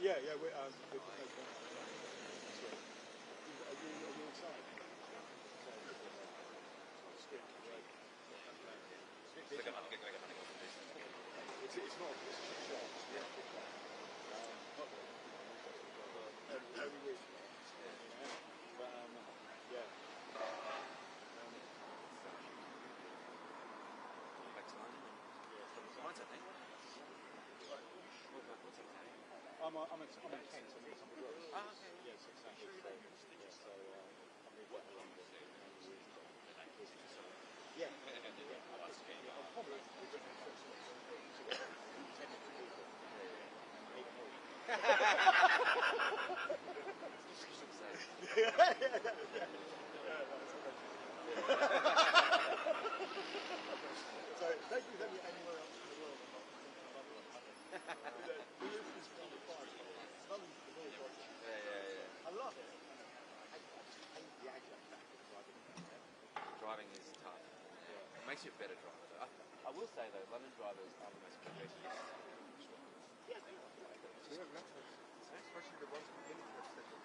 Yeah, yeah. We're Are you inside? It's not. It's a shop. Every week. But yeah. Back to London. Mine's okay. What's okay? I'm in Kent. I'm in some of the roads. Ah, okay. Yes, exactly. So I'm moved back to London. Yeah. I'll probably So thank you anywhere else in the world. I love it. I just hate the aggro factor of driving. Driving is tough. It makes you a better driver, though. I will say, though, London drivers are the most progressive. Especially the ones who didn't get second.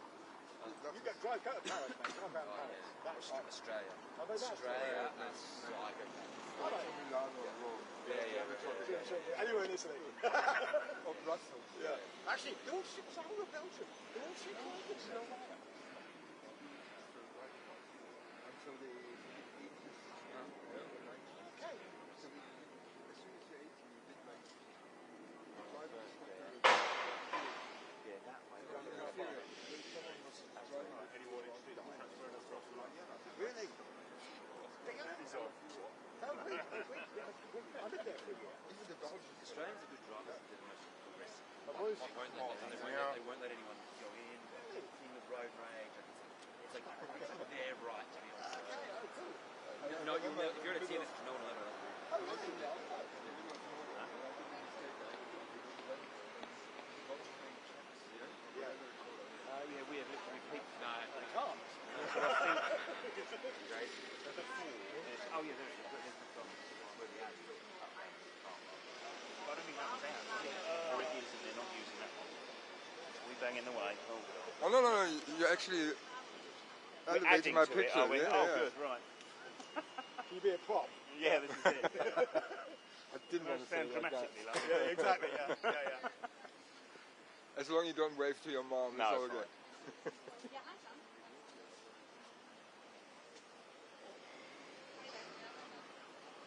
You got drive out of Paris, mate. Drive out of Paris. That's Australia. Oh, that's Australia and psychopath. Milano or Rome. Yeah. Anywhere in Italy. Or Brussels. Yeah. Actually, they're all shit. It's the whole of Belgium. They're all shit like this. Until the 80s. Okay. So as soon as you're 18, you did like Yeah, that way. Really? They are. Oh, wait. I lived there for a year. even the Belgians. Australians are good drivers, but they're the most progressive. They won't let anyone go in, in the road rage. It's like their right to be on the road. No, if you're at a tennis, no one will ever let you. Yeah, we have literally peaked. No, They can't. that's what I think. Great. Oh yeah, there's the problem. Where we are. I don't think that was out. Or it is, and they're not using that one. We bang in the way. Oh, God. Oh no, you're actually We're elevating adding my to picture. it, are we? Yeah. Good, right. Can you be a prop? Yeah, this is it. I didn't want to say Sound it like that. dramatically like Yeah, exactly. Yeah. As long as you don't wave to your mom, No, it's all it's good.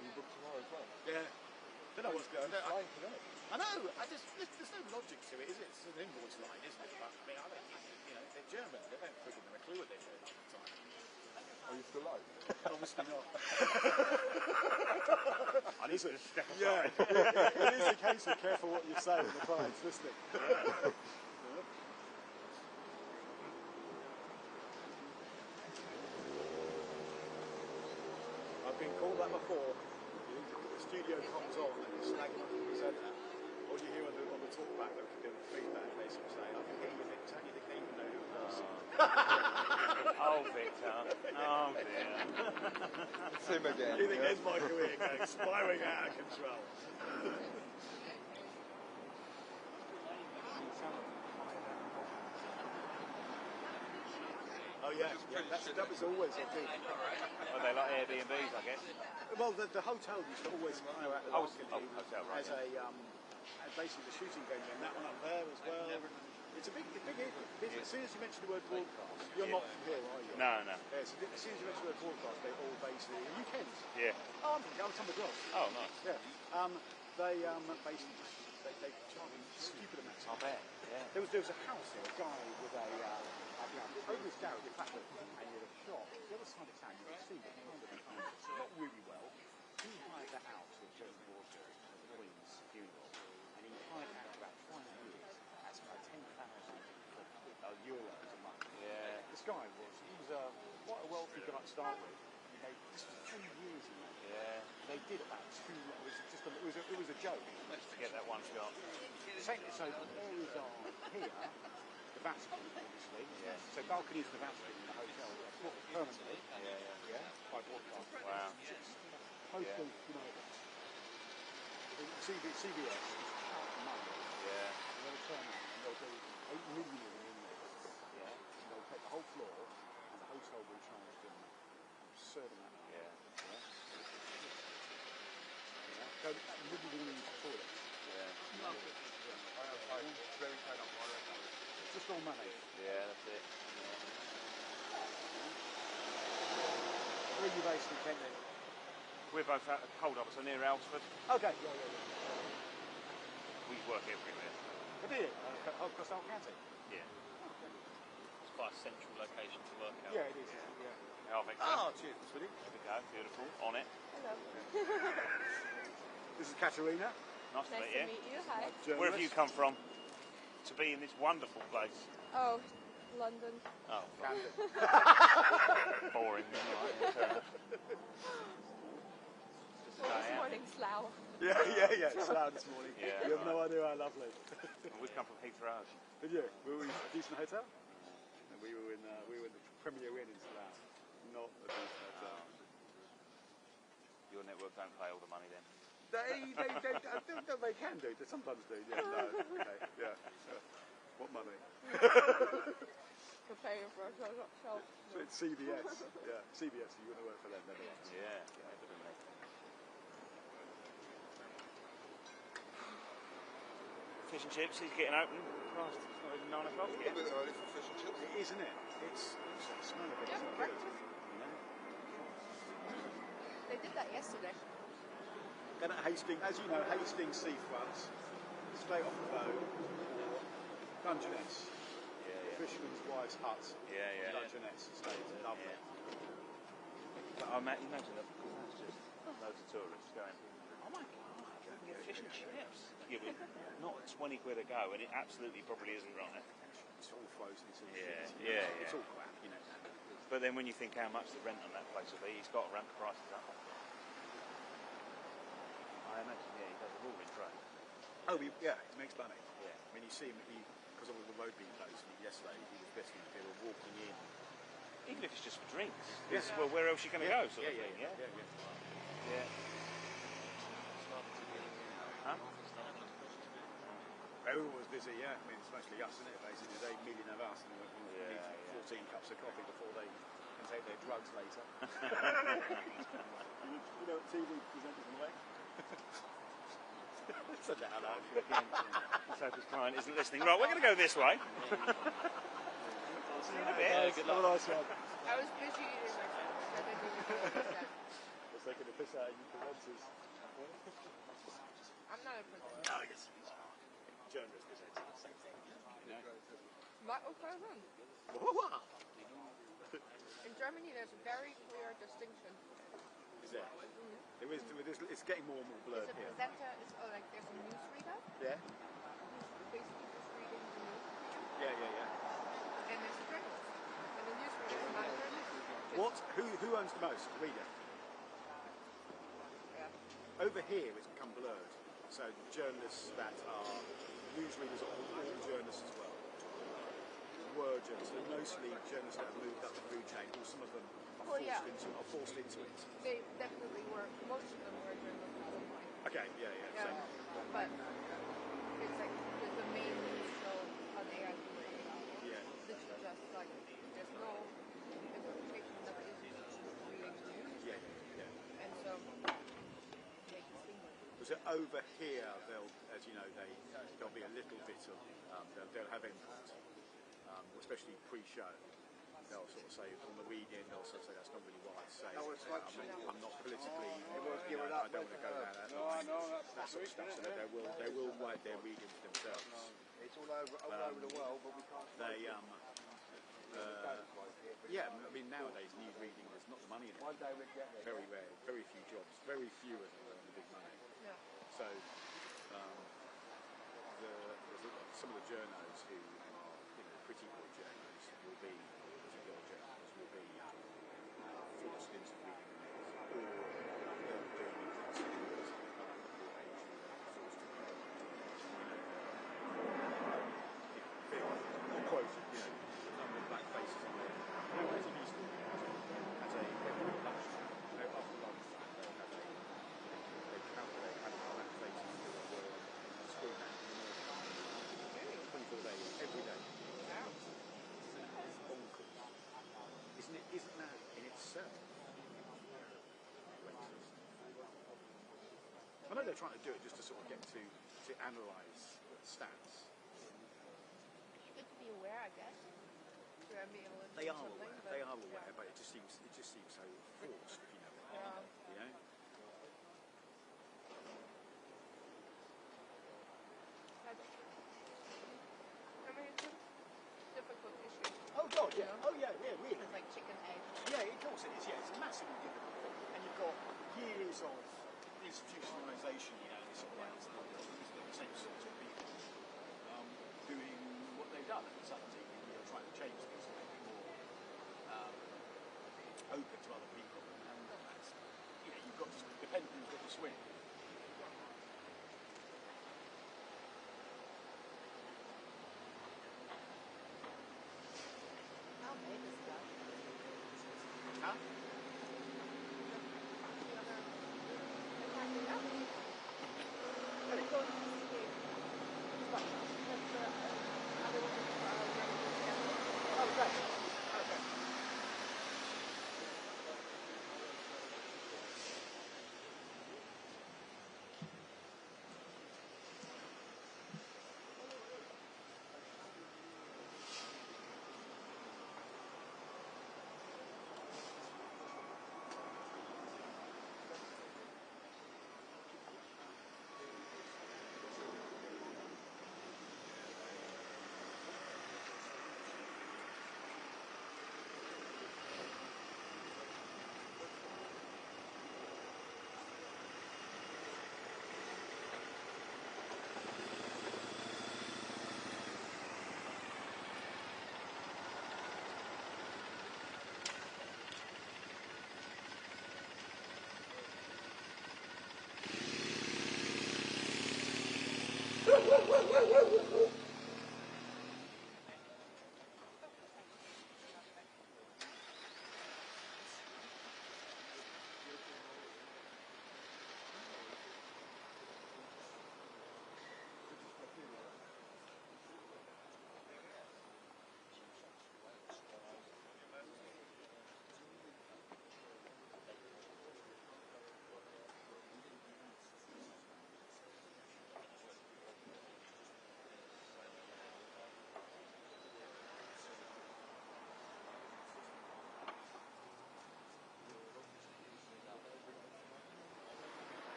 You book tomorrow as well. Yeah. Don't know what's going on. Flying today. I know. There's no logic to it, is it? It's an invoice line, isn't it? But I mean, I don't think, they're German. They don't freaking have a clue what they're doing all the time. Are you still alive? Obviously not. I need to step aside. Yeah. It is a case of careful what you say when the client's listening. I've been called that before. The studio comes on and you're snagging up the presenter. All you hear on the talkback, the feedback, basically saying, I can hear you, Victor, you didn't even know who it was. Oh, Victor. Oh, dear. It's him again. You think there's my career going spiraling out of control. Oh yeah, that was always a thing. Well, they like Airbnbs, I guess. Well, the hotel used to always hire out the balcony hotel, right. as a basically the shooting venue, and that one up there as well. It's a big business. As soon as you mention the word broadcast, you're not from here, are you? No. Yeah, so as soon as you mention the word broadcast, they all basically. Are you Kent? Yeah. Oh, I'm from the Gloss. Oh, nice. Yeah. They basically just they charge stupid amounts. I bet. Yeah. There was a house here, a guy with a over his garage, in fact, and he had a shop. The other side of town, you can see the kind of not really well. He hired that out to a German war Queen's funeral, and he hired it out for about 5 years. That's about 10,000 euros a month. Yeah. This guy was quite a wealthy guy to start with. This was 3 years in there. Yeah. They did about 2. It was a joke. Just to get that one shot. So the areas are here. The Vatican, obviously. Yeah. So balconies in the Vatican in the hotel permanently. Yeah. By broadcast. Wow. Most of CBS is money. Yeah. They'll turn out and they'll do million in this. Yeah. And they'll take the whole floor, and the hotel will charge them an absurd amount. Yeah. Go living rooms, toilets. Yeah. I'm very tight on water. Just all money. Yeah, that's it. Where are you based in Kent then? We're both out of cold officer near Alsford. Okay. Yeah. We work everywhere. What do you? Across the whole county? Yeah. It's quite a central location to work out. Yeah, it is. Yeah. How Victor? Oh, cheers, Smitty. There we go. Beautiful. On it. Hello. This is Katerina. Nice to Nice meet to you. meet you. Hi. Where have you come from to be in this wonderful place? Oh, London. Oh, Camden. boring. Well, this morning, Slough. Yeah. It's loud this morning. Yeah, You have no idea how lovely. We come from Heathrow. Did you? We were in a decent hotel. And we were in the Premier Inn in Slough. Not a decent hotel. Your network don't pay all the money then. They can do. They sometimes do. Yeah. No. Okay. Yeah. What money? Comparing for ourselves. So it's CBS. Yeah. CBS. You want to work for them? They're the ones. Yeah, definitely. Fish and chips, he's getting open. Christ, it's not even 9 o'clock A yet. bit early for fish and chips. It is, isn't it? It's the smell of it Yeah, isn't good. breakfast. You know? They did that yesterday. Then at Hastings, as you know, Hastings seafront, straight off the boat, or Dungeness, Yeah. Fisherman's Wives Hut, Yeah. Dungeness estate, lovely. But imagine that, because that's just loads of tourists going, oh my God, we can get fish and chips. Yeah, but not 20 quid a go, and it absolutely probably isn't right. It's all frozen, it's all Yeah, shit, yeah, It's yeah. all crap, you know. But then when you think how much the rent on that place will be, he's got to ramp the prices up. I imagine, yeah, he does a roaring trade. Oh, he makes money. Yeah. I mean, you see him, because of the road being closed yesterday, he was basically, they were walking in. Even if it's just for drinks. Yeah. Well, where else are you going to go, sort of thing, Yeah. Yeah. Huh? Everyone's busy, yeah. I mean, it's mostly us, isn't it? Basically, there's 8 million of us, and we need 14 cups of coffee before they can take their drugs later. You know what TV presenters are like? Such a hello. Let's hope his client isn't listening. Right, we're going to go this way. See you in a bit. Good luck. Have a nice one. I was busy eating my food. I didn't even know what that. Just taking the piss out of you presenters. I'm not a presenter. No, yes. Journalist presenters, same thing. You know? What was on? In Germany, there's a very clear distinction. Is there? It's getting more and more blurred It's a here. presenter, like there's a newsreader, Yeah? who's basically just reading the newsreader, Yeah. and there's a journalist. And the newsreader is not a journalist. What? Who owns the most? The reader. Yeah. Over here, it's become blurred. So journalists that are newsreaders are all journalists as well. Were journalists. They're mostly journalists that have moved up the food chain, or some of them are forced into it. They definitely were, most of them were journalists at some point. Okay, yeah. Yeah. Same. But it's like the main news show on AIP radio. Yeah. This is just like, there's no interpretation of it, it's just reading the news. Yeah. And so, they distinguish. So over here, they'll, as you know, there'll be a little bit of, they'll have input, especially pre-show. They'll sort of say, on the reading, they'll sort of say, that's not really what I'd say. I'm not politically, I don't want to go down that line. That sort of stuff. So they will write their readings themselves. It's all over the world, but we can't. Yeah, I mean, nowadays, news reading, there's not the money in it. One day we'll get there. Very rare, very few jobs, very few of them earn the big money. Yeah. So, some of the journos who are, pretty good journos will be, forced into reading the news, or they'll do classes, or forced to read. They're quoted, the number of black faces on there. Nowadays, it used to be as a every lunch, after lunch, they calculate how many black faces there were on school house in America. 24 days, every day. they're trying to do it just to sort of get to analyse stats. Good to be aware, I guess. To be able to They do are something, aware. but, They are aware, yeah. but it just seems so forced, if you know what I Yeah. mean. You know. That's, I mean, it's a difficult issue. Oh God, yeah. Yeah. Oh yeah, really. It's like chicken egg. Yeah, of course it is. Yeah, it's a massively difficult thing, and you've got years of institutionalisation, you know, in this sort of way. It's the same sorts of people doing what they've done, and suddenly you're trying to change things to make it more open to other people, and that's, you know, you've got to depend who's got to swing. How big is that? Huh? The other, the climbing up? Really? It goes to the but that's the other one running together. Oh, great. Okay.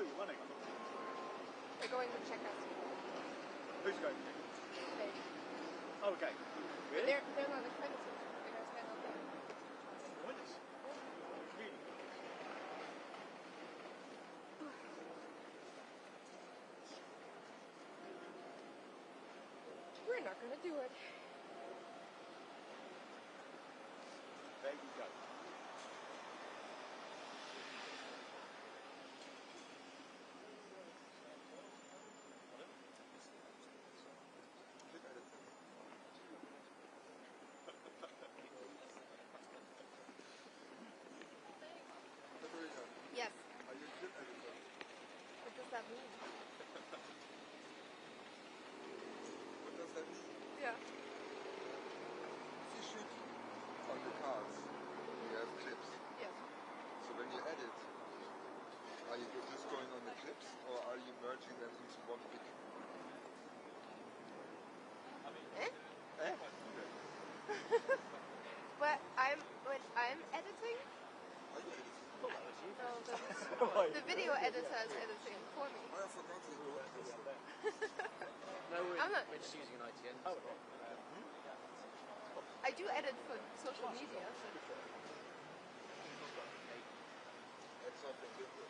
you're running. I'm not thinking We're going to Chequers. who's going? They, Oh, okay. Really? they're not accredited because they're not there. Pointless. Really? We're not going to do it. There you go. Yes. Are you clip editor? What does that mean? What does that mean? Yeah. If you shoot on the cards, you have clips. Yes. So when you edit, are you just going on the clips, or are you merging them into one big? Eh? Eh? When I'm editing, Are you editing? no, the video editor is editing for me. Oh, I forgot that you were editing. No, I'm not. we're just using an ITN. I do edit for social media. That's something different.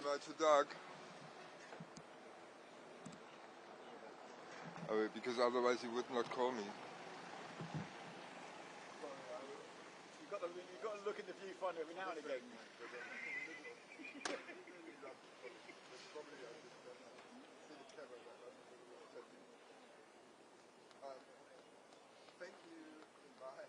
write to Doug. Because otherwise he would not call me. You've got to look in the viewfinder every now and again. Thank you. Bye.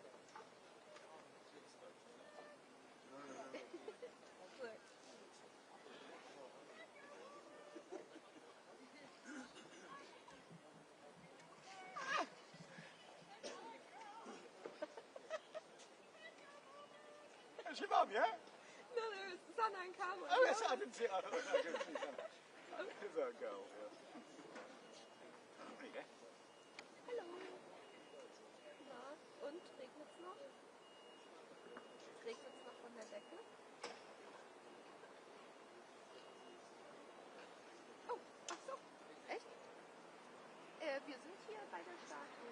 That's your mum, yeah? No, there was Sana and Carmen. Oh, yes, I didn't see it. I thought I didn't see Sana. It's a girl, yeah. There you go. Hallo. Na, und? Regnet's noch? Regnet's noch von der Decke? Oh, ach so. Echt? Wir sind hier bei der Statue.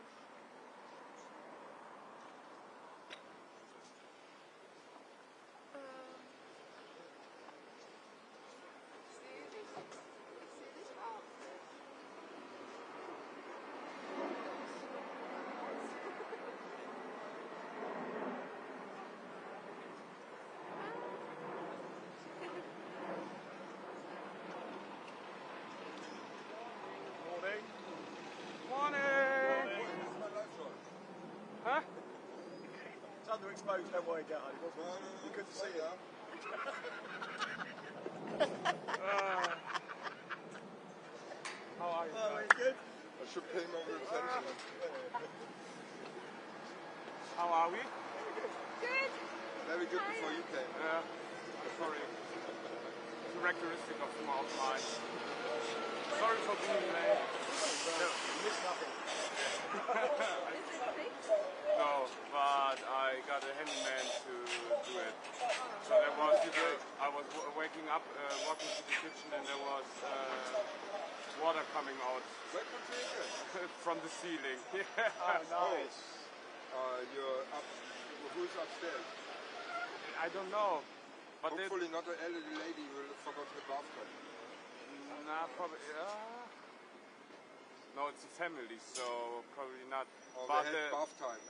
Morning. Morning! Huh? It's underexposed, don't worry, get honey. You couldn't see it. How are you? Oh, it's good. I should pay more attention. How are we? Good. Very good before you came. Yeah. Sorry. It's a characteristic of small minds. Sorry for being late. No, you missed nothing. Is it fixed? No, but I got a handyman to do it. So there was, I was waking up, walking to the kitchen, and there was water coming out Welcome to England. from the ceiling. Oh, nice. You're up. Who's upstairs? I don't know, but Hopefully not an elderly lady who forgot her bathtub. nah, probably. No, it's a family, so probably not. Or But they had bath time.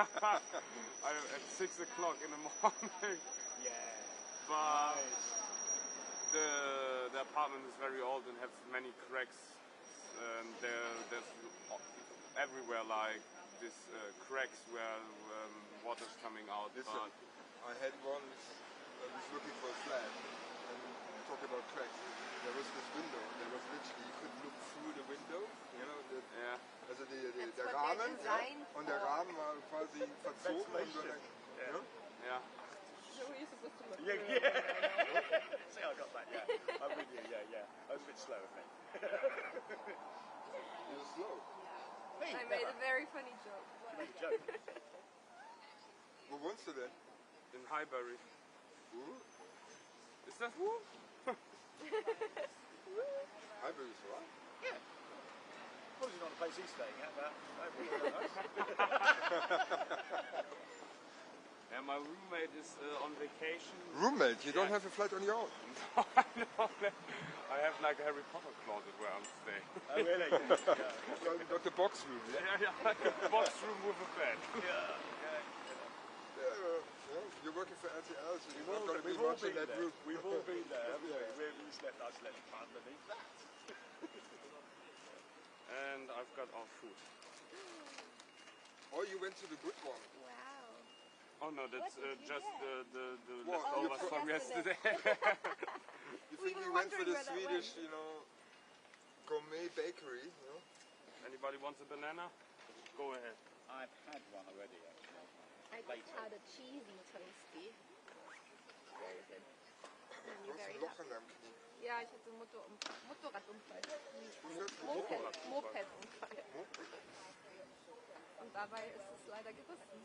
at 6 o'clock in the morning. Yeah. But Nice. the apartment is very old and has many cracks. There's everywhere like these cracks where water's coming out. Listen, But I had once, I was looking for a flat, and talk about cracks. There was this window, there was literally, you could look through the window, you know, yeah, also der what they're Rahmen, designed und der for. Rahmen war quasi verzogen und so, Yeah. yeah. So you're supposed to look Yeah, through yeah. it. See, I got that, yeah. I'm with you, yeah. I was a bit slow, I think. you're slow. Me, I made a very funny joke. made a joke. Wo wohnst du denn? In Highbury. Is that who? Highbury is right? Probably not the place he's staying at, but Yeah, my roommate is on vacation. Roommate, you don't Yeah. have a flat on your own. I have like a Harry Potter closet where I'm staying. Oh, really? Yeah. You got the box room, yeah? Yeah, like a box room with a bed. Yeah. You're working for RTL, so you're We've not all, going to be we've all much in been that there. room. We've all been there, haven't we? We've slept, I slept underneath that. And I've got our food. Oh, you went to the good one. Wow. Oh no, that's What did you just get? the What? leftovers You from yesterday. yesterday. You We think were we went for wondering the where that Swedish, went. you know, gourmet bakery, you know? Anybody wants a banana? Go ahead. I've had one already, actually. I just Later. had a cheesy toasty. Very good. And Du you're hast very ein Loch happy. in deinem Knie. Ja, ich hatte Motorradunfall. Motorradunfall? Mopedunfall. Und dabei ist es leider gerissen.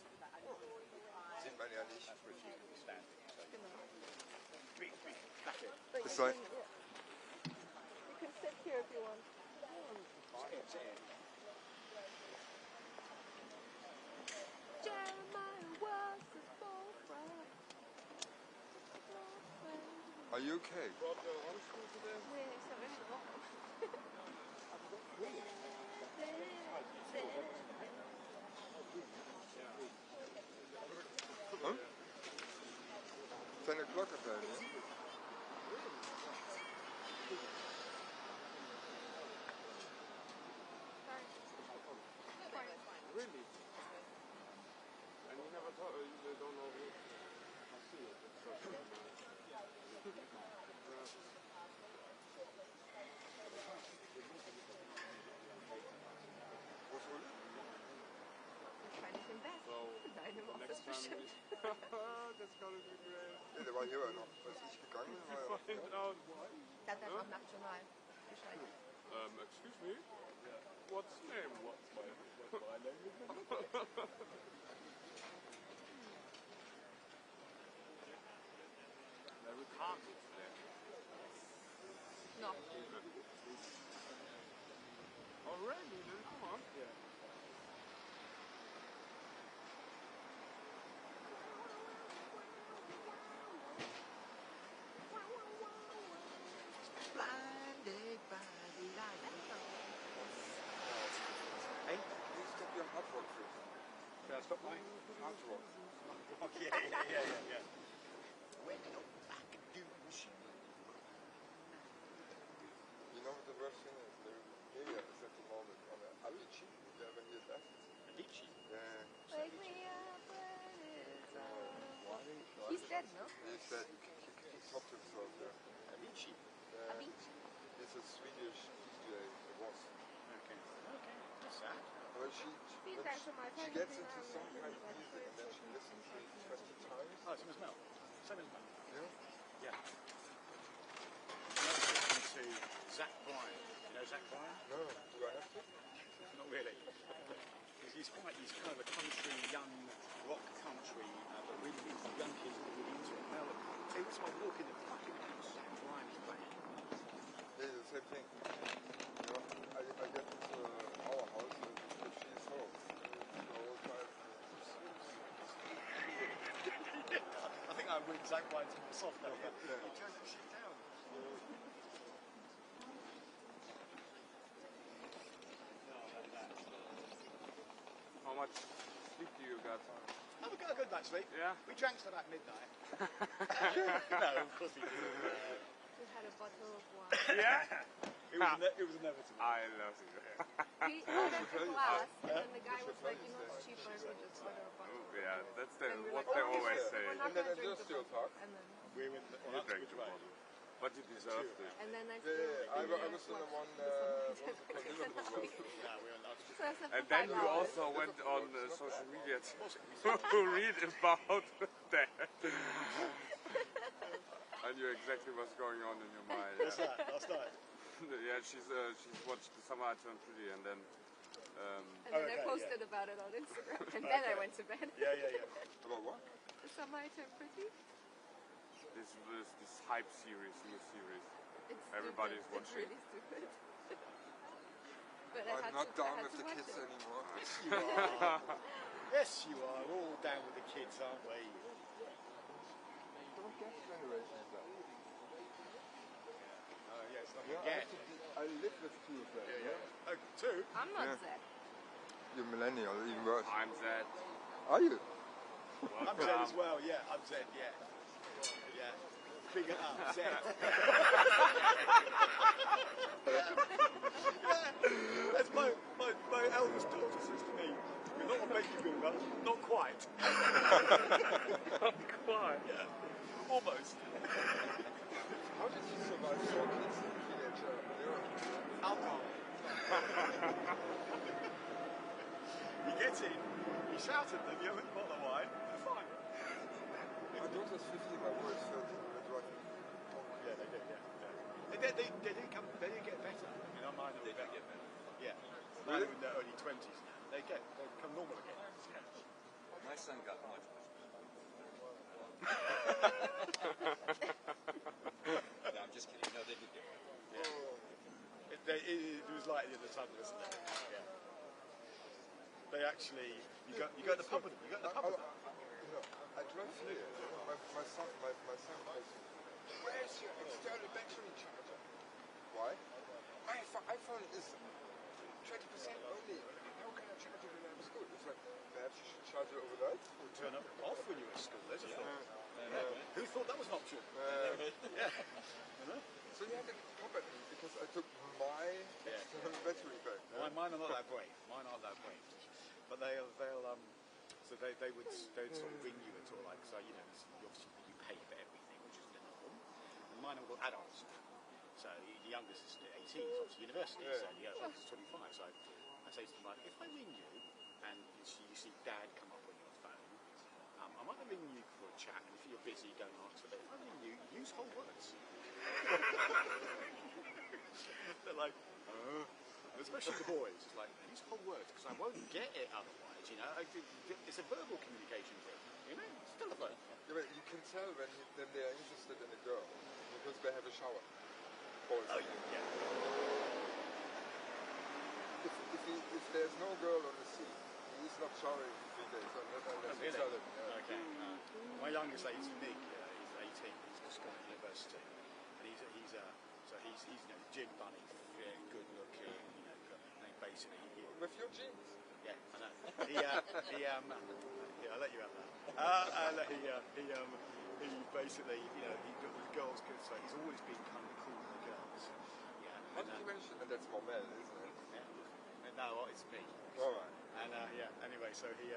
Sieht man ja nicht. Genau. Big, that's it. But It's you like- can, you can sit here if you want. Sit here. Jeremiah was his boyfriend. Are Are you okay? Brought your own school today? Nee, ich habe echt Bock. Huh? 10 o'clock apparently. Really? And you never thought, you don't know who? I see it. It's so What's all it? Wahrscheinlich im Bett. So, Deine Woche next ist time bestimmt. that's gonna be great. Ja, der war hier noch, als ich gegangen bin, war er Find out. Der hat einfach national Bescheid. Excuse me? What's name? What's my name? We can't eat there. No. Already? Then come on. Yeah. Blinded by the light. Hey, please stop your hard rock trip. Should I stop mine? Hard rock. Yeah. When you're back to machine. You know what the worst thing is? Keir is at the moment on an APT. When he left. Avicii. Yeah. Wake me up when it's over. He's dead, no? He said he stopped himself there. Avicii. Avicii. He's a Swedish DJ. It was. Okay. That's sad. Well, she Vielen Dank schon mal. she gets into some kind of music and then she listens to it 20 times. Oh, same as Mel. Same as Mel. Yeah. Yeah. Listening to Zach Bryan. You know Zach Bryan? No, do I have to? Not really. He's kind of a country, young rock country, but really young kids are really into it. Mel, every time I walk in the fucking house, Zach Bryan is playing. Yeah, the same thing. You know, I get into our house and she is home. The whole time. I think I win Zach Bryan's more soft though. Yeah. He turns that shit down. How much sleep do you got? Oh, we got a good night's sleep. Yeah? We drank till about midnight. No, of course we didn't. We had a bottle of wine. Yeah? It was inevitable. I love you. We ordered a glass, and then the guy was like, you know, it's cheaper if we just order a bottle. Oh, yeah, that's And we're what like, they oh, always we're say. not And then gonna I drink just the still bottle. talk. And then, We went You on drank which the way? bottle. But you deserved it. and then I Yeah, still I was in the one, what was it called, Liverpool Road. Yeah, we were on So I said And for then $5. you also went on social media to read about that. I knew exactly what's going on in your mind. What's Yeah, that? Last night? yeah she's watched The Summer I Turned Pretty and then And then I Okay, posted about it on Instagram, and then I went to bed. Yeah. About what? The summer I turned pretty. this hype series, new series. It's Everybody's stupid. watching. It's really stupid. But I I'm had not to, down I had with to the watch kids it. anymore. You are. Yes, you are. We're all down with the kids, aren't we? Don't get generation Z. Yes, like Yeah, again. I live with two of them. Yeah. Oh, two? I'm not Yeah. Zed. You're millennial, even worse. I'm Zed. Are you? I'm Zed as well, yeah. I'm Zed, yeah. Yeah. Big it up, Zed. That's my eldest daughter says to me, you're not a baby boomer, not quite. Not quite. Yeah. Almost. How did you survive 4 kids and a teenager? Alcohol. You get in, you shout at them, you have a bottle of wine, they're fine. My daughter's 15, my boy is 13. They drive me. Yeah, they do, yeah. They didn't get better. I mean, mine are better. Get better. Yeah. Mine are in their early 20s. They become normal again. My son got much better. No, I'm just kidding. No, they did get better. Yeah. It was like the other time, wasn't it? Yeah. They actually, you go to the pub with them. You go to the pub with them. You know, I drive here. My son calls me. where's your external battery charger? Why? iPhone is 20% only. How can I charge it when I'm at school? It's like, perhaps you should charge it overnight? Or turn up off when you're at school. There's a thought. Who thought that was an option? Yeah. So you had to pop at me because I took my external battery back. Mine are not that brave. Mine aren't that brave. But they would sort of ring you at all, like, so, you know, obviously you pay for everything, which is the norm. And mine are all adults now. So the youngest is 18, he's off to university, so the oldest is 25. So I say to them, like, if I ring you and you see Dad come up on your phone, I might ring you for a chat, and if you're busy, don't answer. But if I ring you, use whole words. They're like, especially the boys, it's like, use whole words, because I won't get it otherwise, you know. It's a verbal communication thing, you know, it's still a verb. Yeah, but you can tell when they are interested in a girl because they have a shower. Boys. Oh, yeah. If there's no girl on the scene, he's not showering for 3 days, unless you tell him. Yeah. Okay. My youngest age, Nick, he's 18. He's just gone to university, and he's you know, gym bunny, good looking, you know, and basically With your jeans. yeah, I know. Yeah, I'll let you have that. He basically, you know, the girls good, so he's always been kind of cool with the girls. Yeah. How did you mention? And that's more male, isn't it? Yeah. No, it's me. All right. And anyway, so he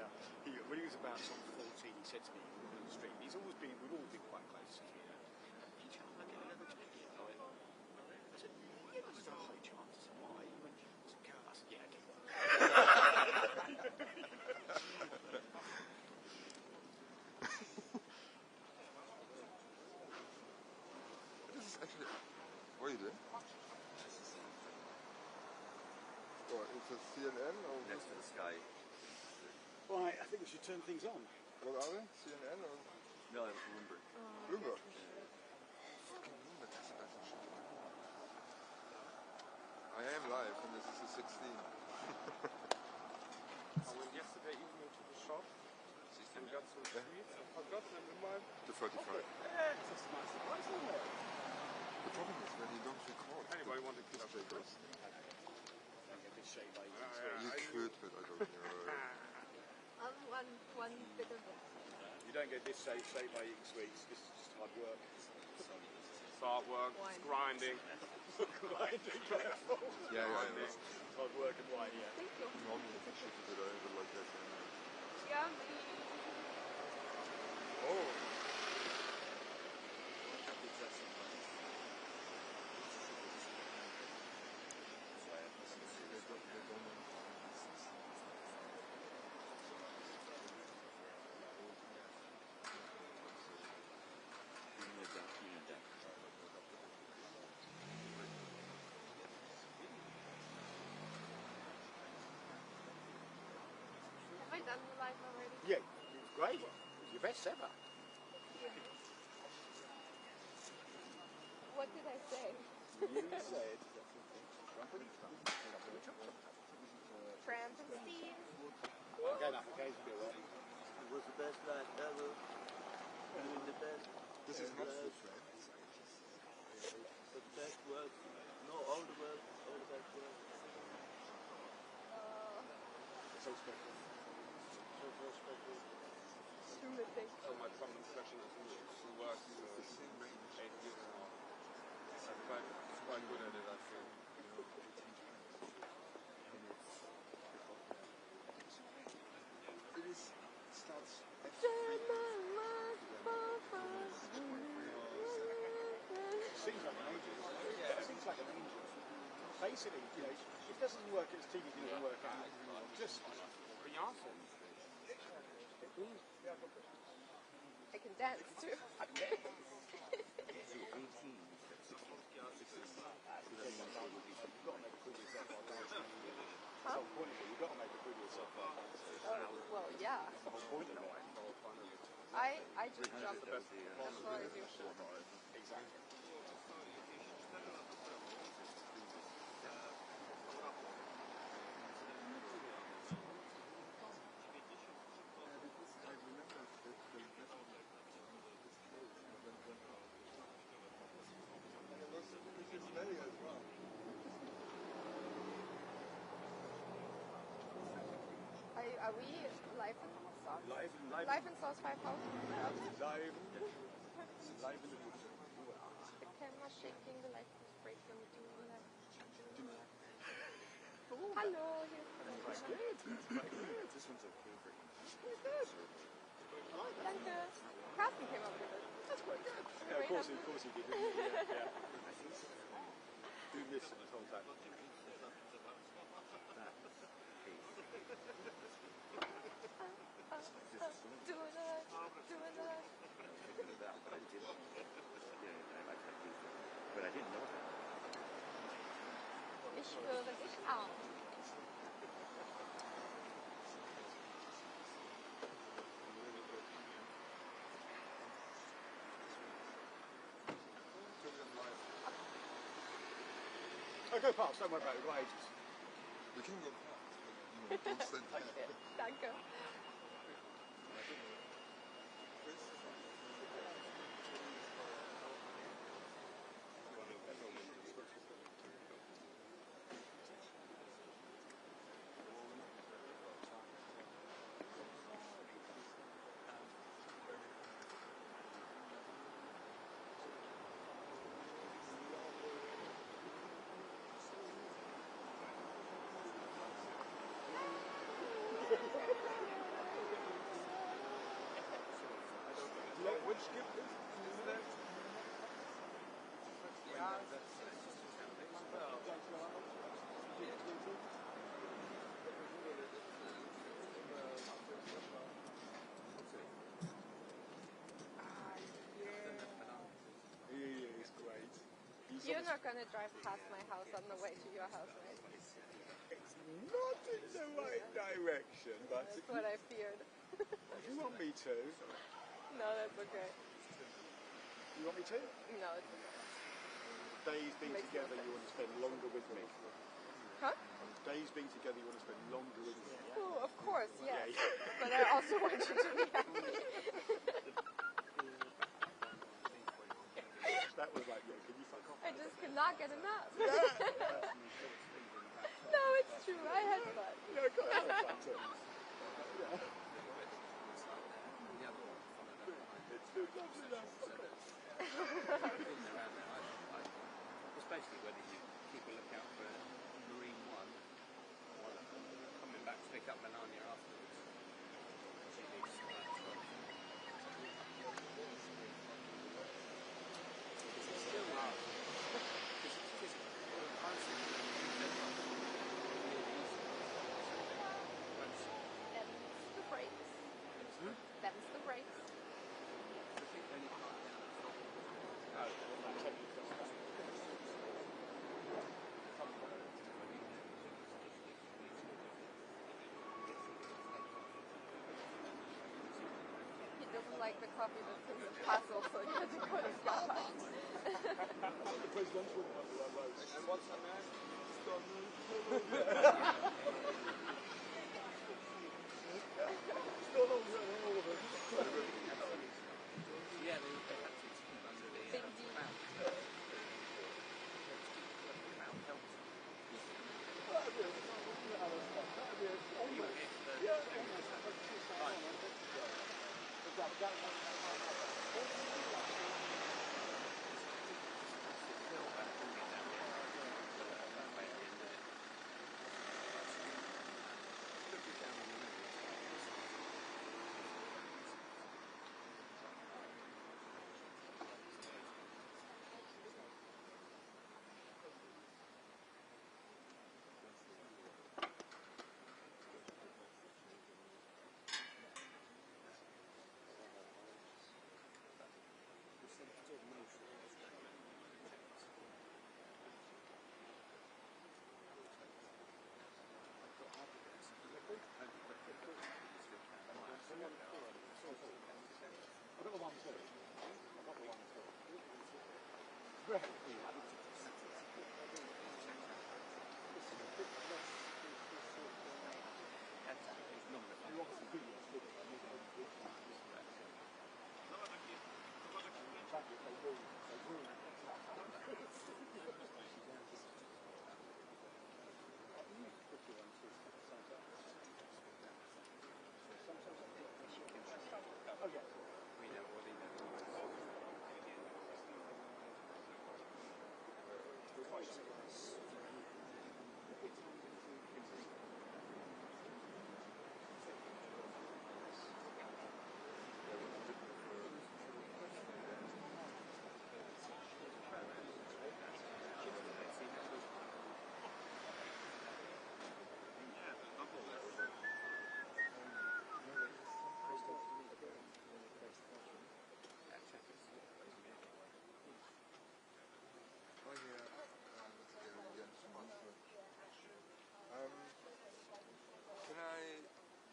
when he was about sort of 14, he said to me on the street, we've always been quite close, you know. Each other, I get a leather jacket. I said, yeah, there's a high chance. I said, why? He went, it's a girl. I said, yeah, okay. This is actually. What are you doing? Or is it CNN or? Next to the sky. Right, I think we should turn things on. What are they? CNN or? No, it's Bloomberg. Bloomberg. Fucking Bloomberg is better shit. I am live and this is a 16. I went yesterday evening to the shop and got some sweets. I forgot them in my... The 45. Yeah, it's just a nice surprise, isn't it? The problem is when you don't record. Anybody want to kiss Chequers. I get this shade by You could, but I don't know. One bit of it. You don't get this shade by eating sweets. This is just hard work. It's hard work, it's grinding. Grinding, careful. Yeah. Hard work and wine, yeah. Thank you. Normally the shit is over like that. Yummy. Oh. Have I done the live already? Yeah, it was great. It was your best ever. What did I say? You said... Trampoline. Okay, enough. Okay, it's good, right? It was the best night ever. Doing the best. This is not for friends. The best work. No, all the work. All the best work. So special. So special. Terrific. So my comment section is she works 8 years now. I'm quite good at it, I feel. It starts at Seems like an angel. It seems like an angel. Basically, you know, if it doesn't work, it's TV doesn't work out. Just Beyonce. I can dance too. Huh? You've got to make a fool of yourself. Well, yeah. That's the whole point of it. I just jumped as far as you should. Exactly. Are we live in Source? Live Live in Source 5000? live in the bush. The camera shaking, the light is breaking. Hallo, hier ist der Quite good. Quite good. This one's okay for you. Danke. Carsten came up with it. That's quite good. Yeah, of course he did. Yeah. Do this the whole time. Doing it. But I didn't know that. Ich höre dich auch. Oh, go past. Don't worry about it. We've got ages. We can go past. Don't stand there. Okay, danke. Which gibt es? He is great. You're not going to drive past my house on the way to your house, right? It's not in the right direction, but That's what I feared. if you want me to, No, that's okay. you want me to? No, it's okay. Days being Makes together, no you want to spend longer with me. Huh? Days being together, you want to spend longer with me. Oh, of course, yes. Yeah. But I also want you to be happy. That was like, yeah, can you fuck off? I just cannot get enough. No, it's true. I had fun. Yeah, I got fun too. Yeah. It's too lovely now. It's basically whether you keep a lookout for Marine 1 or coming back to pick up Melania afterwards. She needs it's still hard. Them's the brakes. Them's the brakes. He doesn't like the coffee that's in the parcel, so he has to go to Starbucks. The presidential one, And what's her name? Still on all of them. Yeah, they had to keep under the Big D. crown. Crown helps. You were here for the Fine.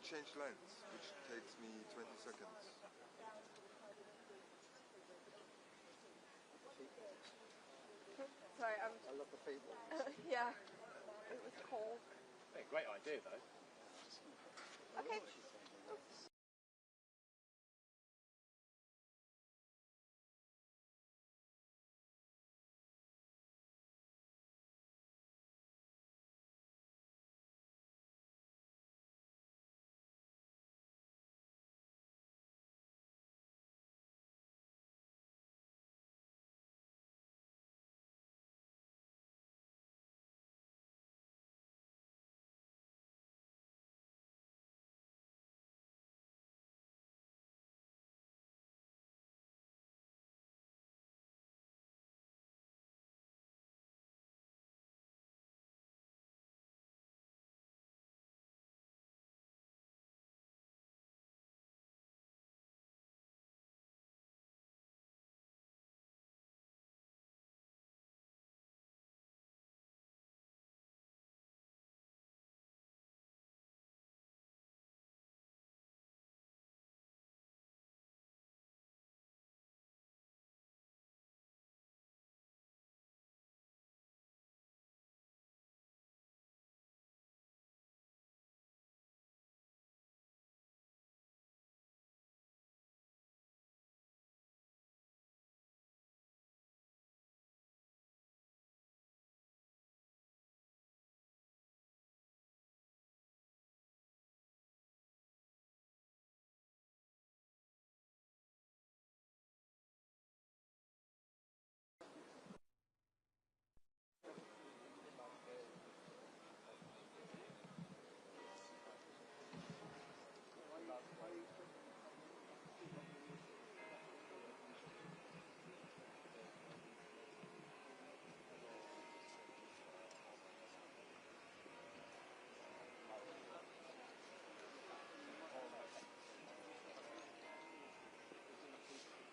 change lanes, which takes me 20 seconds. Sorry, I love the people. yeah, it was cold. Hey, great idea though. Okay.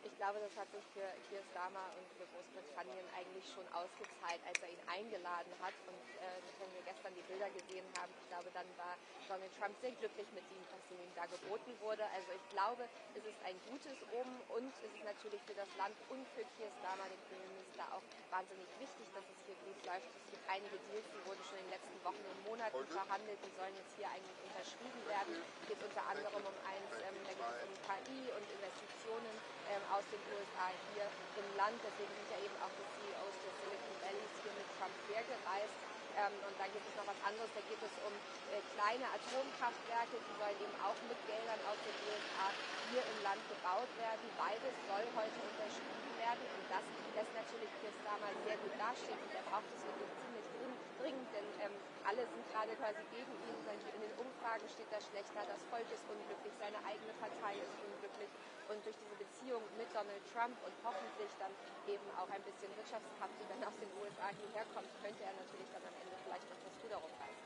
Ich glaube, das hat sich für Keir Starmer und für Großbritannien eigentlich schon ausgezahlt, als er ihn eingeladen hat. Und wenn wir gestern die Bilder gesehen haben, ich glaube, dann war Donald Trump sehr glücklich mit ihm, was ihm da geboten wurde. Also ich glaube, es ist ein gutes Omen und es ist natürlich für das Land und für Keir Starmer, den Premierminister, auch wahnsinnig wichtig, dass es hier gut läuft. Es gibt einige Deals, die wurden schon in den letzten Wochen und Monaten verhandelt, die sollen jetzt hier eigentlich unterschrieben werden. Es geht unter anderem um eins, da geht es um KI und Investitionen aus den USA hier im Land. Deswegen sind ja eben auch die CEOs des Silicon Valleys hier mit Trump hergereist. Und dann gibt es noch was anderes, da geht es um kleine Atomkraftwerke, die sollen eben auch mit Geldern aus den USA hier im Land gebaut werden. Beides soll heute unterschrieben werden und das lässt natürlich Keir Starmer sehr gut dastehen und er braucht es wirklich ziemlich dringend, denn alle sind gerade quasi gegen ihn. In den Umfragen steht er schlechter, das Volk ist unglücklich, seine eigene Partei ist unglücklich und durch diese Beziehung mit Donald Trump und hoffentlich dann eben auch ein bisschen Wirtschaftskraft, die dann aus den USA hierher kommt, könnte er natürlich dann am Ende vielleicht noch das Ruder rumreißen.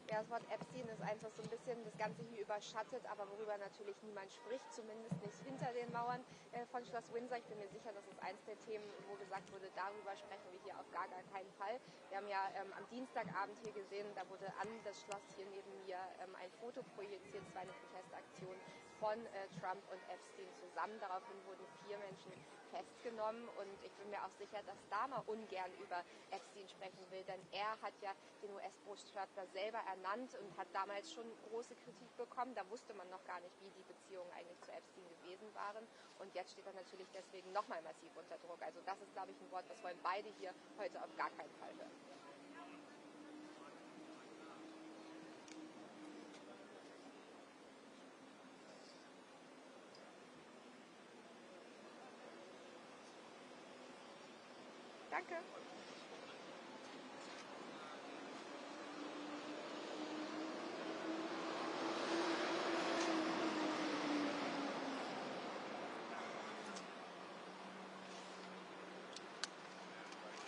Ja, das Wort Epstein ist eins, was so ein bisschen das Ganze hier überschattet, aber worüber natürlich niemand spricht, zumindest nicht hinter den Mauern von Schloss Windsor. Ich bin mir sicher, das ist eins der Themen, wo gesagt wurde, darüber sprechen wir hier auf gar keinen Fall. Wir haben ja am Dienstagabend hier gesehen, da wurde an das Schloss hier neben mir ein Foto projiziert, es war eine Protestaktion von Trump und Epstein zusammen. Daraufhin wurden 4 Menschen festgenommen und ich bin mir auch sicher, dass Starmer ungern über Epstein sprechen will, denn er hat ja den US-Botschafter selber ernannt und hat damals schon große Kritik bekommen. Da wusste man noch gar nicht, wie die Beziehungen eigentlich zu Epstein gewesen waren und jetzt steht er natürlich deswegen nochmal massiv unter Druck. Also das ist, glaube ich, ein Wort, das wollen beide hier heute auf gar keinen Fall hören. Danke.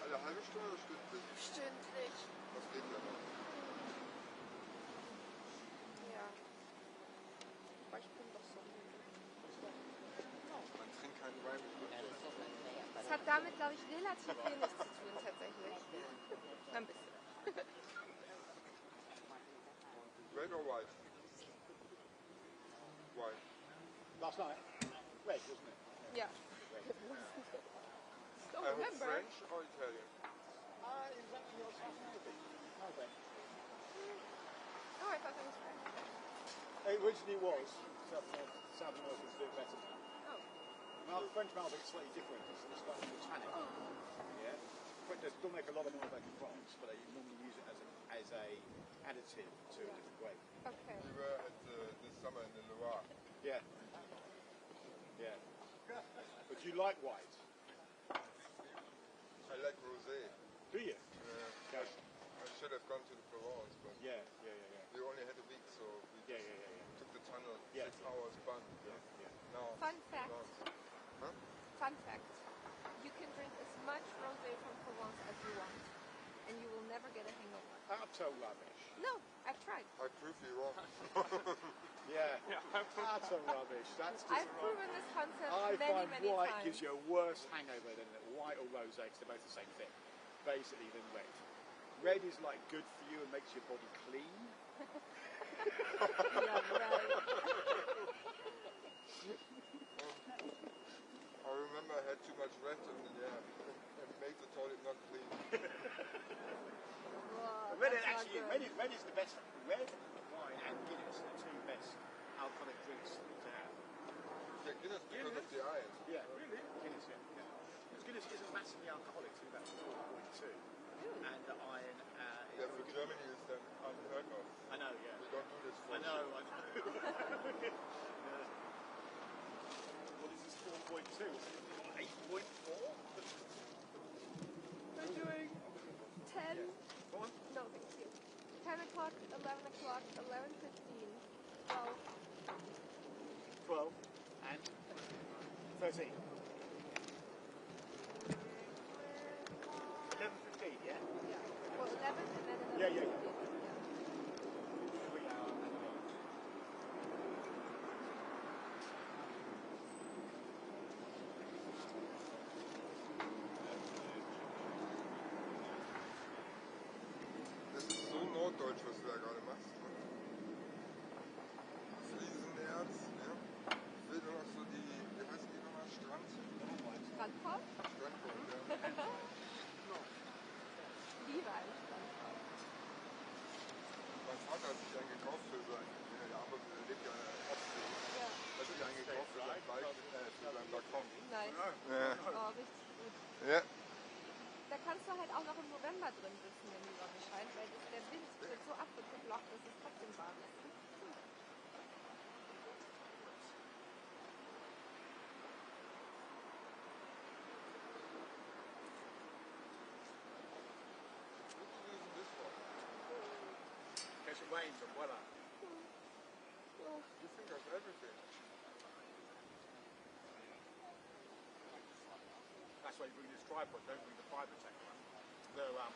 Alle halbe Stunde oder stündlich? Stündlich. Was geht da noch? damit, glaube ich, relativ wenig zu tun, tatsächlich. Ein bisschen. Red or white? White. Last night, red, wasn't it? Yeah. Don't remember. French or Italian? It was actually on South America. Okay. Oh, I thought it was French. It originally was. South America is a bit better now. Oh. French Malbec is slightly different. It's slightly more tannic. Yeah. They still make a lot of Malbec in France, but they normally use it as a additive to a different grape. Okay. We were at this summer in the Loire. Yeah. Yeah. But you like white? I like rosé. Do you? I should have gone to the Provence, but Yeah. we only had a week, so we Yeah. took the tunnel, Yeah. 6 hours fun. Yeah. Now, Fun fact. Huh? Fun fact. You can drink as much rosé from Provence as you want, and you will never get a hangover. Utter rubbish. No, I've tried. I prove you wrong. Yeah. Utter rubbish. That's just I've proven this concept I many, find many white times. gives you a worse hangover than white or rosé, because they're both the same thing, basically, than red. Red is like good for you and makes your body clean. Yeah, right. I remember I had too much red and it made the toilet not clean. Whoa, Red is that's not actually good. red is the best. Red wine and Guinness are the two best alcoholic drinks to have. Yeah, Guinness because of the iron. Yeah, really? Guinness, yeah. Because Guinness isn't massively alcoholic, it's about 4.2. And the iron is Yeah, for Germany is then unheard of. I know, yeah. We don't do this for I know. What is this 4.2? 8.4? We're doing 10. Go on. No, thank you. 10 o'clock, 11 o'clock, 11:15, 12. 12 and 13. 11:15, yeah? Yeah. Well, 11 and then 11. Yeah. 3 3 hour and a half. Das ist so norddeutsch, was du da gerade machst. Ne? Fliesenerz, ja. Ich will nur noch so die, wie heißt die nochmal? Strandkorb? Strandkorb, ja. Liebe einen Strandkorb. Mein Vater hat sich einen gekauft für sein, der Arme lebt ja in der Ostsee. Ja. Hat sich einen gekauft für seinen für seinen Balkon. Nice. Ja. Oh, richtig gut. Ja. Da kannst du halt auch noch im November drin sitzen, wenn die Sonne scheint, weil der Wind wird so abgeblockt, dass es trotzdem warm ist. Guess it rains and voila. You think of everything. That's why you bring this tripod, don't bring the fibre tech one. The low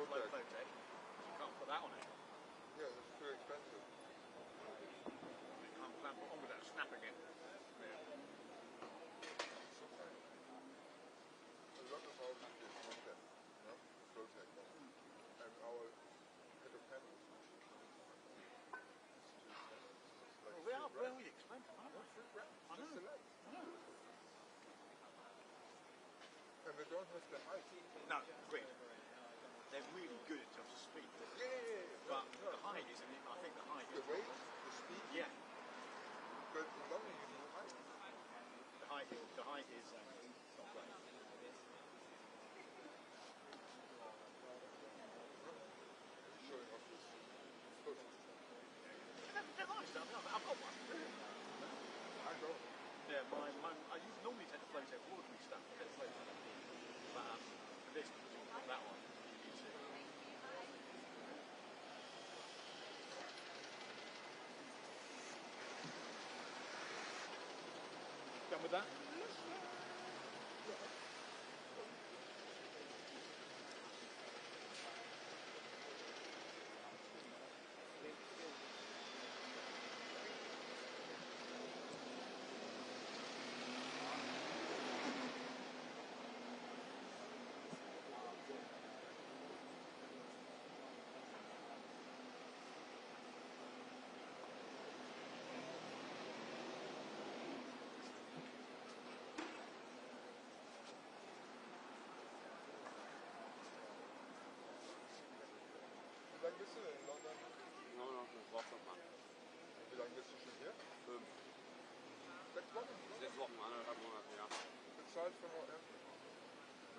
Protect. flow tech. You can't put that on it. Yeah, it's too expensive. You can't clamp it on without snapping it. Yeah. It's okay. A lot of our people is content, you know, protect. And our head of panel is much Well, they are very expensive, aren't they? I know. And we don't have the height. No, agreed. They're really good in terms of speed. But the height is, I think the height The is... weight, the speed, Yeah, but in London you need height. the height is not great. Showing off this photos. They're nice, though. I've got one. I don't. Yeah, I normally tend to float out ordinary stuff, but for this, because you've got that one, you need to. Done with that? Woche, Mann. Wie lange bist du schon hier? 5, 6 Wochen? 6 Wochen, 1,5 Monate, ja. Bezahlt von der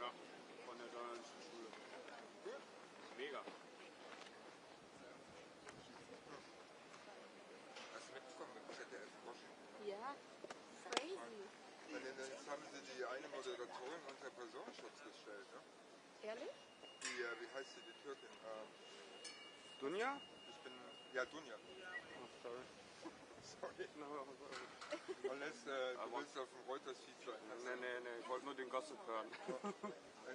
Ja, von der journalistischen Schule. Gut. Mega. Hast du mitbekommen mit ZDF Washington? Ja, crazy. Und jetzt haben sie die eine Moderatorin unter Personenschutz gestellt, ne? Ehrlich? Die, wie heißt sie, die Türkin? Dunja? Ich bin, ja, Dunja. Oh, sorry. Sorry. No, Unless du willst auf dem Reuters-Feed sein. nee, ich wollte nur den Gossip hören.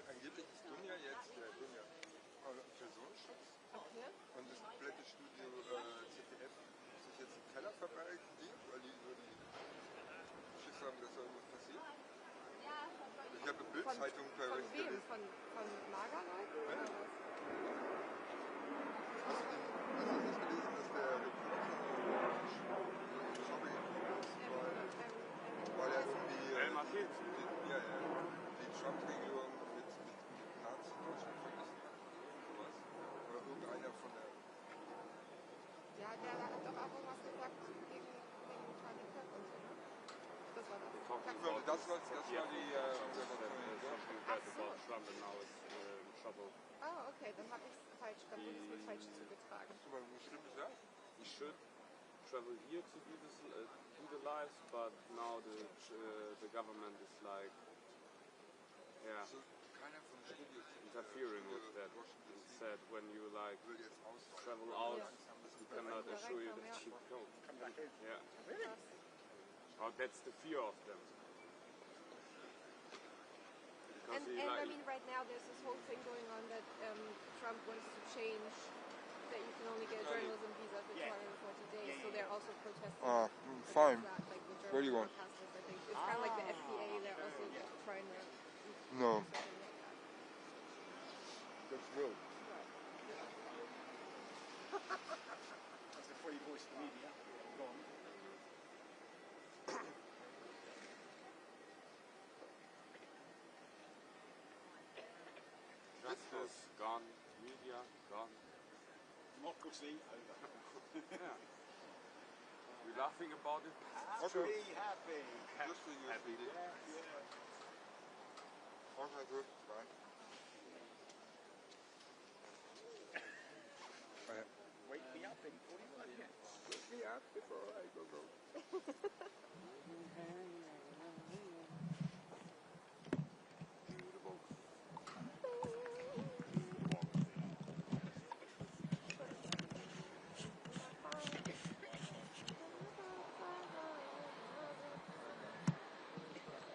Angeblich ist Dunja jetzt, Dunja, Personenschutz. Okay. Und das komplette Studio ZDF sich jetzt im Keller verbalgen, weil die über die Schiss haben, dass da irgendwas passiert. Ich habe Bild-Zeitung Von Paris wem? gelesen. Von Magerleuten oder was? Hast du nicht gelesen, dass der Reporter Shopping ist, weil er irgendwie die Trump-Regelung mit Nazi-Deutschland vergessen hat? Sowas. Oder irgendeiner von der... Ja, der hat doch auch irgendwas gesagt gegen Charlie Kirk und so, ne? Das war das. Das war die... Trump and now it's in trouble. Ah, okay, dann habe ich es falsch, dann wurde es mir falsch zugetragen. Hast du mal ein schlimmes Jahr? We should travel here to do this, do the lives, but now the government is like, yeah, So, keiner von den Studios interfering with that. It said when you like will jetzt ausfallen. travel out, Ja. we cannot assure you that you go. Come back in. Yeah, Krass. well, that's the fear of them. Because And he I like, mean, right now there's this whole thing going on that Trump wants to change that you can only get a journalism visa for 240 days. So they're also protesting. Fine. That, like the Very German good. broadcasters, I think. It's kind of like the FTA. They're also trying to. No. do something like that. That's good. That's the free voice of the media. Go on. justice gone, media gone. Democracy over. Yeah. We're laughing about it. Okay. Be happy. Just for you, Happy. sweetie. Yeah. Okay, good. Bye. Wake me up in 41 minutes. Wake me up before I go. Beautiful.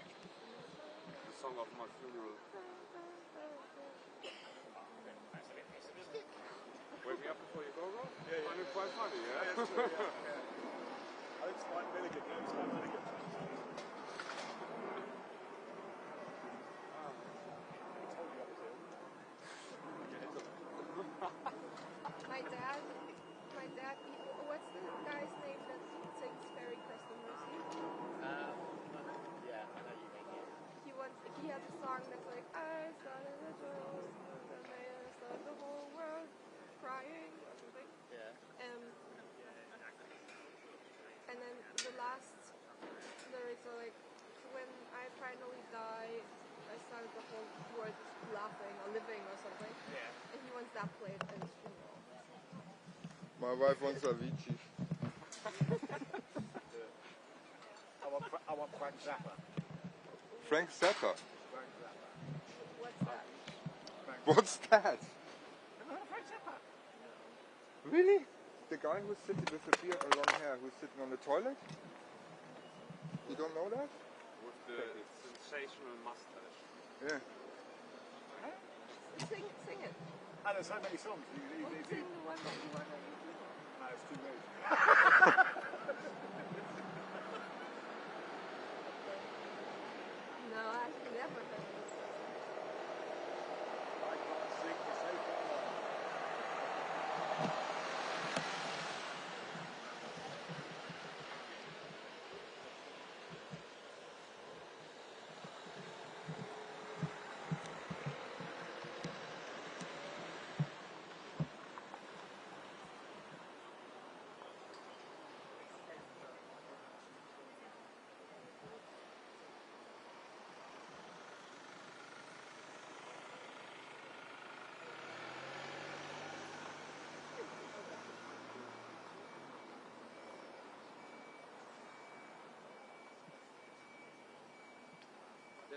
The song of my funeral. Wake me up before you go, bro? Yeah. Find it quite funny, yeah? That's true, yeah. Oh, it's Mike Milligan. No, it's Mike Milligan. I told you I was ill. My dad, what's the guy's name that sings Ferry Cross the Mersey? Yeah, I know you mean it. He has a song that's like, I started a joke, and then I started the whole world crying or something. Yeah. And then the last lyrics are like, when I finally die, I started the whole world laughing or living or something. Yeah. And he wants that played at his funeral. My wife wants Avicii. I want Frank Zappa. Frank Zappa. Frank Zappa. What's that? What's that? Frank Zappa. Really? The guy who's sitting with the beard and long hair, who's sitting on the toilet? You don't know that? With the sensational mustache. Yeah. Sing it. And there's so many songs. Sing the one that you want to use. No, it's too late. No, I've never heard this. I can't sing for sake of love.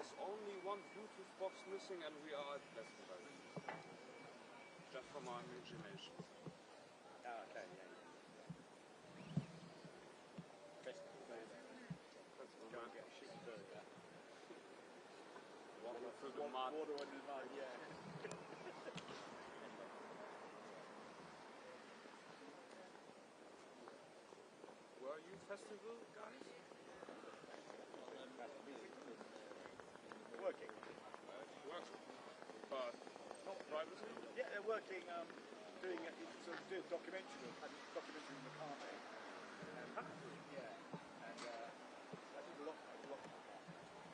there's only one Bluetooth box missing and we are at Glastonbury. Just from our imagination. Oh, okay, yeah. Go and get a shitty burger. Walking through the mud. Water under the mud, yeah. Were you festival guys? Working. Working. But not privately? Yeah, they're working, doing a documentary in the car there. Yeah. And I did a lot.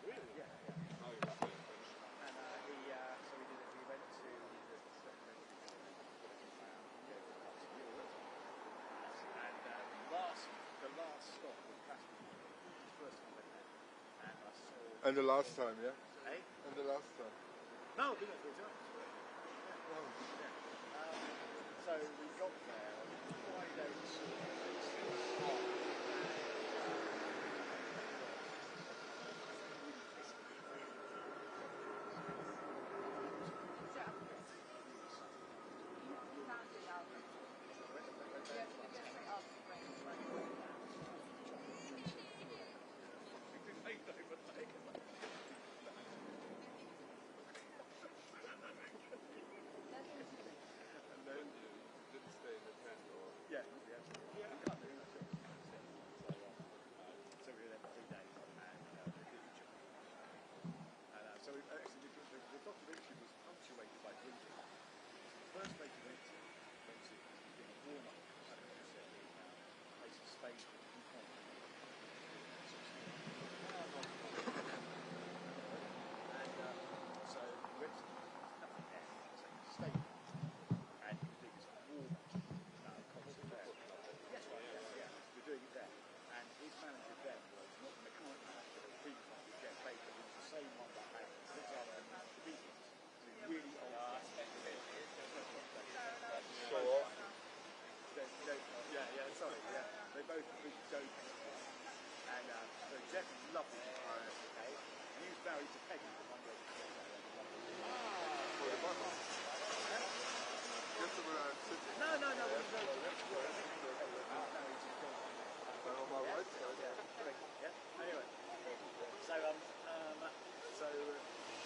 Really? Yeah. Oh, you were paying attention. And we went to the documentary and the last stop was Plastic. First time I went there. And I saw... And the last time, yeah? Eh? And the last time. No, I've been there 3 times. So we got there on Friday.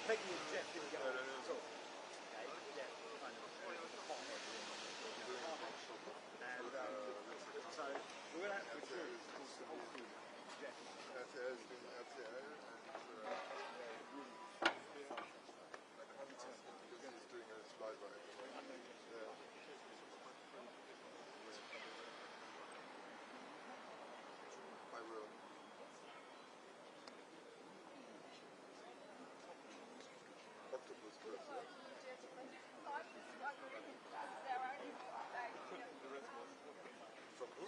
Peggy and Jeff didn't get on at all. Okay, yeah, kind of hothead. And so we went out for a cruise, of course, the whole crew, Jeff. RTL has been RTL and he's doing a flyby. I will. Octopus first, yeah? From who?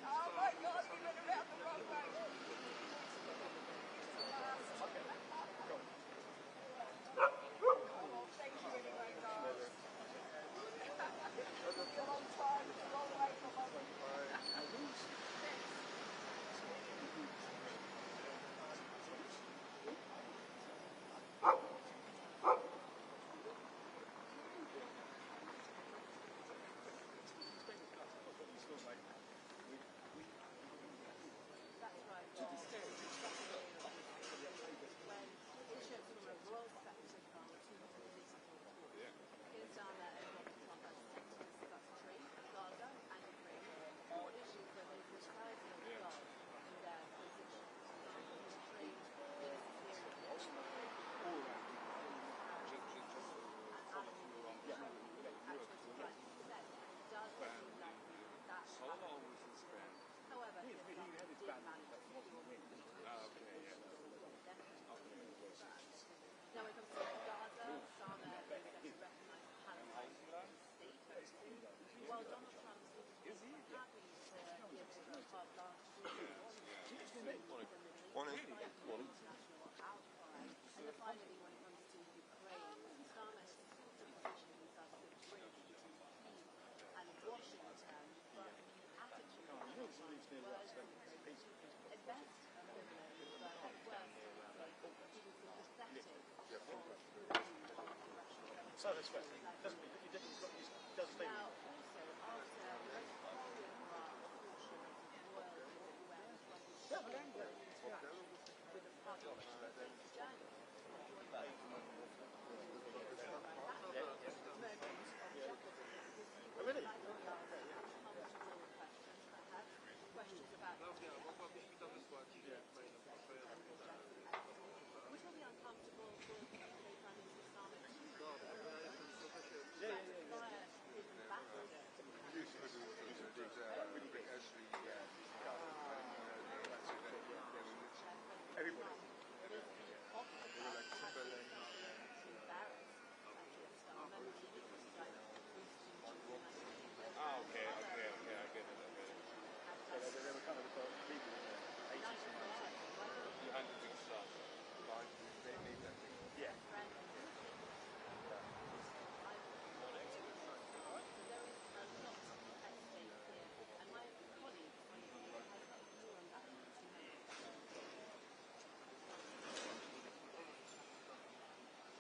Oh my God, we went around the wrong way. Oh, thank you anyway, guys. It's been a long time, it's a long way from us. Now when it comes to Gaza, Starmer is recognised Palestine state. While Donald Trump is happy to give a carte blanche to the Middle East, international outcry. And then finally, when it comes to Ukraine, Starmer has positioned himself as a bridge between Kyiv and Washington, but the attitude of Trump was best equivalent, but at worst, it was pathetic. So that's fair. Doesn't mean it does stay. Now, also, after the rest of our unfortunate world overwhelmed by the with a parliamentary journey. Oh, really? Uncomfortable questions, perhaps. Questions about which will be uncomfortable for the UK Prime Minister Starmer too. Via his ambassador to the Everybody. Ah, okay, I get it. So they were kind of the people in the 80s and 90s. Behind the big stuff. Yeah.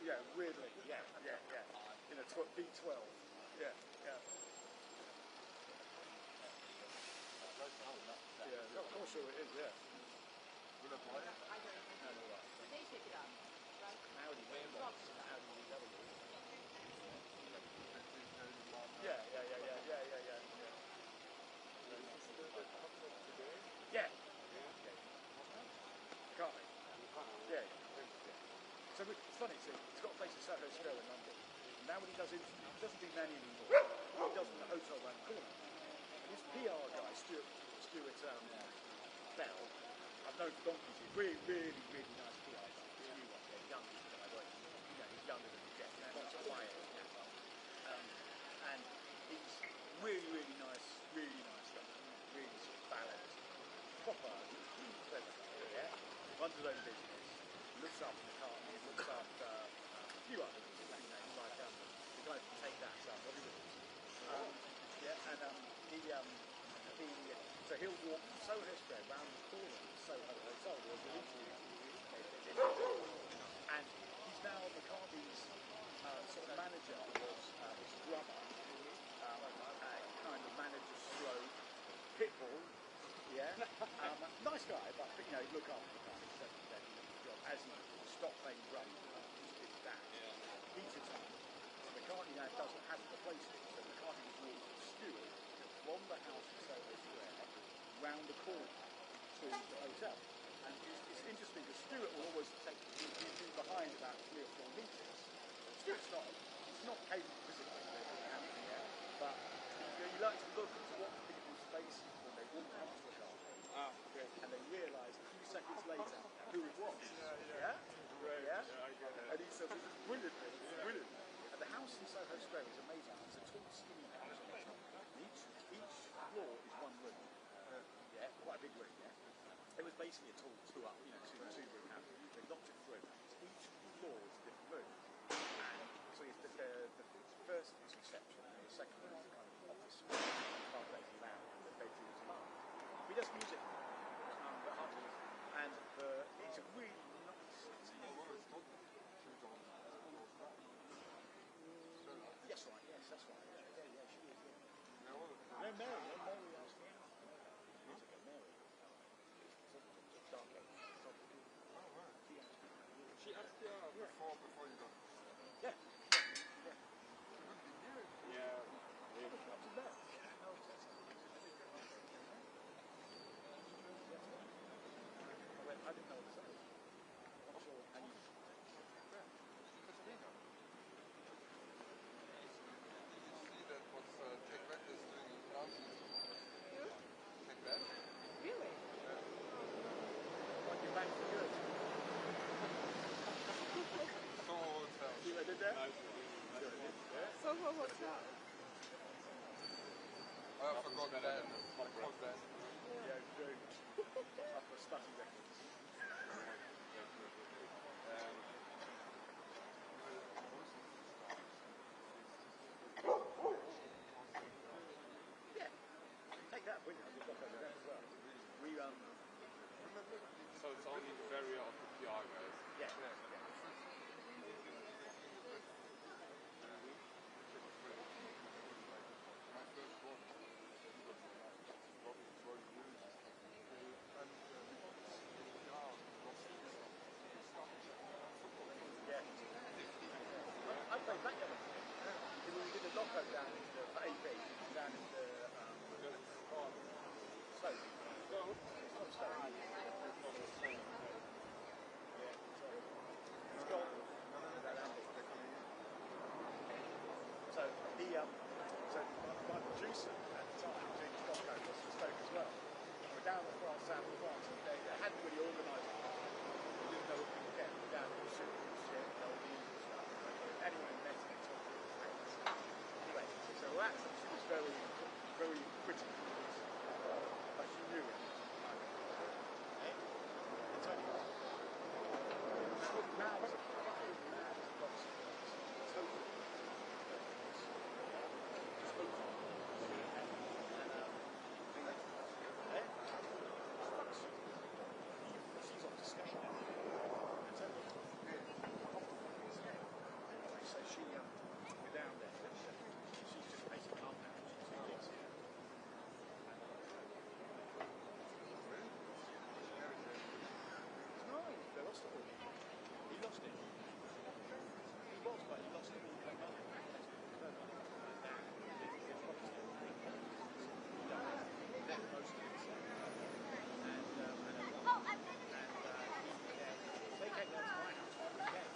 Yeah, weirdly. Yeah. In a B12. Yeah. Yeah, I'm not sure it is, yeah. They pick it up, right? Audi mailbox. Audi VW. Yeah. Yeah. Can't they? Yeah. So it's funny, see, he's got a place in Soho Square in London. And now when he does interviews, he doesn't do many anymore. He does them in the hotel around the corner. And his PR guy, Stuart Bell, I've known for donkeys, he's really nice PR guy. He's a new one, the youngest guy working. He's younger than Jeff, lots of fire. And he's really nice guy. Really sort of balanced. Proper, clever guy, yeah? Runs his own business. Looks after McCartney, looks after a few others, like the guy from Take That, Robbie Williams. So he'll walk from Soho Square round the corner of the Soho Hotel where the interview and he's now McCartney's sort of manager, was his drummer, kind of manager stroke, pitbull, yeah. Nice guy, but he'd look after McCartney, as he stopped playing drums, he did that. He's retired. McCartney now hasn't replaced him, so McCartney was walking with Stuart from the house in Soho Square round the corner to the hotel. And it's interesting because Stuart will always be behind about 3 or 4 meters. Stuart's not capable physically, but he likes to look and to watch people's faces when they walk past the car. And they realise a few seconds later who it was. Yeah? And he says, it's brilliant. And the house in Soho Square is amazing. It's a tall, skinny house. Each floor is one room. Quite a big room, yeah? It was basically a tall two-up, two-room house. They knocked it through. Each floor is a different room. And so it's the first is reception, and the second one is kind of office space, carpet lounge, and the bedrooms above. He does music, and it's a really nice. Yes, that's right. Yeah, she is. Yeah. No, Mary asked me. Music at Mary. Dark Age. She asked you before you got. Yeah. I didn't know what to say. I'm sure. And you... See that what Take That is doing in France? Take That? Really? Like you're back for good. So hotel. See what I did there? Soho Hotel. I forgot that. I forgot that. Yeah, true. Up for Stucky Records. Yeah. Take that, wouldn't you? I've got that as well. We always. Yeah. I played back then. We did a lockout down in the AP, down in the Stoke. It's not Stoke. It's got so my producer at the time, James Lockout, was from Stoke as well. And we're down the south of France, and they hadn't really organised it. They didn't know what we were getting. We're down in the shit, LDs and stuff. Anyone met it, anyway, so that she was very, very critical of this, but she knew it. It's only she's on discussion. So she we're down there. She's just basically up now. She's no, they lost it all. He lost it. He was, but he lost it all. Came up. They came down to my house on the weekend.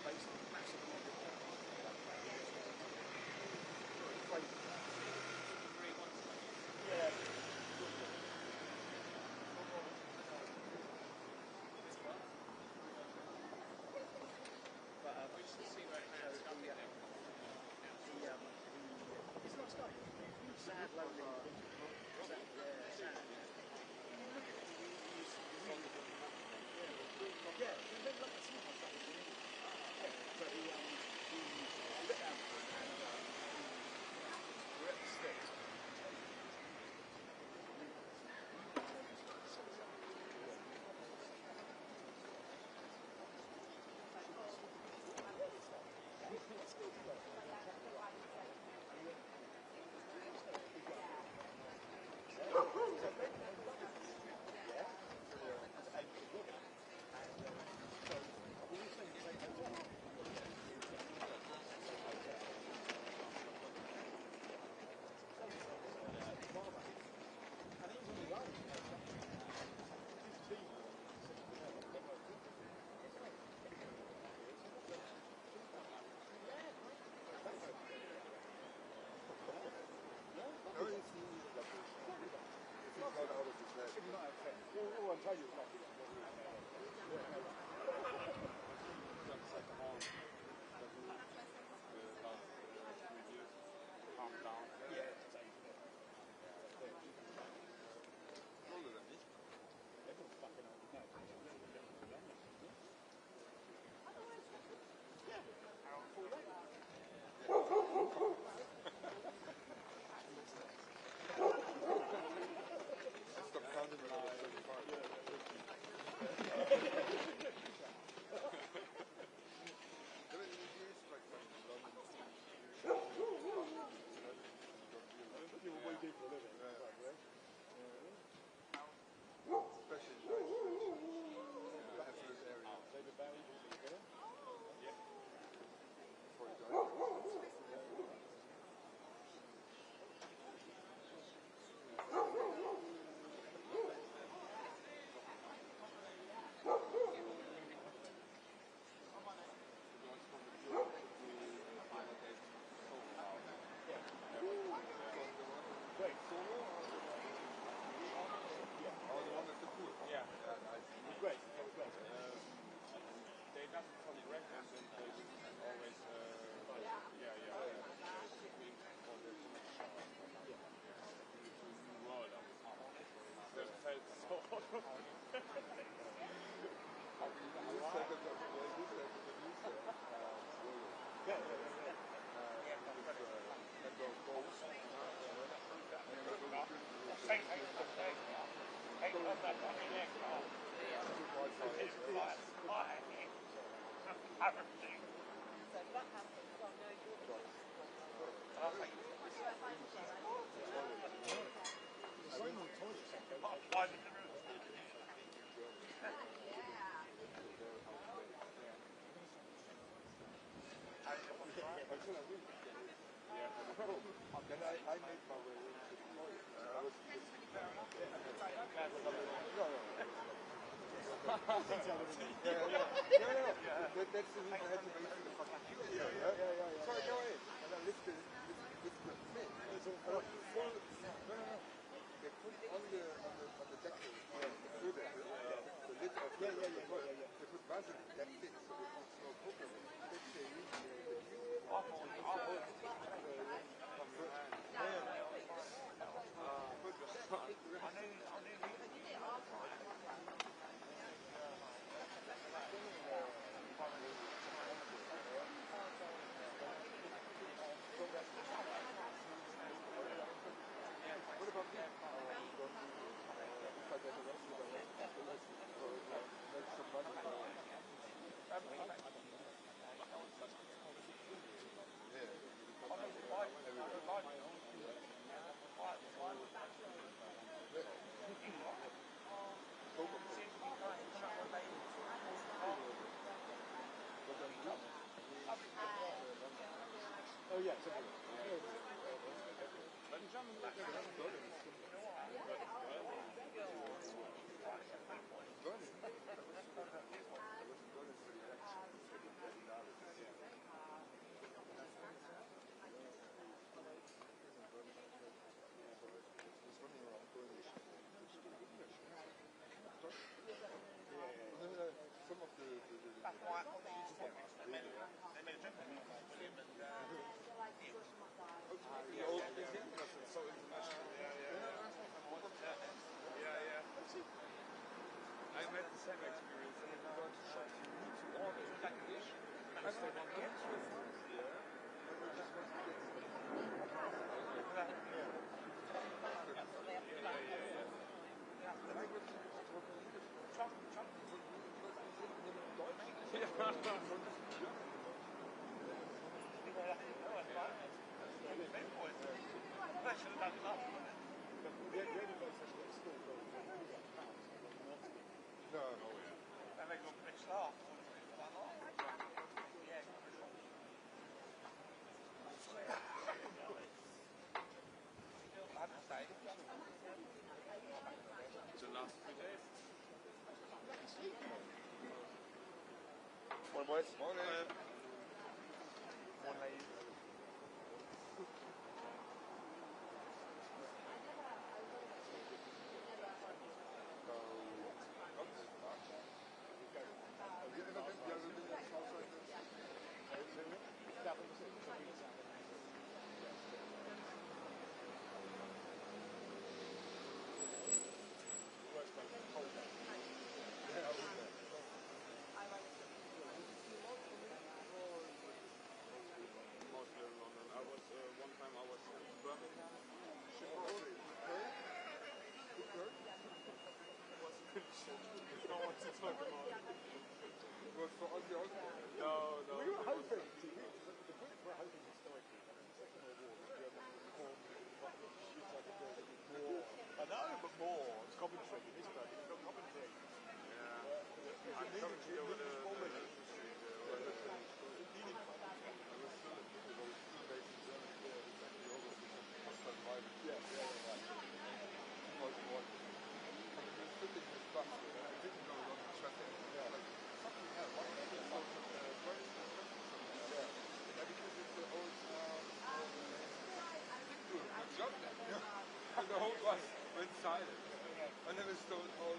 Basically, massive yeah. But we should see right now. It's not stuff. Sad, lonely. Sad. Yeah, we went like a cinema stuff. So we went down and we're at the States. that happens, oh no, you're Then I made my way into the toilet. I was that's the reason I had to wait for the fucking queue. So I go in and I lifted the thing. Full. No. They put on the deckle, the lid of the toilet. They put Vaseline. That's it. So they put no problem. That's the reason the queue. Oh yeah, so Morning. The whole bus went silent. And then it started all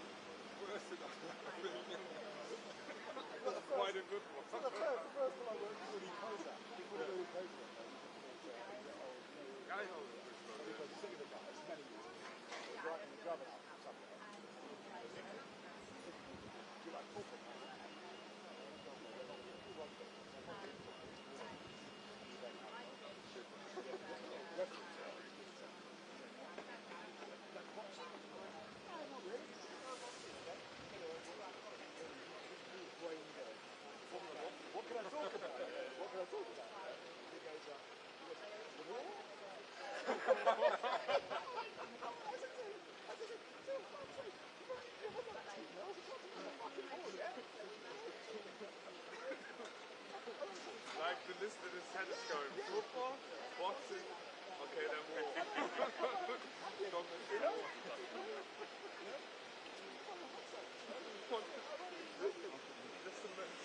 tennis going? Football? Boxing? Okay, then war. That's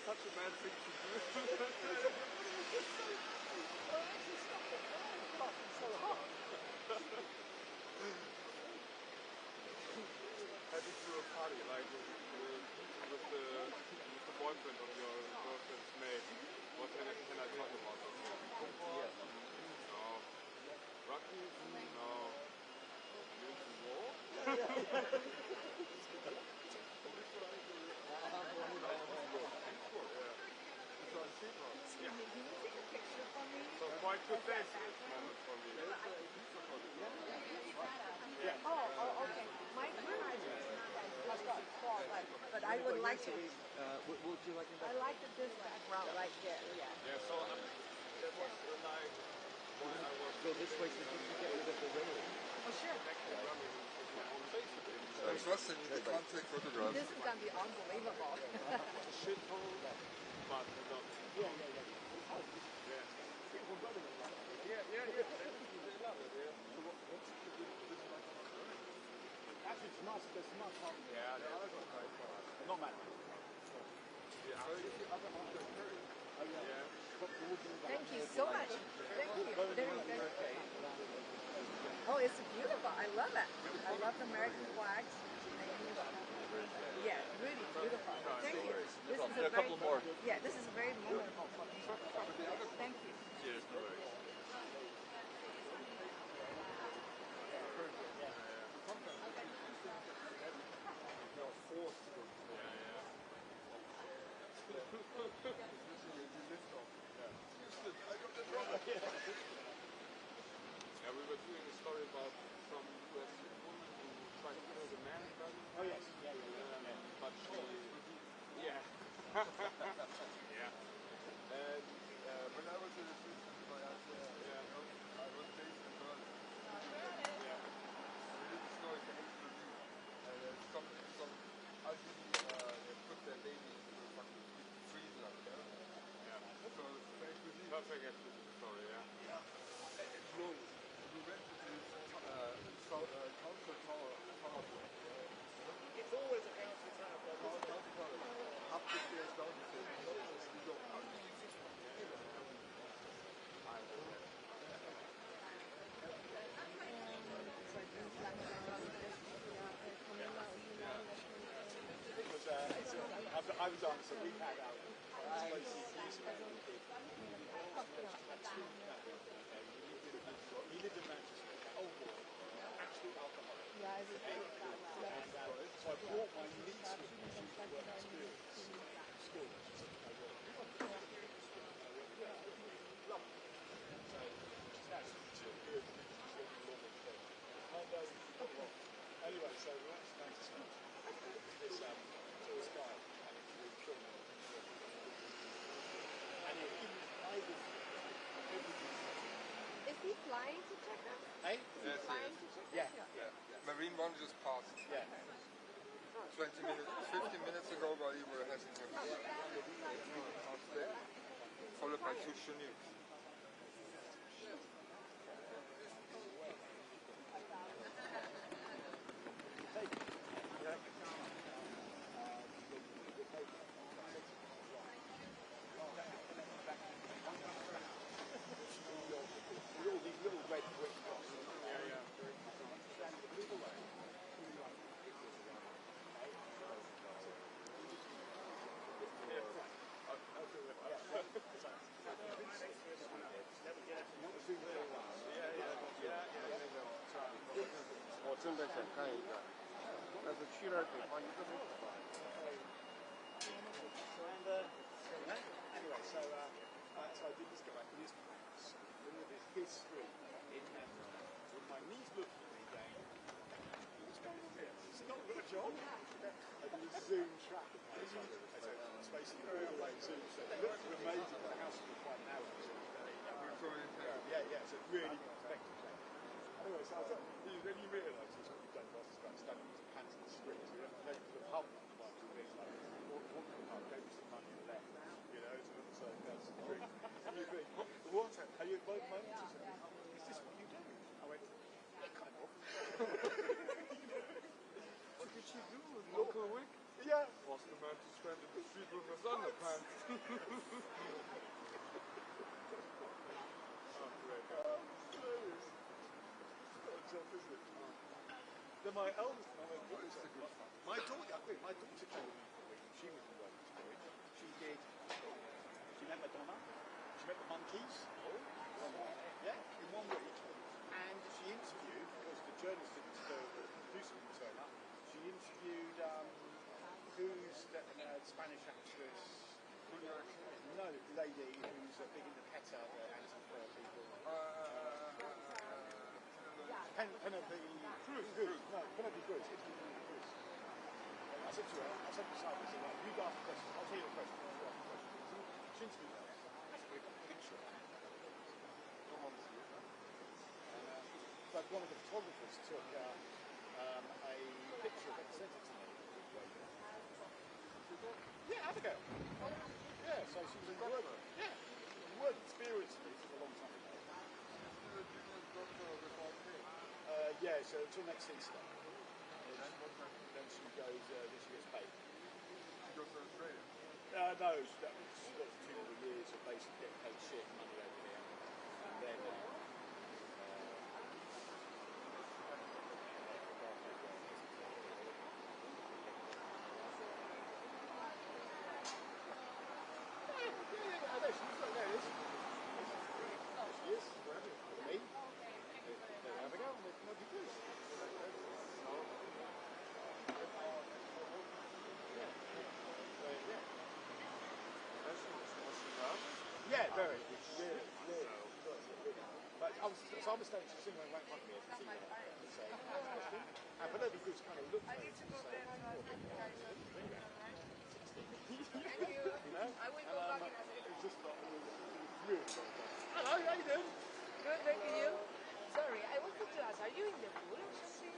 such a bad thing to do. Heading to a party, like with the boyfriend of your girlfriend's mate. What can I talk about? Football? No. Rugby? No. You into war? Can you take a picture for me? So quite good day moment for me. Oh, okay. My camera is not that good, but I would like to. Would you like to I like this background right there. Yeah. Yeah, so that was like when I was go this way so you can get rid of the railing? Oh, sure. I'm trusting you, they can't take photographs. This is gonna be unbelievable. shithole, but not. Actually, it's nice. There's some nice parking. Yeah, Not mad. Thank you so much. Thank you. Very good. Oh, it's beautiful. I love it. I love the American flags. Yeah, really beautiful. Thank you. This is a very, yeah, this is very memorable for me. Thank you. Cheers, no worries. Yeah, we were doing a story about some US woman who tried to kill the man in Berlin. Oh yes, yeah. But she, yeah. Yeah. And when I was in the system, I was based in Berlin. Yeah. We didn't know it's HPV. And some ugly, they put their baby into the fucking freezer. Yeah. So HPV. Perfect actually the story, yeah. It's low. We went to this council tower. It's always a council tower. Up the stairs, down the stairs. We go up. I've done, so we've had our he lived in Manchester, old boy, absolute alcoholic. And so I brought my niece with me, she was work experience at school. She said, lovely. So she's absolutely chill, good, she's doing a lot of things. Anyway, so we went to Manchester. This tourist guide, and it's really showing me. And he I was everything. Is he flying to Chequers? Hey? Yes, Flying yes. to Chequers? Yeah. Marine one just passed. Yeah. 20 minutes, 15 minutes ago while you were having him. Followed by 2 Chinooks. Little red brick house. Anyway, so I did this go back and this history in memory with my niece looking at me going, what's going on here? It's not got a job. I did a Zoom track. It's basically a real Zoom. So it looked amazing. The house was quite narrow. Yeah, so really effective. Anyway, so I thought, then you realise this what you've done was standing with the pants in the street. So you have to go to the pub like this, like, walk to the pub, go to some money and left. You know, so that's the drink. And you think, what she do with local wig? Yeah. Forced the man to stand in the street with his underpants. Then my eldest, my daughter came with me for a week. She was in work experience. She met Madonna. She met the Monkeys. Yeah, in 1 week. And she interviewed, because the journalist didn't the producer didn't turn up. She interviewed who's the Spanish actress? No, lady who's big in the PETA, the anti-fur people. Penelope Cruz. No, Penelope Cruz. I said to her, I said to Simon, I said, right, you ask the question, I'll tell you the question. She interviewed her. That's a very good picture. But one of the photographers took a picture of it and sent it to me. Yeah, Abigail. Yeah, so she was in work. Yeah, work experience for a long time ago. Yeah, so until next Easter. Then she goes, then she gets paid. She goes to Australia? No, she's got 2 more years of basically getting paid shit money over here. And then yeah, very. Yeah. But I was standing sitting right in front of me as a teacher. And Penelope Cruz kind of looked at me and said, Thank you. I will go back in a second. it was just like, it was really hello, how you doing? Good, thank you. Sorry, I wanted to ask, are you in the pool or something?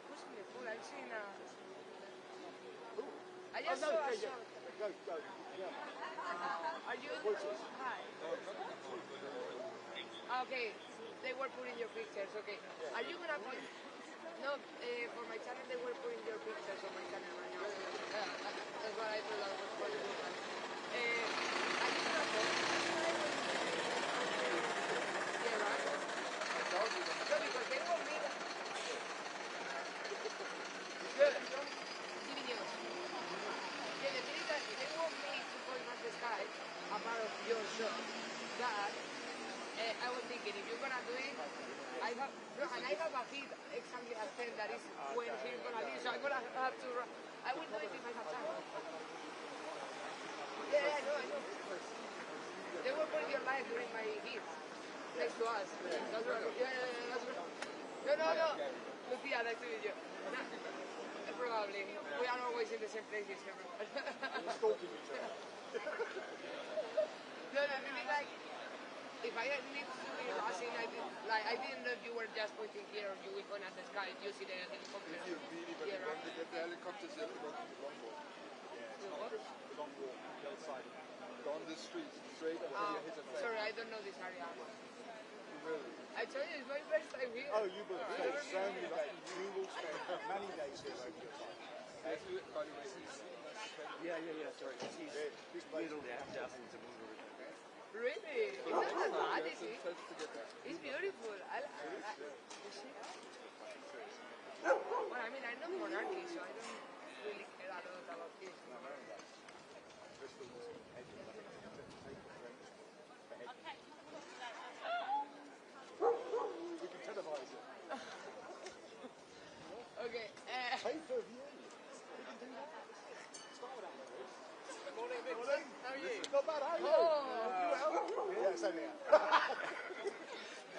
Who's in the pool? I've seen I just saw a shot. Go. Yeah. Are you in the pool? Hi. Okay, they were putting your pictures, okay. Are you gonna put... No, for my channel they were putting your pictures on my channel right now. That's what I thought I was going to do. Are you gonna post? Yeah, right? No, because they want me... Good. Sí, niños. Yeah, the thing is that they want me to point at the sky, a part of your show, that I was thinking, if you're gonna do it, I have a hit exactly at 10 that is when he's gonna leave, so I'm gonna have to I will do it if I have time. Yeah, I know. They were putting your live during my hits next to us. That's right. Yeah, that's right. No. Lucia, nice to meet you. No, probably. We are always in the same places. We're stalking each other. No, I mean, like, if I need to be rushing, I didn't know if you were just pointing here or you will point at the sky. You see the helicopter. If you really want to get the helicopters, you have to go to the long walk. Yeah, it's not the long walk on the other side. Down this street, straight until you hit a fence. Sorry, I don't know this area. You will. I told you, it's my first time here. Oh, you will spend so many days. You will spend many days here over your time. By the way, Yeah, sorry. This place Little dozens of them. Really? It's not that bad, is it? test to get that. It's beautiful. Well, I mean, I'm not monarchy, so I don't really care a lot about this. We can televise it. Okay. Pay-per-view. We can do that. Start with that. Good morning, Vincent. How are you? Not bad, how are you? Oh. You well? Yeah, same here.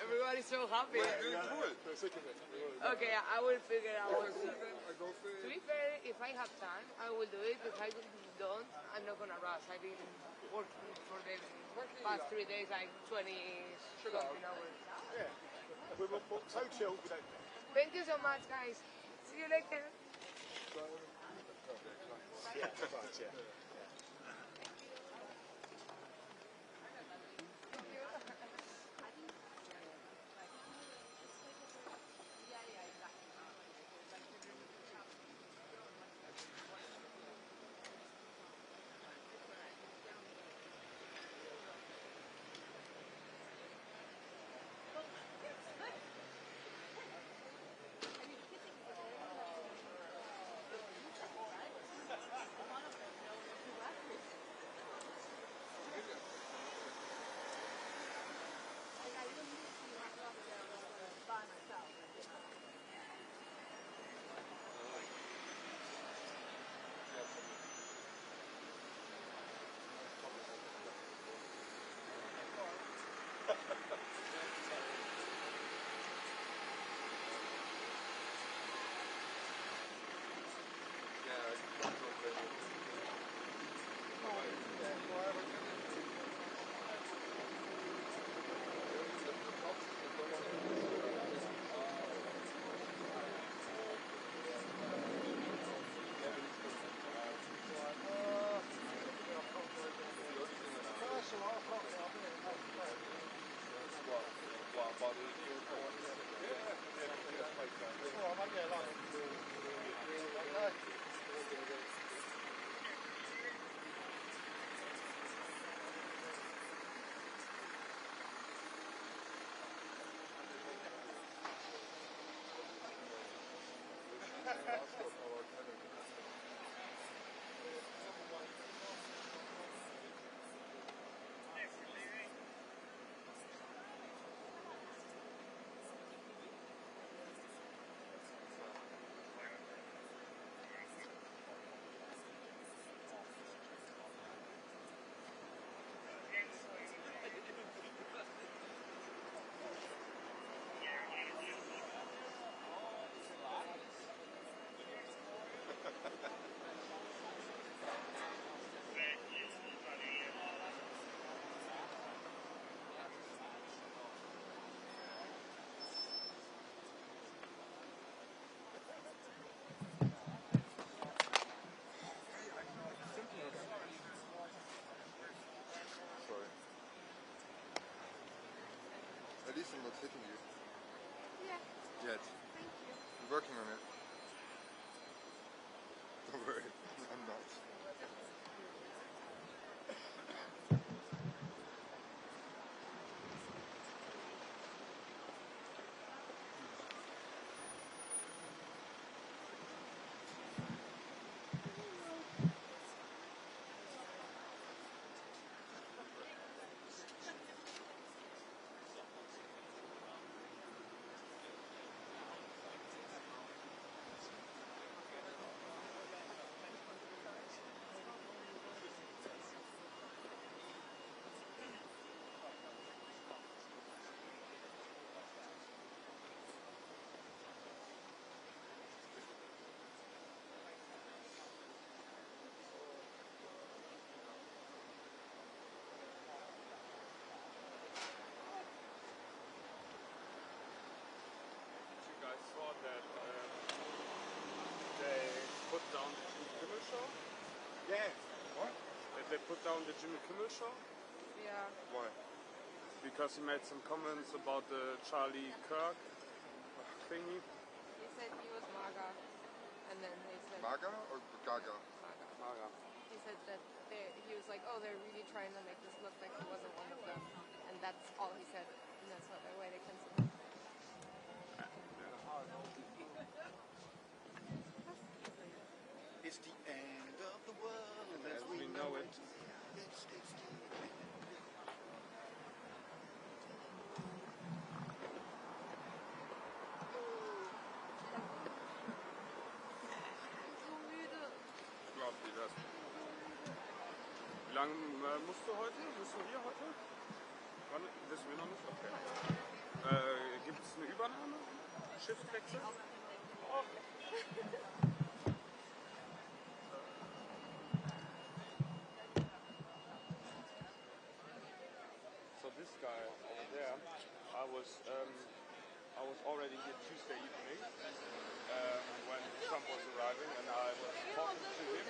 Everybody's so happy. We're sick of it. Okay, I will figure out. I go for To be fair, if I have time, I will do it. If I don't, I'm not gonna rush. I've been working for the past 3 days, like 20-something hours. Yeah. We're so chilled, we don't. Thank you so much, guys. See you later. Yeah, that's right, yeah. asked about Canada. Sorry. At least I'm not hitting you. Yeah, Yet. thank you. I'm working on it. Don't worry, I'm not. I saw that they put down the Jimmy Kimmel show. Yeah. What? That they put down the Jimmy Kimmel show Yeah. Why? because he made some comments about the Charlie Kirk thingy. He said he was MAGA, and then they said Maga or Gaga? MAGA. He said that he was like, oh, they're really trying to make this look like he wasn't one of them, and that's all he said, and that's why they canceled him. It's the end of the world As we know it. It's the So müde. Ich glaube dir das. Wie lange musst du heute? Müssen wir heute? Wann? Wissen wir noch nicht? Okay. Gibt es eine Übernahme? Schiffwechsel? Oh. So this guy over there, I was already here Tuesday evening when Trump was arriving, and I was talking to him.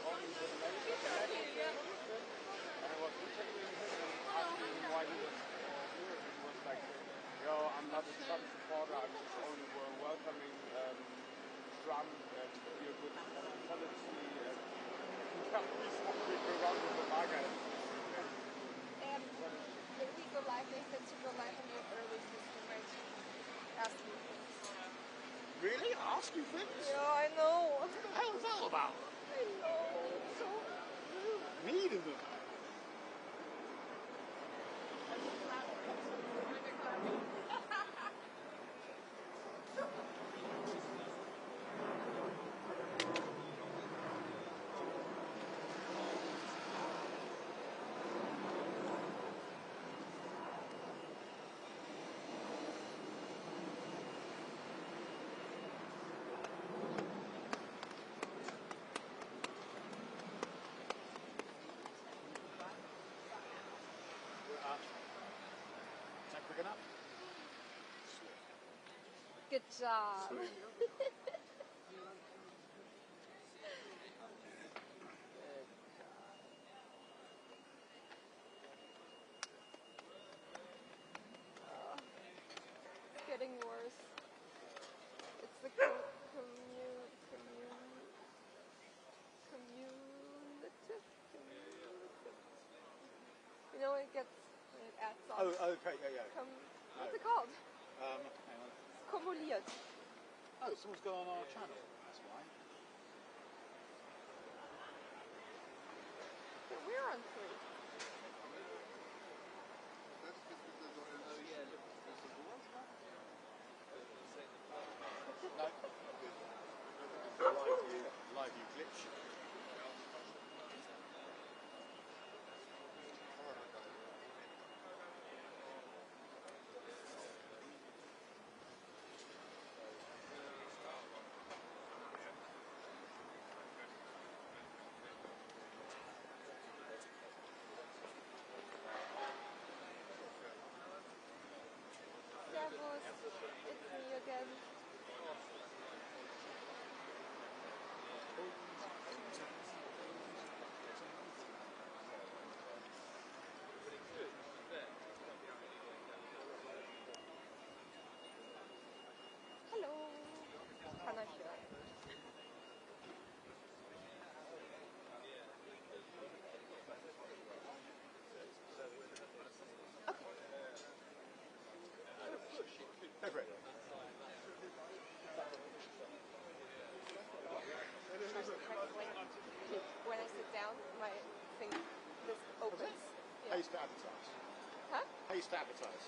Only with American and I was interviewing him and asking him why he was here. And he was like, "Yo, I'm not a Trump supporter. I'm just only welcoming Trump and be a good policy and please stop being around with the MAGA." Maybe go live, they said to go live on your early system, right? Ask you things. Really? Ask you things? Yeah, I know. What the hell is that all about? I know. So rude. Mean of them. Is that quick enough? Good job. It's getting worse. It's the cumulative. You know it gets when it adds on. Oh, okay, yeah. What's it called? Hang on. Kumuliert. Oh, someone's gone on our channel. That's why. But we're on 3. Oh yeah, look, there's a voice now. No. Live view glitch. Servus, it's me again. Hallo, ich kann euch hören. Go for it. When I sit down, my thing just opens. How you to advertise? Huh? How you to advertise?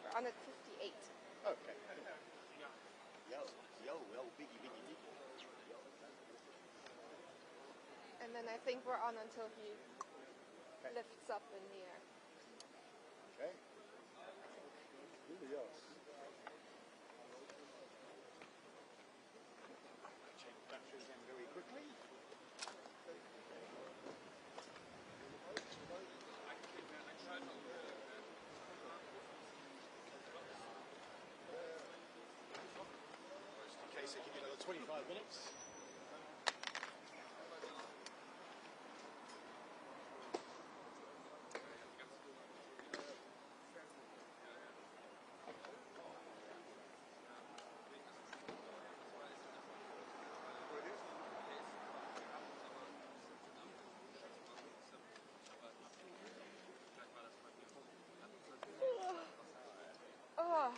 We're on at 58. Okay. Yo, biggie. And then I think we're on until he lifts up in the air. Okay. Really yes. Change batteries in very quickly. In case they give you another 25 minutes. Oh,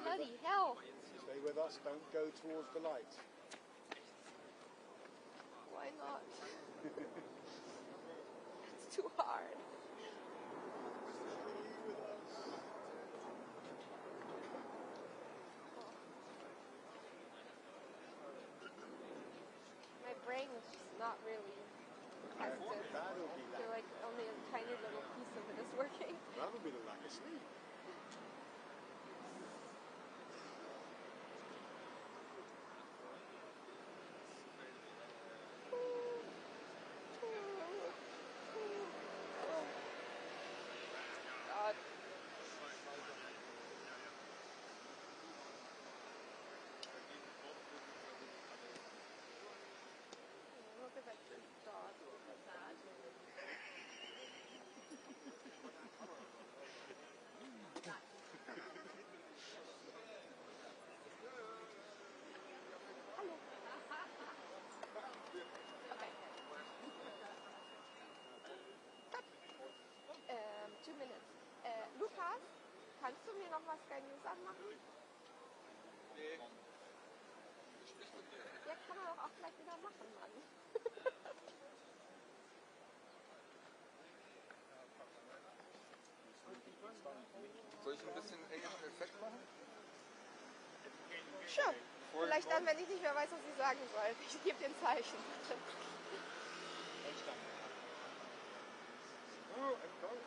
bloody hell. Stay with us, don't go towards the light. Why not? It's too hard. My brain is just not really active. I feel like only a tiny little piece of it is working. That would be the lack of sleep. God. Look at that cute dog. Hello. Okay. 2 minutes. Lukas, kannst du mir noch mal Sky News anmachen? Ja, kann er doch auch gleich wieder machen, Mann. Soll ich ein bisschen englischen Effekt machen? Sure. Vielleicht dann, wenn ich nicht mehr weiß, was ich sagen soll. Ich gebe dir ein Zeichen. Oh, I'm going.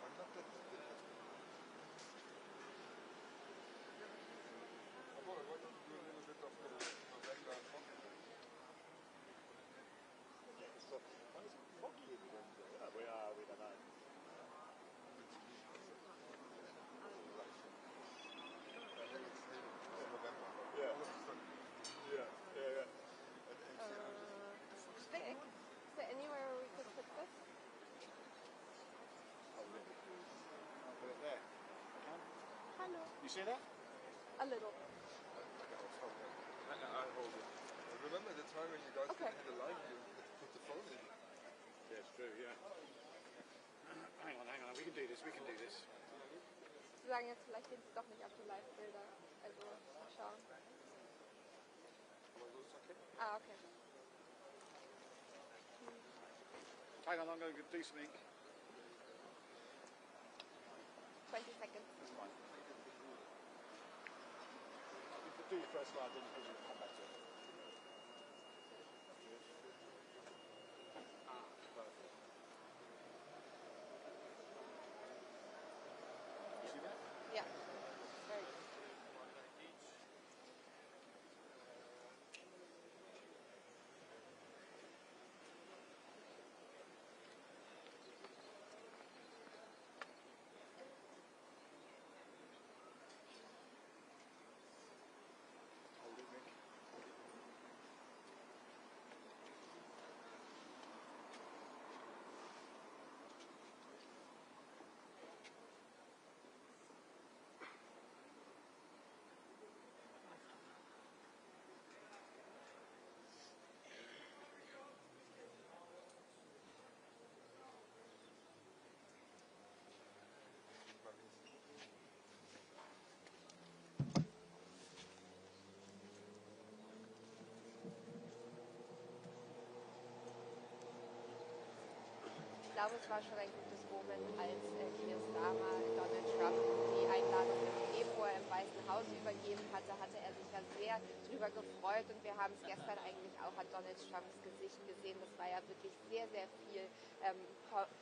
I'm not that. I wanted to do a little bit of the regular talk. So, why is it foggy in Wednesday? Oh, we don't know. Yeah. Vic, is there anywhere we could put this? Oh, really? I'll put it there. I can. Hello. You see that? A little. I'll hold it. Remember the time when you guys Okay. had a line, you put the phone in. Yeah, it's true, yeah. Hang on, we can do this, Sie sagen jetzt, vielleicht sind es doch nicht auf die Live-Bilder. Also, mal schauen. Ah, okay. Hang on, I'm going to do something. 20 seconds. That's fine. You could do your first slide, then you can come back to it. Perfect. You see that? Yeah. Very good. Hold it, Nick. Ich glaube, es war schon ein gutes Moment, als Keir Starmer Donald Trump die Einladung im Februar im Weißen Haus übergeben hatte, hatte er sich ja sehr drüber gefreut und wir haben es gestern eigentlich auch an Donald Trumps Gesicht gesehen. Das war ja wirklich sehr, sehr viel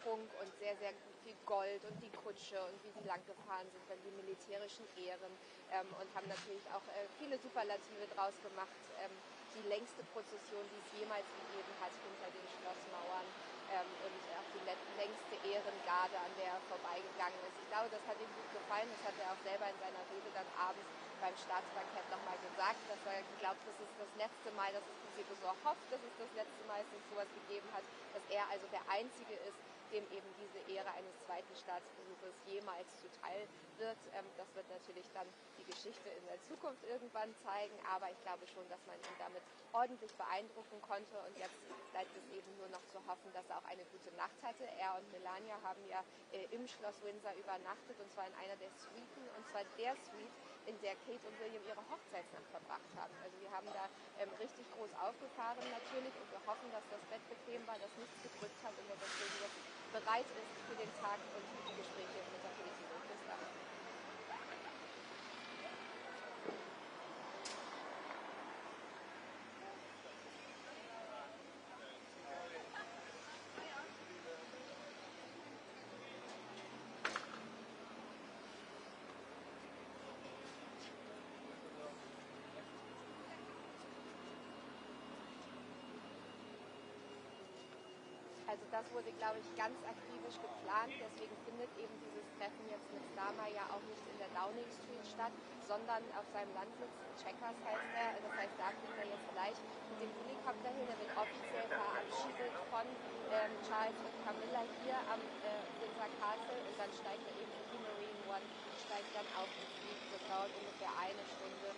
Prunk und sehr, sehr viel Gold und die Kutsche und wie sie lang gefahren sind, dann die militärischen Ehren und haben natürlich auch viele Superlative draus gemacht. Die längste Prozession, die es jemals gegeben hat hinter den Schlossmauern. Und auch die längste Ehrengarde, an der er vorbeigegangen ist. Ich glaube, das hat ihm gut gefallen. Das hat er auch selber in seiner Rede dann abends beim Staatsbankett nochmal gesagt, dass er glaubt, das ist das letzte Mal, dass es passiert ist, so hofft, dass es das letzte Mal ist, dass es sowas gegeben hat, dass er also der Einzige ist, dem eben diese Ehre eines zweiten Staatsbesuches jemals zuteil wird. Das wird natürlich dann die Geschichte in der Zukunft irgendwann zeigen, aber ich glaube schon, dass man ihn damit ordentlich beeindrucken konnte und jetzt bleibt es eben nur noch zu hoffen, dass er auch eine gute Nacht hatte. Er und Melania haben ja im Schloss Windsor übernachtet und zwar in einer der Suiten und zwar der Suite, in der Kate und William ihre Hochzeitsnacht verbracht haben. Also wir haben da richtig groß aufgefahren natürlich und wir hoffen, dass das Bett bequem war, dass nichts gedrückt hat und dass das Baby jetzt bereit ist für den Tag und für die Gespräche mit der Politik. Bis dann. Also das wurde, glaube ich, ganz akribisch geplant. Deswegen findet eben dieses Treffen jetzt mit Starmer ja auch nicht in der Downing Street statt, sondern auf seinem Landsitz, Chequers heißt er. Das heißt, da fliegt er jetzt gleich mit dem Helikopter hin. Er wird offiziell verabschiedet von Charles und Camilla hier am Windsor Castle und dann steigt er eben die Marine One, steigt dann auf und fliegt. Das dauert ungefähr eine Stunde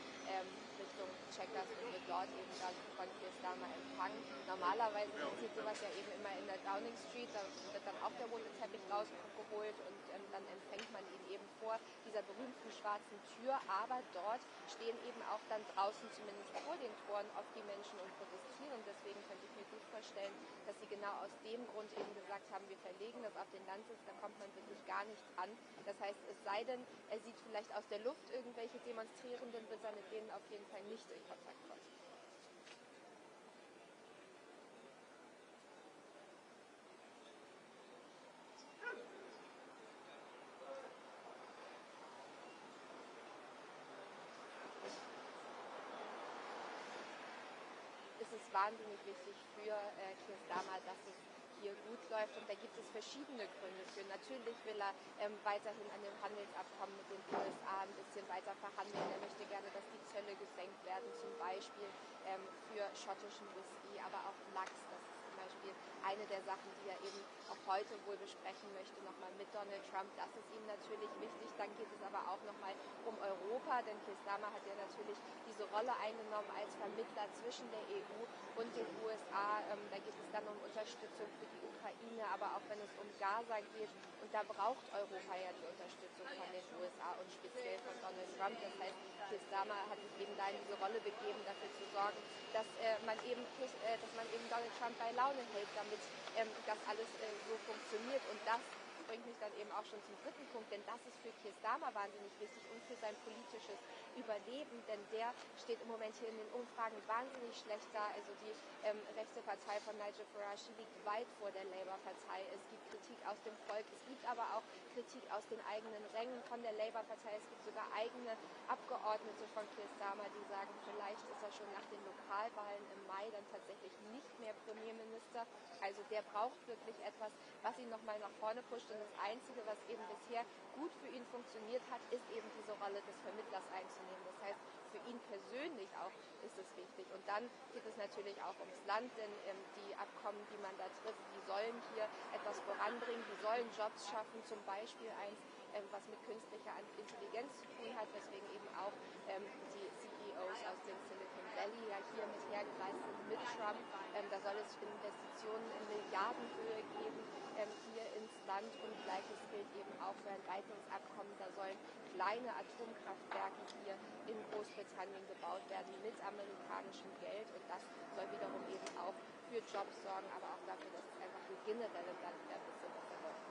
Richtung Chequers und wird dort eben dann von Keir Starmer empfangen. Normalerweise passiert sowas ja eben immer in der Downing Street, da wird dann auch der rote Teppich rausgeholt und dann empfängt man ihn eben vor dieser berühmten schwarzen Tür, aber dort stehen eben auch dann draußen, zumindest vor den Toren, oft die Menschen und protestieren und deswegen könnte ich mir gut vorstellen, dass sie genau aus dem Grund eben gesagt haben, wir verlegen das auf den Landsitz, da kommt man wirklich gar nichts an. Das heißt, es sei denn, er sieht vielleicht aus der Luft irgendwelche Demonstrierenden, wird er mit denen auf jeden Fall nicht in Kontakt kommen. Es ist wahnsinnig wichtig für Keir Starmer, dass es hier gut läuft und da gibt es verschiedene Gründe für. Natürlich will er weiterhin an dem Handelsabkommen mit den USA ein bisschen weiter verhandeln. Er möchte gerne, dass die Zölle gesenkt werden, zum Beispiel für schottischen Whisky, aber auch Lachs, das ist immer Beispiel eine der Sachen, die er eben auch heute wohl besprechen möchte, nochmal mit Donald Trump. Das ist ihm natürlich wichtig. Dann geht es aber auch nochmal um Europa, denn Keir Starmer hat ja natürlich diese Rolle eingenommen als Vermittler zwischen der EU und den USA. Da geht es dann um Unterstützung für die Ukraine, aber auch wenn es um Gaza geht. Und da braucht Europa ja die Unterstützung von den USA und speziell von Donald Trump. Das heißt, Keir Starmer hat sich eben da in diese Rolle begeben, dafür zu sorgen, dass man eben Donald Trump bei Laune hält, damit das alles so funktioniert. Und das bringt mich dann eben auch schon zum dritten Punkt, denn das ist für Keir Starmer wahnsinnig wichtig und für sein politisches Überleben, denn der steht im Moment hier in den Umfragen wahnsinnig schlecht da. Also die rechte Partei von Nigel Farage liegt weit vor der Labour-Partei. Es gibt Kritik aus dem Volk, es gibt aber auch Kritik aus den eigenen Rängen von der Labour-Partei. Es gibt sogar eigene Abgeordnete von Keir Starmer, die sagen, vielleicht ist er schon nach den Lokalwahlen im Mai dann tatsächlich nicht mehr Premierminister. Also der braucht wirklich etwas, was ihn nochmal nach vorne pusht. Und das Einzige, was eben bisher gut für ihn funktioniert hat, ist eben diese Rolle des Vermittlers einzunehmen. Das heißt, für ihn persönlich auch ist es wichtig. Und dann geht es natürlich auch ums Land, denn die Abkommen, die man da trifft, die sollen hier etwas voranbringen, die sollen Jobs schaffen, zum Beispiel eins, was mit künstlicher Intelligenz zu tun hat, weswegen eben auch die CEOs aus dem Silicon Valley ja hier mit hergereist sind mit Trump. Da soll es Investitionen in Milliardenhöhe geben hier ins Land und Gleiches gilt eben auch für ein weiteres Abkommen. Da sollen kleine Atomkraftwerke hier in Großbritannien gebaut werden mit amerikanischem Geld und das soll wiederum eben auch für Jobs sorgen, aber auch dafür, dass es einfach hier generell im Land wieder ein bisschen besser läuft.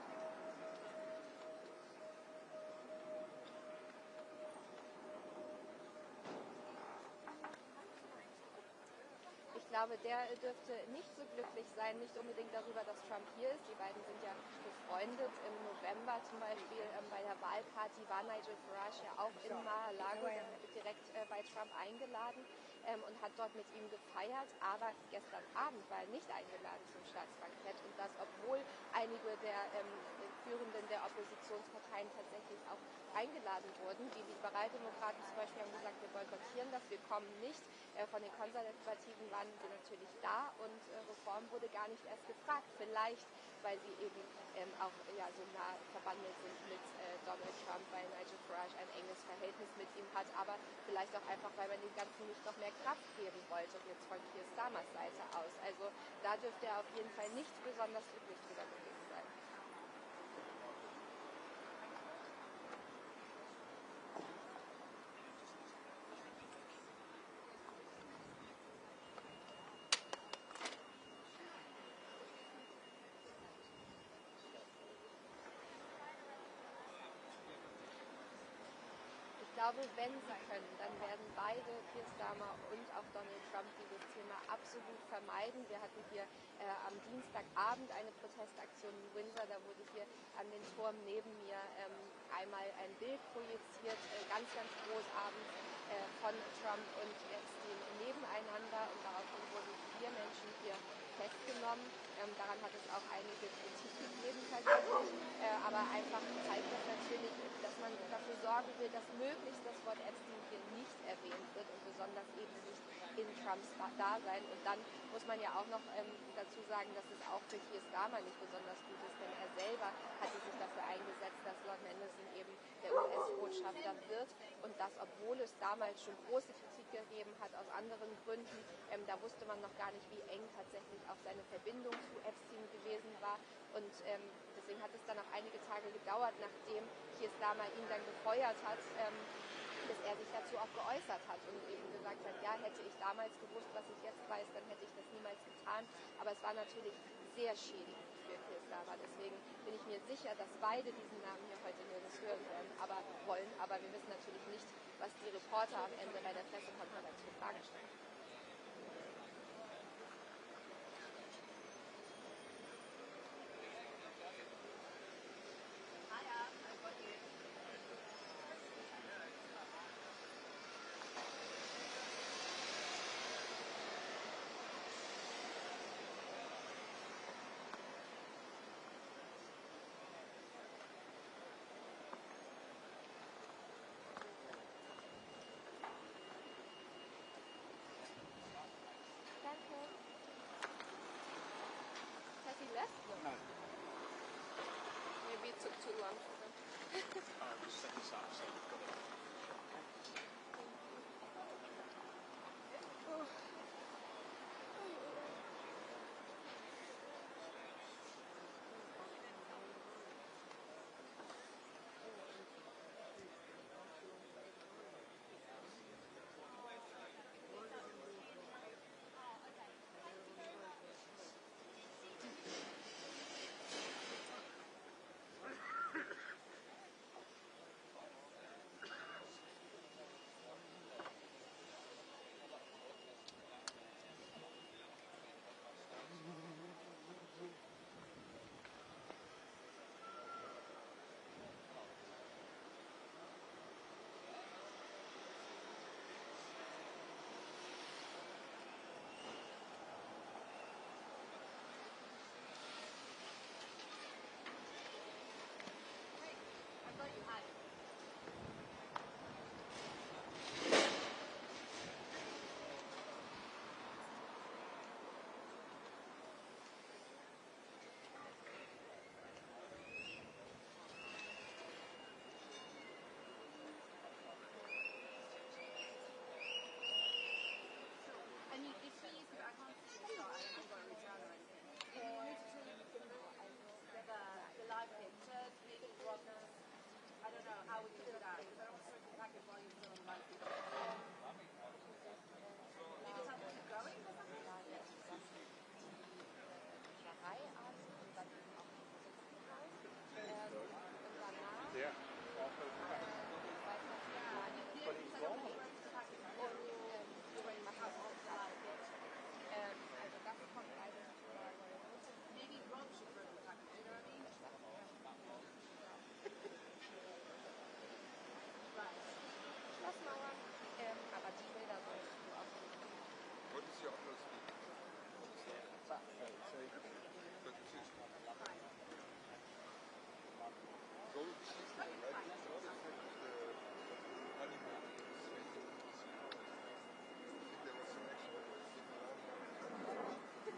Ich glaube, der dürfte nicht so glücklich sein, nicht unbedingt darüber, dass Trump hier ist. Die beiden sind ja befreundet. Im November zum Beispiel bei der Wahlparty war Nigel Farage ja auch in Mar-a-Lago direkt bei Trump eingeladen und hat dort mit ihm gefeiert. Aber gestern Abend war er nicht eingeladen zum Staatsbankett und das, obwohl einige der Führenden der Oppositionsparteien tatsächlich auch eingeladen wurden. Die Liberaldemokraten zum Beispiel haben gesagt, wir boykottieren das, wir kommen nicht. Von den Konservativen waren sie natürlich da und Reform wurde gar nicht erst gefragt. Vielleicht, weil sie eben auch so nah verbandelt sind mit Donald Trump, weil Nigel Farage ein enges Verhältnis mit ihm hat, aber vielleicht auch einfach, weil man dem Ganzen nicht noch mehr Kraft geben wollte, jetzt von Keir Starmers Seite aus. Also da dürfte er auf jeden Fall nicht besonders glücklich drüber gewesen sein. Ich glaube, wenn sie können, dann werden beide, Keir Starmer und auch Donald Trump, dieses Thema absolut vermeiden. Wir hatten hier am Dienstagabend eine Protestaktion in Windsor, da wurde hier an den Turm neben mir einmal ein Bild projiziert, ganz, ganz groß abends von Trump und Epstein nebeneinander und daraufhin wurden 4 Menschen hier festgenommen. Daran hat es auch einige Kritik gegeben tatsächlich, aber einfach zeigt das natürlich, dass man dafür sorgen will, dass möglichst das Wort Epstein hier nicht erwähnt wird und besonders eben nicht in Trumps Dasein. Und dann muss man ja auch noch dazu sagen, dass es auch für Keir Starmer nicht besonders gut ist, denn er selber hatte sich dafür eingesetzt, dass Lord Mandelson eben der US-Botschafter wird und das, obwohl es damals schon große Kritik gegeben hat aus anderen Gründen. Da wusste man noch gar nicht, wie eng tatsächlich auch seine Verbindung zu Epstein gewesen war und deswegen hat es dann auch einige Tage gedauert, nachdem Keir Starmer ihn dann gefeuert hat, bis er sich dazu auch geäußert hat und eben gesagt hat, ja, hätte ich damals gewusst, was ich jetzt weiß, dann hätte ich das niemals getan. Aber es war natürlich sehr schädigend für Keir Starmer. Deswegen bin ich mir sicher, dass beide diesen Namen hier heute nirgends hören wollen. Aber wir wissen natürlich nicht, was die Reporter am Ende bei der Pressekonferenz für Fragen stellen. maybe it took too long for them. I'll just set this up so we've got it. Oh.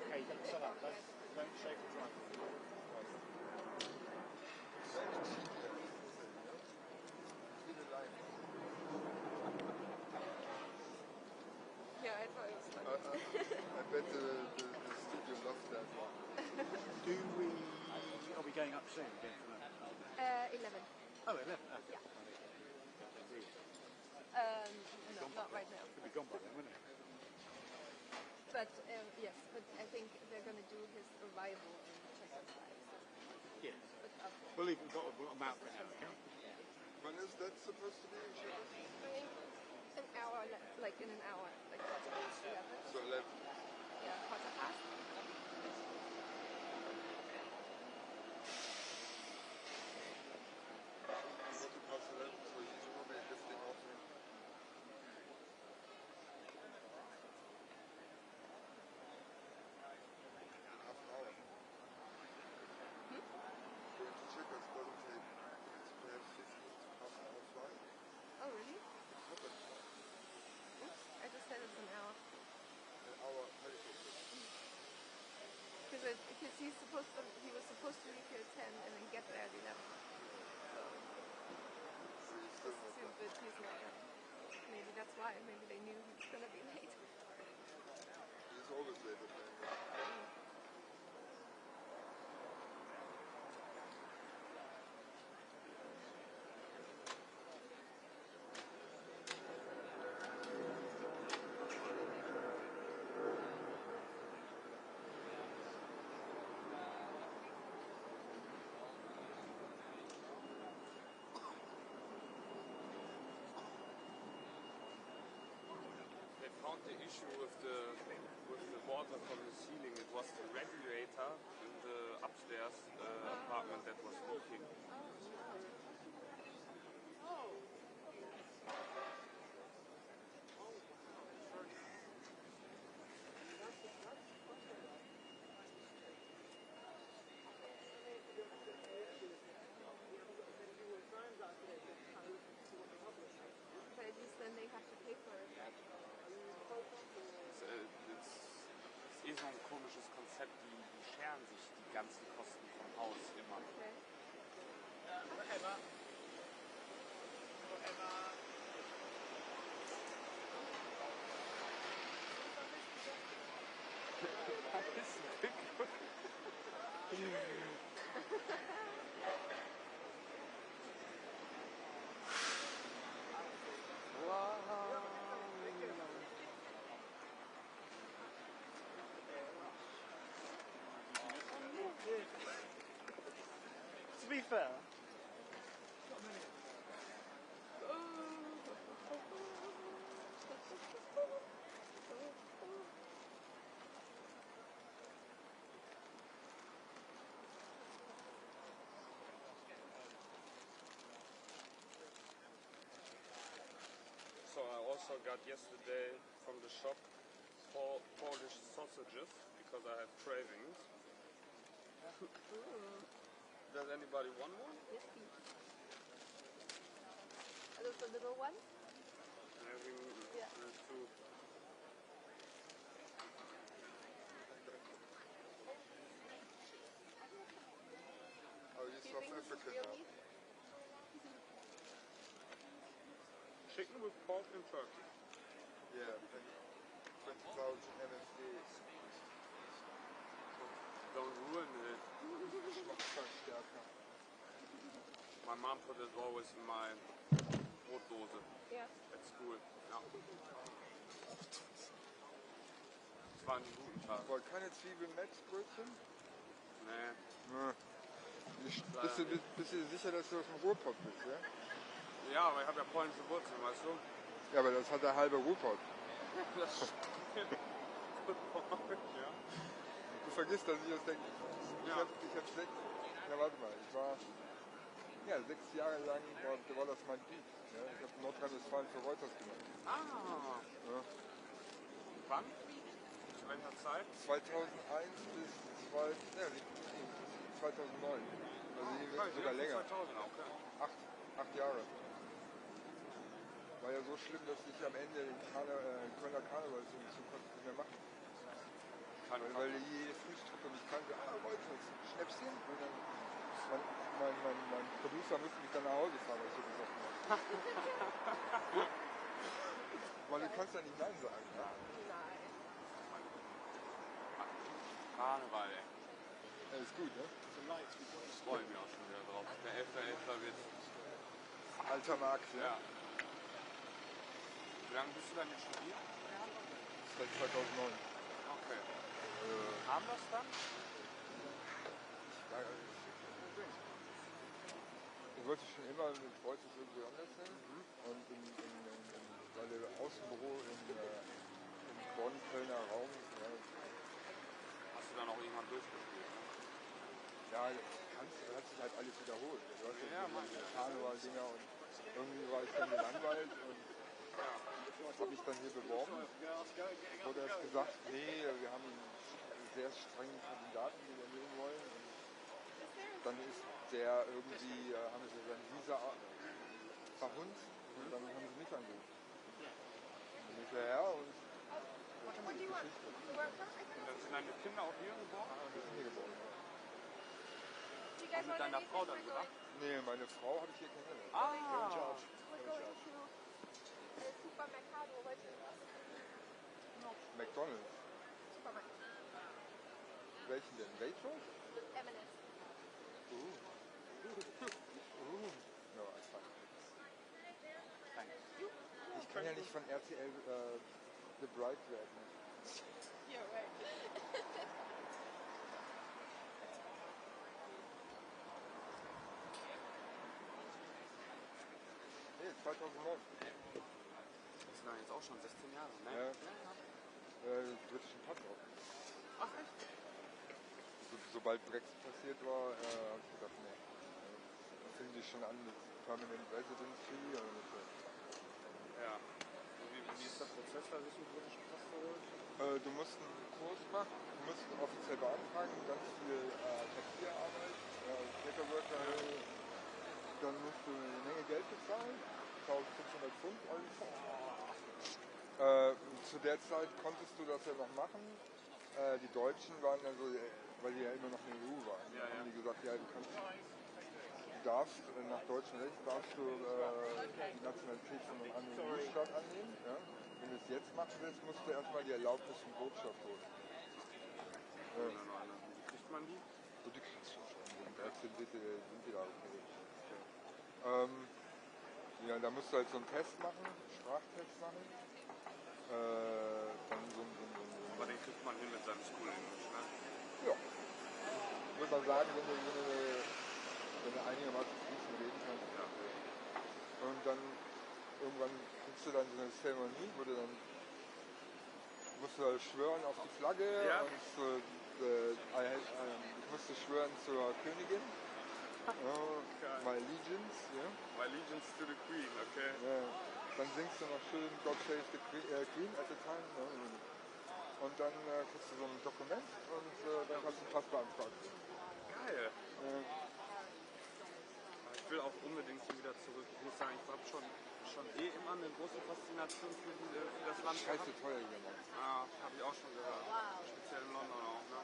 Okay, you can set up. Don't shake the drum. Yeah, I thought it was fun. I bet the studio loves that one. Are we going up soon again for that? 11. Oh, 11. Oh. Yeah. No, not right now. It'll be gone by then, won't it? But yes, but I think they're going to do his arrival in Chequers live. So. Yes. But We'll even got a map now. When is that supposed to be in Chequers? An hour, like in an hour, like 11. So 11. Yeah, quarter past. So he's probably lifting off in half an hour. Going to Chequers doesn't take, it's perhaps 15 to half an hour flight. Oh, really? Not that far. Oops, I just said it's an hour. An hour helicopter. Because he was supposed to leave here at 10 and then get there at 11. So he's still not Assume that he's not done. Maybe that's why. Maybe they knew he was gonna be late. He's always late at night. They found the issue with the water from the ceiling. It was the radiator in the upstairs apartment that was leaking. But at least then they have to pay for it. Es ist so ein komisches Konzept, die scheren sich die ganzen Kosten vom Haus immer. Okay. Emma. Emma. To be fair, So I also got yesterday from the shop Polish sausages because I have cravings. Does anybody want one? Yes, please. Are those the little ones? Yeah. Two. Oh, you're Do you South think this is African real now. meat? Chicken with pork and turkey. Yeah, 20,000 MSG. Don't ruin it. Geschmacksverstärker. My mom put it always in my Brotdose Ja. at school. Ja. Das waren die guten Tage. Aber keine Zwiebeln-Metz-Brötchen? Nee. Bist du sicher, dass du aus dem Ruhrpott bist, ja? Ja, aber ich habe ja polnische Wurzeln, weißt du? Ja, aber das hat der halbe Ruhrpott. Das stimmt. Ja. Du vergisst, dass ich das denke. Ich Ja. hab 6 Jahre lang war das mein Beat. Ja? Ich habe Nordrhein-Westfalen für Reuters gemacht. Ah. Ja. Wann? Zu welcher Zeit? 2001 bis 2009. Also sogar länger. 2000, okay. 8 Jahre. War ja so schlimm, dass ich am Ende den Kölner Karnevalsumzug konnte nicht mehr machen. Weil jede Frühstücke mich kannte, Reuters, Schnäpschen. Und dann mein Producer musste mich dann nach Hause fahren, weil ich so besoffen war. Weil du kannst ja nicht Nein sagen. Ja? Nein. Karneval, ey. Ja, ist gut, ne? Ich freue mich auch schon wieder drauf. Der 11.11. wird. Alter Markt, ja. Ja. Wie lange bist du dann jetzt schon hier? Seit 2009. Okay. Kam das dann? Ich wollte schon immer mit Reuters irgendwie anders hin. Und weil der Außenbüro im Bonn-Kölner Raum. Ja, Hast du dann auch irgendwann durchgespielt? Ne? ja, hat sich halt alles wiederholt. Du hast ja diese Karneval-Dinger und irgendwie war ich dann gelangweilt und habe mich dann hier beworben. Wurde erst gesagt, nee, wir haben einen sehr strengen Kandidaten, den wir nehmen wollen. Und dann ist der irgendwie, haben sie sein Visa verhunzt und dann haben sie mich angerufen. Dann bin ich daher und Geschichte. Und dann sind deine Kinder auch hier geboren? Die sind hier geboren. Und mit deiner Frau dann, oder? Nee, meine Frau habe ich hier kennengelernt. Ah! We're going to Supermercado heute. McDonald's. Supermarkt. Welchen denn? Waitrose? M&S. No, it's fine. Ich kann ja nicht von RTL gebribed werden. Yeah, right. Nee, 2009. Das sind dann jetzt auch schon 16 Jahre, ne? Ja. Britischen Pass auf. Ach echt? Sobald Brexit passiert war, habe ich gedacht, nee. Da fing die schon an mit Permanent Residency und Ja. Und wie ist der Prozess, da sich einen britischen Pass zu holen? du musst einen Kurs machen, du musst ihn offiziell beantragen, ganz viel Papierarbeit, Paperwork, dann musst du eine Menge Geld bezahlen, 1500 Pfund. Zu der Zeit konntest du das ja noch machen. Die Deutschen waren dann so, weil die ja immer noch in der EU waren, haben die gesagt, ja, du kannst darfst, nach deutschem Recht darfst du die Nationalität von einem anderen Bundesstaat annehmen. Ja? Wenn du es jetzt machen willst, musst du erstmal die Erlaubnis von Botschaft holen. Ja. Wie kriegt man die? Und die kriegst du schon. Sind die da okay. Ja, da musst du halt so einen Test machen, einen Sprachtest machen. Dann Aber den kriegt man hin mit seinem School English, ne? Ja. Ich würde mal sagen, wenn du einigermaßen fließend reden kannst. Ja. Und dann irgendwann kriegst du dann so eine Zeremonie, wo du dann musst du schwören auf die Flagge Ja. und so, ich musste schwören zur Königin. My allegiance, yeah. My allegiance to the Queen, okay. Ja. Dann singst du noch schön God Save the Queen at the time. Ne? Und dann kriegst du so ein Dokument und dann kannst du einen Pass beantragen. Geil. Ich will auch unbedingt wieder zurück. Ich muss sagen, ich habe schon immer eine große Faszination für das Land. Scheiße teuer hier, Mann. Ah, habe ich auch schon gehört. Speziell in London auch, ne?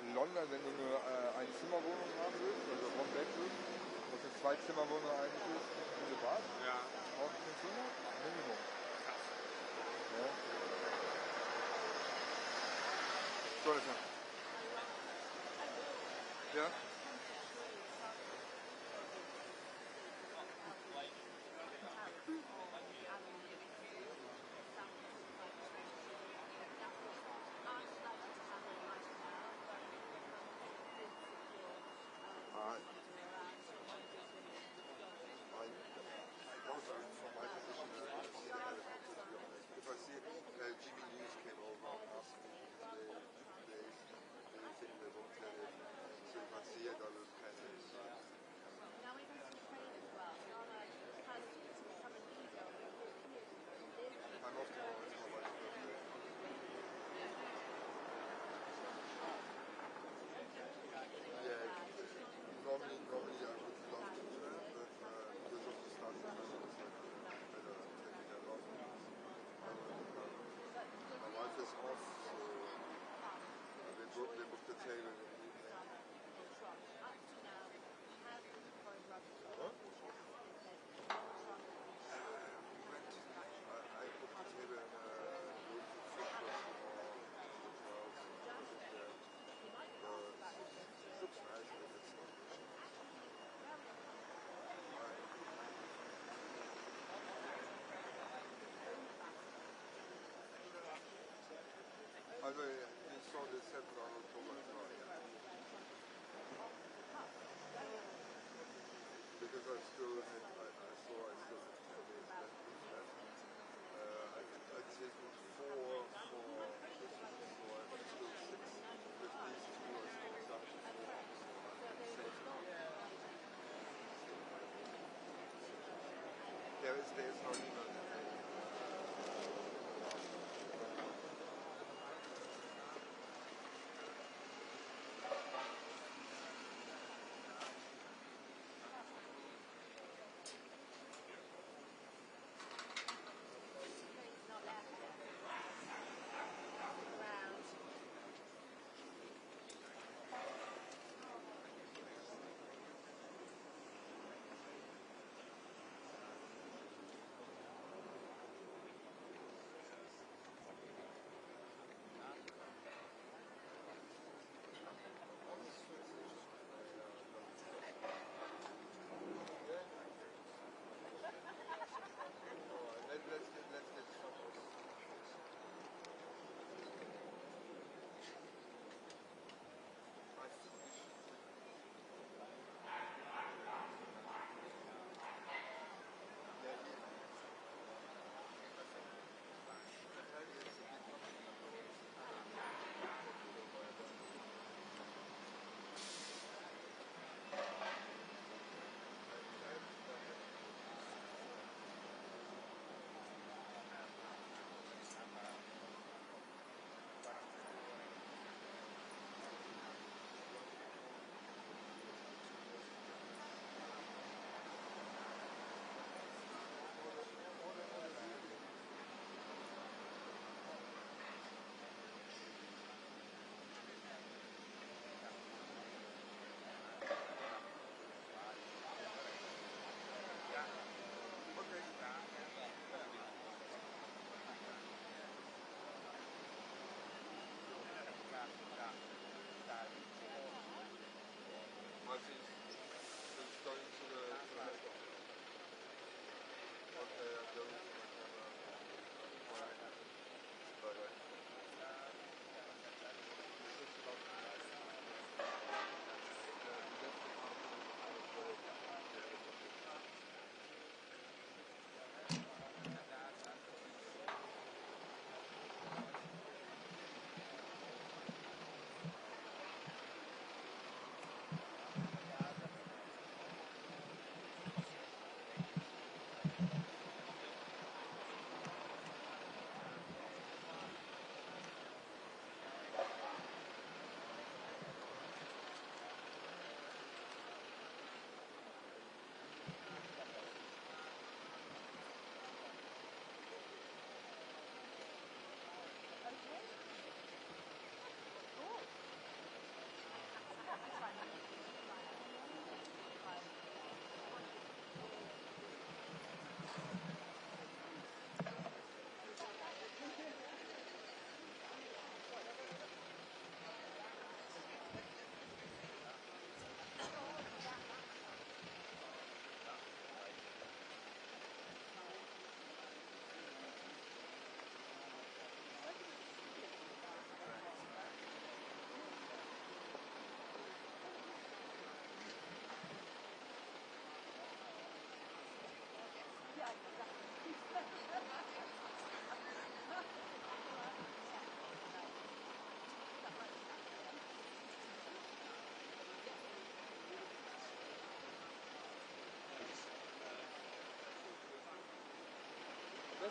In London, wenn du nur eine Zimmerwohnung haben willst, also One Bedroom, was eine Zwei-Zimmerwohnung eigentlich ist, diese Bad, Ja. 1500 Minimum. Ja. So, das ist ja.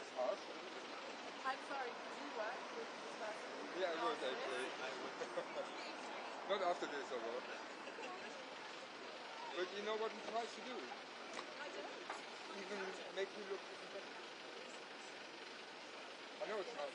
was harsh. I'm sorry, did you work with this person? Yeah, I would actually. Not after this, I won't. But you know what he tries to do? I don't. Even make you look even better. I know it's not.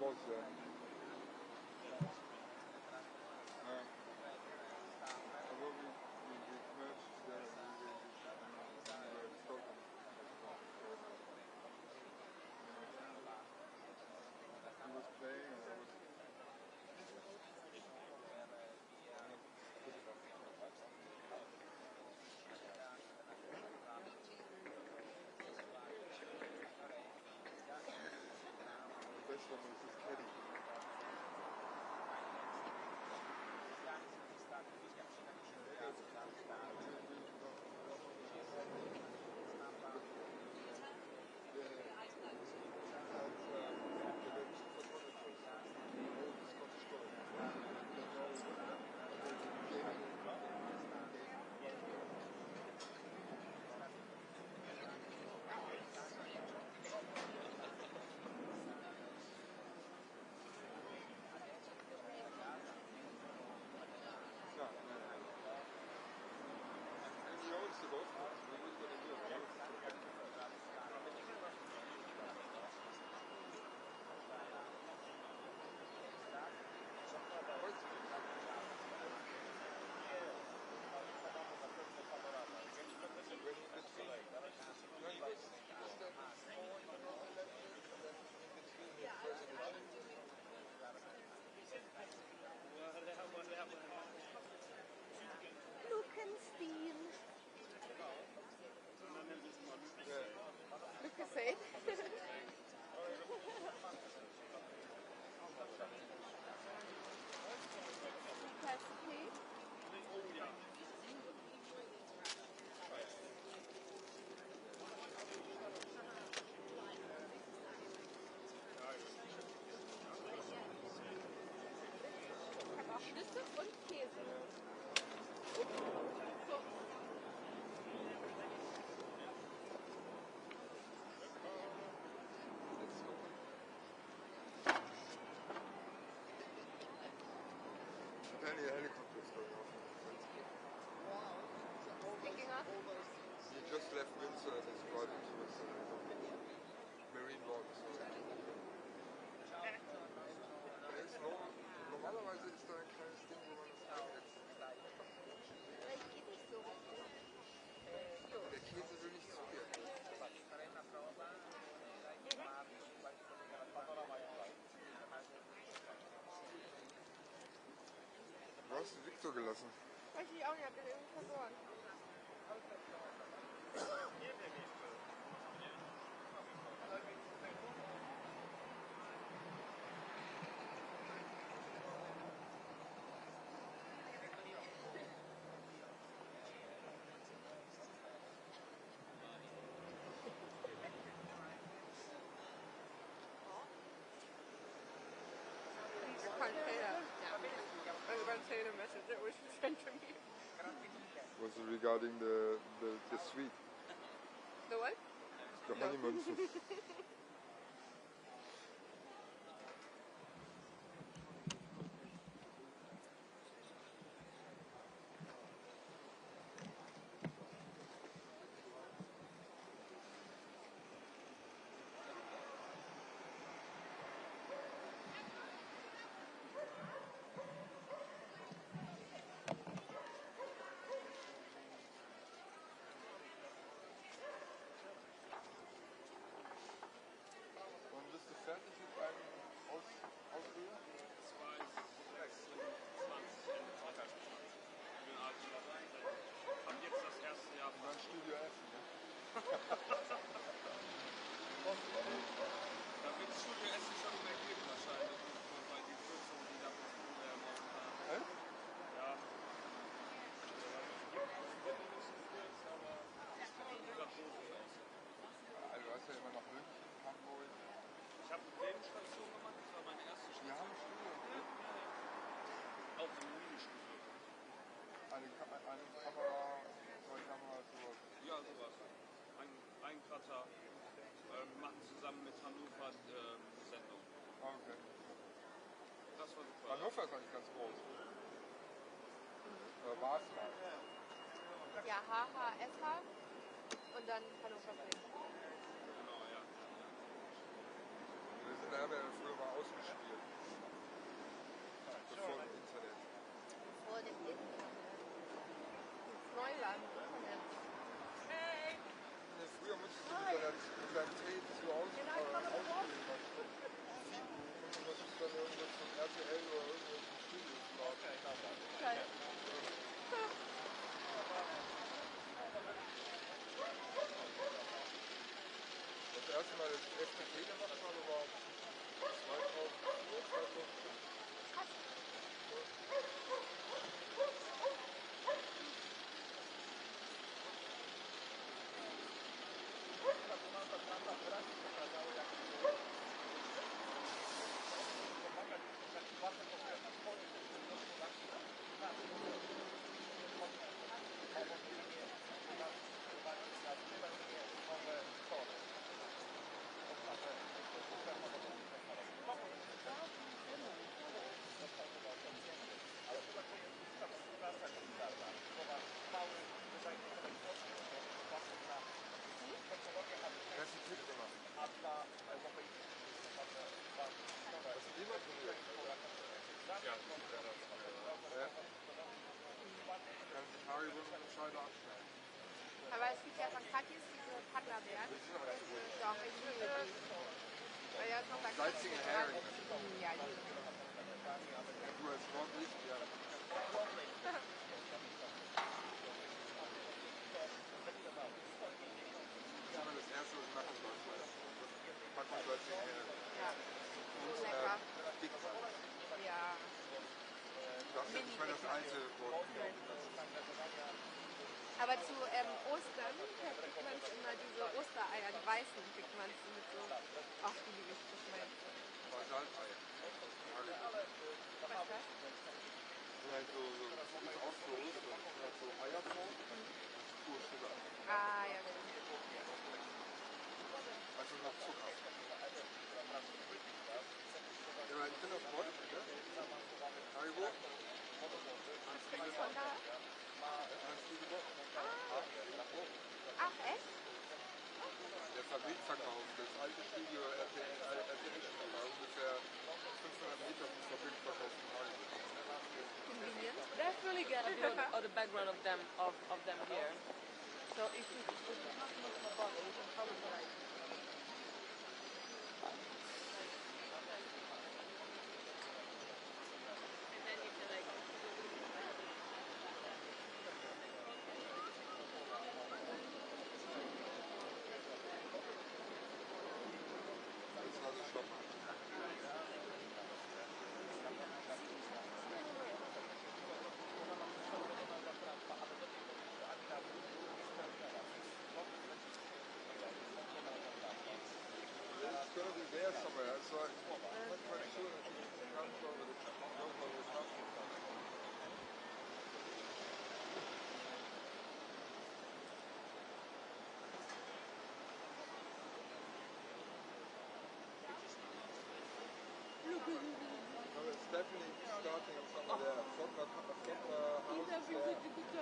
Was although we merged together, we were Scotland. He was playing, and I was. The best one was his caddy. Lucas Schnitzel und Käse. Apparently a helicopter is going off. Picking up? He just left Windsor and is driving towards the Marine Board. Normalerweise ist da ein kleines Ding, wo man das einsetzt. Der Käse will nicht zu dir. Ross so gelassen? Weiß ich auch nicht, hab den irgendwie verloren. Message that was sent to me. Was it regarding the suite? The what? The honeymoon suite. Fertig mit deinem Ausbildung? 2020. Ich bin also hab jetzt das erste Jahr. Und dann Studio Essen, ne? Da wird es Studio Essen schon nicht mehr geben wahrscheinlich, weil die Kürzungen, die da betrieben werden momentan. Ja. Aber es sieht gerade doof aus. Also du hast ja immer noch München, Hamburg. Ich habe eine Nebenstation gemacht, das war meine erste Station. Wir haben Studio. Auch so eine Ministufe. Eine Kamera, zwei Kameras, sowas. Ja, sowas. Ein Cutter. Machen zusammen mit Hannover Sendung. Ah, okay. Das war super. Hannover ist eigentlich ganz groß. War es mal. Ja, HHSH und dann Hannover Film. Genau, ja. Wir haben ja früher mal ausgespielt. Bevor dem Internet. Vor dem Internet. Neuland, Internet. Hey! Früher musstest du mit deinem Tape zu Hause ausspielen. Und das ist dann irgendwo zum RTL oder irgendwo zum Studio gebracht. Okay. Das erste Mal, dass ich APT gemacht habe, war 2005. Aber es gibt ja von Katis diese Paddlerberg. Doch, ich liebe die. Weil ja noch bei Salzige Hering. Ja, die. Du als Nordlicht, ja. Das ist immer das Erste, was ich machen soll. Packung salzige Hering. Ja. Und lecker. Dickmann. Ja. Du darfst ja nicht mal das alte Wort Aber zu Ostern kriegt man immer diese Ostereier, die weißen kriegt man mit so. Ach, die liebe ich, das mein. Salzeier. Was ist das? Nein, so ist auch so Ostern. So Eierbrot. Pur Sugar. Ah, ja, genau. Also noch Zucker. Ja, aber ich bin auf Bord, ne? Haribo. Von da? Ach, echt? Der Fabrikverkauf, das alte Studio RTL war ungefähr 500 Meter vom Fabrikverkauf von Haribo. Convenient. That's really good of the background of them here. So if you have much more bother, you can probably like. And then you can like. It's going to be there somewhere, so I'm not quite sure if it comes over the top. No, it's definitely starting somewhere there. Soccer house there.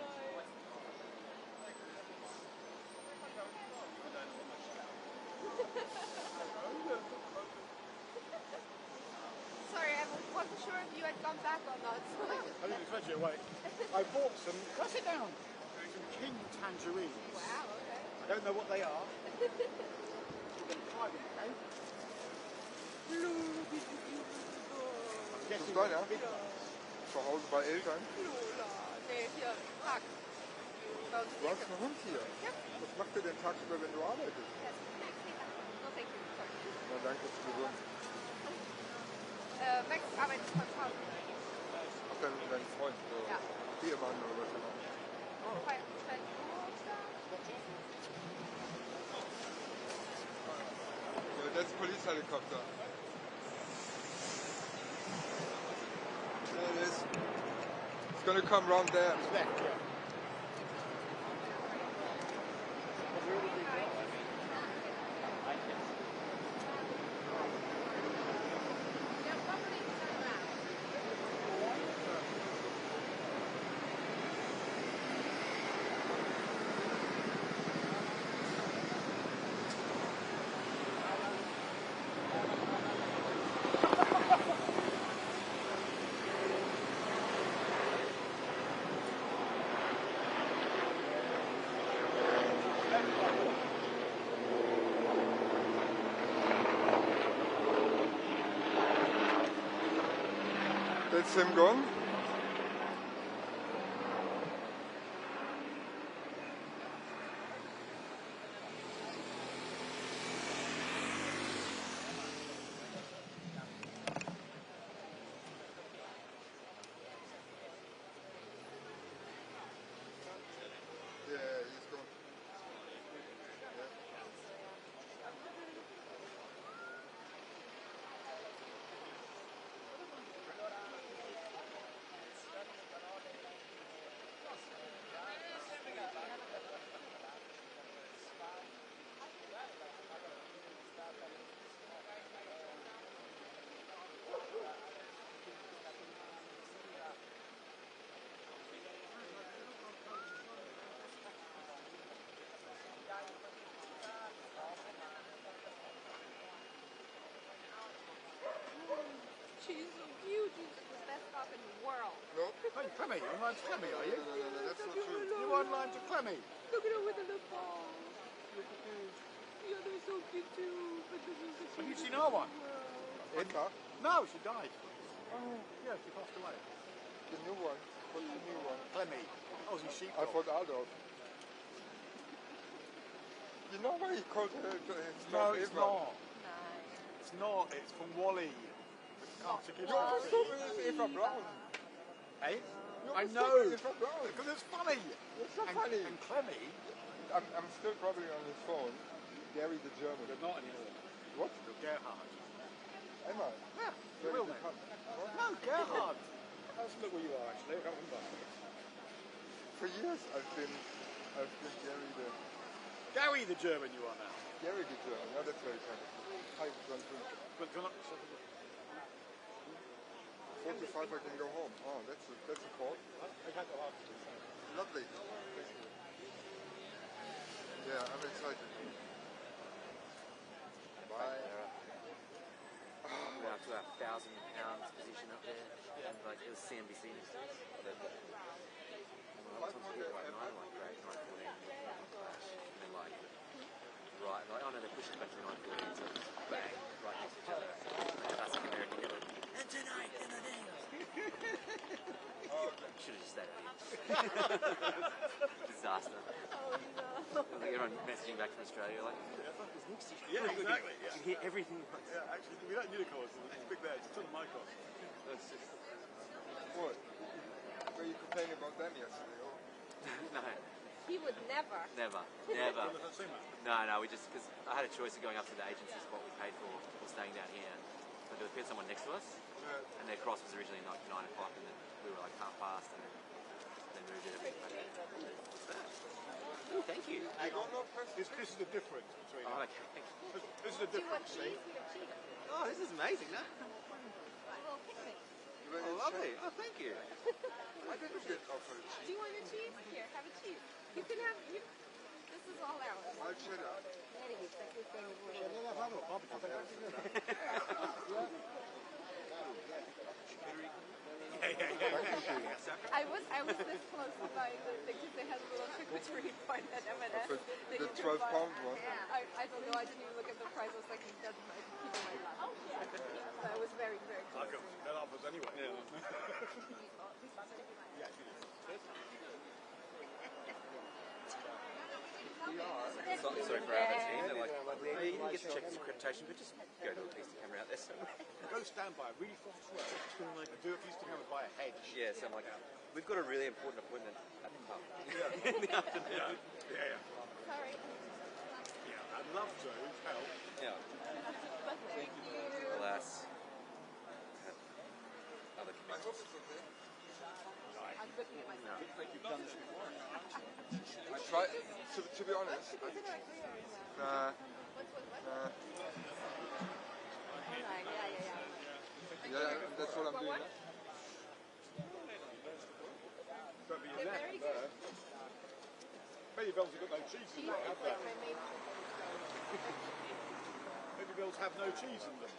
Sorry, I wasn't sure if you had come back or not. I didn't expect you to wait. I bought some, can I sit down? Some king tangerines. Wow, okay. I don't know what they are. We're going to try them, okay? Zum Sein, ja? Zu Hause bei Eltern. Nee, hier, Park. Du hast einen Hund hier. Ja. Was macht ihr denn tagsüber, wenn du arbeitest? No, thank you. Sorry. Na, danke, ist gesund. Max arbeitet von zu Hause. Ach, dein Freund, Ja. Ehemann oder was immer. Yeah, that's police helicopter. There it is. It's going to come round there. It's left, yeah. That's him gone. Yeah, he's gone. She's so cute. She's the best dog in the world. No. Hey, Clemmy, you're online to Clemmy, are you? No, that's not true. You're online to Clemmy. Look at her with the little balls. Look at this. Yeah, they're so cute too. But this is the Have you cutest seen our one? in the world. Eka? No, she died. Oh, Yeah, she passed away. the new one. What's the new one? Clemmy. Oh, she's sheep. I thought Adolf. You know why he called her No, it's not. Nice. It's not. It's from Wally. Arctic You're mistaken with Eva Braun. Hey? You're I mistaken know. with Eva Braun. Because it's funny. It's not And, funny. and Clemmy, I'm still probably on his phone. Gary the German. but not anymore. What? You're Gerhard. Am I? Yeah, Gary real the name. Cunt. What? No, Gerhard. Let's look where you are actually. I can't remember. For years I've been Gary the German you are now. Gary the German. Yeah, that's very funny. Hi, John Prince. But you're not... 45 I can go home. Oh, that's a call. I can't go after. Lovely. Yeah, I'm excited. Bye. We're up to our £1,000 position up there, and like it was CNBC next to us. And I was talking to people like 9, like great 9:14, crash, and then like right, like oh no, they're pushing back to 9:14, so just bang right next to each other. Like us in America, you know, and tonight, and the day. Should have just stayed out here. Disaster. Oh no. Like everyone messaging back from Australia like, Yeah, exactly. you can hear everything. Yeah, actually, we don't need a chorus. It's big there. It's a ton of my chorus. That's just, What? Were you complaining about them yesterday? Or? no, He would never. never. No, we just, because I had a choice of going up to the agency spot we paid for or staying down here. But there was someone next to us, and their cross was originally like 9 o'clock, and then we were like half past, and then they moved it a bit. What's that? Oh, thank you. I don't know first. This is the difference between Oh, them. okay. This is the Do you want difference. See? cheese? We have cheese. Oh, this is amazing, no? A little picnic. You were Oh, in lovely. shock. Oh, thank you. I didn't get offered Do cheese. you want your cheese? Here, have a cheese. You can have. This is all ours. My cheddar. I was this close to buying the thing because they had a little charcuterie point at M&S. The 12-pound one. I don't know. I didn't even look at the price. I was like, it doesn't matter. Keep it in my lap. So I was very, very I close. could that offers anyway. Yeah. Sorry for our team. They're like, oh, you didn't get to check his accreditation, but just go to a piece of camera out there somewhere. Go stand by a really fast road and do a piece of camera by a hedge. Yeah, so I'm like, we've got a really important appointment at the pub Yeah. in the afternoon. Yeah. Sorry. Yeah, I'd love to help. Yeah. But thank you. Alas. Other I commitments. hope it's okay. I'm looking at myself. You've done this before. I try, to be honest, Is it right here? nah, What? nah. Yeah. Yeah, that's what I'm doing. What? Don't be in They're there. very good. Baby bells have got no cheese in Cheese them, is have like they? my main Baby bells have no cheese in them.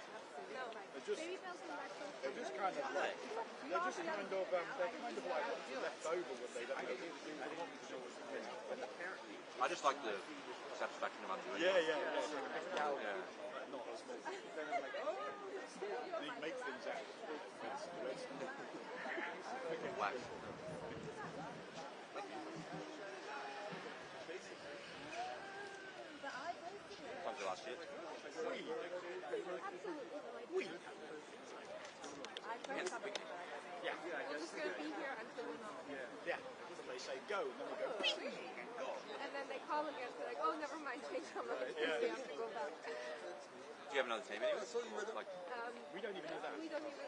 No, They're just, baby bells and lactose. they're just kind of like, they're just kind of, like left over when they don't know what to do with them. I just like the satisfaction of undoing Yeah. it. Yeah. Oh, Not as much. They make things out. Wax. Time's your last shit. Yeah. We're just going to be here until we're not. Yeah. So they say go, and then we go. And then they call again, they're like, oh, never mind, change our mind. Yeah. We have to go back. Do you have another team anyway? Like, We don't even know that. We don't even.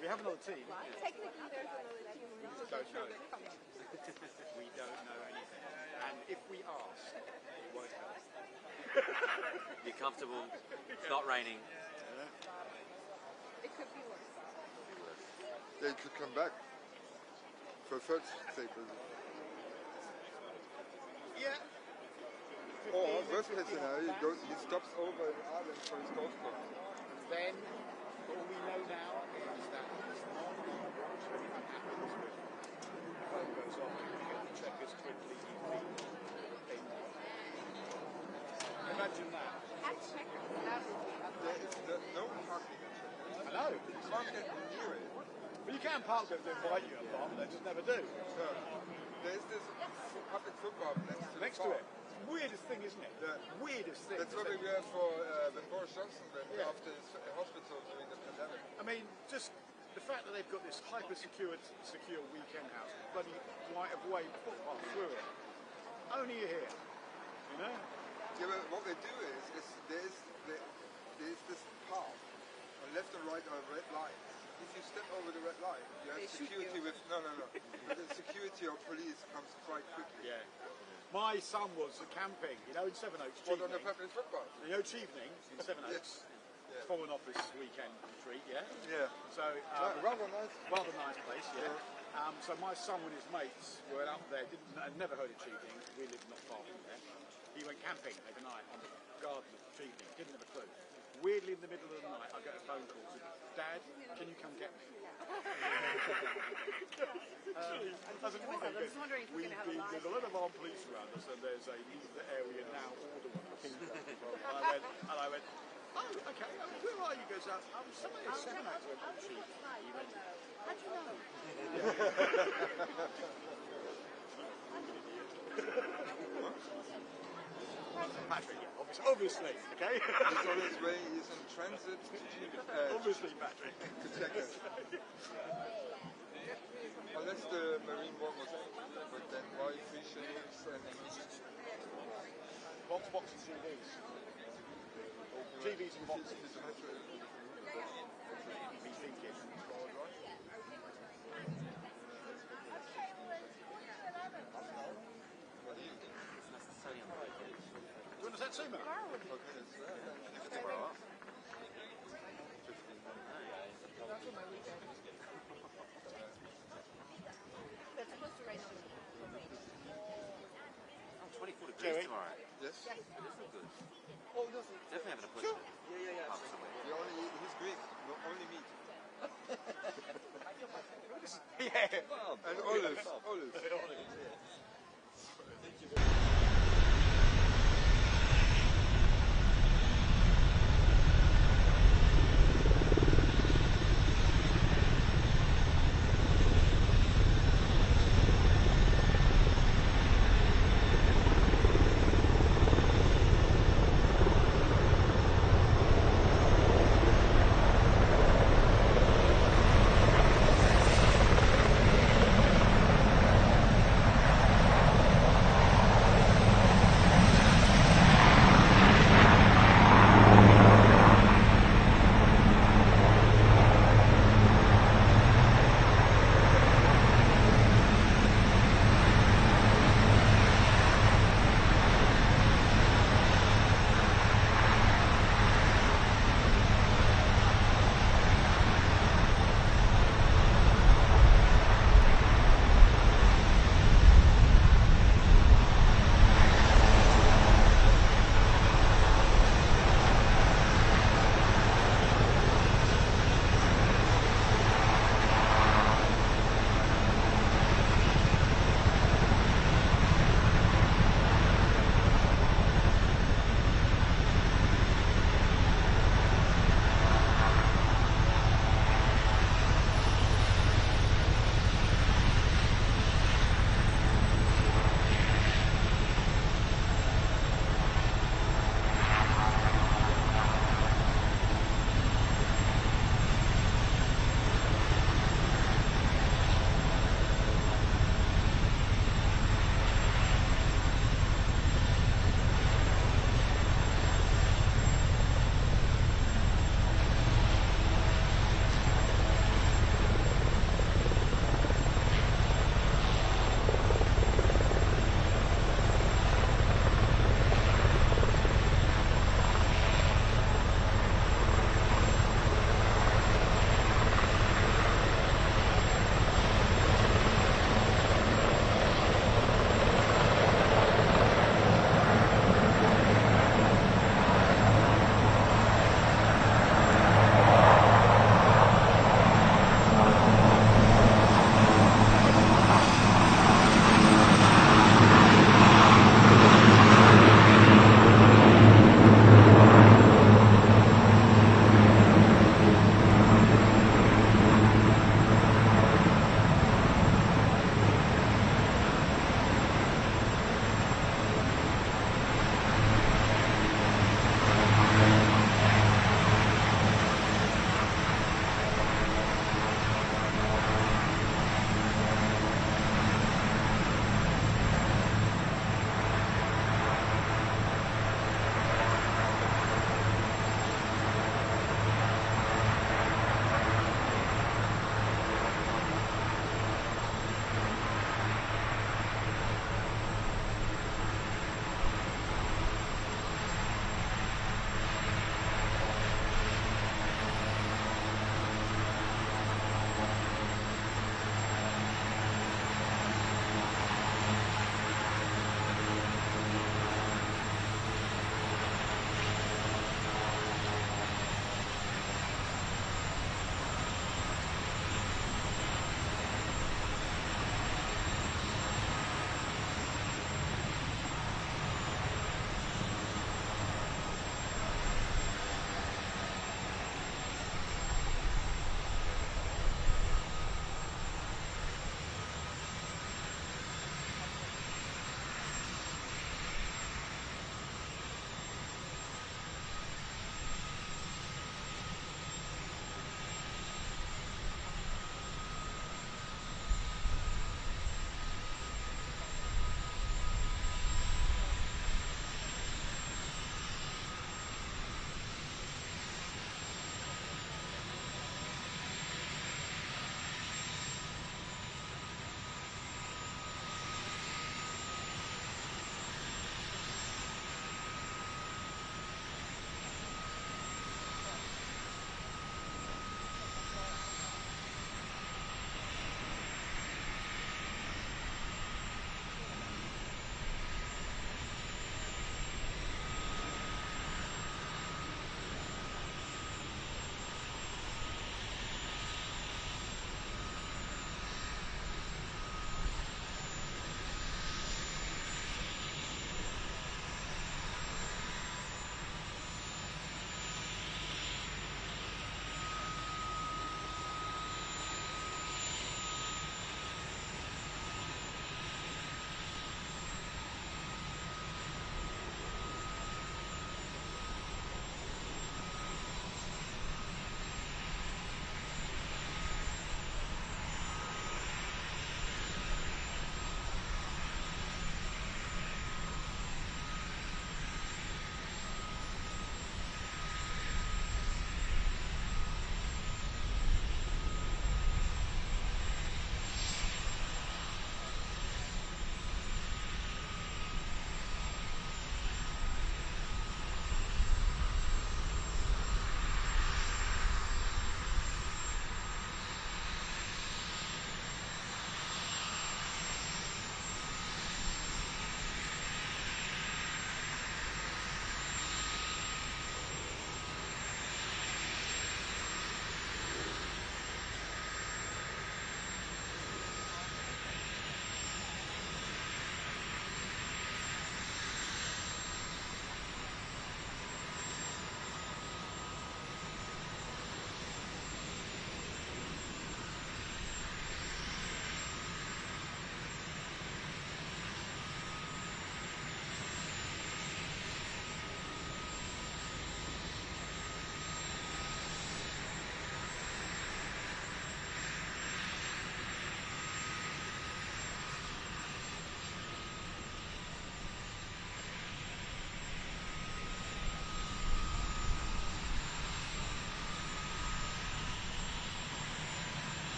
We have another team. Technically, there's another team. We're just Don't sure know. they're coming. We don't know anything. And if we ask, it won't help. you're comfortable, it's not raining. It could be worse. They could come back. For first sake, Yeah. or worst case scenario, he stops over in Ireland for his golf club. Then, all we know now is that he's not very unhappy with phone goes off, you get the Chequers quickly, imagine that. At Chequers, that would be There is no parking in Chequers. I know. You can't get near it. But you can park them to invite you at the farm, they just never do. So, there's this public football next Next to farm. it. Weirdest thing, isn't it? Yeah. Weirdest thing. That's what we were for when Boris Johnson went after his hospital during the pandemic. I mean, just the fact that they've got this secure weekend house, bloody right of way footpath through it. Only here, you know? Yeah, but what they do is there's this path on left and right are red lines. If you step over the red line, you have They shoot security you. with no. But the security or police comes quite quickly. Yeah. My son was camping, in Sevenoaks, What on the Chevening. public footpath? Chevening in Sevenoaks. Yeah. Fallen off this weekend retreat, yeah? Yeah. So, Rather nice. rather nice place, yeah. So my son and his mates were up there, had never heard of Chevening, we lived not far from there. He went camping overnight on the garden of Chevening, didn't have a clue. Weirdly, in the middle of the night, I get a phone call, said, Dad, can you come get me? I said, "Why?" I was wondering if we're going to have a live. There's a lot of armed police around us, and there's a leave the area now order with us. And I went, oh, okay, where are you? He goes, somebody at Sevenoaks went on Chevening. He went, how do you know? Patrick, yeah, obviously, okay? He's on his way, he's in transit to Obviously, Patrick. to Chequers. Unless the Marine War was ended, but then why 3 ships and... Boxes and TVs. TVs and boxes. He's thinking. What do you think? Do you want to set Suma? Okay, it's Throw up. 24 degrees tomorrow. Yes? This is good. Oh, does it? Definitely having a push. Yeah. Pub somewhere. He's Greek, no, only meat. Yeah. And olives.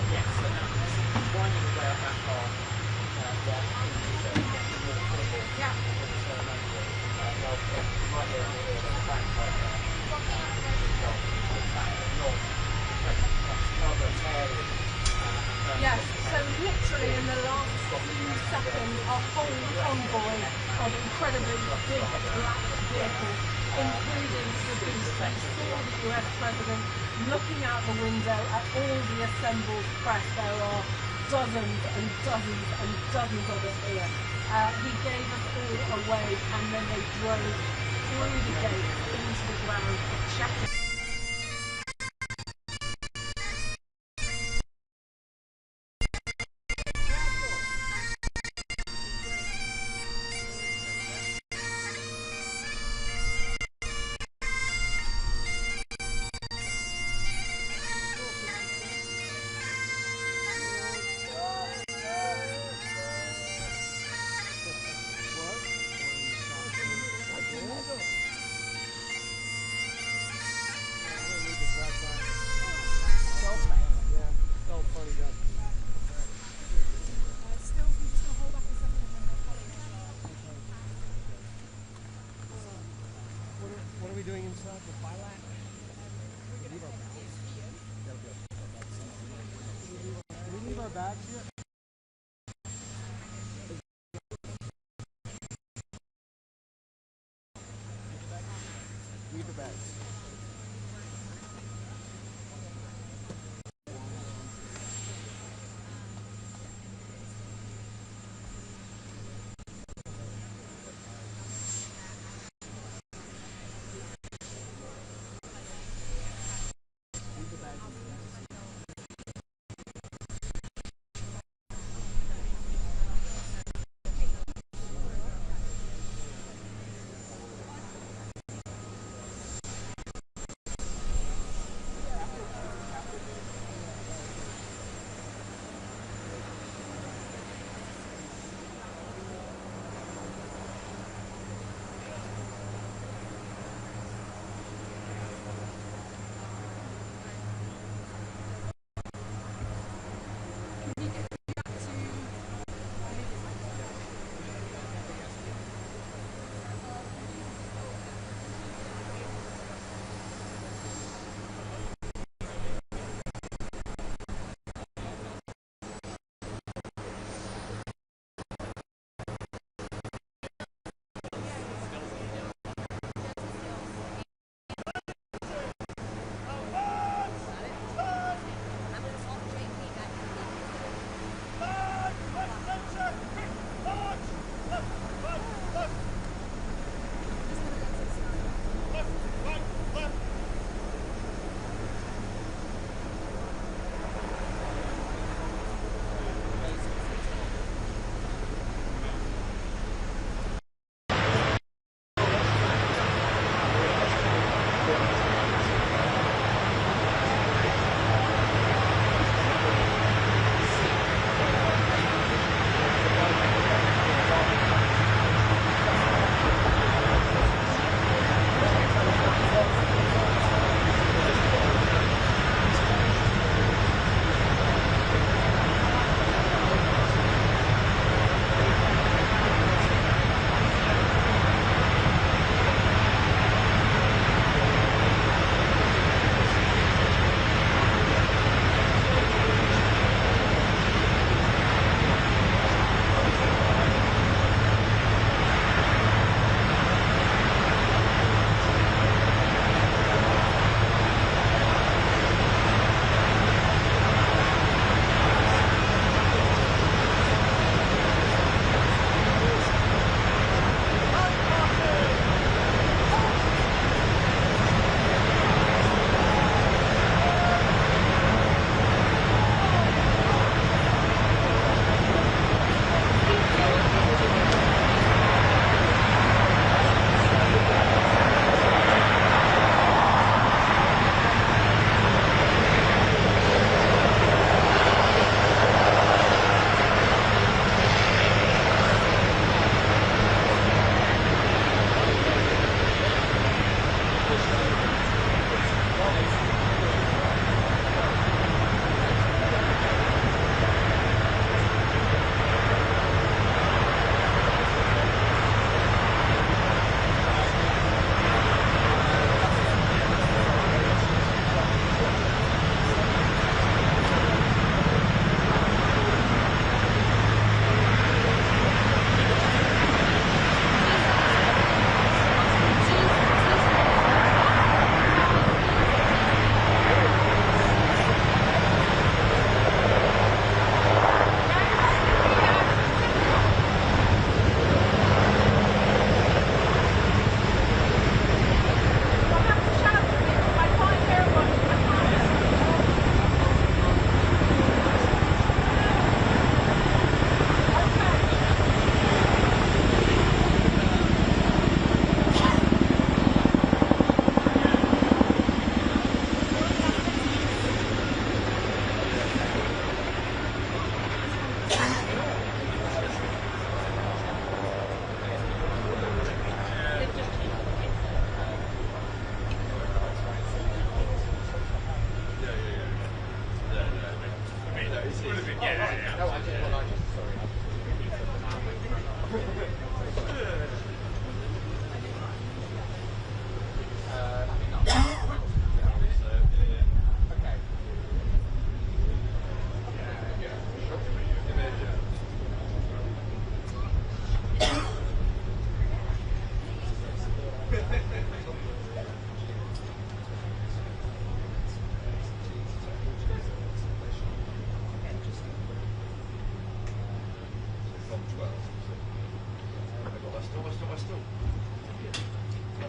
Yes, so now it's winding his way up that path. While he's getting more formal for the ceremonial. You might be able to hear the bagpipe there. The fact that not another pairing. Yes, so literally in the last few seconds, a whole convoy of incredibly big black vehicles, including the beast. We saw the US President looking out the window at all the assembled press. There are dozens and dozens and dozens of us here. He gave us all away, and then they drove through the gate into the grounds of Chequers. What are we doing inside the Bilateral? Do we leave our bags here? Leave the bags.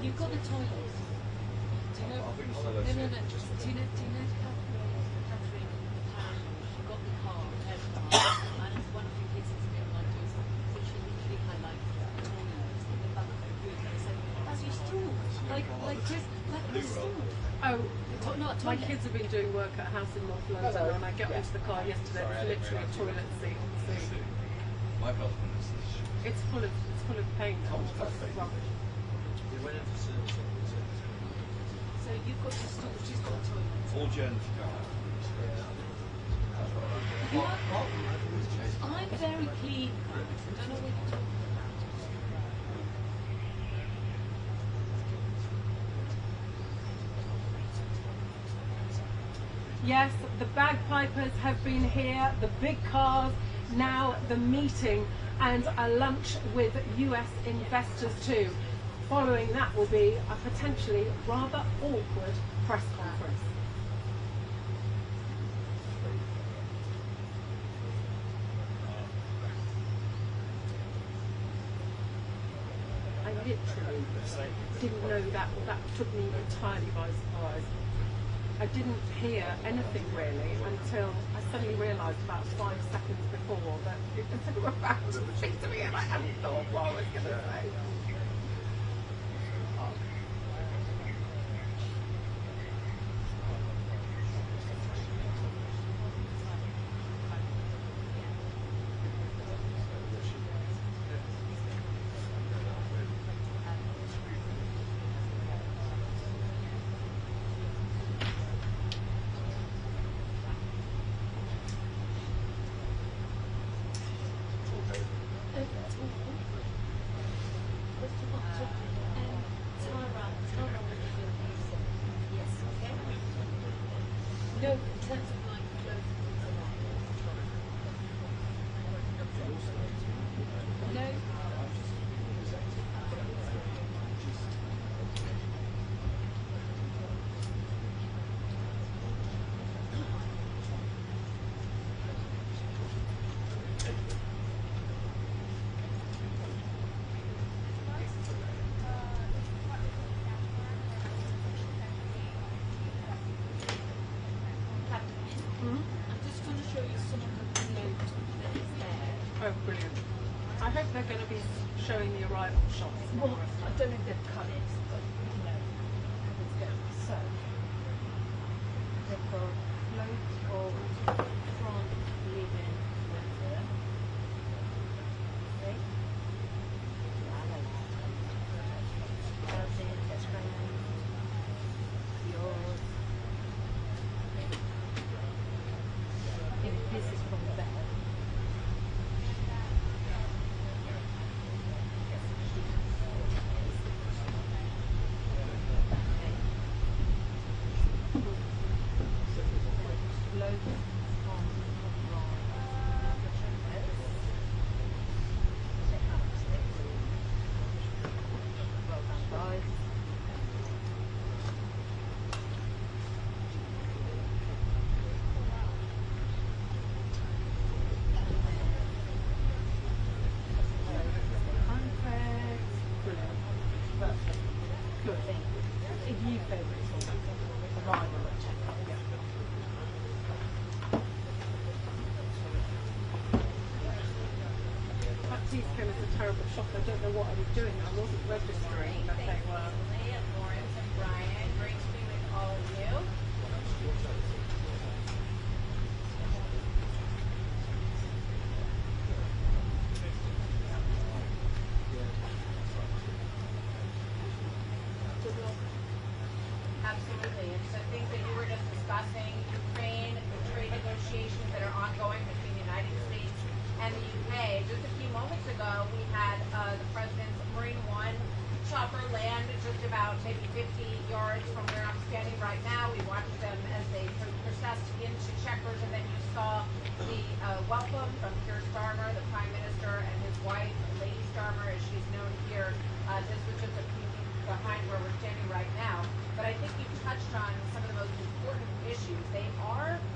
You've got the toilets. Do you know? No. Do you know Catherine? Apparently, she got the car, her car, and one of the kids is still like this. So she literally had like toilets in the back of her room. And I said, "That's your stool, like Chris, like your stool." Oh, Not my toilet. kids have been doing work at a house in North London, and I get into the car yesterday. It's literally a toilet seat. My husband is It's full of paint. Rubbish. They went into service. So you've got your stool, she's got a toilet. all journeys go out. You know, I'm very clean. I don't know what you're talking about. Yes, the bagpipers have been here, the big cars, now the meeting and a lunch with US investors too. Following that will be a potentially rather awkward press conference. I literally didn't know that took me entirely by surprise. I didn't hear anything really until I suddenly realised about 5 seconds before that they were about to speak to me and I hadn't thought what I was going to say. No, in terms of like clothes No. I'm just going to show you some of the note that is there. Oh, brilliant. I hope they're going to be showing the arrival shots. Well, I don't know if they've cut it, but you know, it's good. So, they've got loads of front living leather. Okay. Housing, that's right. Yours. I think this is from there. Terrible shock. I don't know what I was doing. I wasn't registering that they were. Lawrence and Brian, great to be with all of you. Absolutely. And so things that you were just discussing, Ukraine, the trade negotiations that are ongoing yesterday, just a few moments ago, we had the President's Marine One chopper land just about maybe 50 yards from where I'm standing right now. We watched them as they processed into Chequers, and then you saw the welcome from Keir Starmer, the Prime Minister, and his wife, Lady Starmer, as she's known here. This was just a few feet behind where we're standing right now. But I think you've touched on some of the most important issues.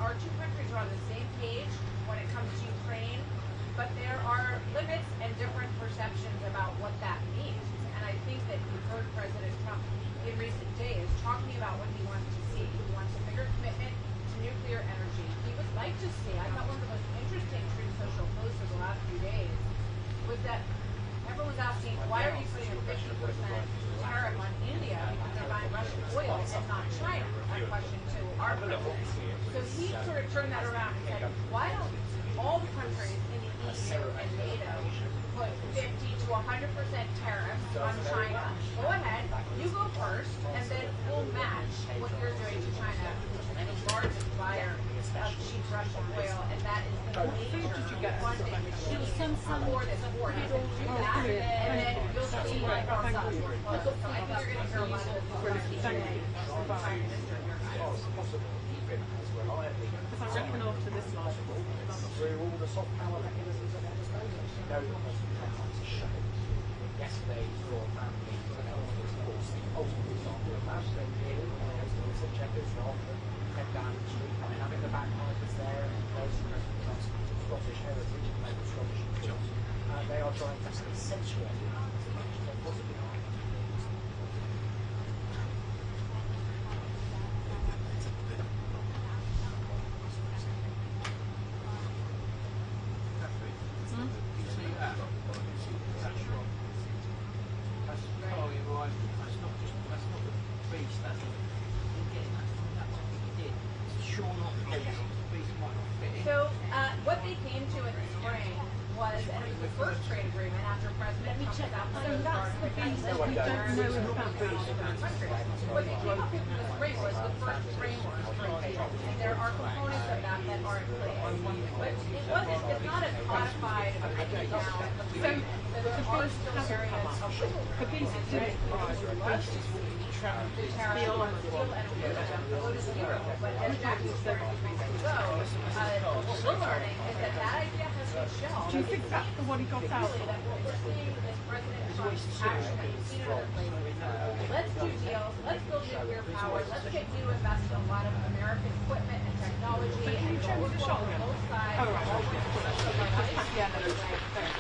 Our two countries are on the same page when it comes to Ukraine, but there are limits and different perceptions about what that means. And I think that you've heard President Trump in recent days talking about what he wants to see. He wants a bigger commitment to nuclear energy. He would like to see, I thought one of the most interesting Truth Social posts of the last few days was that everyone's asking, why are you putting a 50% tariff on India because they're buying Russian oil and not China? That question to our president. So he sort of turned that around and said, why don't all the countries in the EU and NATO put 50 to 100% tariffs on China? Go ahead, you go first, and then we'll match what you're doing to China, which is the largest buyer of cheap Russian oil, and that is the major funding machine for this war. You will do that, and then you'll see like our side. So I think you're going to hear a lot of this from the Prime Minister here. Because I reckon after this life, through all the soft power mechanisms at their disposal. You know that President Trump wants to show. Yesterday, your family, of course, the ultimate example of that. They did it when I was at Chequers, rather than head down the street. I mean, having the bagpipers there and those President Trump's Scottish heritage and maybe Scottish influence, they are trying to accentuate it as much as they possibly are. So what they came to in the spring was, and it was the first trade agreement after President Trump was out. So that's the thing that we don't know about countries. What they came up with in the spring was the first framework trade deal, and there are components of that that are in place. But it's not as codified right now. So there are still areas of the tariff on steel and aluminum go to zero. But as Jack was saying a few weeks ago, what we're learning is that idea has been shelved. do you think that's the one he got out of? That what we're seeing is President Trump's action that we've seen it lately. Let's do deals. Let's build nuclear power. Let's get you to invest in a lot of American equipment and technology. And you chose to show both sides.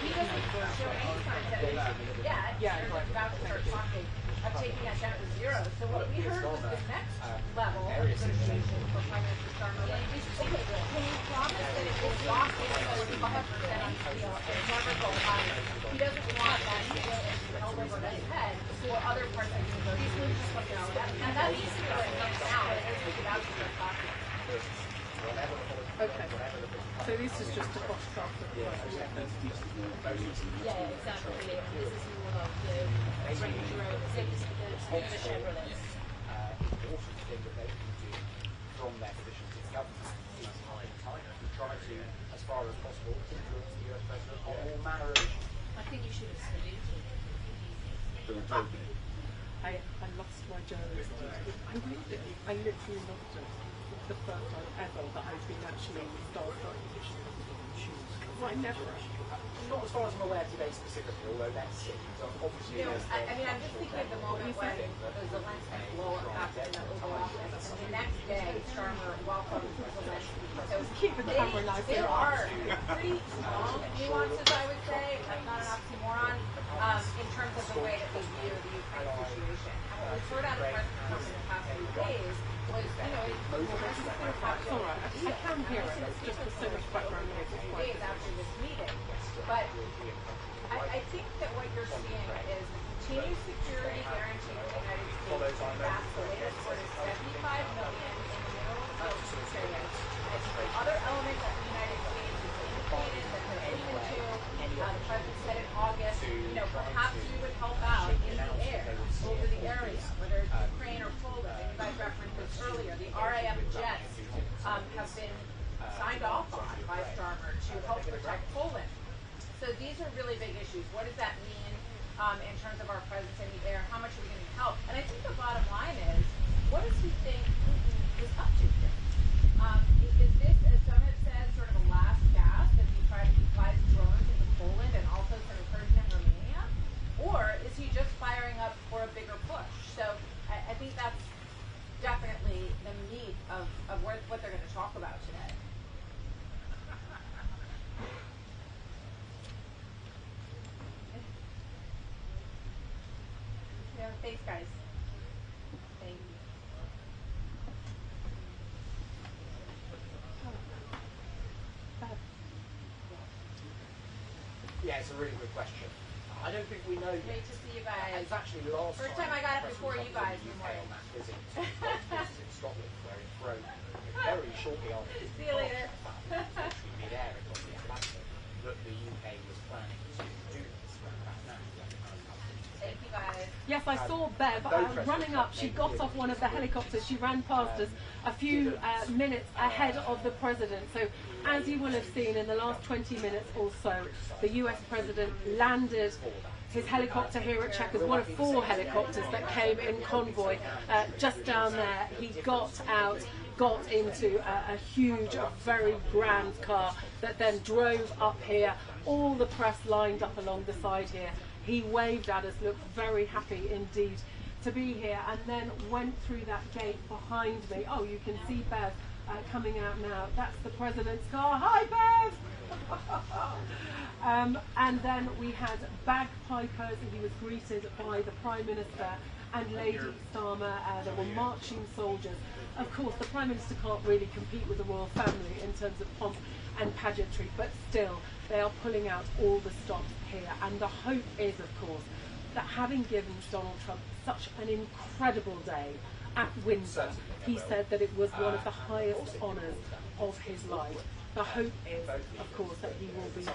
He doesn't show any signs that yet. They're just about to start talking of taking that down to zero. So what we heard was the next level of negotiation for Prime Minister Starmer. Okay, can you promise that it will lock in those 5% on steel and never go higher? He doesn't want that steel issue held over his head or other parts of the negotiation. And that's easy to right now, but it's about to start talking. Okay. So this is just a box off of the Yeah, exactly. This is more of the Range Rover, the Chevrolet. Important thing that they can do from their positions as government is in China to try to, as far as possible, influence the US president on all manner of issues. I think you should have saluted. I lost my journalism. I read it. I literally lost it. It's the first time ever that I've been actually started on shoes. Well, I never. Not as far as I'm aware today specifically, although that's it. So obviously, I mean, I'm just thinking of the moment when Zelensky blew up after the Oval Office, and the next day, Starmer welcomed Zelensky. So keep the camera live. There are pretty strong nuances, I would say. That's not an oxymoron in terms of the way that they view the Ukraine situation. And what we've heard out of President Trump in the past few days was, Zelensky's going to have to all right. I can hear it. It's just there's so much background noise. days after this meeting. But I think that what you're seeing is the continued security guarantee of the United States. That's the latest word is $75 million in the middle of the period. It's the other element that the United States has indicated that they're aiming to. The president said in August, perhaps we would help out in the air over the area, whether it's Ukraine or Poland. And you guys referenced this earlier. The RAF jets have been signed off on by Starmer to help protect Poland. So these are really big issues. What does that mean in terms of our presence in the air? How much are we going to help? And I think the bottom line is, what does he think Putin is up to here? Is this, as some have said, sort of a last gasp as he flies drones into Poland and also sort of Persian and Romania? Or is he just firing up for a bigger push? So I think that's definitely the meat of what they're going to talk about today. Yeah, thanks, guys. Thank you. Yeah, it's a really good question. I don't think we know yet. Great to see you guys. It's actually last First time I got up before you guys. UK on that visit to Scotland, where it broke very shortly after. See you later. Mid-air across the Atlantic, that the UK was planning to do this right now. Thank you guys. Yes, I saw Bev running up. She got off one of the helicopters. She ran past us a few minutes ahead of the president. So as you will have seen in the last 20 minutes or so, the US president landed his helicopter here at Chequers, one of 4 helicopters that came in convoy just down there. He got out, got into a huge, a very grand car that then drove up here. All the press lined up along the side here. He waved at us, looked very happy indeed to be here, and then went through that gate behind me. Oh, you can see Bev coming out now. That's the president's car. Hi, Bev! And then we had bagpipers. He was greeted by the Prime Minister and Lady Starmer. There were marching soldiers. Of course, the Prime Minister can't really compete with the royal family in terms of pomp and pageantry, but still, they are pulling out all the stops here. And the hope is, of course, that having given Donald Trump such an incredible day at Windsor, he said that it was one of the highest honours of his life. The hope is, of course, that he will be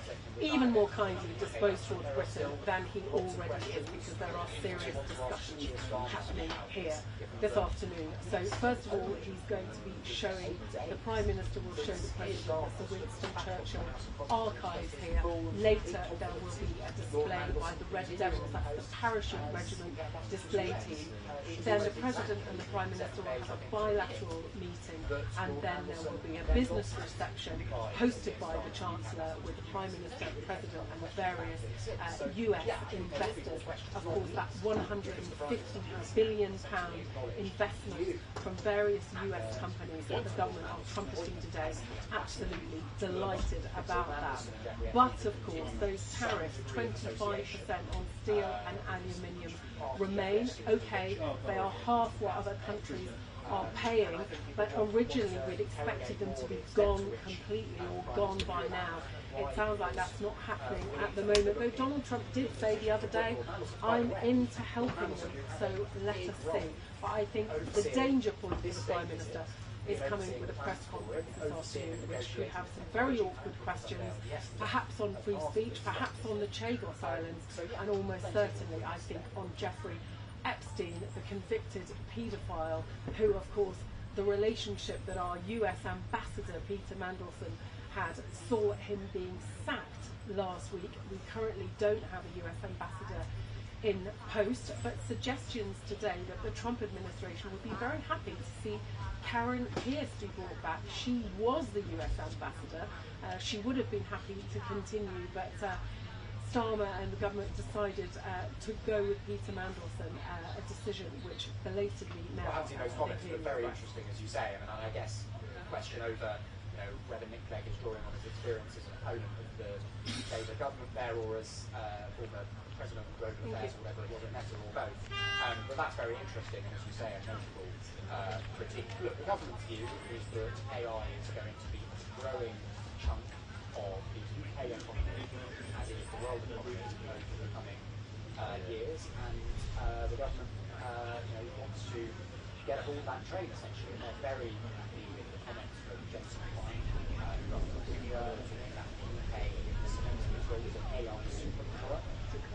even more kindly disposed towards Britain than he already is, because there are serious discussions happening here this afternoon. So first of all, he's going to be showing, the Prime Minister will show the President the Winston Churchill archives here. Later there will be a display by the Red Devils, that's the parachute regiment display team. Then the President and the Prime Minister will have a bilateral meeting, and then there will be a business reception hosted by the Chancellor with the Prime Minister, the President and the various US investors. Of course, that £150 billion investment from various US companies that the government are trumpeting today. Absolutely delighted about that. But of course, those tariffs, 25% on steel and aluminium, remain. Okay, they are half what other countries are paying, but originally we'd expected them to be gone completely or gone by now. It sounds like that's not happening at the moment, though Donald Trump did say the other day, I'm into helping them, so let us see. But I think the danger point for the Prime Minister is coming with a press conference this afternoon, which could have some very awkward questions, perhaps on free speech, perhaps on the Chequers Islands, and almost certainly, I think, on Jeffrey Epstein, the convicted paedophile, who, of course, the relationship that our US ambassador, Peter Mandelson, had saw him being sacked last week. We currently don't have a US ambassador in post, but suggestions today that the Trump administration would be very happy to see Karen Pierce be brought back. She was the US ambassador. She would have been happy to continue, but Starmer and the government decided to go with Peter Mandelson, a decision which belatedly now... Well, those comments are very interesting, as you say. I guess the question over whether Nick Clegg is drawing on his experience as an opponent of the Labour government there, or as former President of Global Affairs, or whatever it was, a Meta, or both. But that's very interesting, and as you say, a notable critique. Look, the government's view is that AI is going to be a growing chunk of the UK economy, as is the world economy, over the coming years, and the government wants to get hold of that trade, essentially, and they're very happy with the comments from Jensen Klein, from Virginia, that the UK is cementing its role as an AI superpower.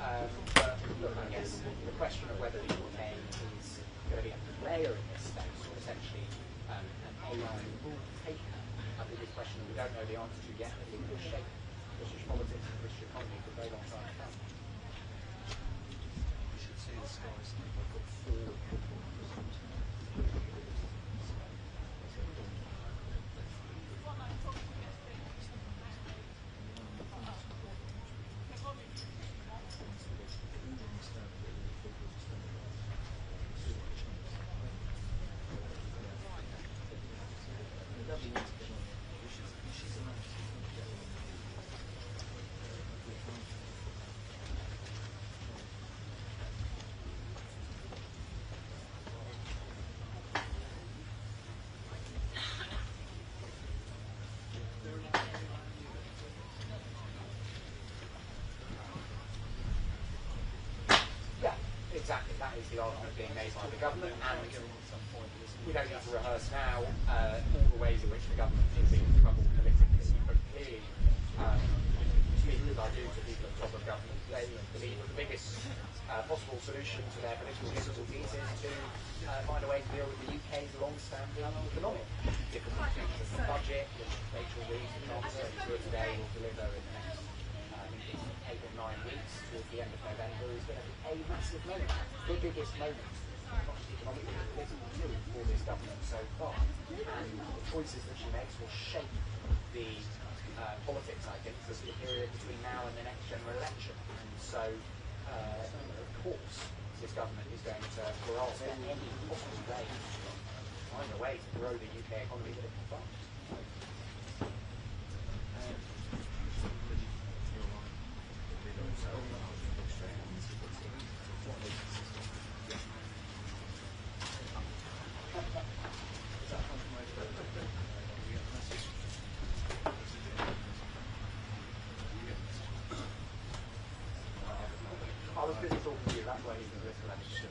But look, I guess the question of whether the UK is going to be a player in this space, or essentially an AI rule taker, I think is a question we don't know the answer to yet. I think it will shape British politics and British economy for exactly, that is the argument being made by the government, and we don't need to rehearse now all the ways in which the government is in trouble politically, but clearly, speaking as I do to people at the top of government, they believe that the biggest possible solution to their political difficulties is to find a way to deal with the UK's long-standing economic difficulties. The budget, which Rachel Reid, the Chancellor, who's here today, will deliver in the next 8 or 9 weeks, towards the end of November, is going to be a massive moment, the biggest moment, not just economically, but politically, for this government so far. And the choices that she makes will shape the politics, I think, for the period between now and the next general election. And so, of course, this government is going to grasp at any possible way, find a way to grow the UK economy that it can fund. I was busy talking to you, that's why he's in this election.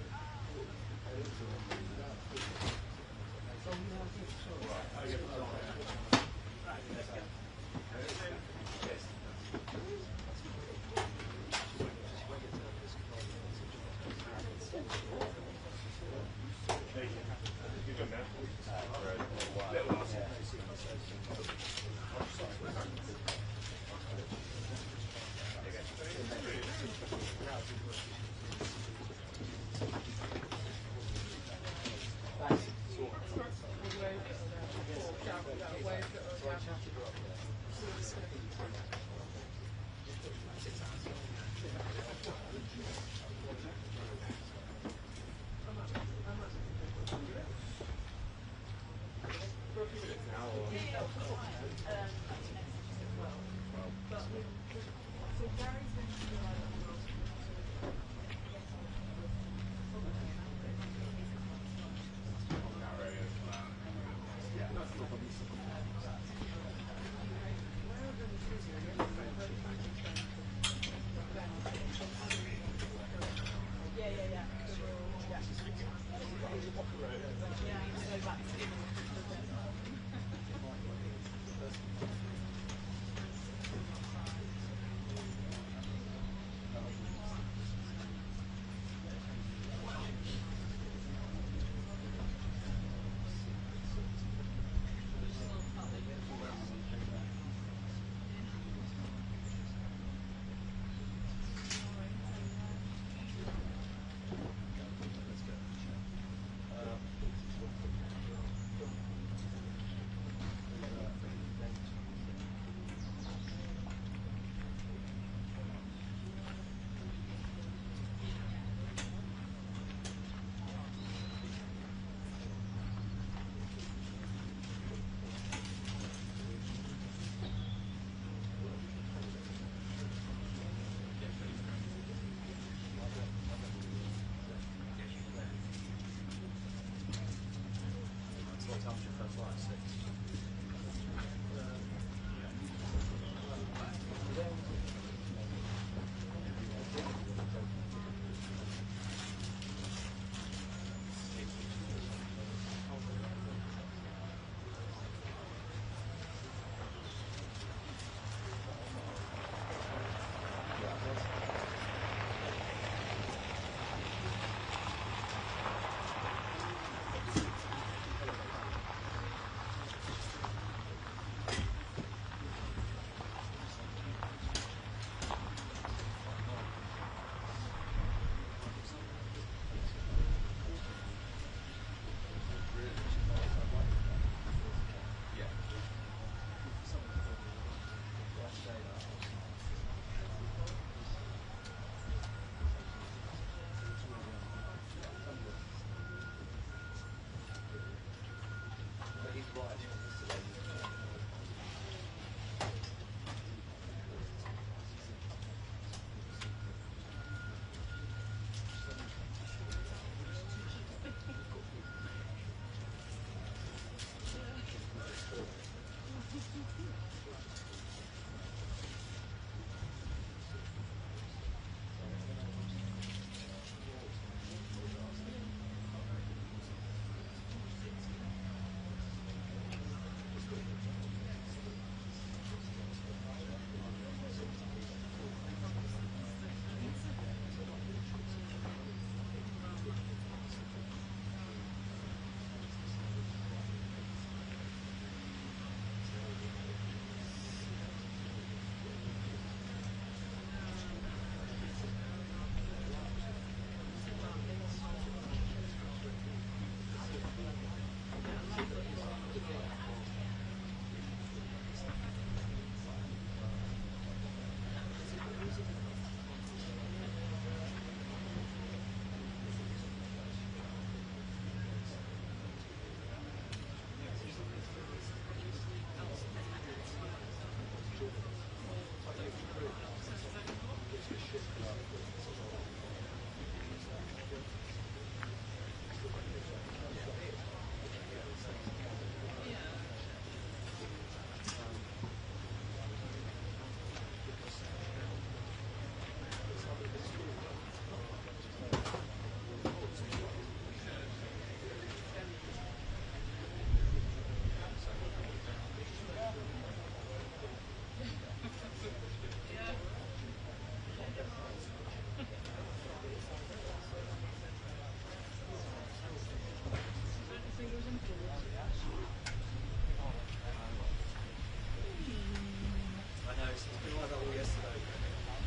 it's been like that all yesterday.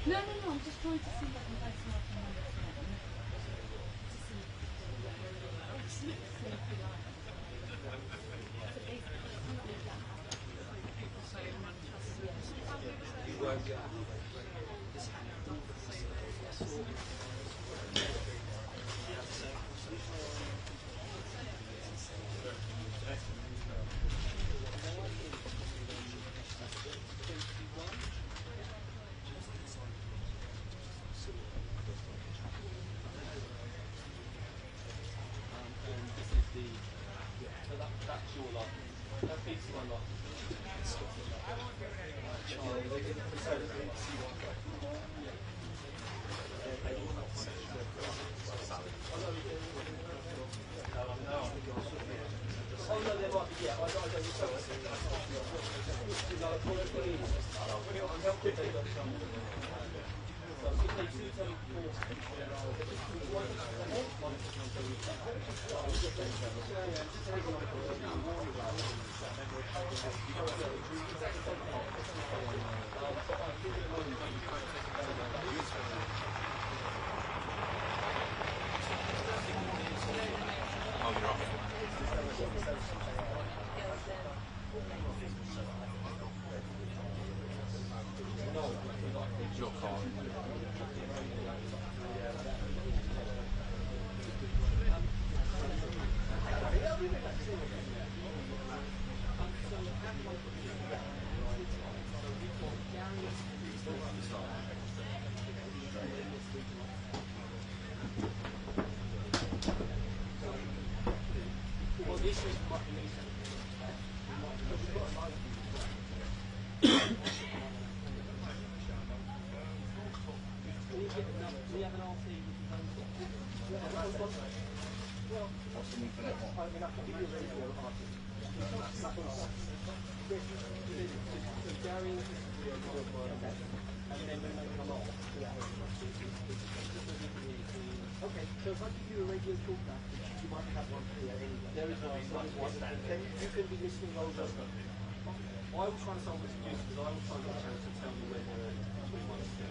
No, I'm just trying to see what the place like on the phone. To see if you like. People say in Manchester, You won't get this happened on the that's your lot. That beats my lot. Oh no, there might be, yeah, I don't know. It's your call. Well, this is what Okay, so if I give you a radio talkback, you might have one here anyway. There is one. Then you can be listening over. I will try and solve this news because I will try and get a chance to tell you when we want to do.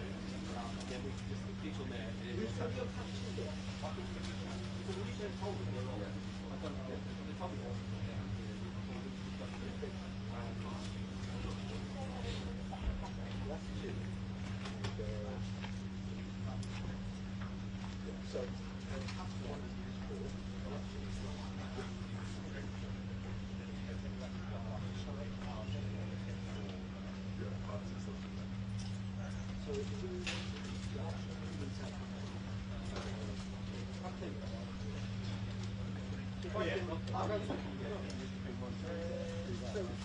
Then we can just pitch on there. We've got your patches here. Because we've been told that they're wrong. I don't know. They told me wrong. That's two. So, one is 4.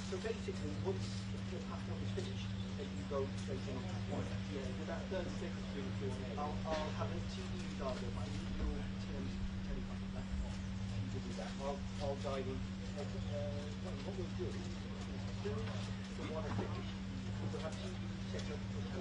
So basically, once the pattern is finished, you go straight in on one. Yeah, with that 30 seconds between the two, I'll have a TV diagram. I need your telephone back on. You can do that. I'll dive in. What we'll do is, as soon as the one is finished, we'll have TV set up for the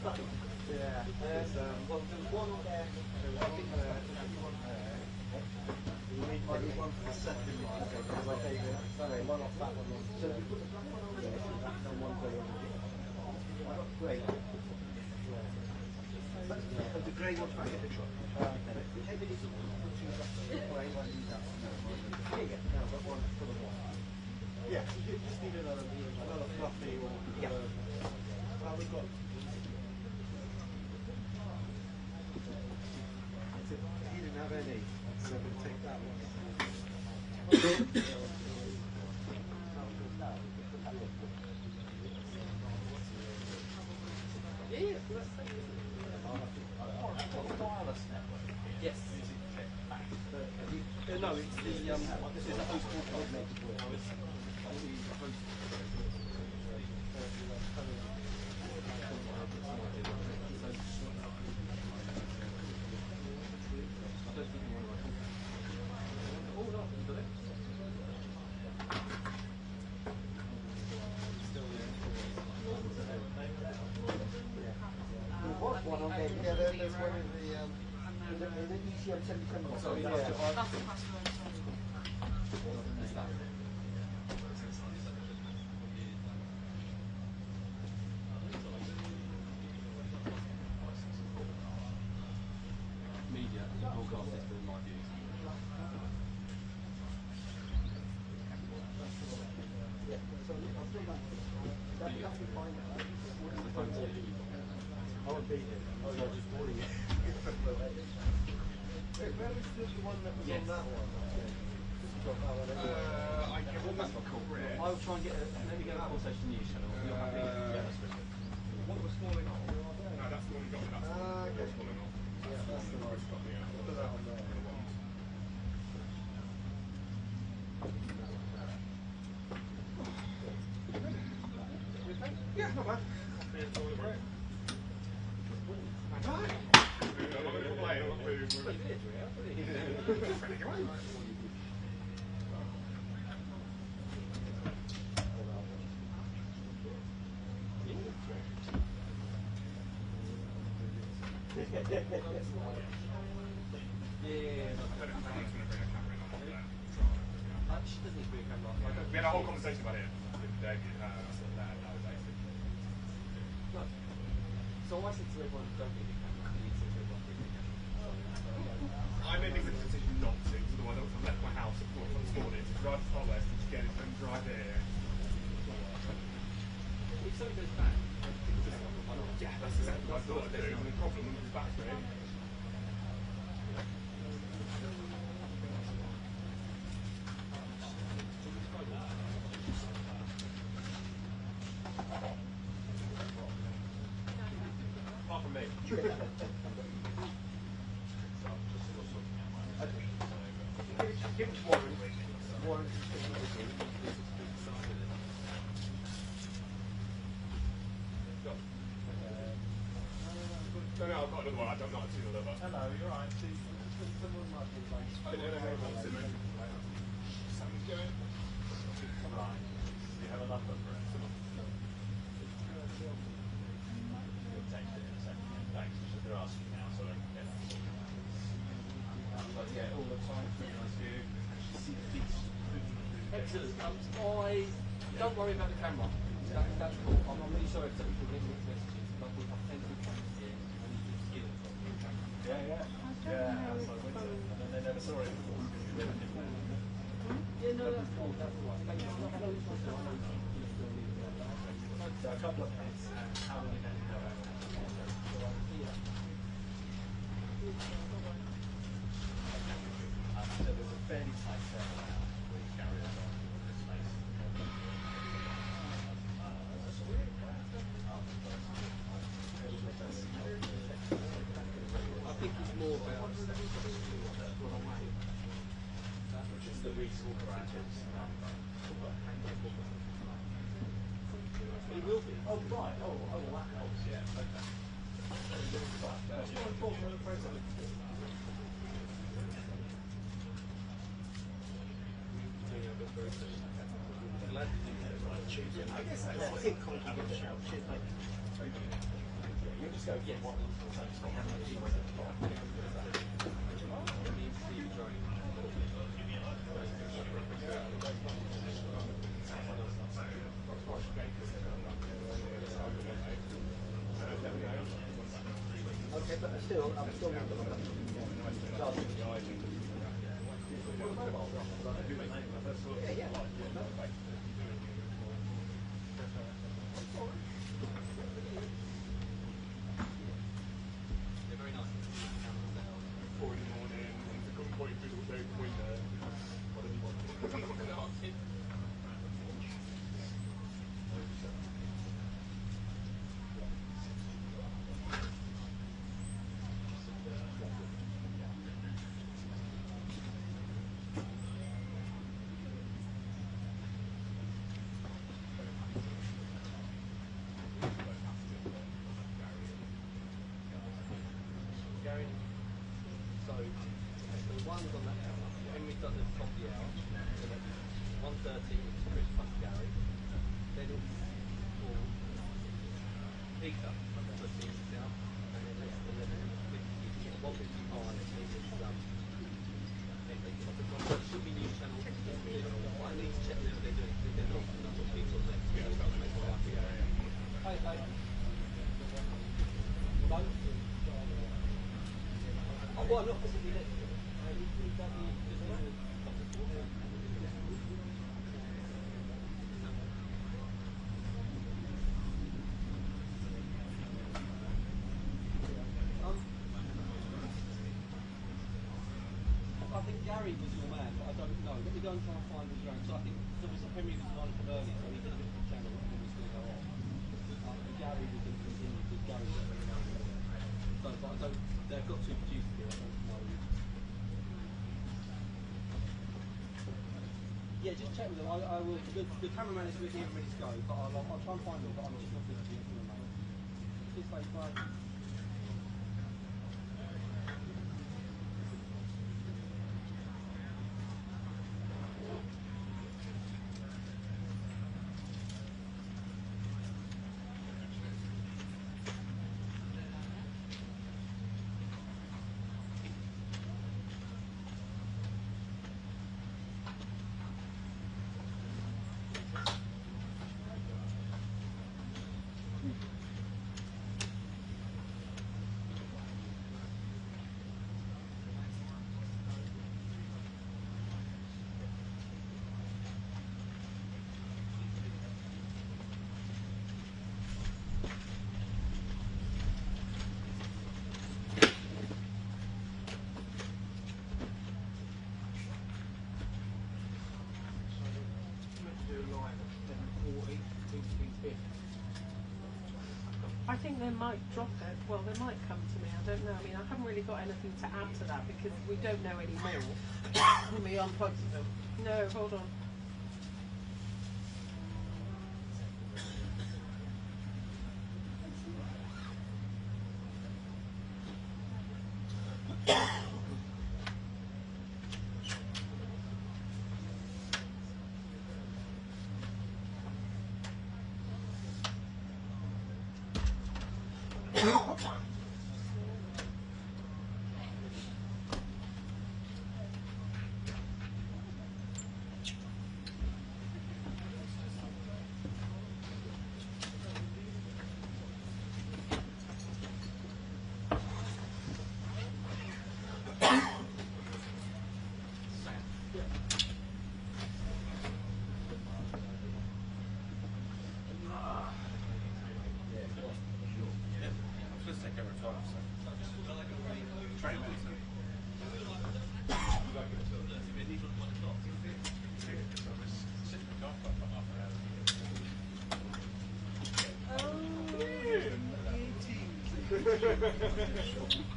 Yeah. Well, there's one there. I think everyone there. You need one for the second one. Okay, sorry, one off that one. So we put the black one on there, and one grey on there. Grey. The grey one's back at the truck. Take the diesel, put two grey one in that. Yeah, no, but one for the one. Yeah, you just need another fluffy or we've got. He didn't have any, so we'll take that one. Wireless network. Yes. No, it's the host coordinated work. I'll try and get let me get a conversation news channel. You're happy? What was falling off? No, that's the one we got. That's the one that's falling off. Yeah, that's the one. Put that on there. Yeah, not bad. We had a whole conversation about it with David. So I said to everyone, don't need a camera. I need to do one thing. I made the decision not to, because otherwise I would have left my house at 4 o'clock this morning to drive to Far West and to get it and drive here. If something goes bad, yeah, that's exactly what I thought I'd do. The problem with the battery. Apart from me. Give it Warren. Warren. No, I've got another one. I don't know how to do the other. Hello, you're right. Someone might be like. Something's going. Right. You have a number for it. You'll text it in a second. Thanks. They're asking now, so they can get it. But yeah, all the time. Very nice view. Actually see the beach. excellent. Don't worry about the camera. That's cool. I'm really sorry if some people didn't get messages, but we have plenty of cameras here. Yeah. That's my winter. And then they never saw it before. Yeah, no, that's cool. That's all right. Thank you. So a couple of minutes. How will you then go out? So there's a fairly tight set now where you carry it on this place. I think it's more about which is the reasonable brackets. it will be. Oh, right. Oh, that helps. Yeah, okay. That's more important than the president. I guess that's it. You're just scope, yes. Okay, but still, I'm still not yeah. They're very nice. 4 in the morning, and got quite good all day window. So the ones on that hour, Henry's done the top of the hour, so that's 1:30 is Chris plus Gary, then it's for Peter, so Peter's out, and then it's 1:55 is Henry. It should be news channel. I need to check what they're doing, if they're not, that's what Peter's on next. Hi. No? Oh, well, I'm not physically next to him. I think Gary was your man, but I don't know. Let me go and try and find his own. So I think there was a Henry was one from early, so he did a different channel and then was going to go off. And Gary was going to continue because Gary was very nice. So, but I don't, they've got two producers here, I don't know. Yeah, just check with them. I will. The cameraman is with me and ready to go, but I'll try and find them, but I'm just not physically at the moment. Just like, bye. I think they might drop it. Well, they might come to me. I don't know. I mean, I haven't really got anything to add to that because we don't know anymore. Let me unplug them. No, hold on.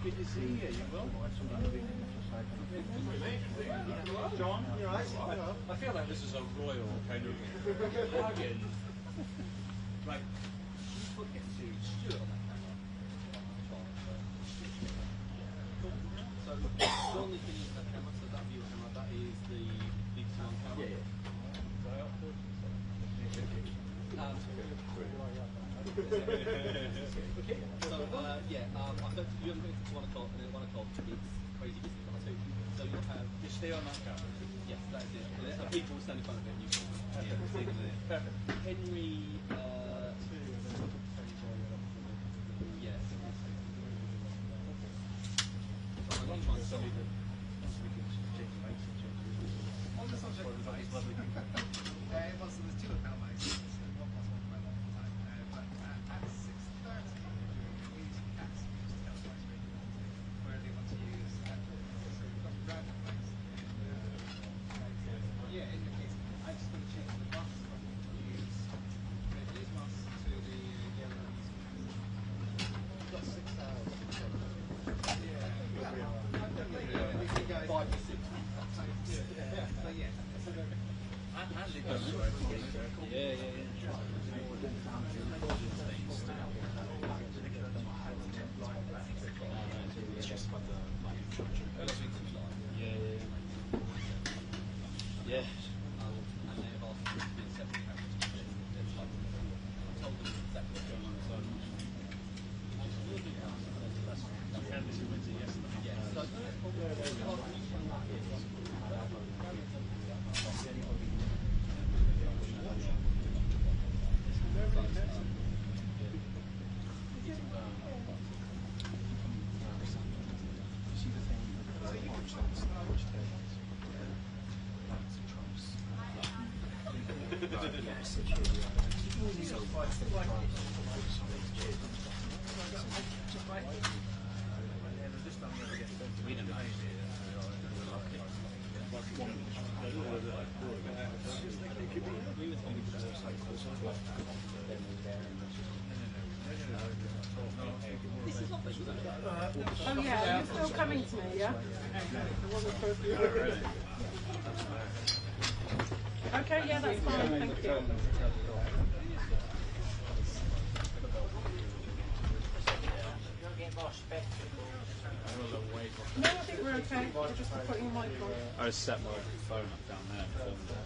Good to see you. You well? John, you alright? I feel like this is a royal kind of bargain. Right. Put it to Stuart on that camera. So, John is going to use that camera, so that view camera, that is the big one camera. Yeah. Okay, so So you haven't got to 1 o'clock, and then 1 o'clock it's crazy business cartoon. So you'll have... You stay on that camera? Yes, that's it. And people will stand in front of it and you can see them there. Perfect. Henry... yes. On the subject of there was two of them, one was one for a long time, but at 6:30 we use cats just tell us where they want to use random place. Yeah, in the case I just want to change the bus from use these bus to the yellow ones. We've got 6 hours. Yeah. We can go 5 to 6. Yeah. So yeah. It's just about the infrastructure. Yeah. And they have asked for it to be a separate character. I told them exactly what's going on as well. And this is Wednesday, yes. Yeah. So, Oh yeah, you're still coming to me, yeah? Okay, yeah, that's fine, thank you. No, I think we're okay. We're just putting your mic on. I just set my phone up down there and filmed it.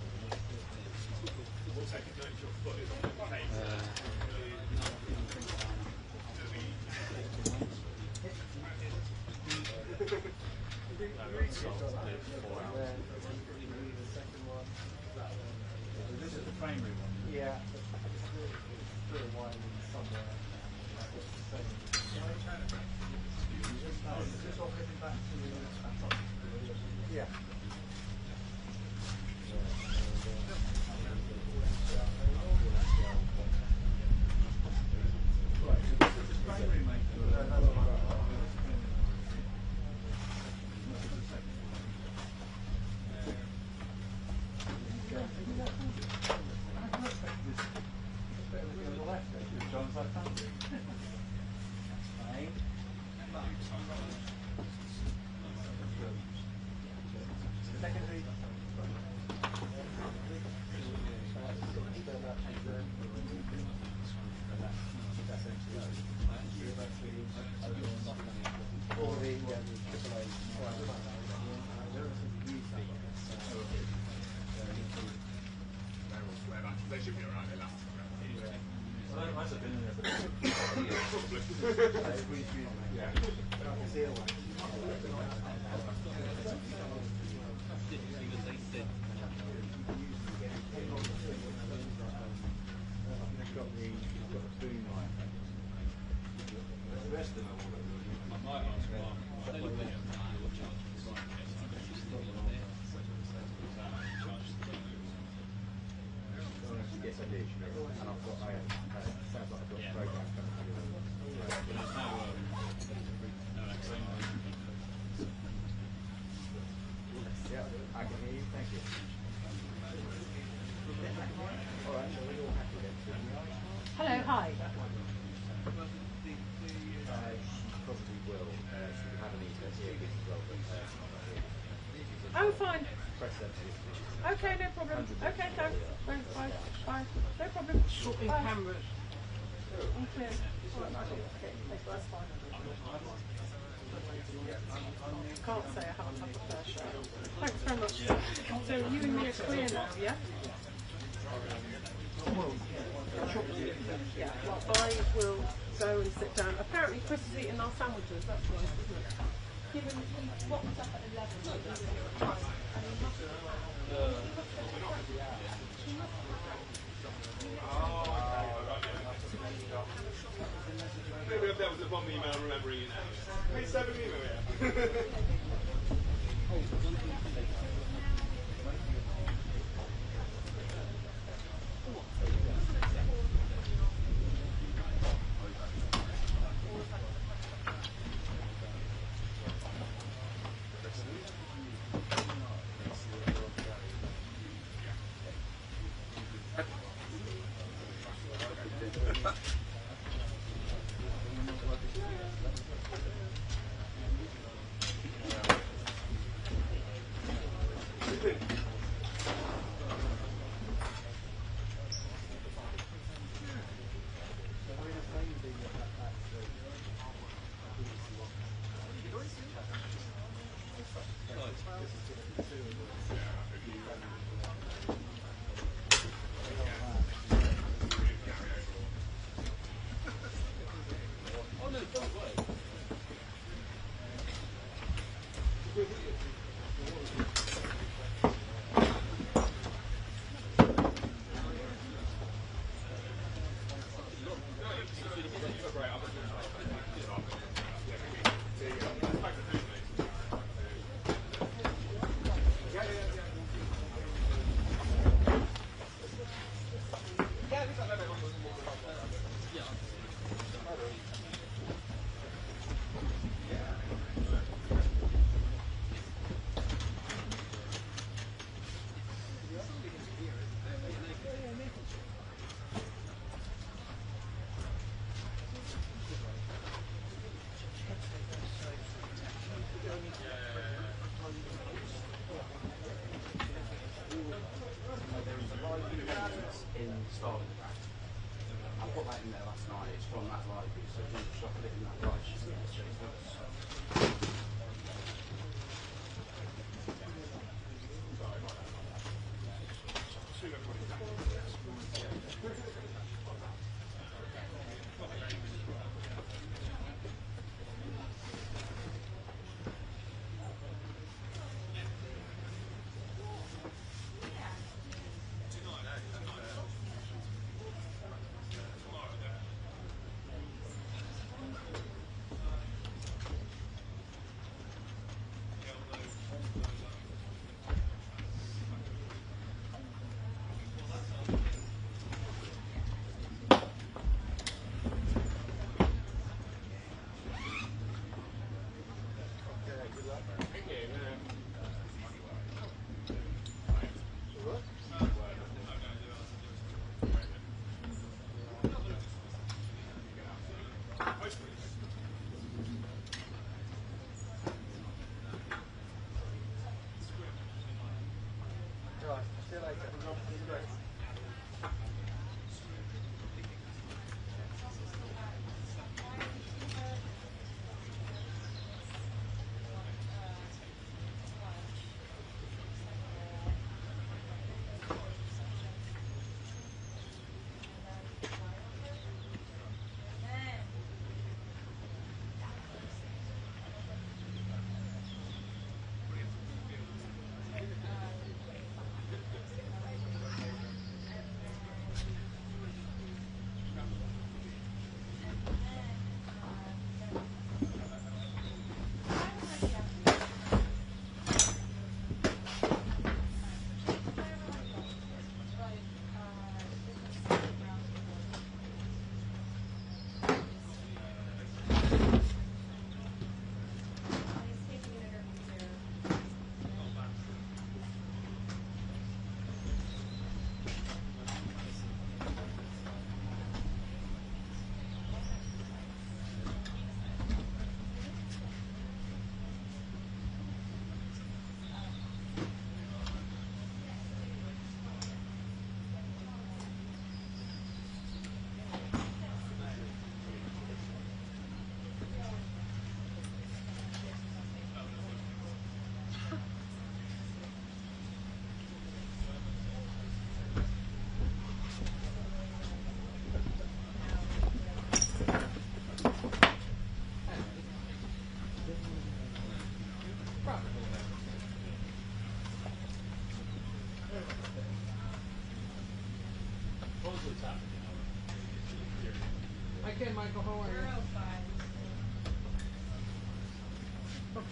This is the primary one. Yeah. Put a wine in somewhere. Is this all heading back to yeah. They should be alright, they're last. Well, I must have been in there for Yes, I did. And I've got, sounds like I've got a program coming through. Yeah, I can hear you. Thank you. All right, so we're all happy then. Hello, hi. Probably will. She would have an ear as well, but Oh, fine. press that. Okay, no problem. Okay, thanks. Thanks, bye. Bye. No problem. Swapping Bye. cameras. I'm clear. Can't say I haven't had the fair show. Thanks very much. So you and me are clear now, yeah? Yeah, well, I will go and sit down. Apparently Chris is eating our sandwiches, that's nice, isn't it? Given he walked up at 11, so he was here at 9, and he must have Maybe that was a bomb email remembering you now. Hey, 7 email, yeah.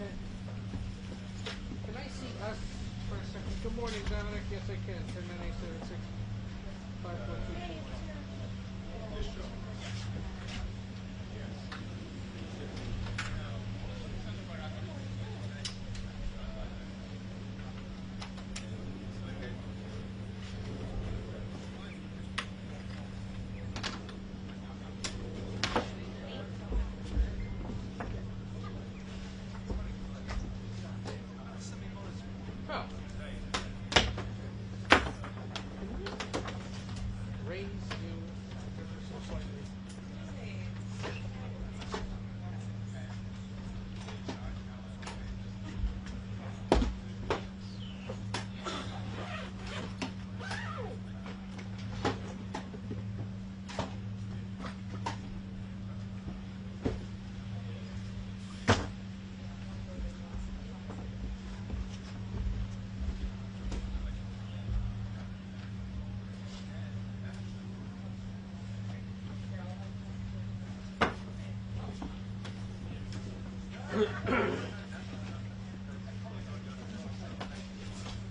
Okay. Can I see us for a second? Good morning, Dominic. Yes, I can. 109876 5424.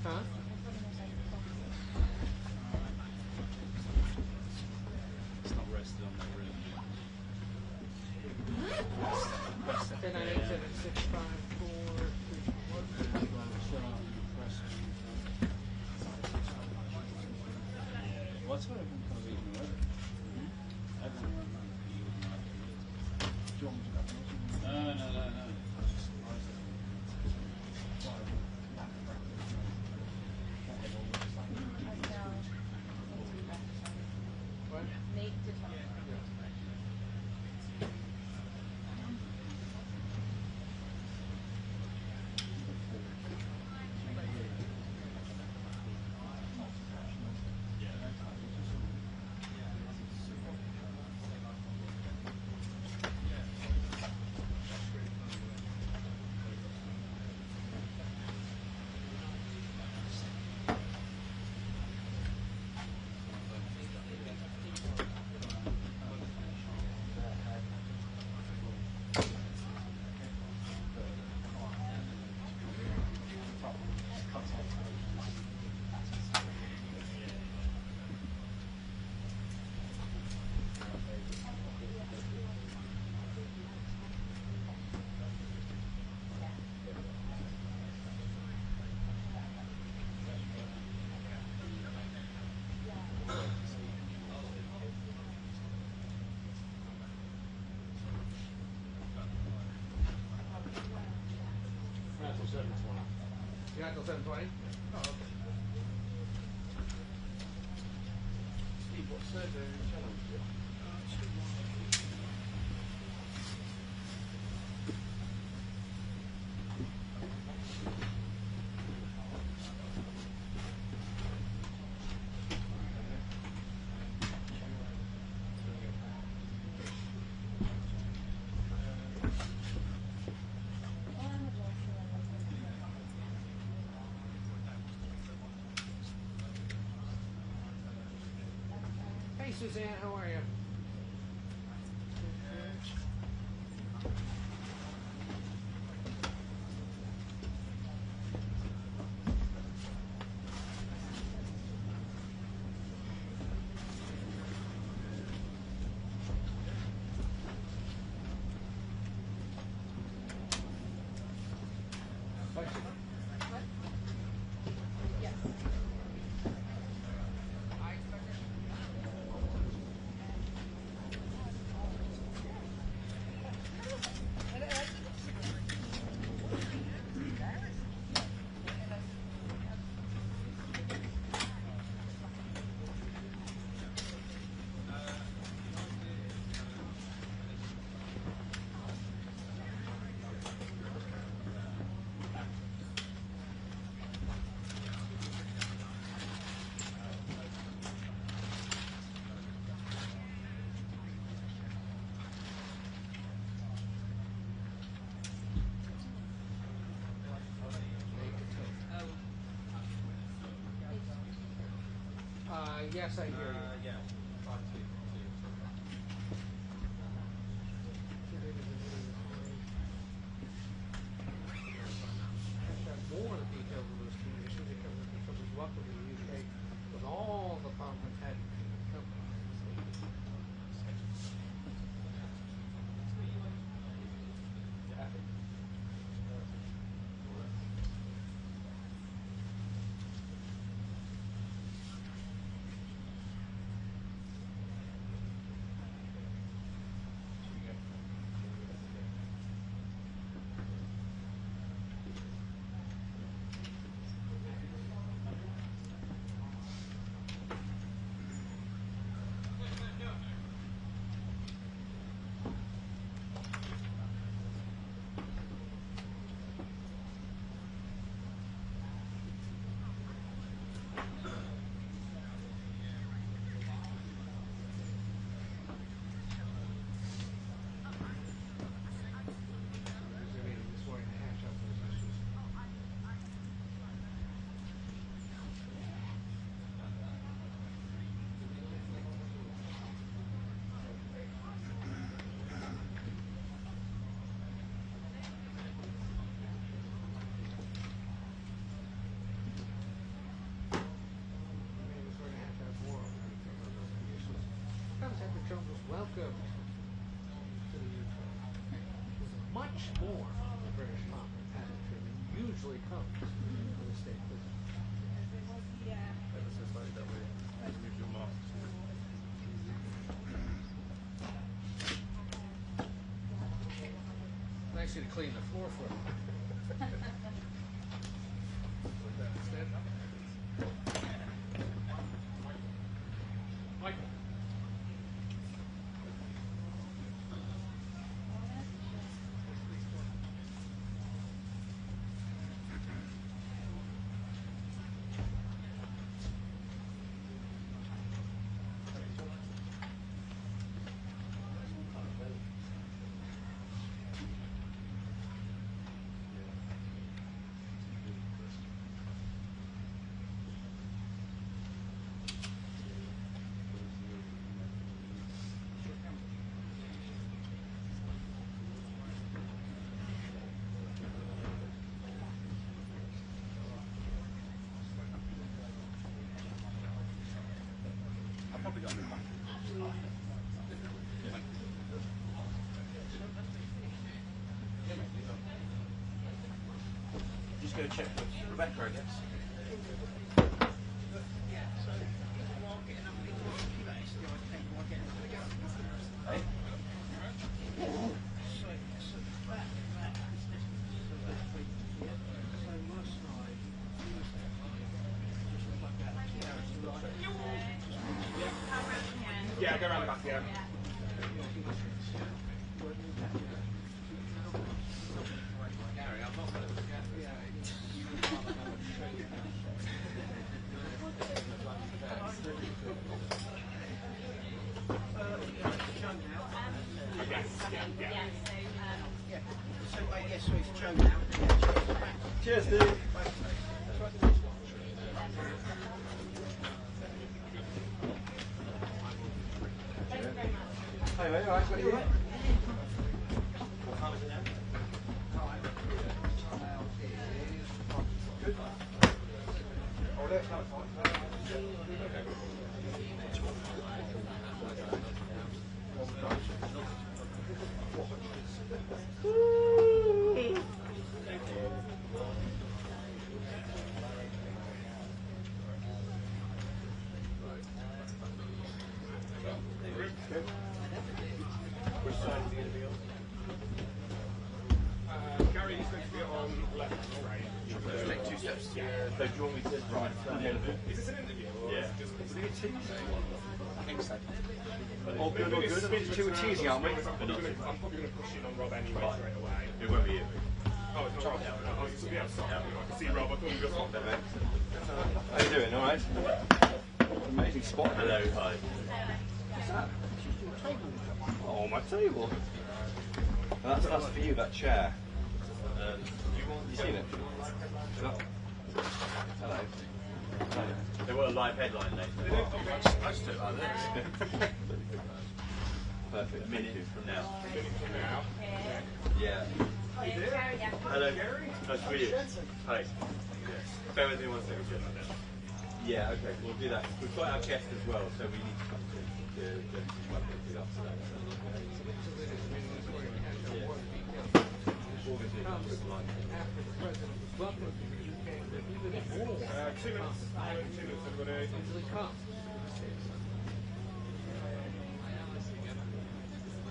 Huh? It's not rested on that room. 10987654. What's what everyone kind of eating already? Everyone remembers that you wouldn't like to eat. Do you want me to grab another? No. You're not till 7:20? Oh, okay. Steve, what survey channel is it? Hey, Suzanne, how are you? Yes, I hear you. Yeah. 5-2. Trump was welcomed to the UK with much more of the British pomp and pageantry than usually comes with a state visit. Ever since like that way, with your masks. Nice you to clean the floor for me. Just go check with Rebecca, I guess. Hey? Yeah, go around the back, yeah. Gary, I'm not going to forget. So it's Joe now. Cheers, Steve. Hey, mate, all right, what are you? What time is it now? Good. Oh, that's not Which side are you going to be on? Gary, he's going to be on left, right? Let's take 2 steps. Yeah. So do you want me to right? Is this an interview? Or Yeah. is it just I think so. all good, all good. Two teasing, aren't we? I'm probably going to push in on Rob anyway straight away. It won't be you. Oh, it's not Rob. Oh, yeah, sorry. I can see Rob. I thought you were just How you doing? All right? Amazing spot. Hello, hi. What's that? Oh, my table. That's for you, that chair. You seen it? Hello. They were a live headline later. I just took like this. Perfect. Minute from now. Yeah. Hello. Nice to meet you. Hi. Bear with me 1 second. Yeah, okay, we'll do that. We've got our guest as well, so we need to come to pick up today. After the president was welcomed to the UK, even more 2 minutes. 2 minutes, everybody. usually come.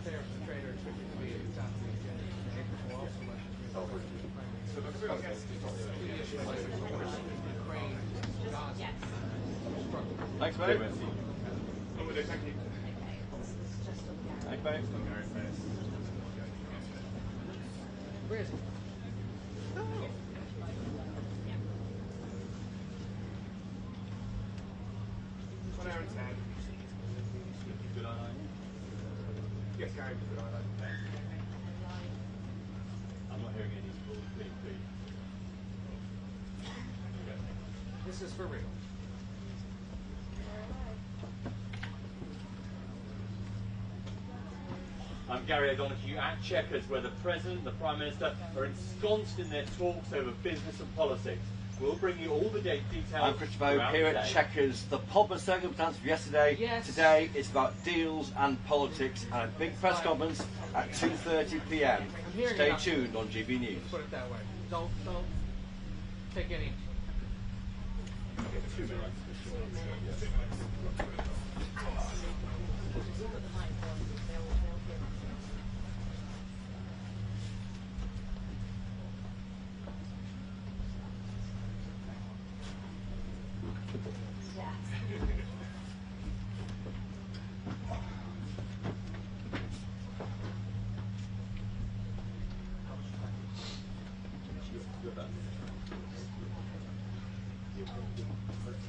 There, the trader attributed to be in Southeast Asia. Will also let the Prime Minister Ukraine, Gaza, struggle. Thanks, mate. Thank you. Thanks, mate. Where is he? I'm not hearing any beep beep. This is for real. I'm Gary O'Donoghue at Chequers, where the President and the Prime Minister are ensconced in their talks over business and politics. We'll bring you all the details. I'm Christopher here at Chequers. The pomp and circumstance of yesterday. Yes. Today it's about deals and politics and a big press conference at 2:30 p.m. Stay tuned on GB News. Put it that way. Don't take any.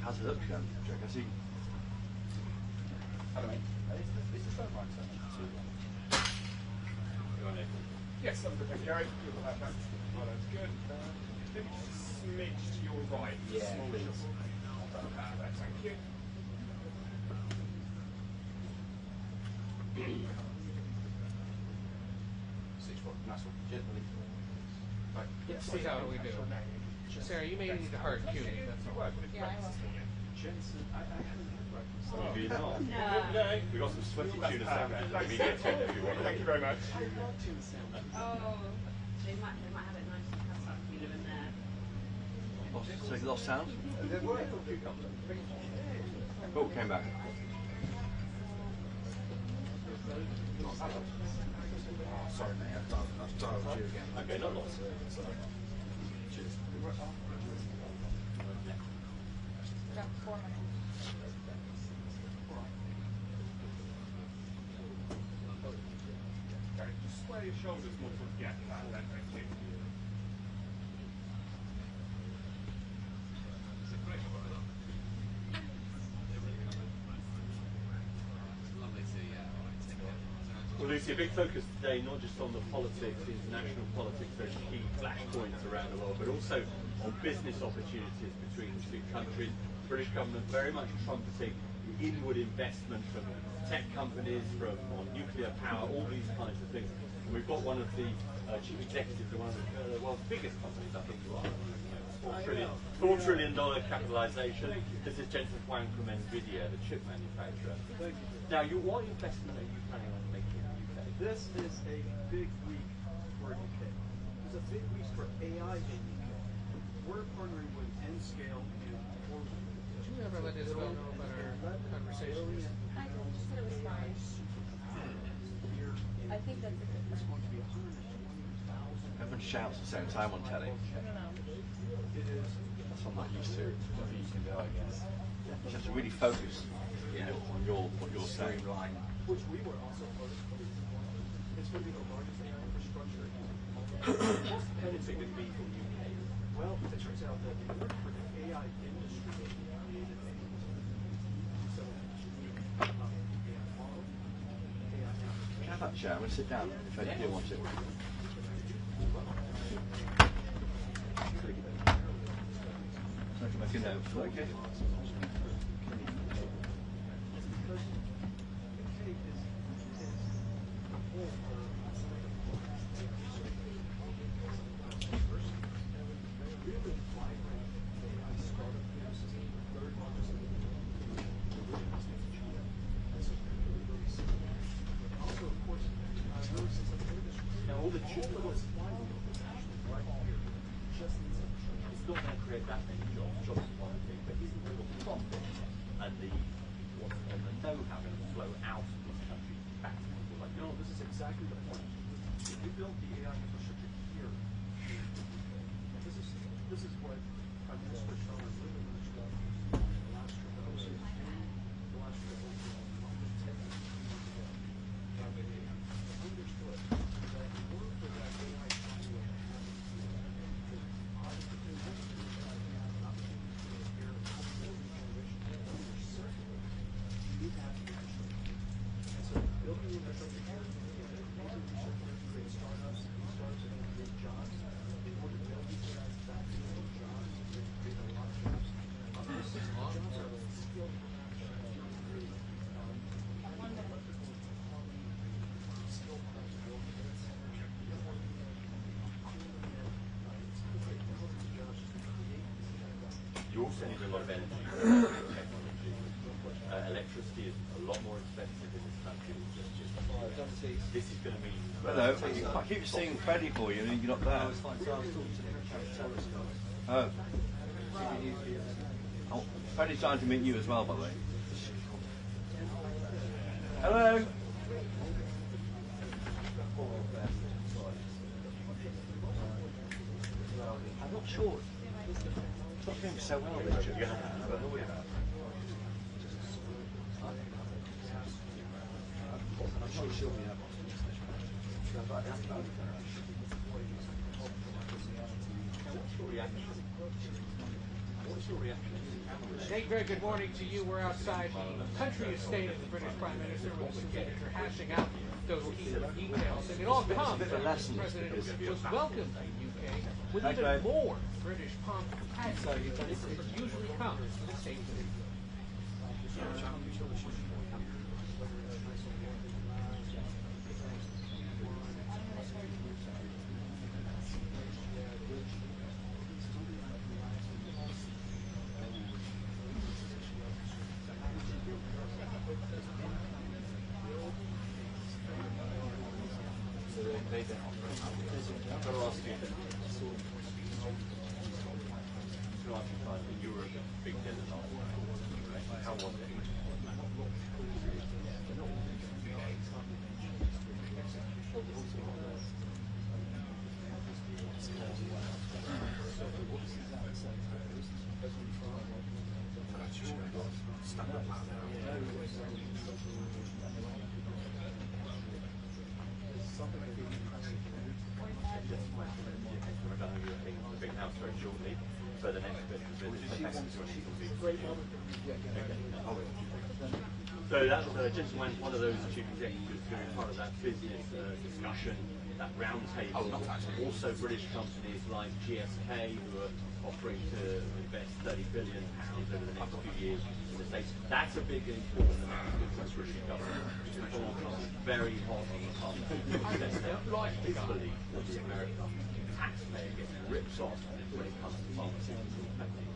How's it look, Jack? I see. Hello, mate. Is this phone right, sir? Yes, I'm good, thank you, Gary. You're perfect. Oh, that's good. Maybe just a smidge to your right. Yeah, small please. Perfect, thank you. Nice one. Cheers, buddy. Right. Let's see how we do. Sarah, you may need a hard cue. That's all. Yeah, I will. Jensen, I haven't had breakfast. Maybe not. No. We've got some sweaty tuna salmon. Maybe get tuna if you want. Thank you very much. Oh, they might have it nice and custard in there. Lost sound? Oh, came back. Sorry, mate. I've dialed you again. Okay, not lost. Cheers. About 4 minutes. Okay, just square your shoulders more towards the end. Thank you. Well, Lucy, a big focus today, not just on the politics, international politics, those key flashpoints around the world, but also on business opportunities between the two countries. The British government very much trumpeting the inward investment from tech companies, from on nuclear power, all these kinds of things. And we've got one of the chief executives of one of the world's biggest companies, I think you are. $4 trillion capitalization. This is Jensen Huang from NVIDIA, the chip manufacturer. Now, what investment are you planning on making in the UK? This is a big week for UK. It's a big week for AI in UK. We're partnering with Nscale and Forward. Did you ever let Isabel know about our conversation? I just said it was fine. I think that's a good one. Everyone shouts at the same time on telly. That's what I'm not used to. You can do, I guess. You have to really focus, on what you're saying. Which we were also part of. It's going to be the largest AI infrastructure. What's the benefit of being in the UK? Well, it turns out that in order for the AI industry to be created, so AI model, AI Can I have that chair? I'm going to sit down if I do want to. So I can make a note. Okay. Now, all the chips that was right here, just it's not going to create that many jobs. Jobs is one thing, but isn't the profit and the know-how going to flow out of this country back to people like you? No, this is exactly the point. If we build the AI infrastructure here, this is what Prime Minister Starmer really launched up the last trip that I was in. The last trip was 10 years ago. Understood that in order for that AI to happen, you need to have the infrastructure. And so building the infrastructure here you also need a lot of energy. Electricity is a lot more expensive in this country. This is going to mean... Hello, I keep seeing Freddie for you and you're not there. So I was talking to the terrorist guys. Oh. Oh, Freddie's trying to meet you as well, by the way. Hello. I'm not sure. It's not doing so well, Richard. Yeah. I'm sure she'll be able Hey Greg, good morning to you. We're outside the country estate of the British Prime Minister with the signature hashing out those key details. And it all comes after the President was welcomed in the UK with even more British pomp and pageantry than it usually comes to the state visit. So that just went one of those chief executives who were part of that business discussion, that round table. Also British companies like GSK who are offering to invest £30 billion over the next few years in the States. That's a big and important announcement for the British government. It's all very hot on the pharmaceutical disbelief that the American taxpayer gets ripped off when it comes to pharmaceutical spending.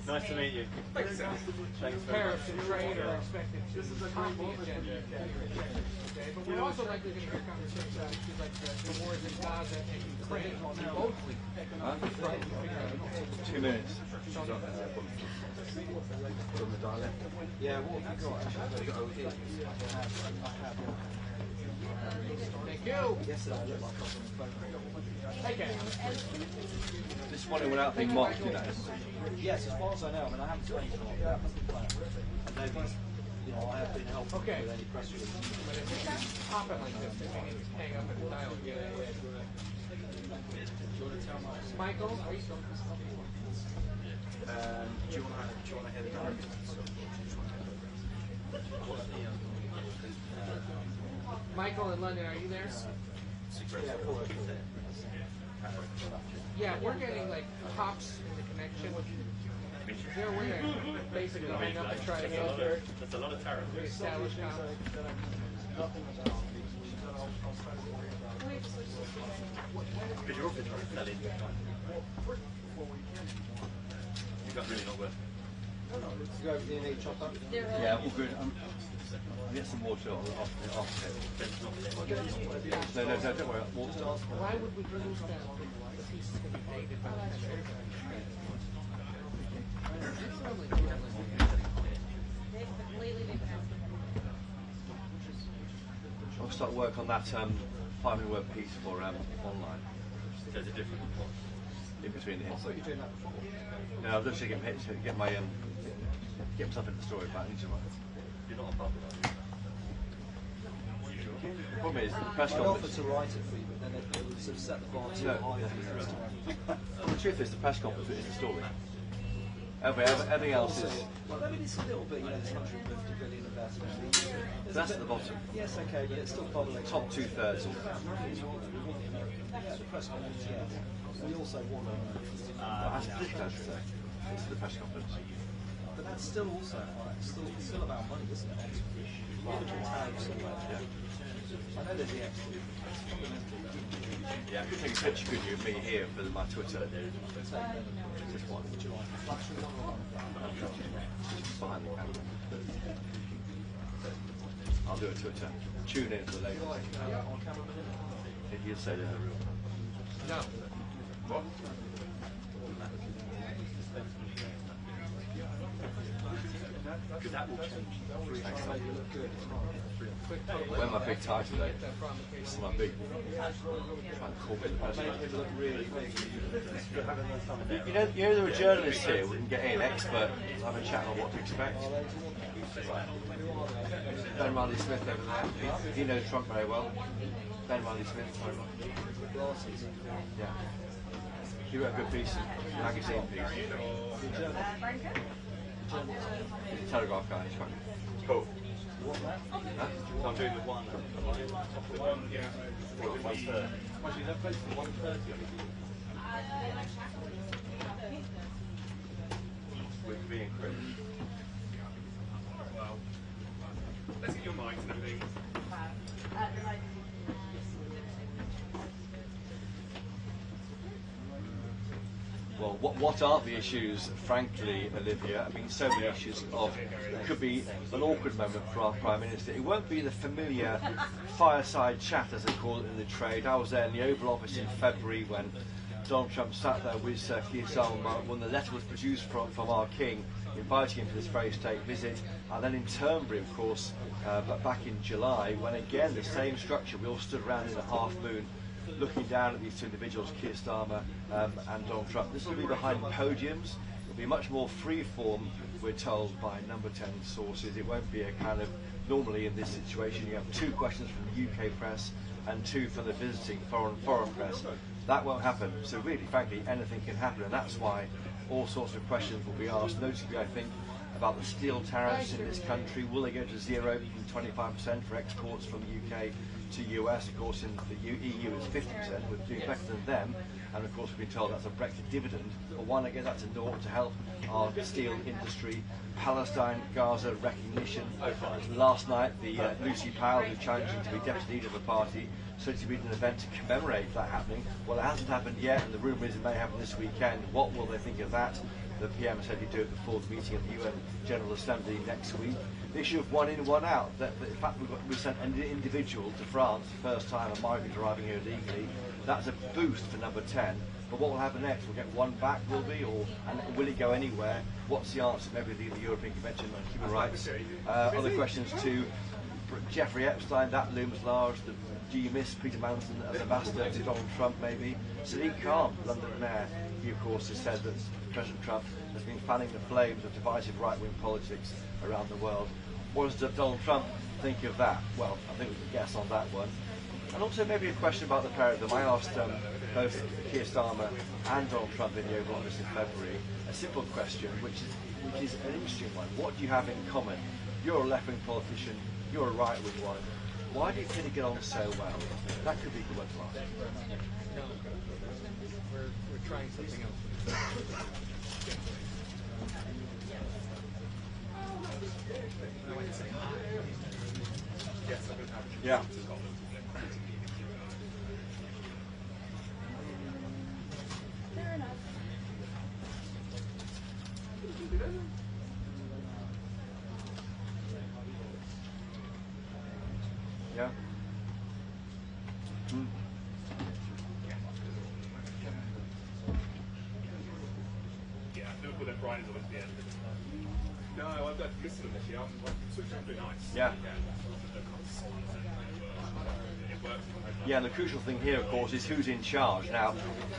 Nice to meet you. Thanks Tariffs and trade are expected to top the agenda today, but we're also likely going to hear conversations on issues like the wars in Gaza and Ukraine. Mostly economic front. 2 minutes. From the dialect. Yeah, what have you got? Actually, I've got OT. Thank you. Yes, I look like I was on the phone. Okay. This morning without being mocked, you know. Yes, as far as I know, I mean, I haven't spoken to them. That was the plan. And maybe, you know, I have been helpful with any press releases. But if it's popping like this, then we need to hang up and dial again. Michael, are you still? Do you want to hear the director? Michael in London, are you there? Yeah, we're getting like pops in the connection. They're weird. Basically hang up and try to That's a lot of tariff. Establish Because you're also trying to sell into China. Is that really not worth it? You over the chopper? Yeah, all good. I'll get some water off it. No, don't worry. Water. Why would we lose that? The piece is going to be dated by the I'll start work on that 500-word piece for online. There's a different one. In between the hits. I thought you were doing that before. No, I've just get my get myself into the story, but I need to write. You're not above it. The problem is, the press I conference... offered to write it for you, but then it would sort of set the bar too high for you next time. Well, the truth is, the press conference is the story. Everything else is... Well, I mean, it's a little bit, you know, this 150 billion investment. That's at the bottom. Yes, okay, but it's still bubbling. Top 2/3. That's the press conference, yes. We also want this is the press conference. But that's still also it's still about money, isn't it? Individual tariffs and that. I know there's the extra. It's fundamental. Yeah, I could take a picture, could you, of me here for my Twitter? Just one. Fine. I'll do a Twitter. Tune in for later. Did you say that? No. What? Because that will change. Wear my big tie today. This is my big. Trying to call me the president. You know there are journalists here. We can get in, expert, have a chat on what to expect. Ben Riley Smith over there. He knows Trump very well. Ben Riley Smith, very much. Yeah. He wrote a good piece, a magazine piece. Telegraph guy, it's fine. Cool. Huh? I'm doing the one. The one, yeah. Actually, that place is 1:30. With me and Chris. Well, let's get your mics and everything. Well, what are the issues, frankly, Olivia? I mean, so many issues of, it could be an awkward moment for our Prime Minister. It won't be the familiar fireside chat, as they call it in the trade. I was there in the Oval Office in February when Donald Trump sat there with Keir Starmer when the letter was produced from our King, inviting him to this very state visit. And then in Turnberry, of course, but back in July, when again the same structure, we all stood around in a half moon, looking down at these two individuals, Keir Starmer and Donald Trump. This will be behind podiums. It will be much more free-form, we're told by number 10 sources. It won't be a kind of, normally in this situation, you have 2 questions from the UK press and 2 from the visiting foreign press. That won't happen. So really, frankly, anything can happen, and that's why all sorts of questions will be asked, notably, I think, about the steel tariffs in this country. Will they go to 0 from 25% for exports from the UK to US? Of course, in the EU it's 50%. We're doing better than them, and of course we've been told that's a Brexit dividend. But why not get that to naught to help our steel industry? Palestine, Gaza recognition. Last night, the Lucy Powell, who's challenging to be deputy leader of the party, said to be an event to commemorate that happening. Well, it hasn't happened yet, and the rumour is it may happen this weekend. What will they think of that? The PM said he'd do it before the meeting of the UN General Assembly next week. The issue of one in, one out. That in fact, we sent an individual to France, the first time a migrant arriving here illegally. That's a boost for number 10. But what will happen next? We'll get one back, will we? And will it go anywhere? What's the answer? Maybe the European Convention on Human Rights. Other questions too. Jeffrey Epstein, that looms large. Do you miss Peter Manson as ambassador to Donald Trump, maybe? Sadiq Khan, London Mayor, he of course has said that President Trump has been fanning the flames of divisive right-wing politics around the world. What does Donald Trump think of that? Well, I think we can guess on that one. And also maybe a question about the pair of them. I asked both Keir Starmer and Donald Trump in the Oval Office in February a simple question, which is an interesting one. What do you have in common? You're a left-wing politician, you're a right-wing one. Why do you tend to get on so well? That could be the one to ask. No, we're trying something else. Yeah. Fair enough. Yeah. Mm. Yeah, Liverpool then Brian is always the end. No, I've got missed them this year. I'm switching up pretty nice. Yeah. It works. Yeah, and the crucial thing here, of course, is who's in charge. Now,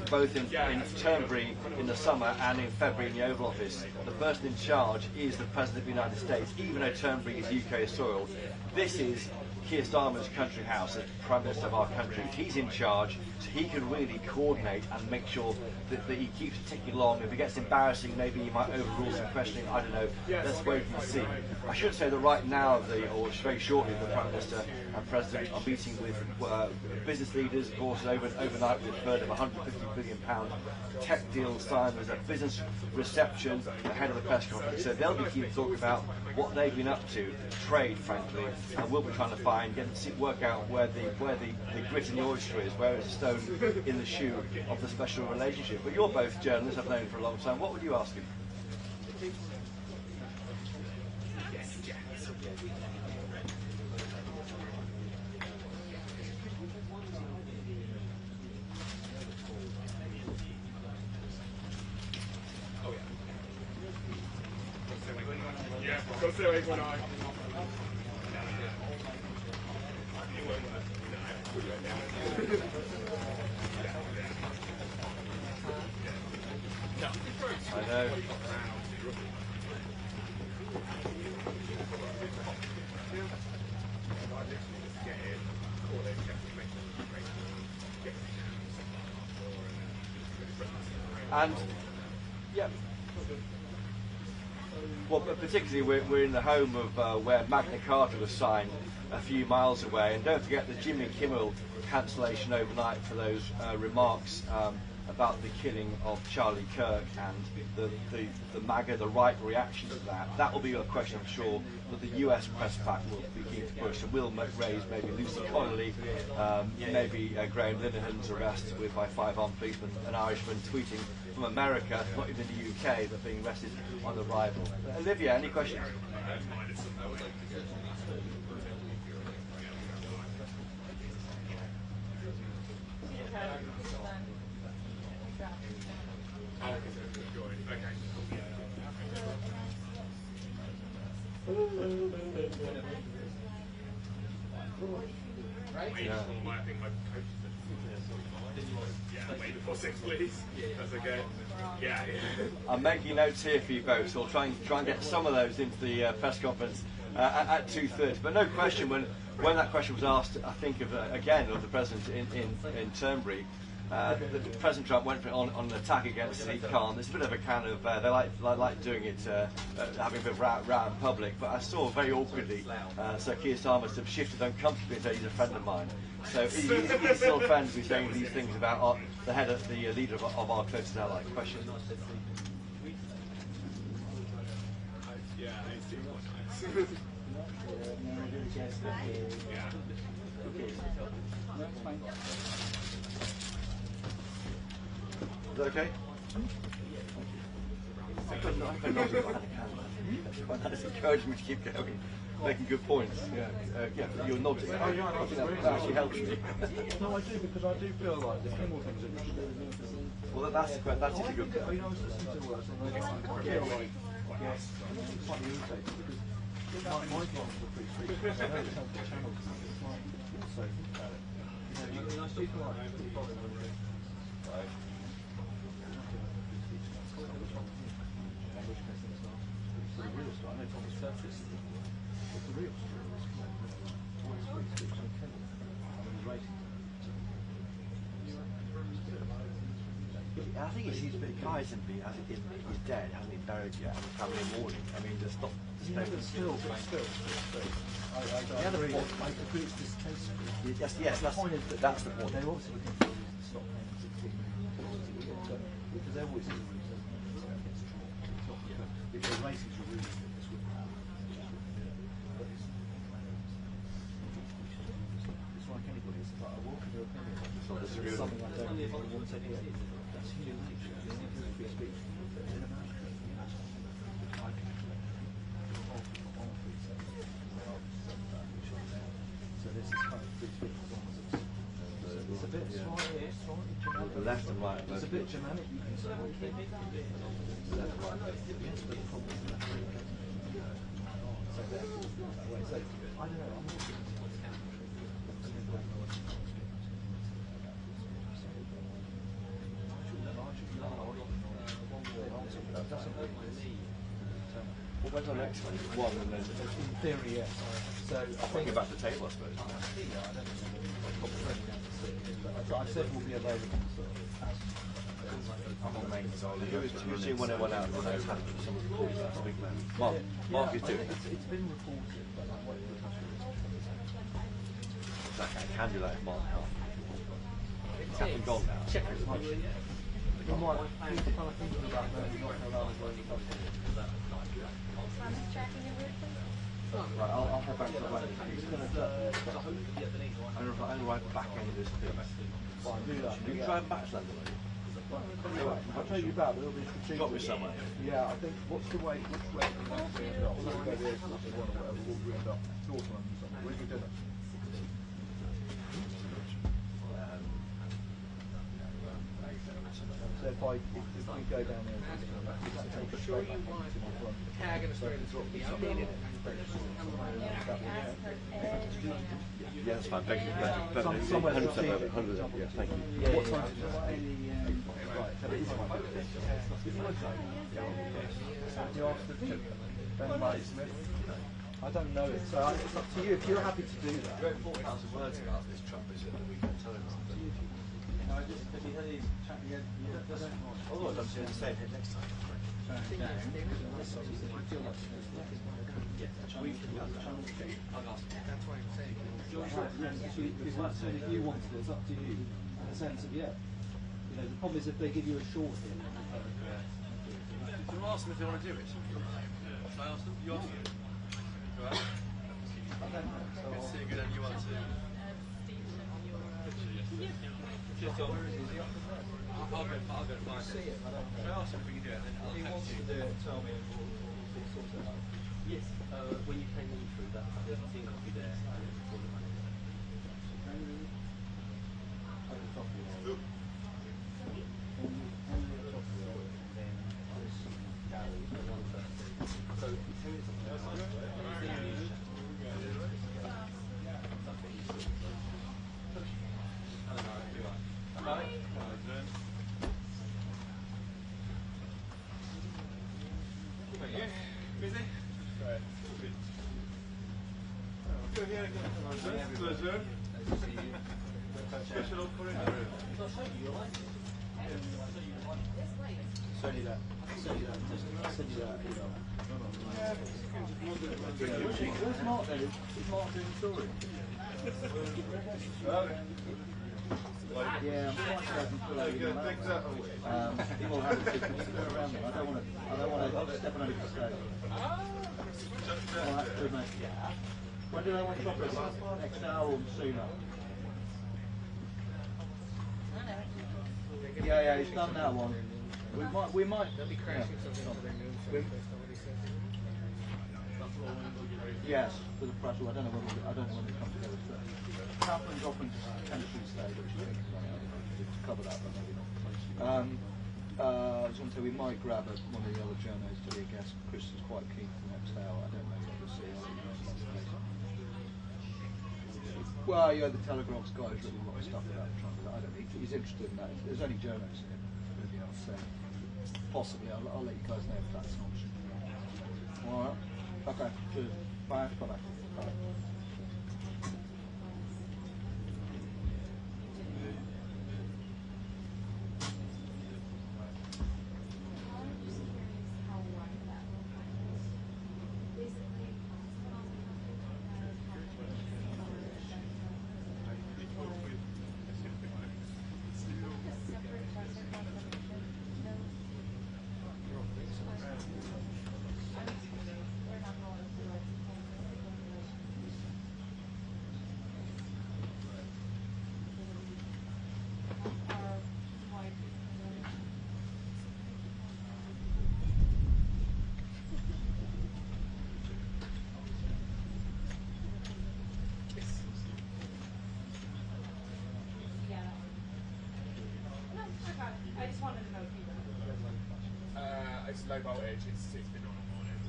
both in Turnberry in the summer and in February in the Oval Office, the person in charge is the President of the United States, even though Turnberry is UK soil. This is Keir Starmer's country house as Prime Minister of our country. He's in charge, so he can really coordinate and make sure that he keeps it ticking along. If it gets embarrassing, maybe he might overrule some questioning. I don't know. Let's wait and see. I should say that right now, or very shortly, the Prime Minister and President are meeting with business leaders. Of course, overnight we've heard of a £150 billion tech deal signed. There's a business reception ahead of the press conference. So they'll be keen to talk about what they've been up to, trade, frankly, and we'll be trying to work out where the grit in the oyster is, where it's a stone in the shoe of the special relationship. But you're both journalists, I've known you for a long time. What would you ask him? I know. And yeah, well, particularly we're in the home of where Magna Carta was signed a few miles away, and don't forget the Jimmy Kimmel cancellation overnight for those remarks about the killing of Charlie Kirk and the MAGA, the right reaction to that. That will be a question, I'm sure, that the US press pack will be keen to push, and will raise maybe Lucy Connolly, maybe Graham Linehan's arrest by 5 armed policemen, an Irishman tweeting from America, not even the UK, but being arrested on arrival. Olivia, any questions? I'm making notes here for you both, so I'll try and get some of those into the press conference at 2:30. But no question, when that question was asked, I think of the president in Turnberry, President Trump went on an attack against Sadiq Khan. There's a bit of a kind of they like doing it, having a bit of row in public. But I saw very awkwardly, Sir Keir Starmer sort of shifted uncomfortably and said he's a friend of mine. So he's still friends with saying these things about the leader of our closest ally. Question. Yeah, Is that okay? That's encouraging me to keep going, making good points. Yeah, you're nodding. Oh, yeah, I think that actually helps me. No, I do, because I do feel like there's more things that we should do. Well, that's a good point. You know, I was listening to words and I feel like, yes, I'm slightly irritated because my clients are pretty sweet. I know it's helped the channel because it's like, also, you know, people like right. The real story, I know it's on the surface, but the real story is always free speech and Kelly. I mean, he's racing. I think he's Geisenby he's dead, hasn't he buried yet, and he's having a mourning. I mean, there's not Still. The other point, I agree it's distasteful. Yes, that's the point. They're also looking for reasons to stop paying 16 because there always is a reason. If they're racing for reasons, this would happen. It's like anybody, it's like I welcome your opinion. It's something I don't really want to hear. That's human nature. The only thing free speech in America. So this is kind of free speech as long as it's a bit slightly Germanic. The left and right. It's a bit Germanic, you can say. Left and right. Yes, but the problem is that so therefore, so I don't know, I'm not sure what's happening. When's the next one? One and then... In theory, yes. So I think... back to the table, I suppose. Yeah, I don't know. I said we'll be available sort of as... Who's seen when it went out? Someone called that big man. Mark is doing it. It's been reported, but I'm waiting for I can do that if Mark can't. It's happened gone now. Chequers. We might kind of thinking about maybe not allowing Right, I'll head back to the wedding. He's going to I'm right back end of this piece. Fine, do that. You drive back to London? I'll tell you about, but it'll be strategic. Got me somewhere. Yeah, I think, what's the way, which way do we actually end up? We'll go there, or whatever, we'll end up North London or something. Where's your dinner? So if we go down there, I'm sure you want the tag and the story that's going to be outdated. Yeah, that's fine. Thank you. Somewhere 100%. Yeah, thank you. Yeah, what time is it? Right, so it is fine. You asked Ben Ray Smith? I don't know it, so it's up to you if you're happy to do that. You wrote 4,000 words about this Trump visit at the weekend telegram. No, just if you had these chat again, Oh, I'm doing the same here next time. That's why I'm saying. If you wanted it, it's up to you. In the sense of, yeah. You know, the problem is if they give you a short hit. Do you ask them if they want to do it? Should I ask them? You ask them? Right. Good to see you again. You want to? Just on. I'll go find it. Should I ask him if we can do it? Then I'll If he wants to do it, tell me and we'll sort it out. Yes, when you came in through that, I think I'll be there before the money. So, 10 minutes Busy? Right. Good. Here again. Pleasure. Special for it. Send you that. Send you that email. Where's Mark then? Is Mark doing the story? Yeah, I'm quite glad you put that he will have to consider around them. I don't want to step on anybody's toes. Alright, good mate. When do they want chocolate? Next hour or sooner? Yeah, he's done that one. We might. They'll be crashing something to their noon show based on what he said. Yes, with the pressure. I don't know when they come together. Catherine's offering to potentially stay, but she thinks to cover that, but maybe not. I was going to say we might grab one of the other journos to be a guest. Chris is quite keen for the next hour. I don't know what we'll see. Well, yeah, the Telegraph's got written a lot of stuff about Trump. I don't think he's interested in that. There's only journos here. Maybe I'll say. Possibly, I'll let you guys know if that's an option. All right. Okay. Cheers. Bye. Bye. Bye. It's low voltage, it's been on all morning.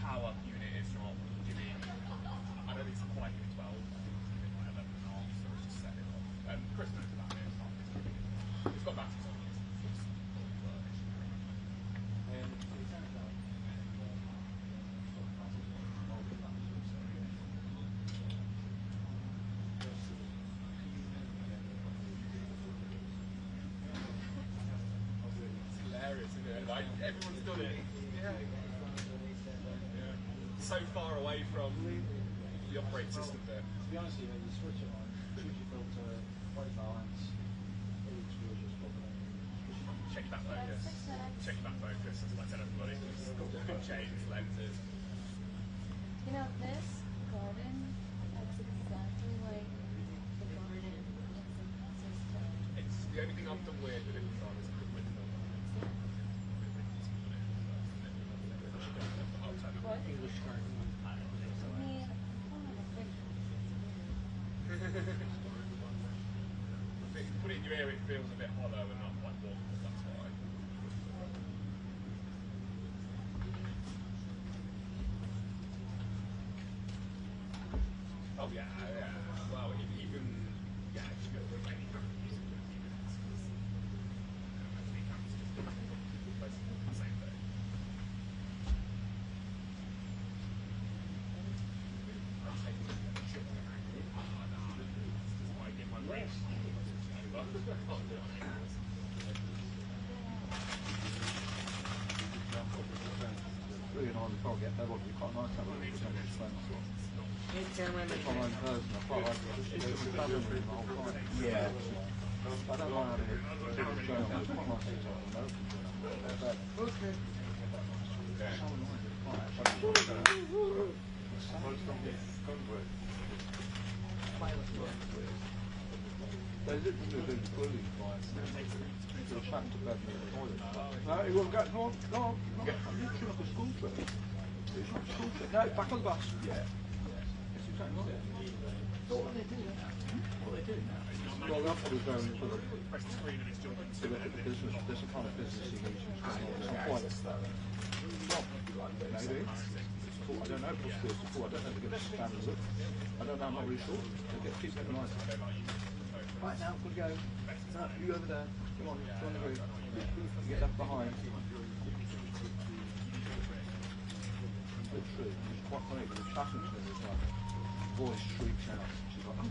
Power unit is not giving, I don't think it's quite giving 12, it's giving like 11.5, so it's just set it off. Chris knows about it, it's got batteries on it. Like everyone's done it. Yeah. So far away from the operating system bit. To be honest with you, you switch it on, choose your filter, white balance, check that focus. Check that focus, as I tell everybody. Change lenses. You know, this garden, that's exactly like the garden system. It's the only thing I've done weird with it is the window. What? English garden. I mean, If you put it in your ear, it feels a bit hollow and not quite warm. That's why. Oh yeah, yeah. Well, even yeah, if you go to any camera using it, basically the same thing. Really annoying, we can't get there, but you've got a nice time with it, Hey, cameraman. if I'm in person, I quite like it. It's travelling the whole time. Yeah. I don't mind having it going on, it's quite nice to talk about it. Okay. So annoying, it's quite actually. They literally do the bullying device. You're trapped to bed in the toilet. No, he won't go. Come on, come on. I'm literally like a school trip. It's not a school trip. No, back on the bus. Yeah. That's exactly right. So what do they do now? What do they do now? Well, they're probably going to look at the business. There's a kind of business engagement going on. It's not quite maybe. I don't know. Possibly it's support. I don't know if they're going to stand and look. I don't know. I'm not really sure. They get keep it nice. Right now, good go. No, you over there. Come on, join the group. Get left behind. Literally, it's quite funny because the chatting to them is like, voice shrieks out. She's like, oh.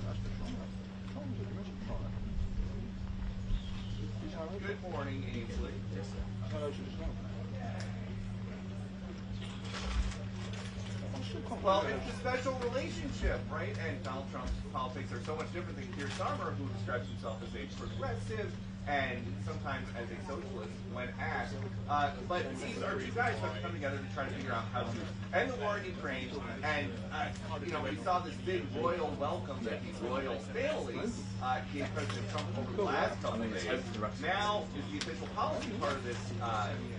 That's the trauma. Tom's a really trauma. Good morning, Ainsley. Hello to the smell. Well, it's a special relationship, right? And Donald Trump's politics are so much different than Keir Starmer, who describes himself as a progressive and sometimes as a socialist when asked. But these are two guys who have to come together to try to figure out how to end the war in Ukraine. And, you know, we saw this big royal welcome that these royal families gave President Trump over the last couple of days. Now is the official policy part of this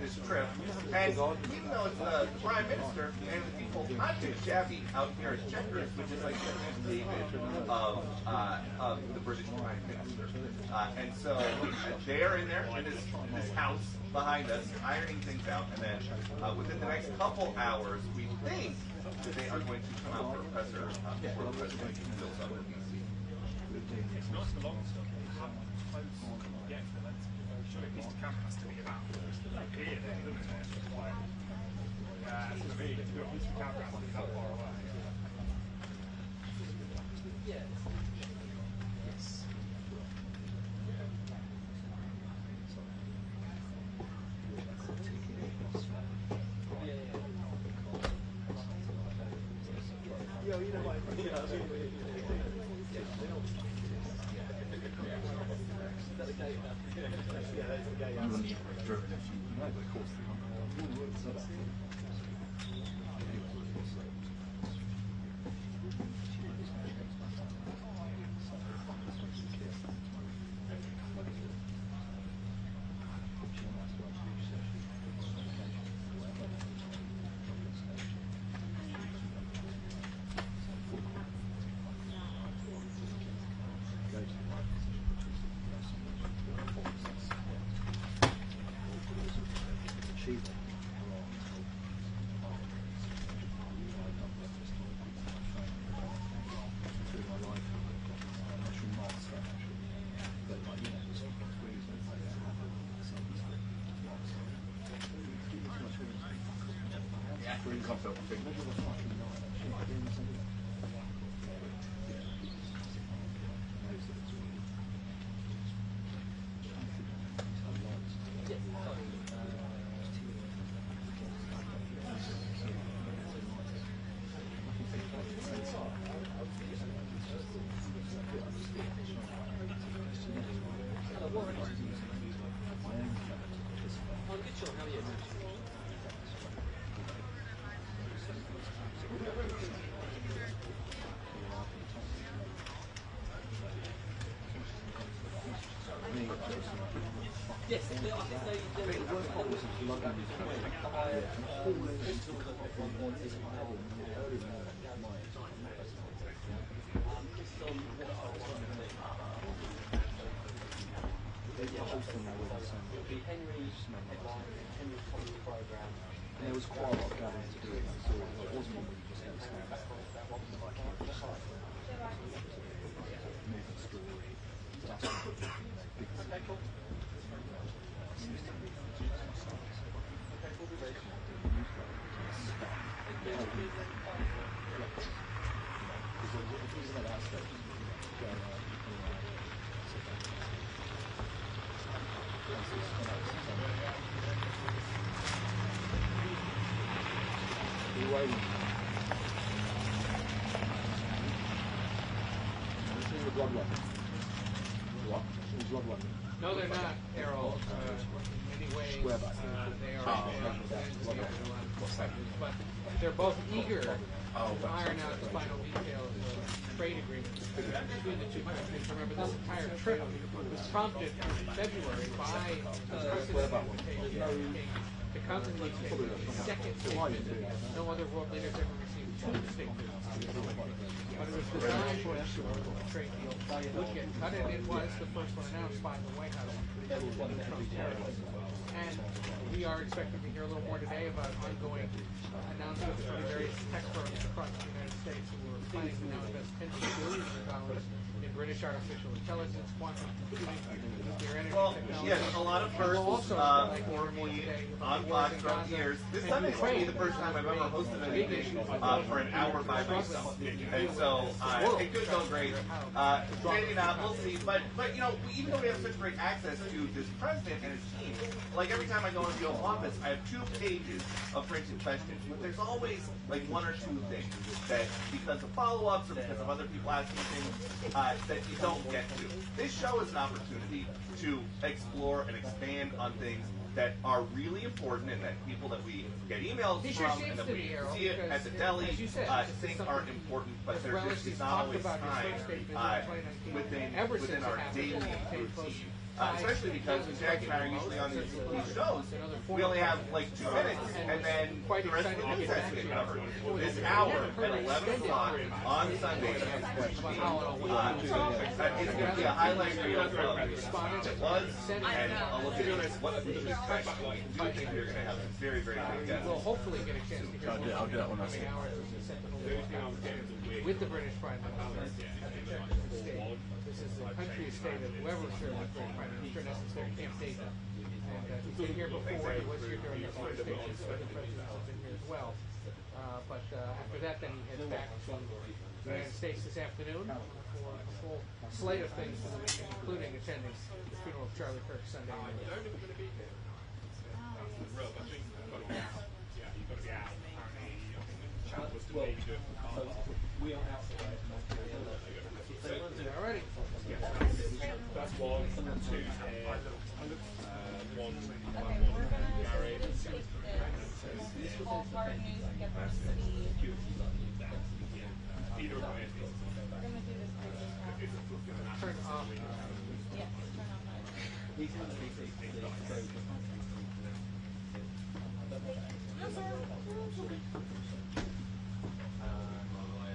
this trip. And even though it's the Prime Minister and the people, not too shabby out here at Chequers, which is like the David of the British Prime Minister. And so they're in there in this house behind us, ironing things out, and then within the next couple hours, we think that they are going to come out for a presser for the president in DC. It's not the long stuff. How close get to the lens? Surely a piece of camera has to be about here, then, doesn't it? Yeah, it's going to be. A piece of camera has to be that far away. Yes. Yo, you know what? Yes, they were always lugging his way. Hauling into the coffin on his head early morning. It'll be Henry's program. And there was quite a lot of gathering to do with that, so it wasn't one where you just go stand like here, just like moving story, that's what big No, they're not, Errol. In many ways, they are but they're both eager to iron out the final details of trade agreements between the two countries. Remember, this entire trip was prompted in February by the president's invitation to come to the UK with the second state visit. No other world leaders ever received two state visits. But it was designed to ensure that the trade deal would get cut, and it was the first one announced by the White House on the Trump tariffs. And we are expecting to hear a little more today about ongoing announcements from various tech firms across the United States who are planning to now invest tens of billions of dollars in British artificial intelligence, quantum computing, nuclear energy technology. Yes, a lot of firsts for me on Fox throughout the years. This Sunday will be the first time I've ever hosted anything for an hour by myself. And so it could go great. Maybe not, we'll see. But you know, even though we have such great access to this president and his team, like every time I go into the Oval Office, I have 2 pages of printed questions. But there's always like 1 or 2 things that, because of follow-ups or because of other people asking things, that you don't get to. This show is an opportunity to explore and expand on things that are really important and that people that we get emails from and that we see it at the deli think are important, but there just is not always time within our daily routine. Especially because Jackie and I are usually on these shows, we only have like 2 minutes, and then the rest of the news has to get covered. This hour at 11 o'clock on Sunday is going to be a highlight reel of what it was, and I'll look at what we expect. We do think we're going to have some very, very big guests. We'll hopefully get a chance to hear I'll do that when I see it. With the British Prime Minister at the Chequers estate. This is the country estate of whoever served the British Prime Minister, in essence, their Camp David. And he's been here before, he was here during the first stages, so the presidents have been here as well. But after that, then he heads back to the United States this afternoon for a full slate of things for the weekend, including attending the funeral of Charlie Kirk Sunday. We are outside. Alrighty. That's 1, 2, 1 married. All hard news and get the city. Either of them. We're going to do this pretty Turn off. Yeah, turn on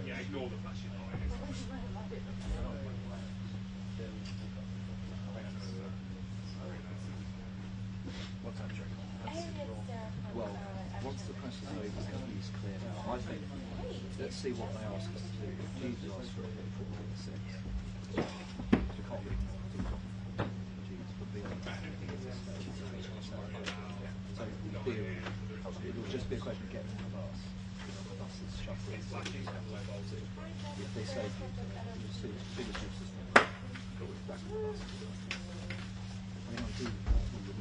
Yeah, ignore the flashing light. What's that, Jack? Well, once the press is over and he's cleared out, I think let's see what they ask us to do. Jesus asked for a report on the 6th. We can't really do something. Jesus would be on that. So it'll just be a question of getting on the bus. The bus is shuffling. If they say you'll see the bigger system, go back to the bus. I mean, I do,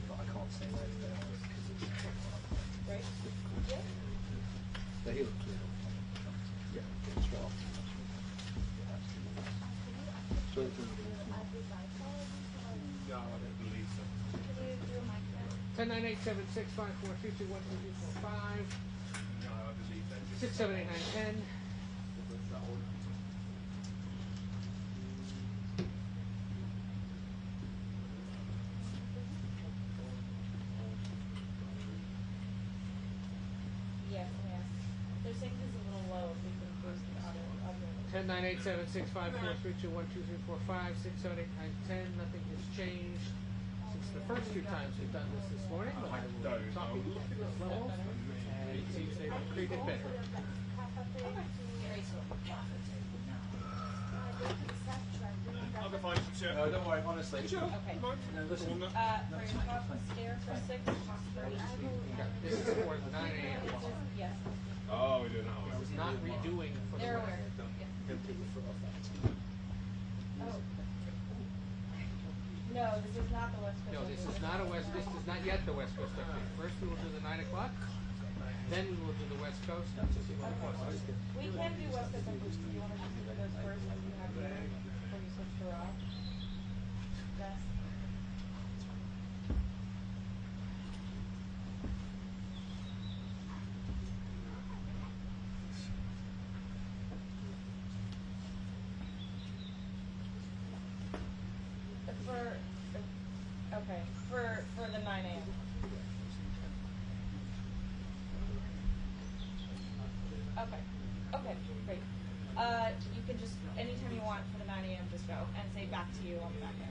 but I can't say that if they are because it's Right. So he'll clear off. Yeah, straight off. Straight through the doors now. No, I don't believe so. 10987654221245. No, I believe that. 678-910. sync is a little low. If we can boost the audio. 10, 9, 8, 7, 6, 5, 4, 3, 2, 1, 2, 3, 4, 5, 6, 7, 8, 9, 10. Nothing has changed since the first two times we've done this morning. But I will be talking at this level, and it seems they've created better. I'll go find some shit. No, don't worry, honestly. Sure. Okay. No, listen. For your cost, stair for 6, cost for 8. This is for 9 a.m. Yes. Oh, we're doing that. This is not redoing for They're the aware. They'll take the foot off that. Oh. No, this is not the West Coast. No, this is not a West. This is not yet the West Coast update. First, we will do the 9 o'clock. Then we will do the West Coast. We can do West Coast updates. Do you want to just do those first and you have the before you switch to Raw? Yes. For the 9 a.m. Okay, great. You can just, anytime you want for the 9 a.m., just go and say back to you on the back end.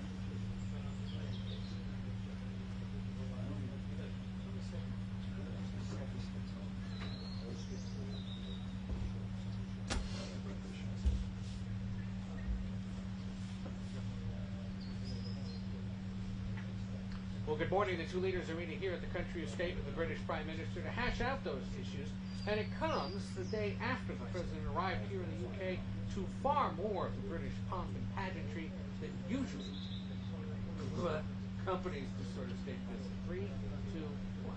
Well, good morning. The two leaders are meeting here at the Country Estate with the British Prime Minister to hash out those issues. And it comes the day after the President arrived here in the UK to far more of the British pomp and pageantry that usually accompanies this sort of state visit. 3, 2, 1.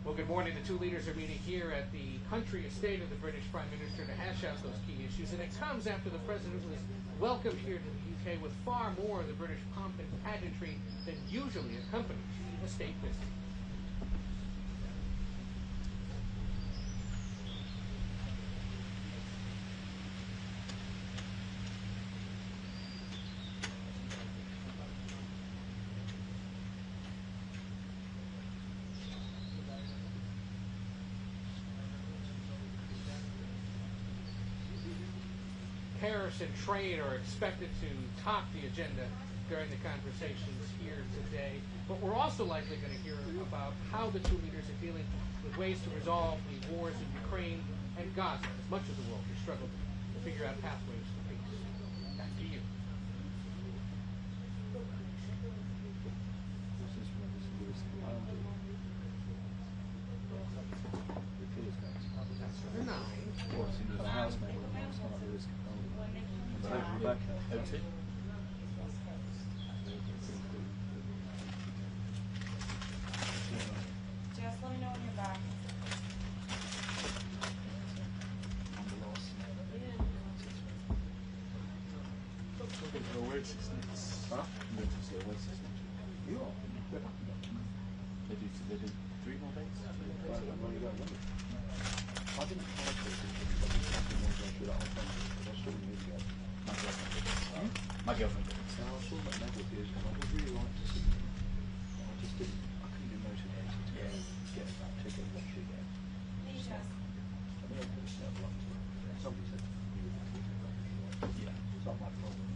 Well, good morning. The two leaders are meeting here at the Country Estate of the British Prime Minister to hash out those key issues. And it comes after the President was welcomed here to the UK with far more of the British pomp and pageantry than usually accompanies a state visit. Paris and trade are expected to top the agenda during the conversations here today. But we're also likely going to hear about how the two leaders are dealing with ways to resolve the wars in Ukraine and Gaza, as much of the world has struggled to figure out pathways to peace. Back to you. That's 9. The housemaid will not start the risk of Rebecca. OT? Just let me know when you're back. Huh? You are? They do 3 more days? I didn't try to my girlfriend did. So I saw that medal here, and I would really like to see it. I just didn't, I couldn't be motivated to go get that ticket and watch it again. Yes. I mean, I could have said, well, somebody said you would have to. Yeah, it's not my problem.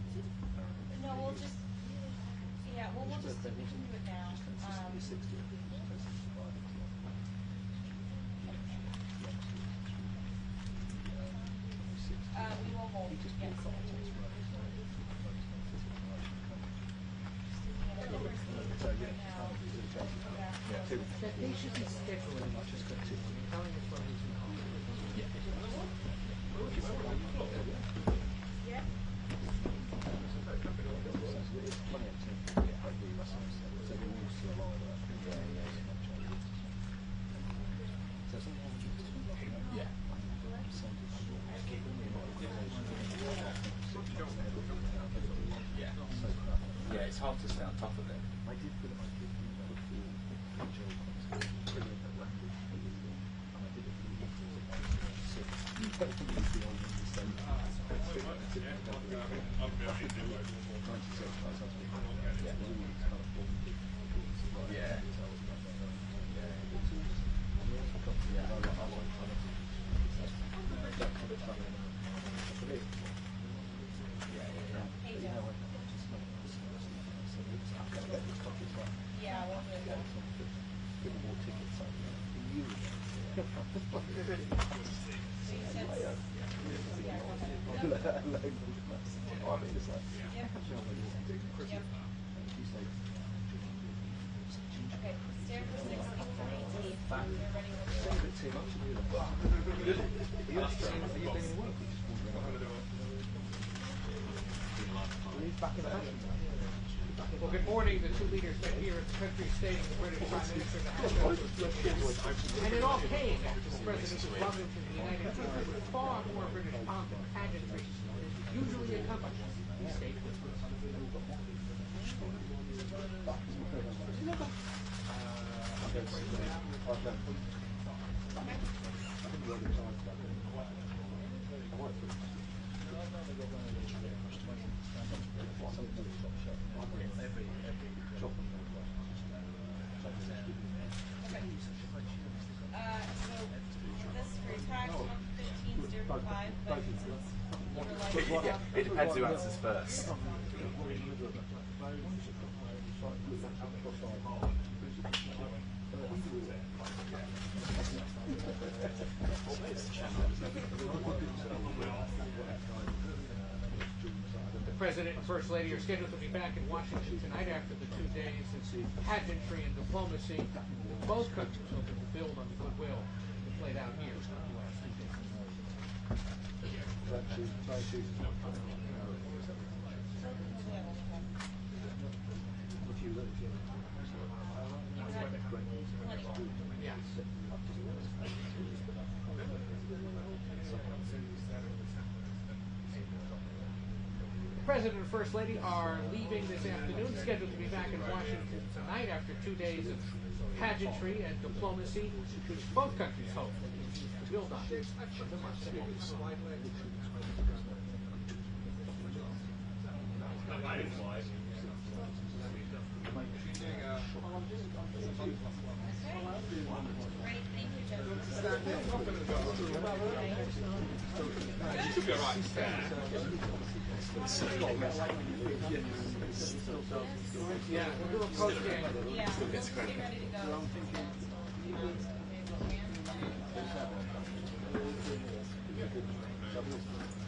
No, we'll just, we'll just continue it now. It's 60. We will hold. Yes. They should be scheduling not just telling us what he's now. Yeah. Yeah, it's hard to stay on top of it. I did put it on Yeah. Well, good morning. The two leaders met here at the country estate of the British Prime Minister and it all came after the President was welcomed to the United Kingdom with far more British pomp and pageantry than usually accompanies these state visits. Yeah, it depends who answers first. The President and First Lady are scheduled to be back in Washington tonight after the 2 days of pageantry and diplomacy. Both countries hoping to build on the goodwill that played out here. The President and First Lady are leaving this afternoon, scheduled to be back in Washington tonight after 2 days of pageantry and diplomacy, which both countries hope they can use to build on in the months ahead. Yeah, we'll do a post game. Yeah. Still gets credit. Ready to go.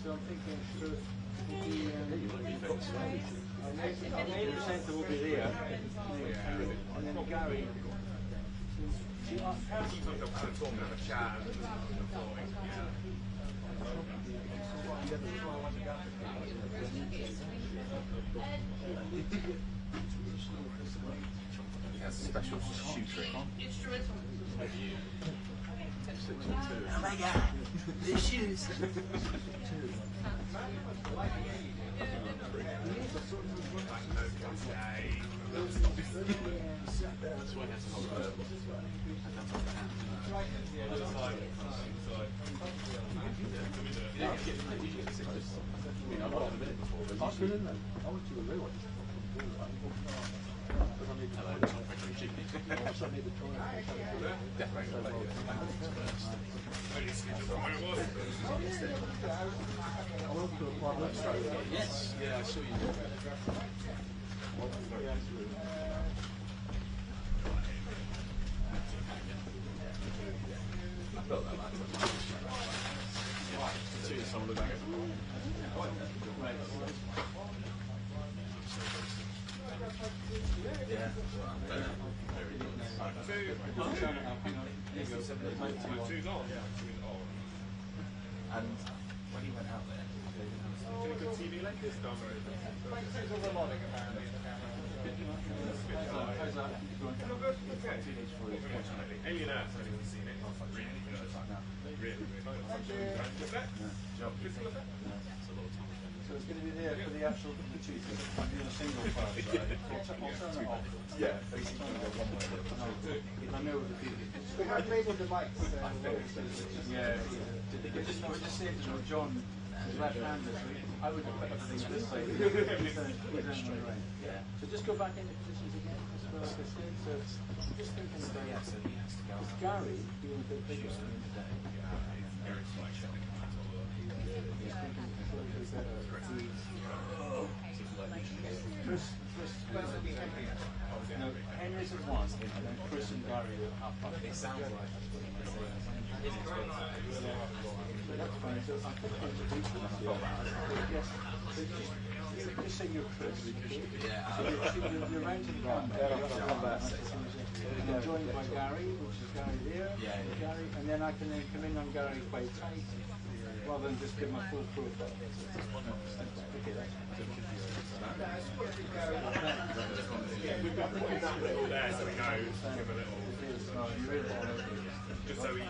So I'm thinking, first, the centre will be there, and then Gary. Sometimes they'll kind of talk and have a chat and He has a special shootering. Oh my God, the shoes. Yes, yeah, I saw you. And when he went out there, did a good TV like this, Starmer? Alien Earth, I haven't seen it. Really good. Really good. So it's going to be there for the actual Tuesday. I'm doing a single file. I'll turn it off. yeah, basically go one way. I know the feeling. We have labeled the mics. Yeah. We just saved it with John, his left hand this week. I would put everything this way. Yeah. So just go back into positions again, like I said. So just thinking about Gary being a bit bigger in the day. No, Henry's at one, and then Chris and Gary are up. It sounds like that's fine. So I think introduce them. Yes. So just say you're Chris. Yeah. So you're around to the front. You're joined by Gary, which is Gary there. Yeah. Gary, and then I can come in on Gary quite tight, rather than just give my full profile. We've got that little there so he knows. Give a little. Just so he knows.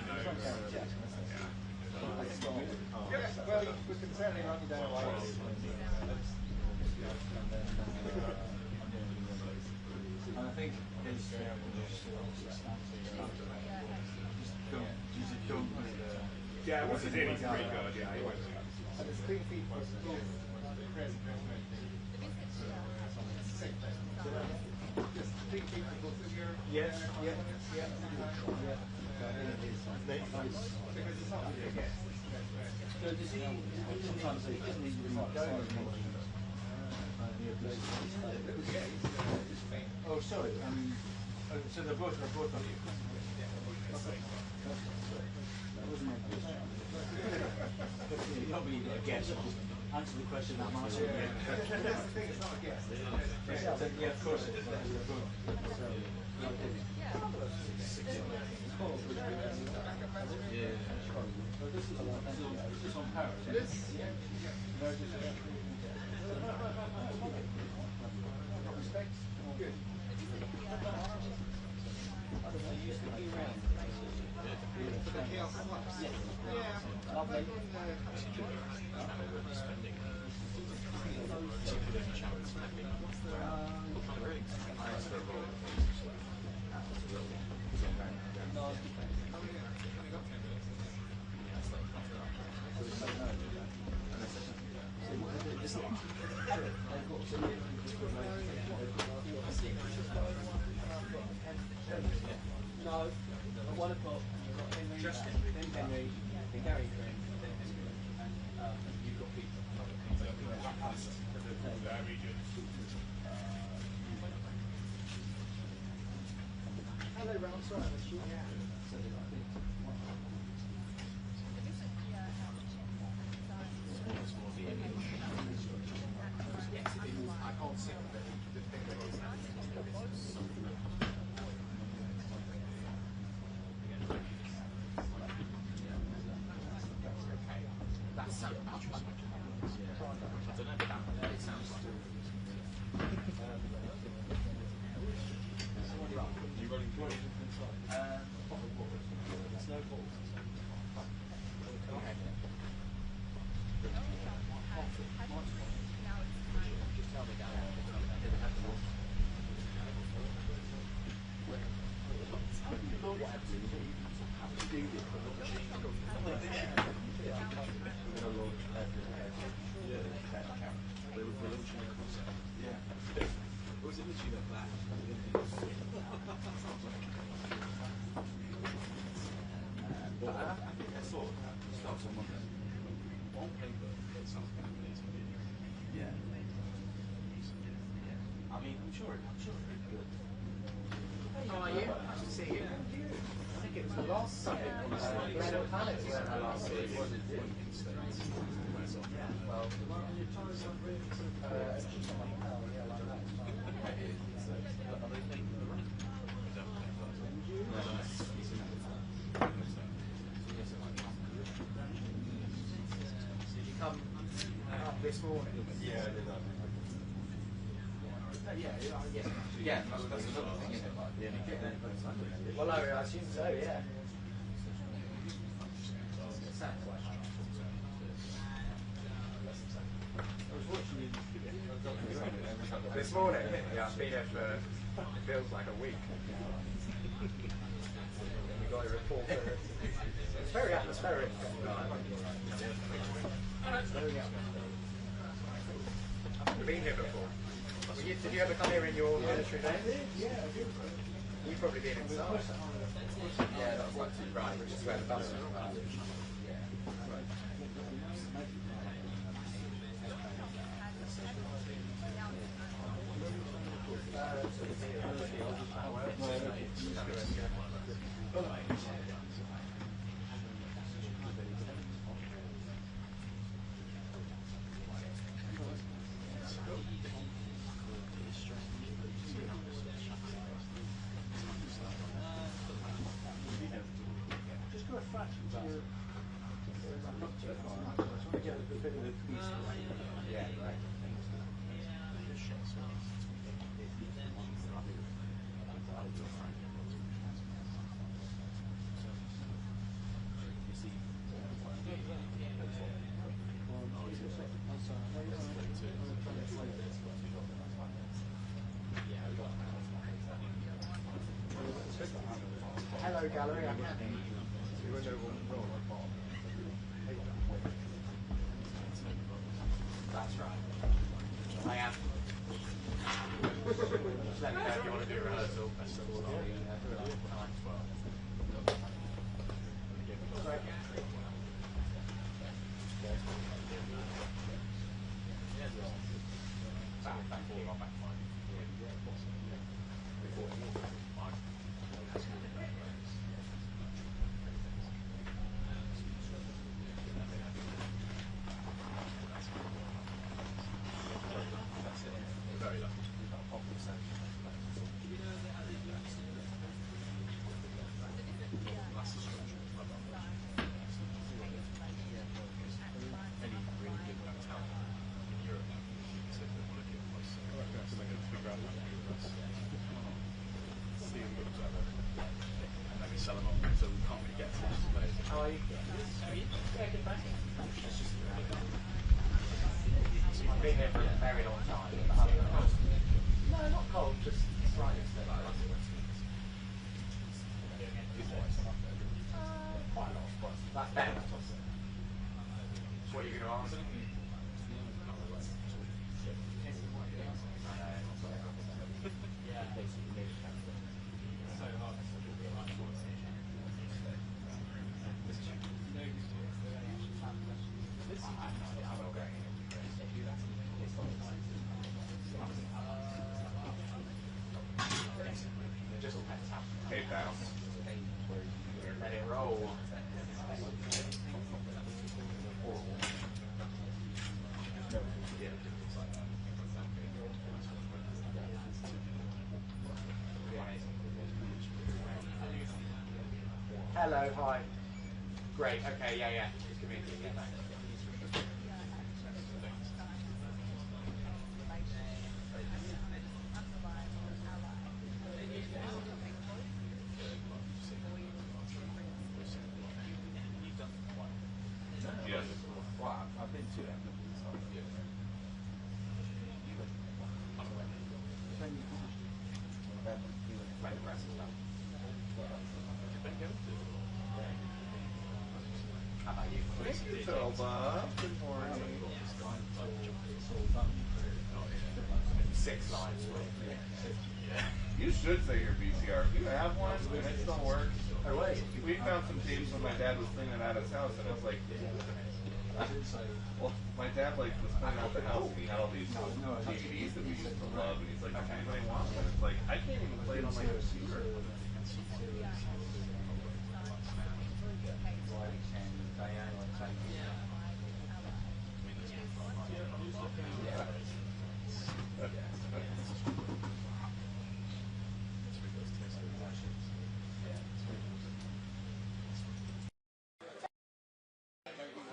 Well, we can certainly run you down a while. And I think his yeah, once he's in, he's pretty good. Yeah, he won't. And it's 3 feet for both present. Just 3 feet for both of your. Yes. Yeah. Because it's not really a guess. So does he sometimes he doesn't even go anymore? Oh, sorry. So they're both of you. That wasn't my question. You don't really get a guess. Answer the question that much. That's the thing. It's not a guess. Yeah, of course it is. This is on Paris. This? Yeah. Respect. Good. For the chaos collapse. Yeah. Lovely. No, at 1 o'clock, you've got Henry, then Henry, then Gary Green, then Henry, and you've got people. Hello, round side of the shoot. I can't see the thing that is That's so much. I don't know, but it sounds You running through it? There's no fault. just tell me that. Was it literally that black? But I think I saw it starts on Monday. On paper, it sounds kind of amazing. Yeah. I mean, I'm sure it's good. How are you? Nice to see you. I think it was the last Sunday. Bilateral Palace. Well, did you come up this morning? Yeah, I did that. Yeah, that's another thing, isn't it? Well, I assume so, yeah. This morning, yeah, I've been here for, it feels like a week. We got a report. It's very atmospheric. I've never been here before. Did you ever come here in your military days? Yeah, I did. You've probably been inside. Yeah, that's like right, which is where the bus is. Just go a fraction to your... Not too far. To get a bit of the piece. Yeah, right. Hello, gallery. I'm happy. That's right. I am. Just let me know if you want to do a rehearsal. Been here for a very long time. No, not cold, just slightly still. Quite a lot of spots. That's better. What are you going to answer? Hey, pal. Let it roll. Hello, hi. Great, okay, yeah. Just give me a key, yeah, thanks. Yes. Well, I've been to it. How about you? Good morning. 6 lines. You should say your VCR. If you have one and it still works. Oh, wait. We found some tapes when my dad was cleaning out his house, and I was like, well, my dad was cleaning out the house, and he had all these DVDs that we used to love, and he's like, does anybody want one? It's like, I can't even play it on my computer.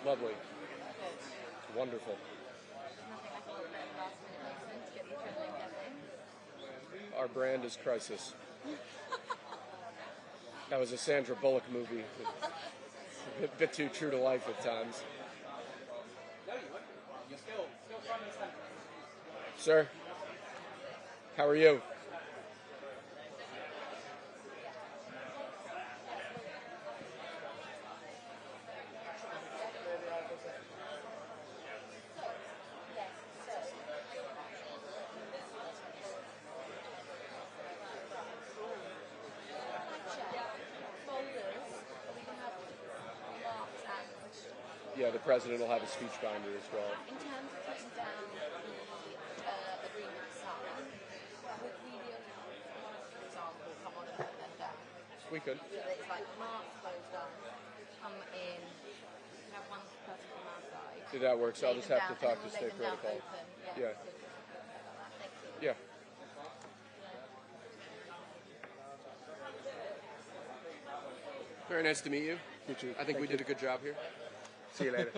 Lovely. Wonderful. Our brand is Crisis. That was a Sandra Bullock movie. A bit too true to life at times. Sir, how are you? Yeah, the president will have a speech binder as well. In terms of putting down the agreement signed, would we be allowed, for example, come on and put them down? We could. So that it's like Mark goes down, come in, have one person from our side. See, that works. I'll lay just them have to down, talk and to then State lay them down Protocol. open. Yeah. Thank you. Yeah. Very nice to meet you. You too. I think we did a good job here. See you later.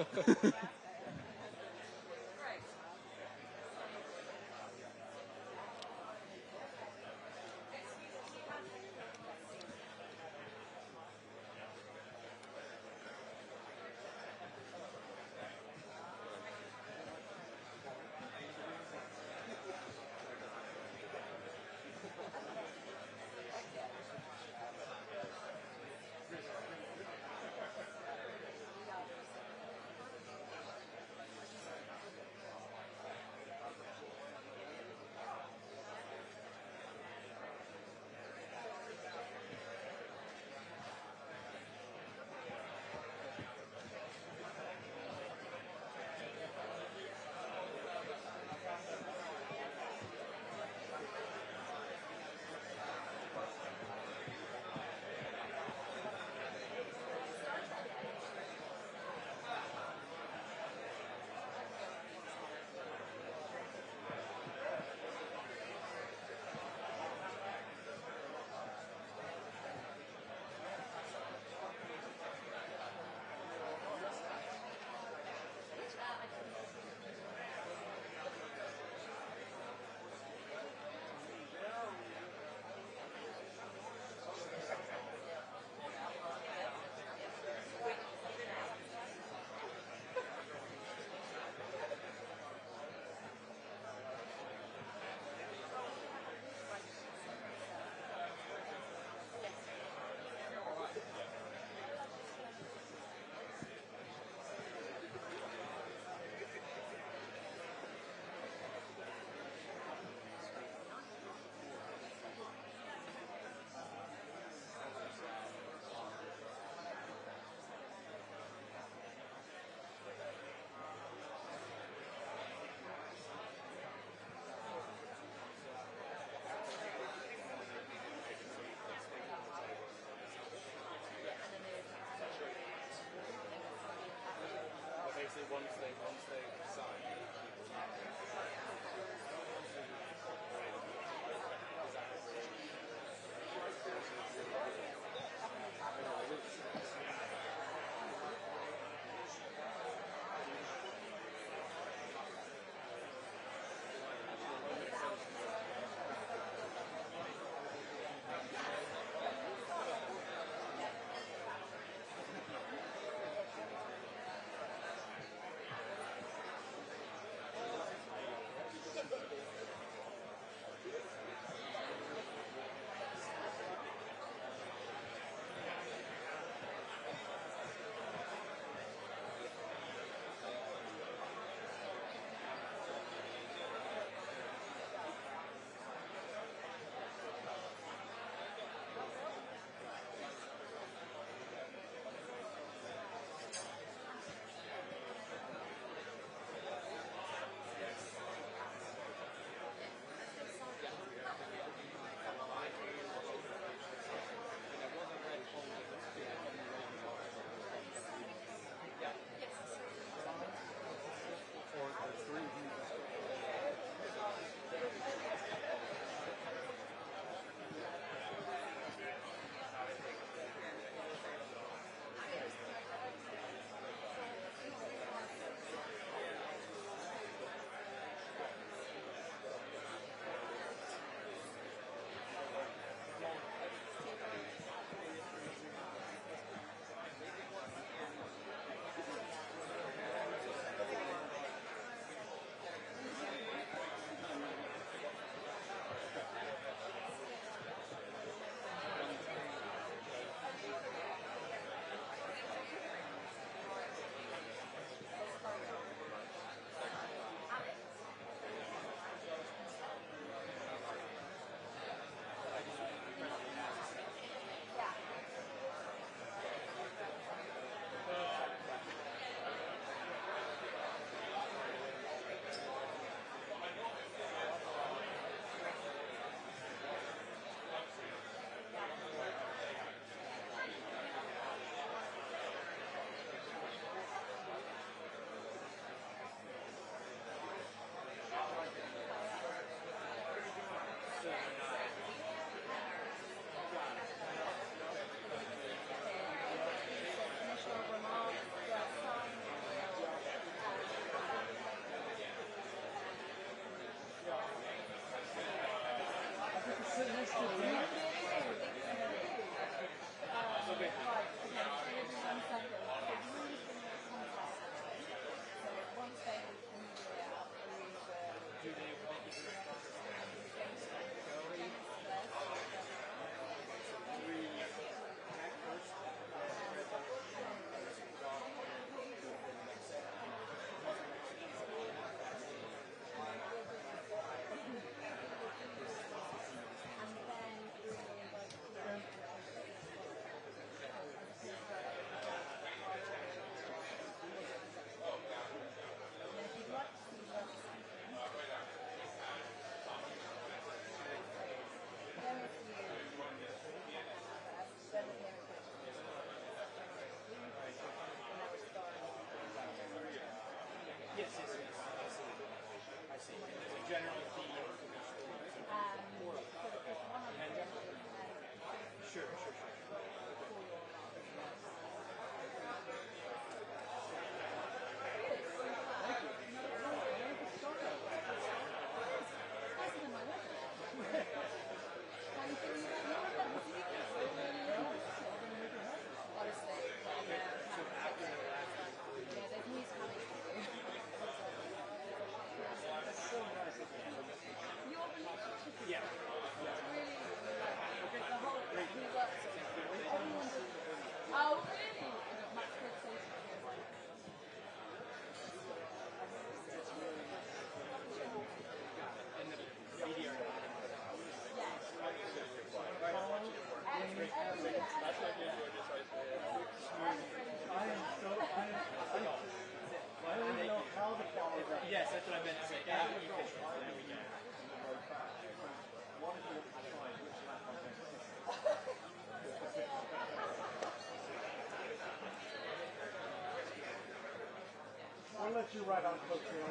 I'll let you write on Patreon.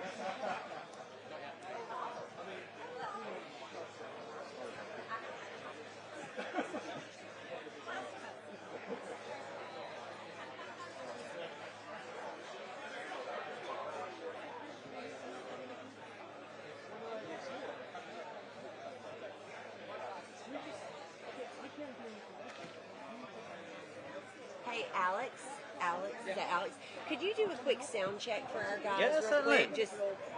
Hey, Alex. Is that Alex? Could you do a quick sound check for our guys Yeah, real certainly. quick? Just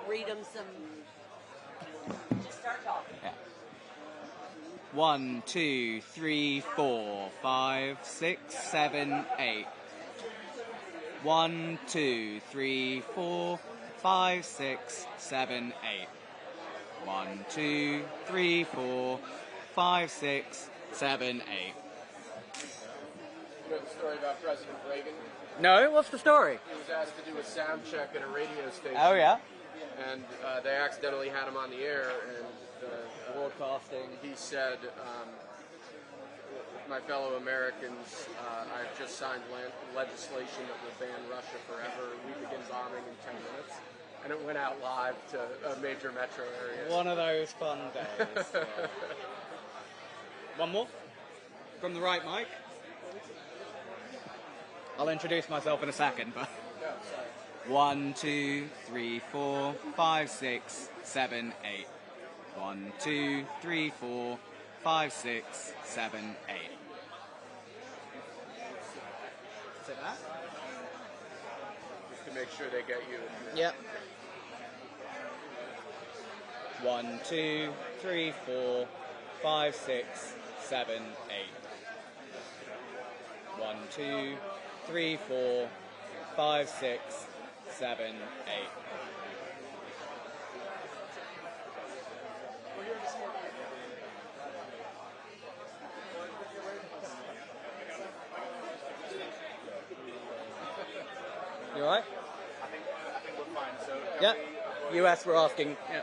read them some. Just start talking. Yeah. 1, 2, 3, 4, 5, 6, 7, 8. 1, 2, 3, 4, 5, 6, 7, 8. 1, 2, 3, 4, 5, 6, 7, 8. You know the story about President Reagan? No, what's the story? He was asked to do a sound check at a radio station. Oh, yeah? And they accidentally had him on the air, and broadcasting. He said, my fellow Americans, I've just signed legislation that will ban Russia forever. We begin bombing in 10 minutes. And it went out live to major metro areas. One of those fun days. One more? From the right mic? I'll introduce myself in a second, but... 1, 2, 3, 4, 5, 6, 7, 8. 1, 2, 3, 4, 5, 6, 7, 8. Is it that? Just to make sure they get you. Yep. 1, 2, 3, 4, 5, 6, 7, 8. 1, 2, 3, 4, 5, 6, 7, 8. You alright? I think we're fine. So Yeah. US, we're asking. Yeah.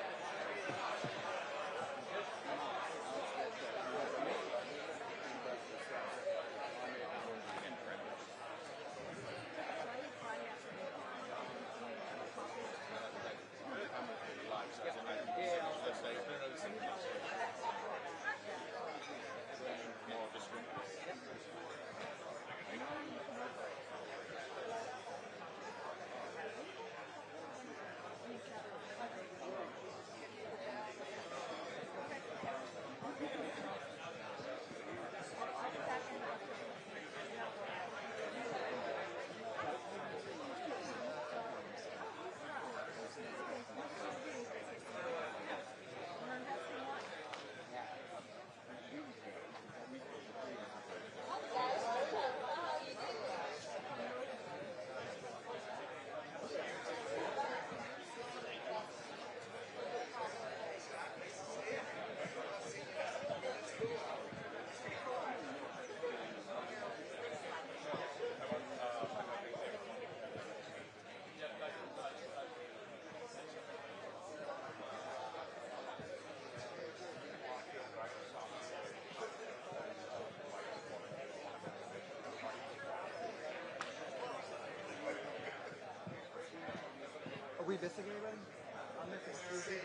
Are we missing anybody? I'm missing.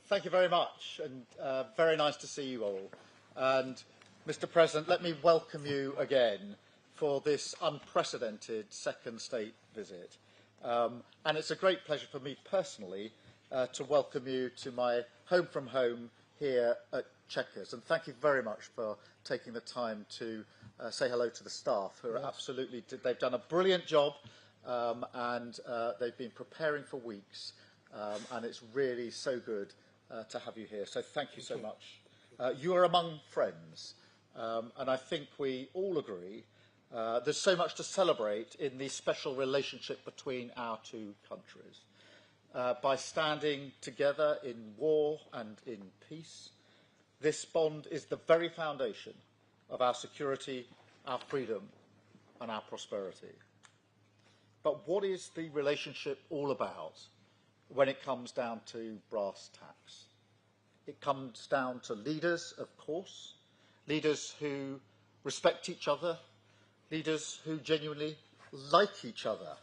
Thank you very much, and very nice to see you all. And Mr. President, let me welcome you again for this unprecedented second state visit. And it's a great pleasure for me personally to welcome you to my home from home here at Chequers. And thank you very much for taking the time to say hello to the staff, who are absolutely, they've done a brilliant job, and they've been preparing for weeks, and it's really so good to have you here. So thank you so much. You are among friends, and I think we all agree there's so much to celebrate in the special relationship between our two countries. By standing together in war and in peace, this bond is the very foundation of our security, our freedom, and our prosperity. But what is the relationship all about when it comes down to brass tacks? It comes down to leaders, of course, leaders who respect each other, leaders who genuinely like each other.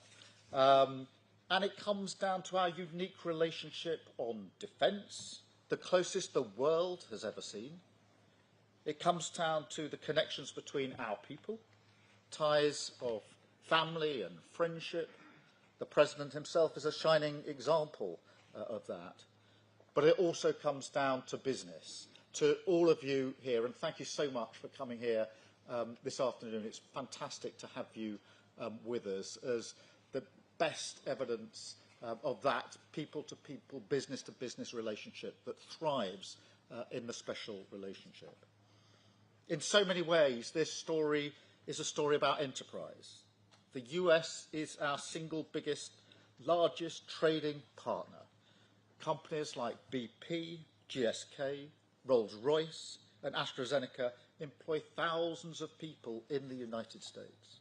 And it comes down to our unique relationship on defence, the closest the world has ever seen. It comes down to the connections between our people, ties of family and friendship. The President himself is a shining example of that. But it also comes down to business, to all of you here, and thank you so much for coming here this afternoon. It's fantastic to have you with us as the best evidence of that people-to-people, business-to-business relationship that thrives in the special relationship. In so many ways, this story is a story about enterprise. The US is our single biggest, largest trading partner. Companies like BP, GSK, Rolls-Royce and AstraZeneca employ thousands of people in the United States.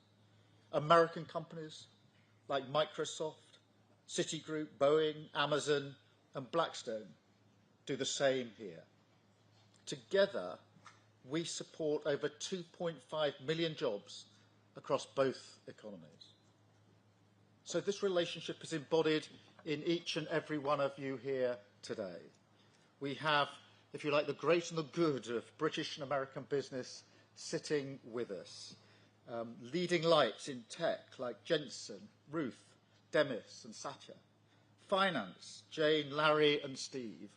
American companies like Microsoft, Citigroup, Boeing, Amazon and Blackstone do the same here. Together, we support over 2.5 million jobs across both economies. So this relationship is embodied in each and every one of you here today. We have, if you like, the great and the good of British and American business sitting with us. Leading lights in tech like Jensen, Ruth, Demis and Satya. Finance, Jane, Larry and Steve.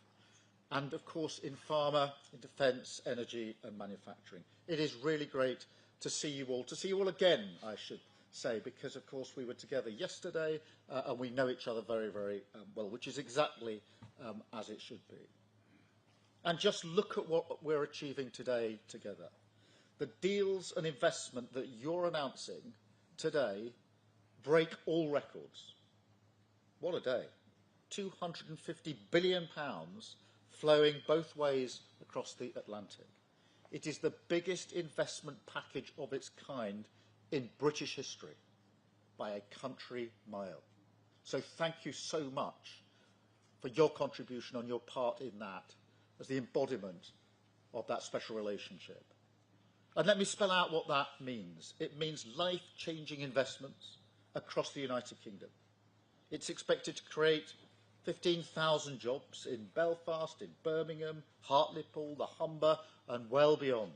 And of course in pharma, in defence, energy and manufacturing. It is really great to see you all again, I should say, because of course we were together yesterday and we know each other very, very well, which is exactly as it should be. And just look at what we're achieving today together. The deals and investment that you're announcing today break all records. What a day. £250 billion flowing both ways across the Atlantic. It is the biggest investment package of its kind in British history by a country mile. So thank you so much for your contribution on your part in that as the embodiment of that special relationship. And let me spell out what that means. It means life-changing investments across the United Kingdom. It's expected to create 15,000 jobs in Belfast, in Birmingham, Hartlepool, the Humber and well beyond.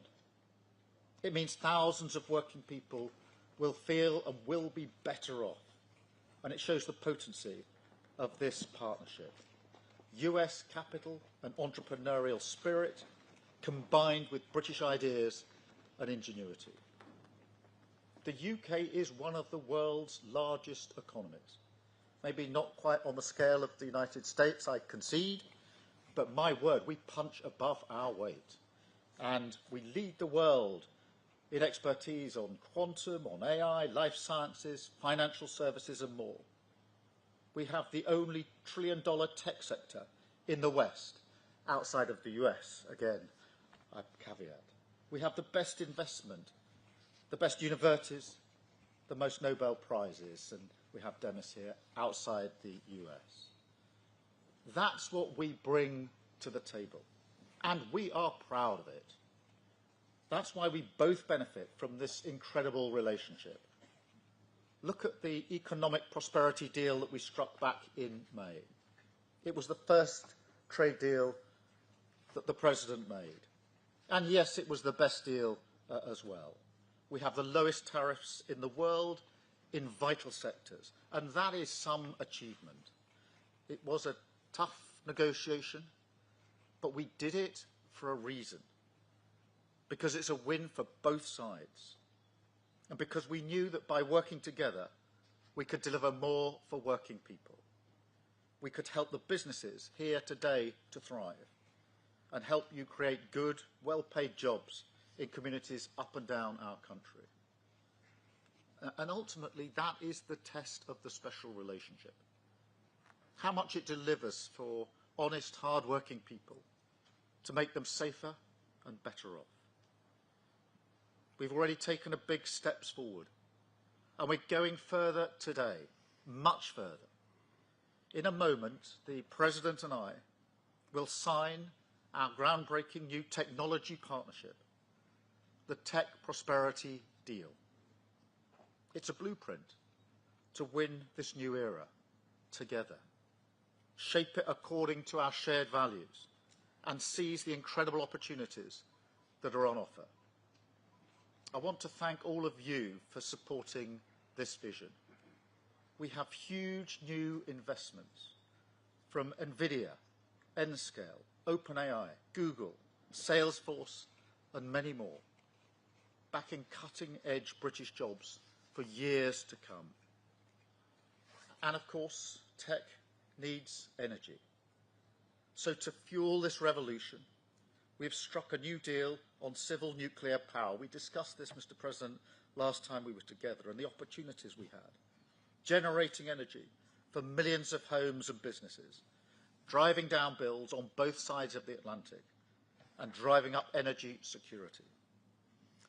It means thousands of working people will feel and will be better off. And it shows the potency of this partnership. US capital and entrepreneurial spirit combined with British ideas and ingenuity. The UK is one of the world's largest economies. Maybe not quite on the scale of the United States, I concede, but my word, we punch above our weight. And we lead the world in expertise on quantum, on AI, life sciences, financial services and more. We have the only trillion-dollar tech sector in the West, outside of the US, again, I caveat. We have the best investment, the best universities, the most Nobel Prizes, and we have Demis here, outside the US. That's what we bring to the table, and we are proud of it. That's why we both benefit from this incredible relationship. Look at the economic prosperity deal that we struck back in May. It was the first trade deal that the President made. And yes, it was the best deal as well. We have the lowest tariffs in the world in vital sectors, and that is some achievement. It was a tough negotiation, but we did it for a reason, because it's a win for both sides, and because we knew that by working together, we could deliver more for working people. We could help the businesses here today to thrive, and help you create good, well-paid jobs in communities up and down our country. And ultimately, that is the test of the special relationship. How much it delivers for honest, hard-working people to make them safer and better off. We've already taken a big steps forward, and we're going further today, much further. In a moment, the President and I will sign our groundbreaking new technology partnership, the Tech Prosperity Deal. It's a blueprint to win this new era together, shape it according to our shared values, and seize the incredible opportunities that are on offer. I want to thank all of you for supporting this vision. We have huge new investments from NVIDIA, Nscale, OpenAI, Google, Salesforce, and many more, backing cutting-edge British jobs for years to come. And of course, tech needs energy. So to fuel this revolution, we've struck a new deal on civil nuclear power. We discussed this, Mr. President, last time we were together, and the opportunities we had. Generating energy for millions of homes and businesses, driving down bills on both sides of the Atlantic, and driving up energy security.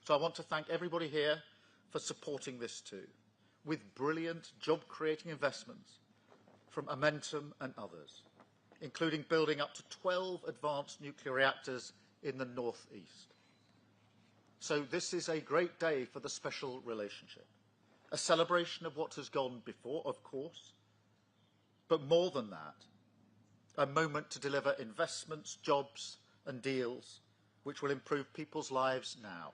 So I want to thank everybody here for supporting this too, with brilliant job-creating investments from Momentum and others, including building up to 12 advanced nuclear reactors in the northeast. So this is a great day for the special relationship, a celebration of what has gone before, of course, but more than that, a moment to deliver investments, jobs and deals which will improve people's lives now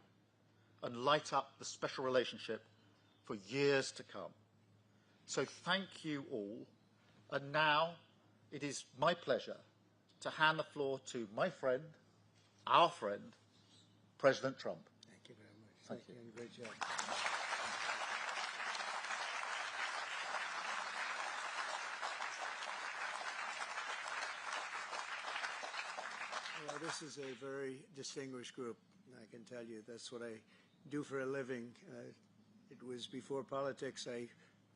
and light up the special relationship for years to come. So thank you all. And now it is my pleasure to hand the floor to my friend, our friend, President Trump. Thank you very much. Thank you. And great job. Well, this is a very distinguished group, I can tell you. That's what I do for a living. It was before politics. I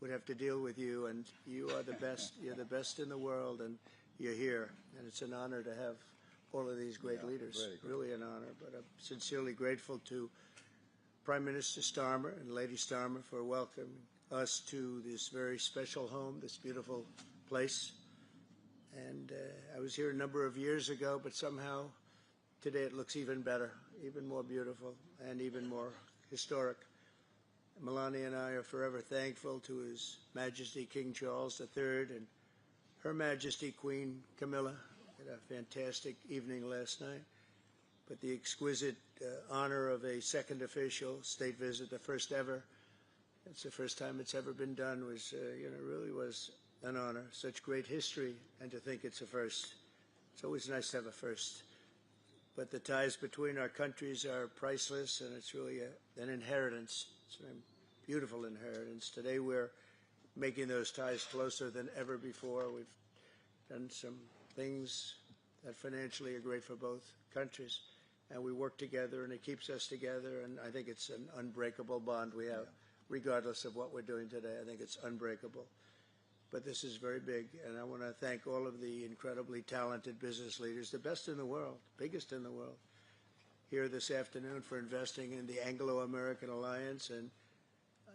would have to deal with you, and you are the best. You're the best in the world, and you're here. And it's an honor to have all of these great leaders. Really an honor. But I'm sincerely grateful to Prime Minister Starmer and Lady Starmer for welcoming us to this very special home, this beautiful place. And I was here a number of years ago, but somehow today it looks even better, even more beautiful, and even more historic. Melania and I are forever thankful to His Majesty King Charles III and Her Majesty Queen Camilla. We had a fantastic evening last night. But the exquisite honor of a second official state visit, the first ever, it's the first time it's ever been done, was, really was an honor. Such great history, and to think it's a first. It's always nice to have a first. But the ties between our countries are priceless, and it's really an inheritance. It's a beautiful inheritance. Today we're making those ties closer than ever before. We've done some things that financially are great for both countries, and we work together, and it keeps us together, and I think it's an unbreakable bond we have, regardless of what we're doing today. I think it's unbreakable. But this is very big, and I want to thank all of the incredibly talented business leaders, the best in the world, biggest in the world, here this afternoon for investing in the Anglo-American Alliance, and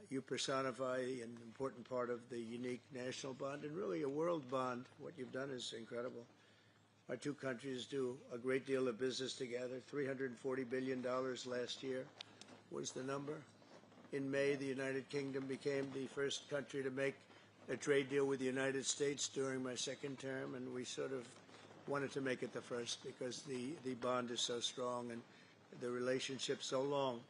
you personify an important part of the unique national bond and really a world bond. What you've done is incredible. Our two countries do a great deal of business together. $340 billion last year was the number. In May, the United Kingdom became the first country to make a trade deal with the United States during my second term, and we sort of wanted to make it the first because the bond is so strong and the relationship so long.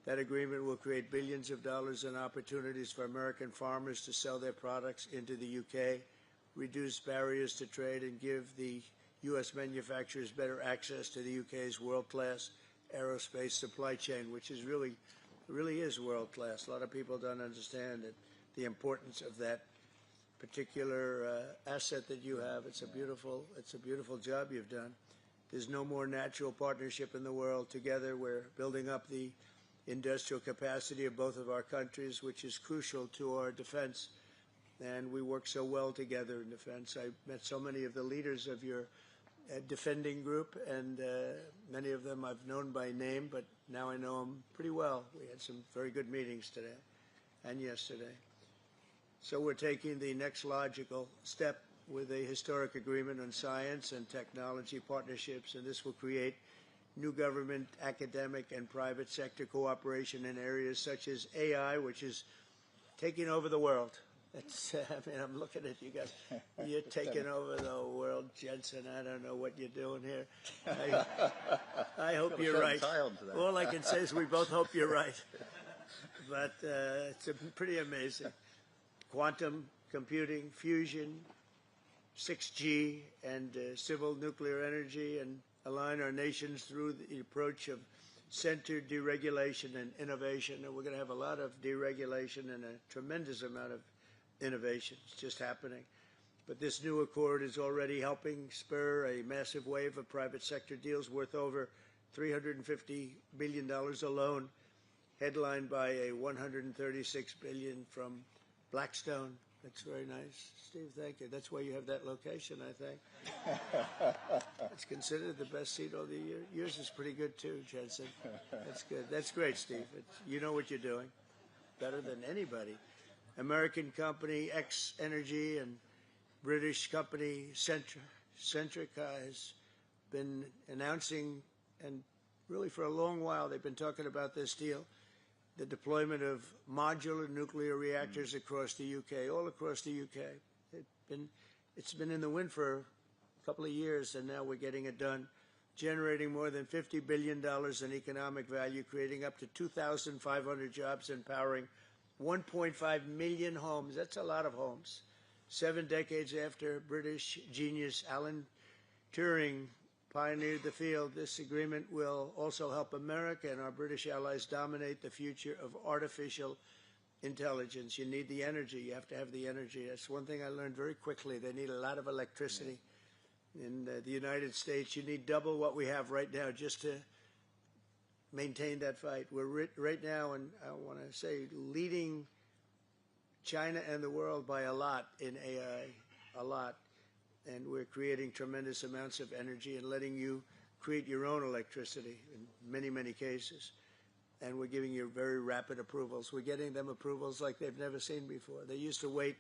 That agreement will create billions of dollars in opportunities for American farmers to sell their products into the UK, reduce barriers to trade, and give the U.S. manufacturers better access to the UK's world-class aerospace supply chain, which is really is world-class. A lot of people don't understand it, the importance of that particular asset that you have. It's a beautiful job you've done. There's no more natural partnership in the world. Together, we're building up the industrial capacity of both of our countries, which is crucial to our defense. And we work so well together in defense. I met so many of the leaders of your defending group, and many of them I've known by name, but now I know them pretty well. We had some very good meetings today and yesterday. So we're taking the next logical step with a historic agreement on science and technology partnerships, and this will create new government, academic, and private sector cooperation in areas such as AI, which is taking over the world. It's, I mean, I'm looking at you guys. You're taking over the world, Jensen. I don't know what you're doing here. I hope you're right. All I can say is we both hope you're right. But it's pretty amazing. Quantum computing, fusion, 6G, and civil nuclear energy, and align our nations through the approach of centered deregulation and innovation. And we're going to have a lot of deregulation and a tremendous amount of innovation. It's just happening. But this new accord is already helping spur a massive wave of private sector deals worth over $350 billion alone, headlined by a $136 billion from Blackstone. That's very nice. Steve, thank you. That's why you have that location, I think. It's considered the best seat all the year. Yours is pretty good too, Jensen. That's good. That's great, Steve. You know what you're doing better than anybody. American company X Energy and British company Centric has been announcing, and really for a long while they've been talking about this deal, the deployment of modular nuclear reactors across the UK, all across the UK. It's been in the wind for a couple of years, and now we're getting it done, generating more than $50 billion in economic value, creating up to 2,500 jobs, and powering 1.5 million homes. That's a lot of homes. 7 decades after British genius Alan Turing pioneered the field, this agreement will also help America and our British allies dominate the future of artificial intelligence. You need the energy. You have to have the energy. That's one thing I learned very quickly. They need a lot of electricity. In the United States, you need double what we have right now just to maintain that fight. We're right now, and I want to say, leading China and the world by a lot in AI, a lot. And we're creating tremendous amounts of energy and letting you create your own electricity in many, many cases. And we're giving you very rapid approvals. We're getting them approvals like they've never seen before. They used to wait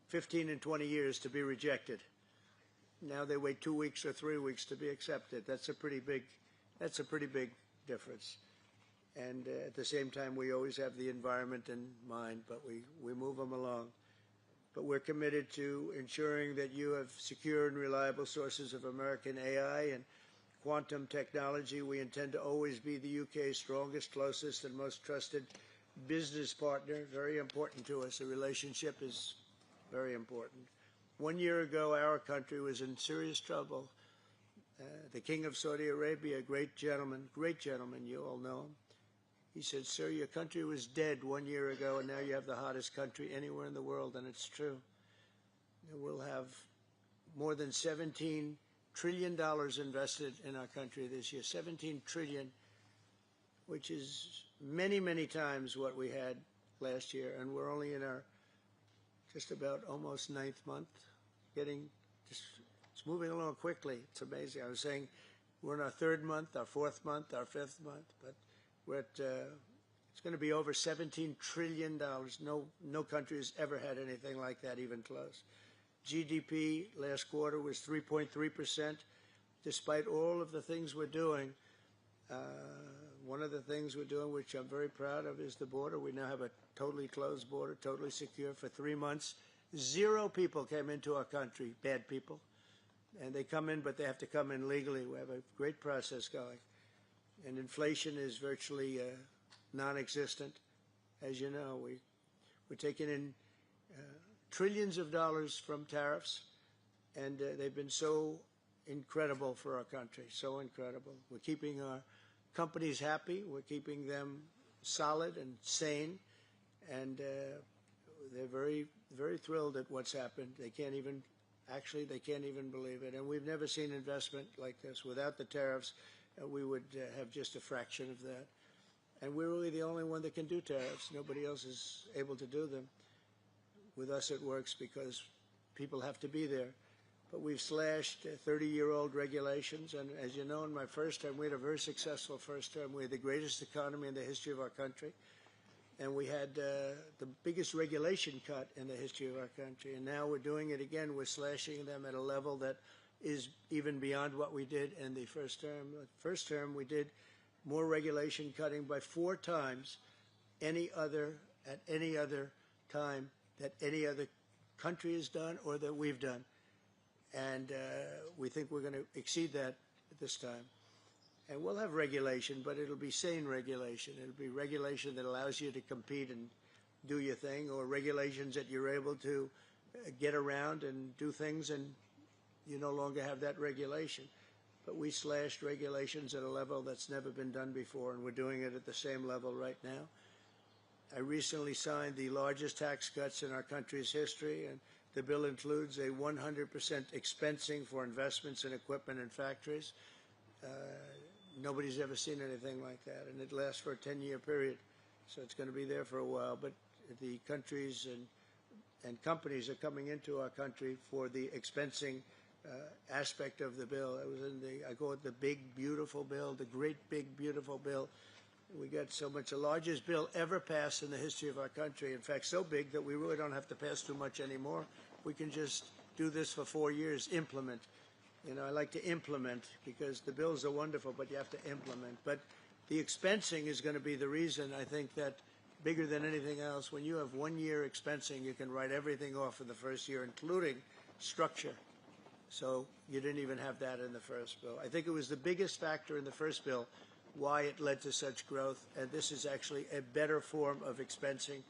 15 and 20 years to be rejected. Now they wait 2 weeks or 3 weeks to be accepted. That's a pretty big difference. And at the same time, we always have the environment in mind, but we move them along. But we're committed to ensuring that you have secure and reliable sources of American AI and quantum technology. We intend to always be the UK's strongest, closest, and most trusted business partner. Very important to us. The relationship is very important. 1 year ago, our country was in serious trouble. The King of Saudi Arabia, great gentleman, you all know him. He said, "Sir, your country was dead 1 year ago, and now you have the hottest country anywhere in the world," and it's true. We'll have more than $17 trillion invested in our country this year. 17 trillion, which is many, many times what we had last year, and we're only in our just about almost 9th month. It's moving along quickly. It's amazing. I was saying we're in our 3rd month, our 4th month, our 5th month, but we're at, it's going to be over $17 trillion. No country has ever had anything like that, even close. GDP last quarter was 3.3%. Despite all of the things we're doing, one of the things we're doing, which I'm very proud of, is the border. We now have a totally closed border, totally secure for 3 months. 0 people came into our country, bad people. And they come in, but they have to come in legally. We have a great process going. And inflation is virtually non-existent. As you know, we're taking in trillions of dollars from tariffs, and they've been so incredible for our country, so incredible. We're keeping our companies happy. We're keeping them solid and sane, and they're very, very thrilled at what's happened. They can't even believe it. And we've never seen investment like this. Without the tariffs, we would have just a fraction of that. And we're really the only one that can do tariffs. Nobody else is able to do them. With us, it works because people have to be there. But we've slashed 30-year-old regulations. And as you know, in my first term, we had a very successful first term. We had the greatest economy in the history of our country. And we had the biggest regulation cut in the history of our country. And now we're doing it again. We're slashing them at a level that is even beyond what we did in the first term. The first term, we did more regulation cutting by 4 times at any other time that any other country has done or that we've done. And we think we're going to exceed that this time. And we'll have regulation, but it'll be sane regulation. It'll be regulation that allows you to compete and do your thing, or regulations that you're able to get around and do things and you no longer have that regulation. But we slashed regulations at a level that's never been done before, and we're doing it at the same level right now. I recently signed the largest tax cuts in our country's history, and the bill includes a 100% expensing for investments in equipment and factories. Nobody's ever seen anything like that, and it lasts for a 10-year period, so it's going to be there for a while. But the countries and companies are coming into our country for the expensing aspect of the bill. It was in I call it the big, beautiful bill, the great, big, beautiful bill. We got so much, the largest bill ever passed in the history of our country. In fact, so big that we really don't have to pass too much anymore. We can just do this for 4 years, implement. You know, I like to implement because the bills are wonderful, but you have to implement. But the expensing is going to be the reason, I think, that bigger than anything else, when you have 1 year expensing, you can write everything off for the first year, including structure. So you didn't even have that in the first bill. I think it was the biggest factor in the first bill why it led to such growth, and this is actually a better form of expensing,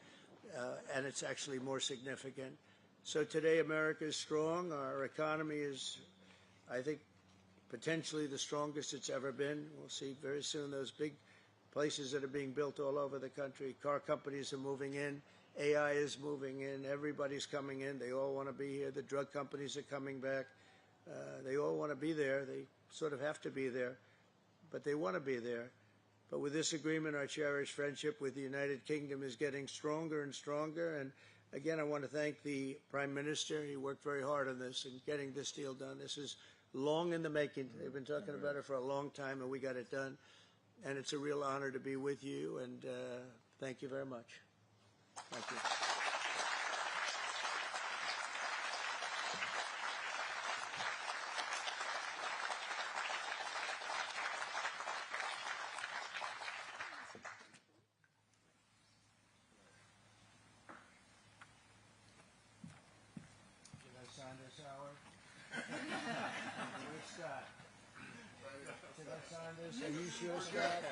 and it's actually more significant. So today America is strong. Our economy is, I think, potentially the strongest it's ever been. We'll see very soon those big places that are being built all over the country. Car companies are moving in. AI is moving in. Everybody's coming in. They all want to be here. The drug companies are coming back. They all want to be there. They sort of have to be there, but they want to be there. But with this agreement, our cherished friendship with the United Kingdom is getting stronger and stronger. And again, I want to thank the Prime Minister. He worked very hard on this and getting this deal done. This is long in the making. They've been talking about it for a long time, and we got it done. And it's a real honor to be with you, and thank you very much. Thank you. Are you sure, Scott?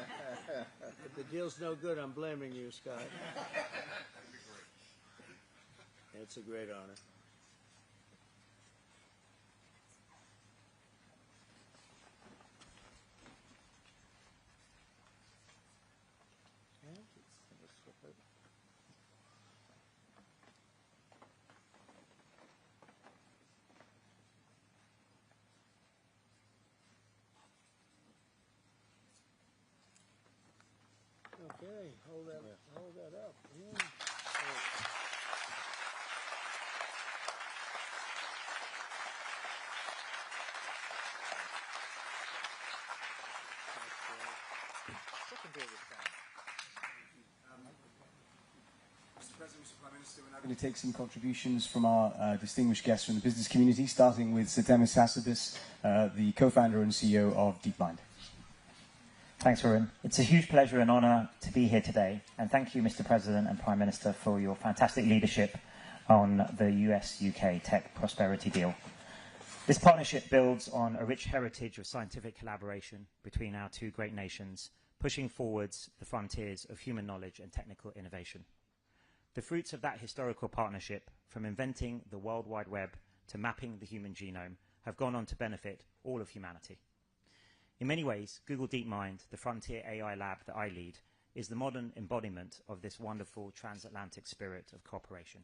If the deal's no good, I'm blaming you, Scott. It's a great honor. Okay, hold that up. Yeah. Mr. President, Mr. Prime Minister, we're now going to take some contributions from our distinguished guests from the business community, starting with Sir Demis Hassabis, the co-founder and CEO of DeepMind. Thanks, Varun. It's a huge pleasure and honour to be here today, and thank you, Mr. President and Prime Minister, for your fantastic leadership on the US-UK tech prosperity deal. This partnership builds on a rich heritage of scientific collaboration between our two great nations, pushing forwards the frontiers of human knowledge and technical innovation. The fruits of that historical partnership, from inventing the World Wide Web to mapping the human genome, have gone on to benefit all of humanity. In many ways, Google DeepMind, the frontier AI lab that I lead, is the modern embodiment of this wonderful transatlantic spirit of cooperation.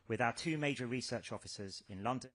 With our two major research offices in London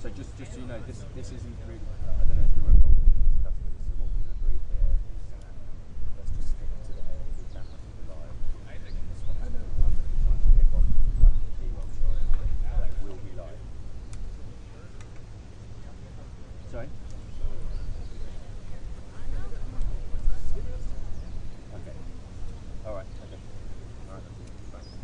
So just so you know, this isn't really. I don't know if you went wrong with this category. So what we've agreed here is let's just stick to the AAP camera for the live. And this one, I'm going to try to pick off like the key one shot that will be live. Sorry. Okay. All right. Okay. All right. Thanks.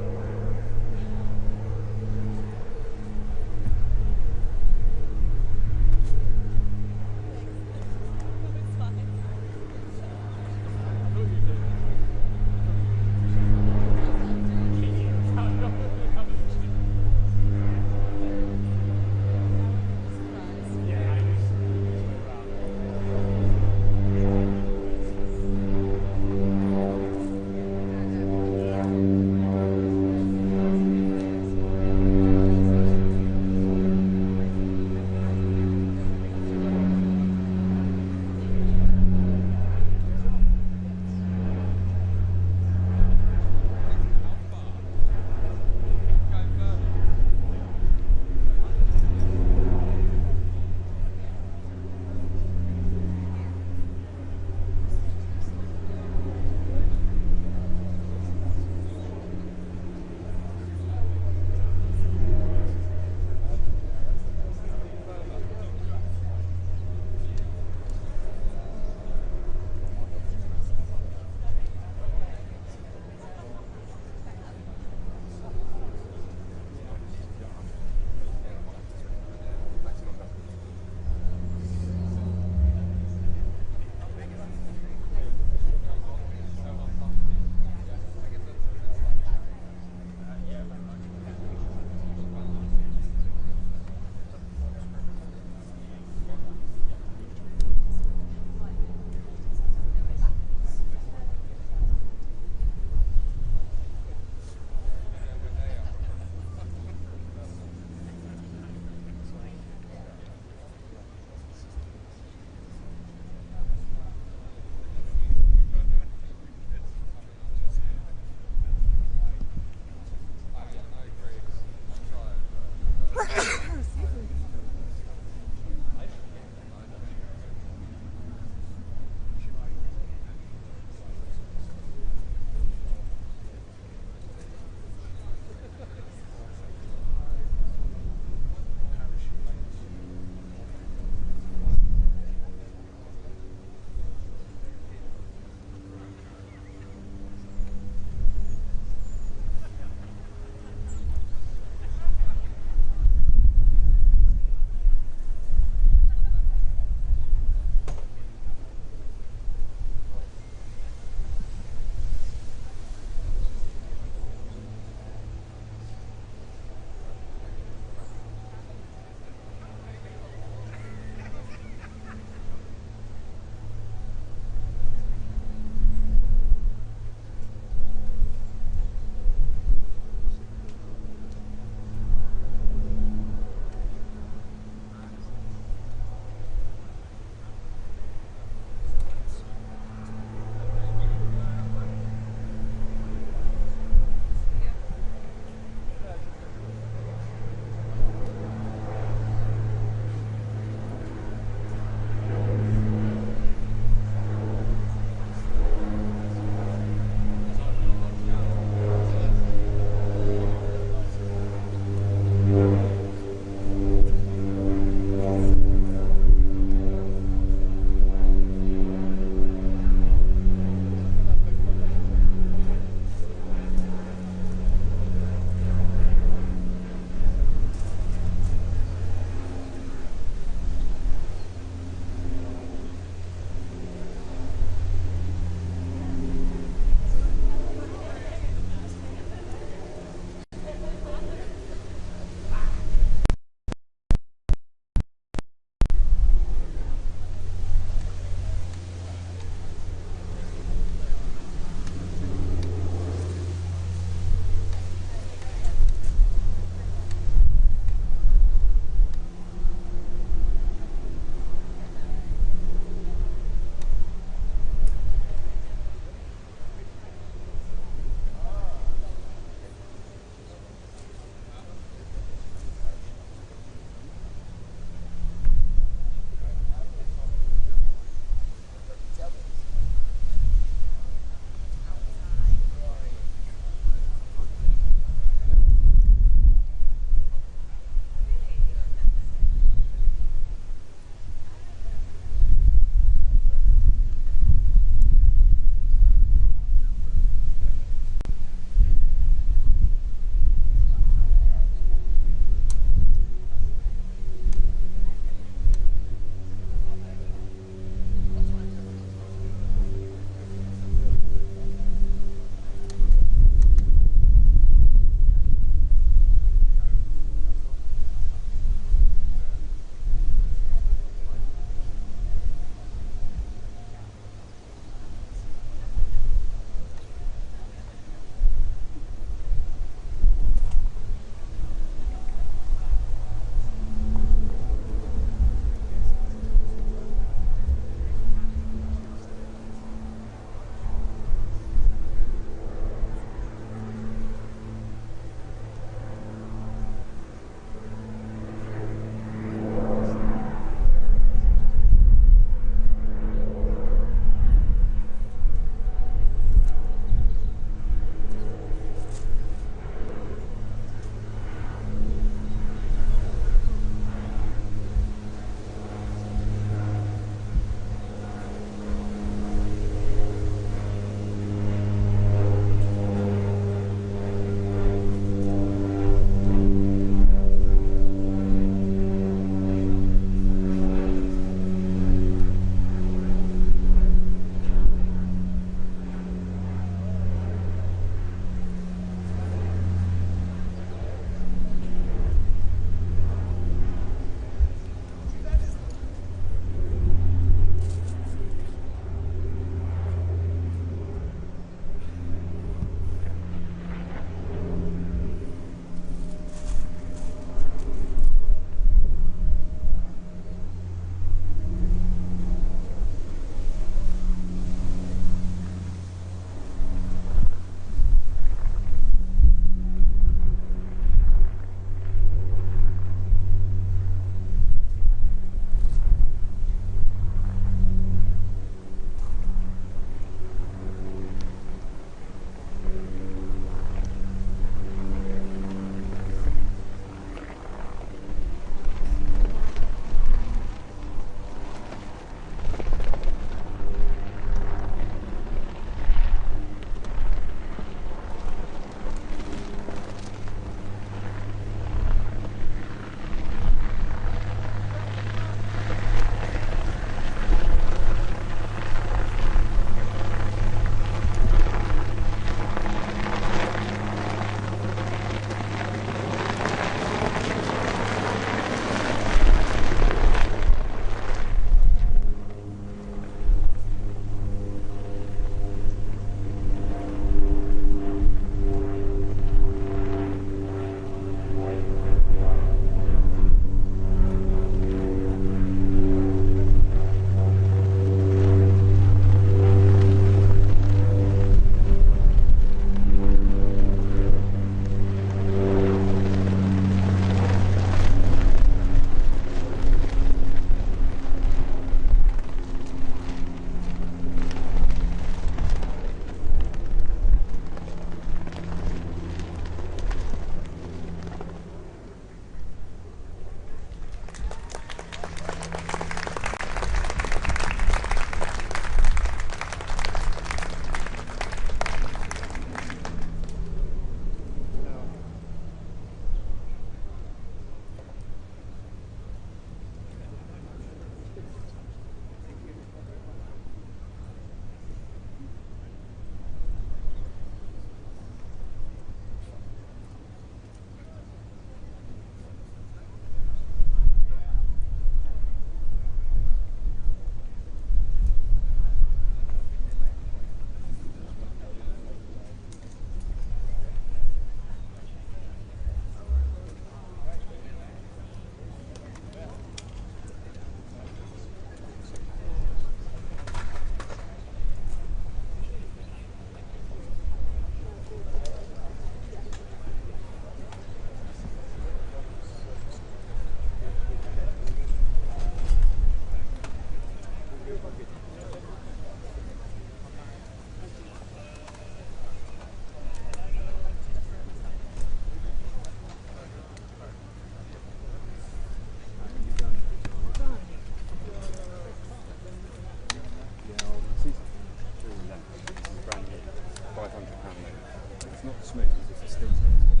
it's not smooth, it's a steel smooth.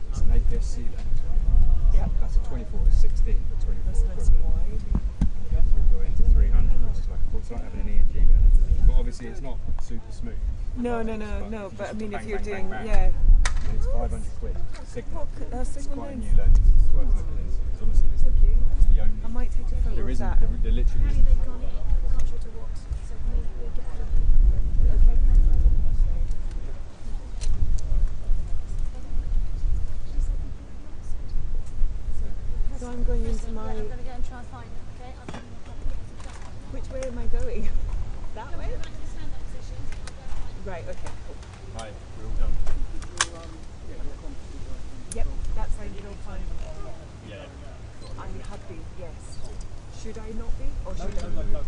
It's an APS sealer. Yeah. That's a 24, it's 16, but 24 That's nice and wide. We'll go into 300, which is like it's like having an ENG bed. But obviously it's not super smooth. No, But I mean, bang, if you're bang, doing, bang, bang, yeah. and it's 500 quid. Sigma. It's Sigma quite a lens. new lens. It's worth looking into. It's honestly it's Thank you. it's the only. I might take a photo There of isn't. that. There literally isn't. So I'm going into my. I'm going to go and try and find it, okay? I'll give you a couple of minutes. Which way am I going? That way? Right, okay, cool. Hi, we're all done. Yep, that's fine, you're fine. Yeah. I have been, yes. Should I not be? Or should I? No.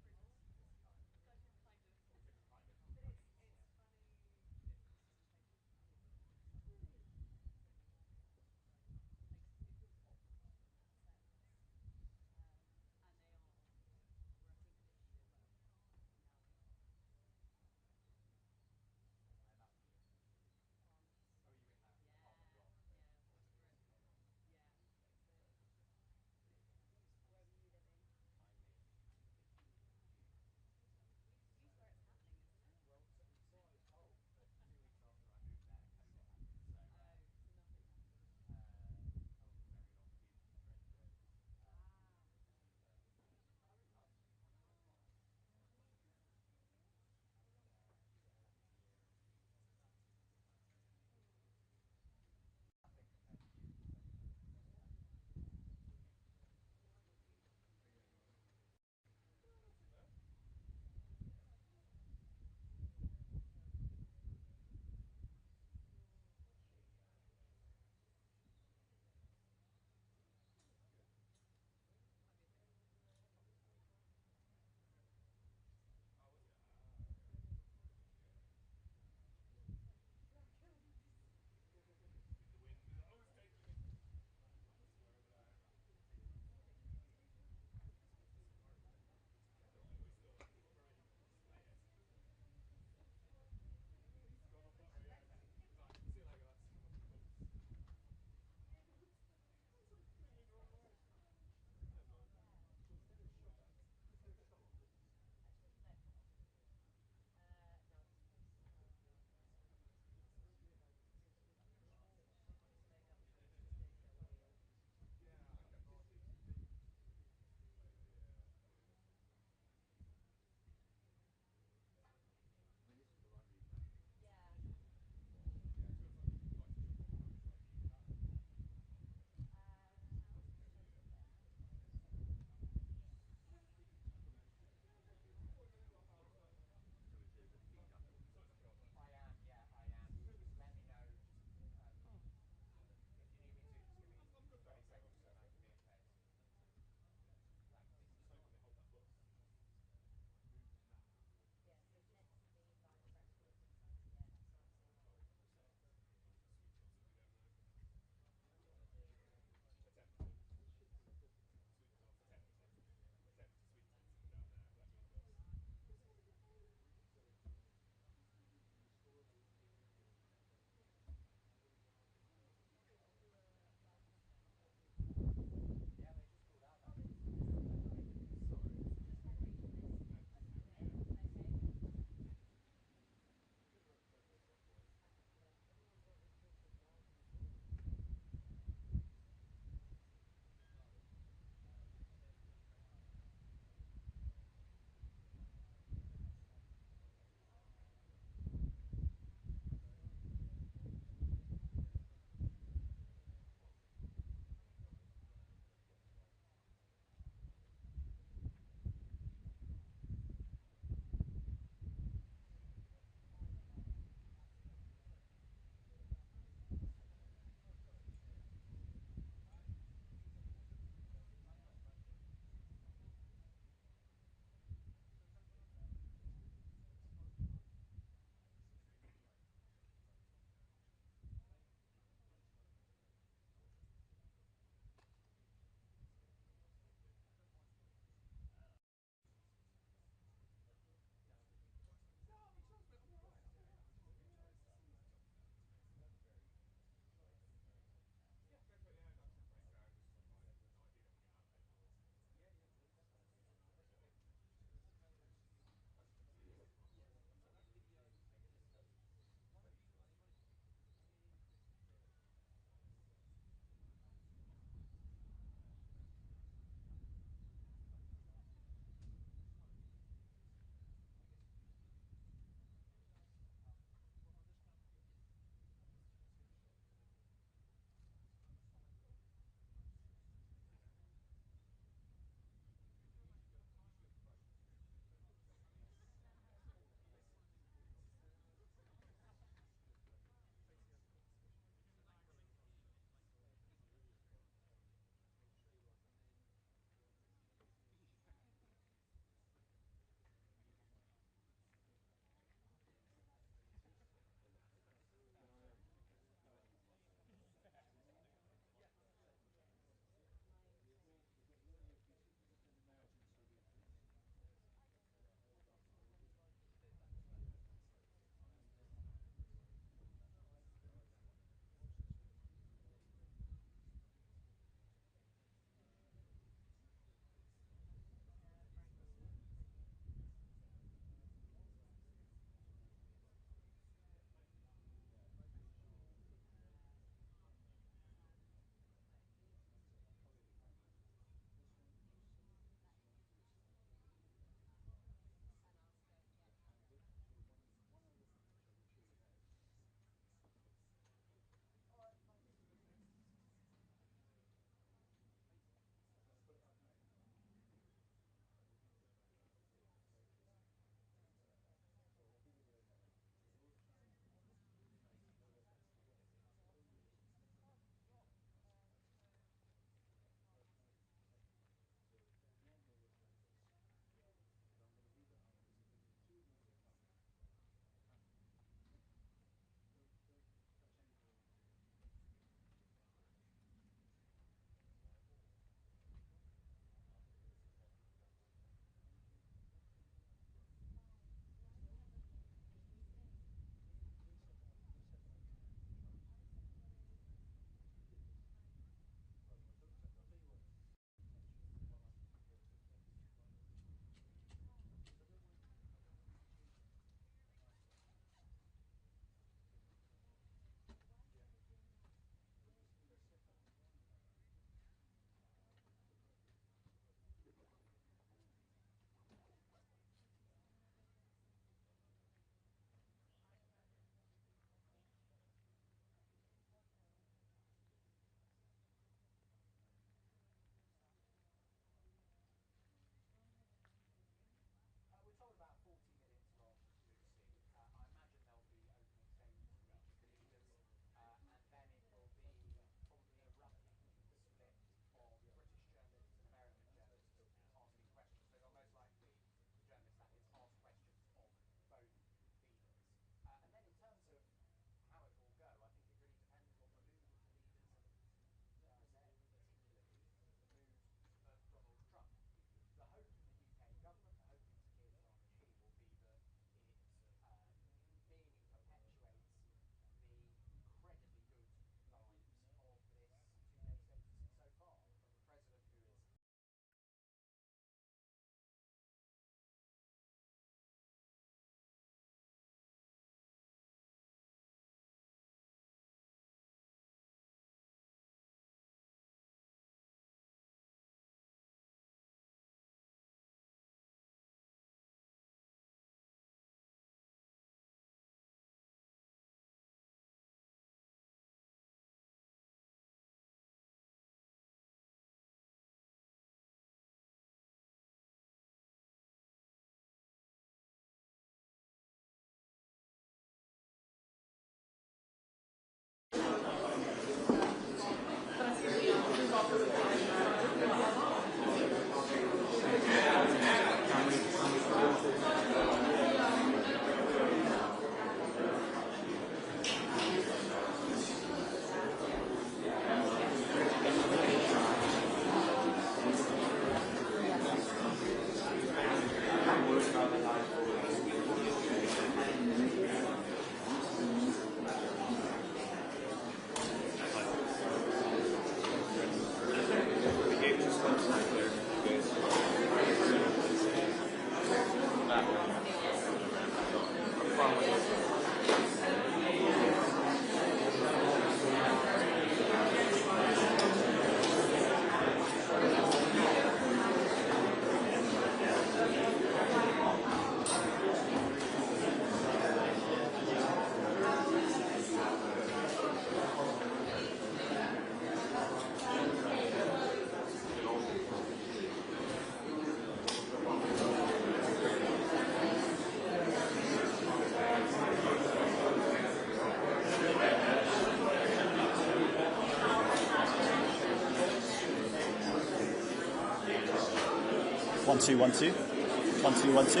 1 2 1 2 1 2 1 2.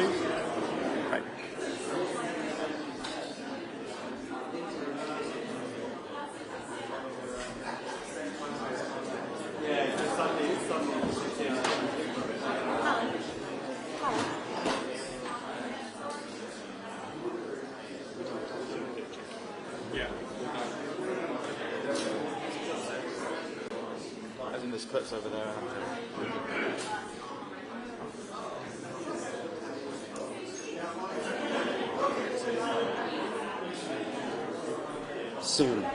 Right. Yeah. As in, there's clips over there. Soon.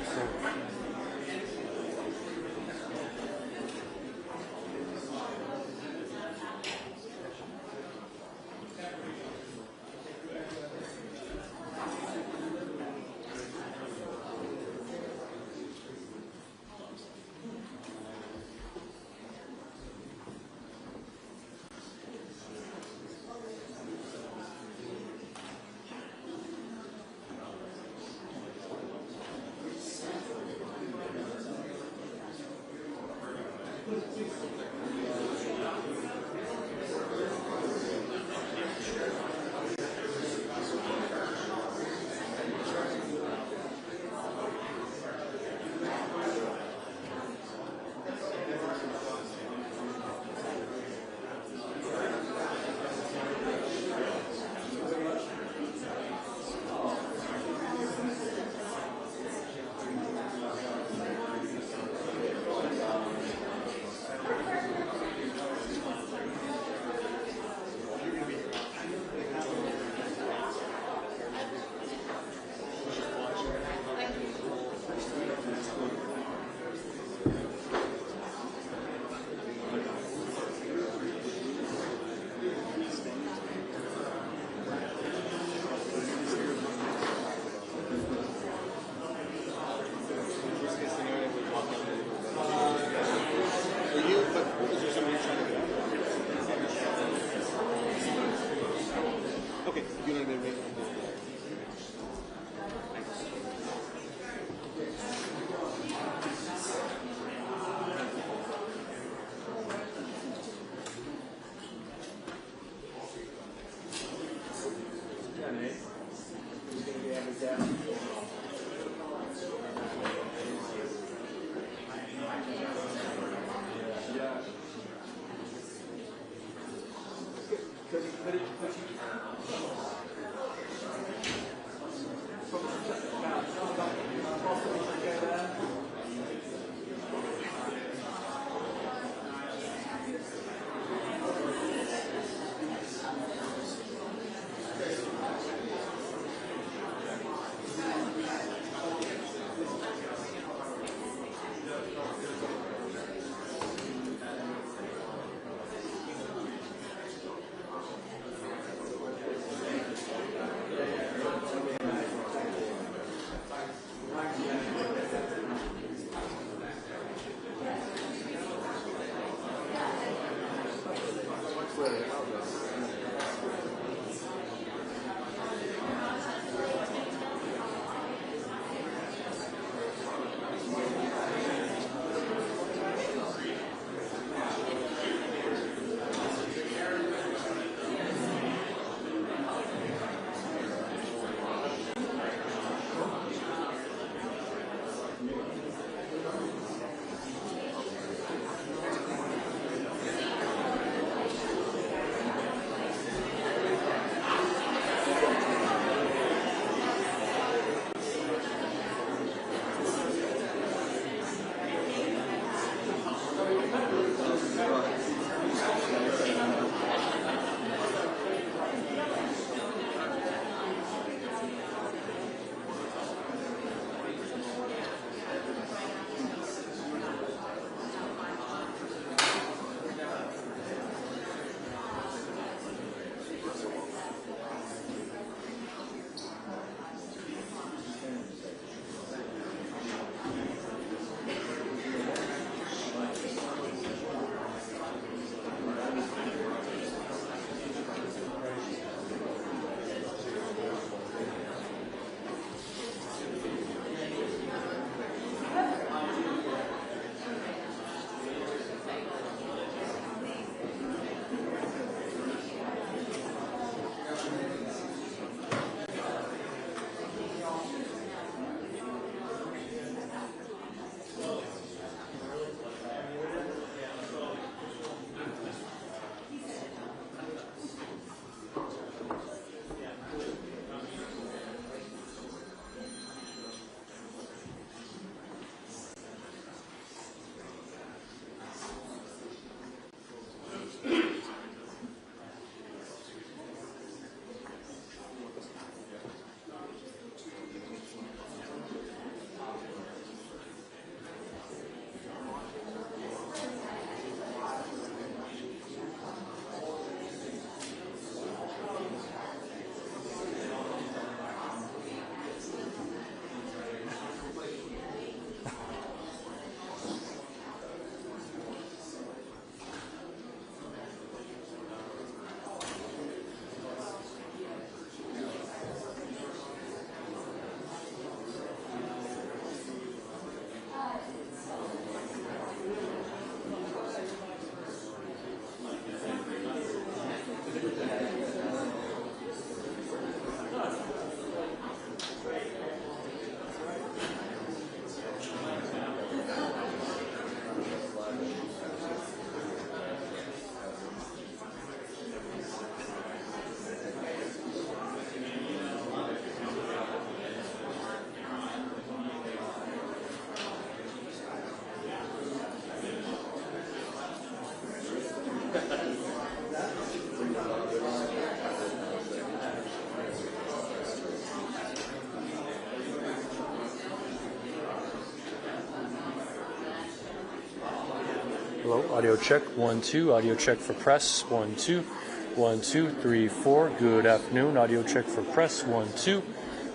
Hello, audio check, 1, 2, audio check for press, 1, 2, 1, 2, 3, 4. Good afternoon, audio check for press, 1, 2,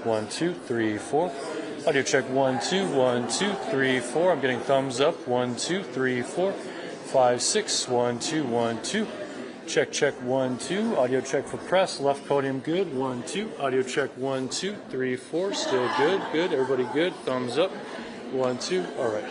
1, 2, 3, 4. Audio check, 1, 2, 1, 2, 3, 4. I'm getting thumbs up, 1, 2, 3, 4, 5, 6, 1, 2, 1, 2. Check, check, 1, 2. Audio check for press, left podium good, 1, 2. Audio check, 1, 2, 3, 4. Still good, good. Everybody good, thumbs up, 1, 2. All right.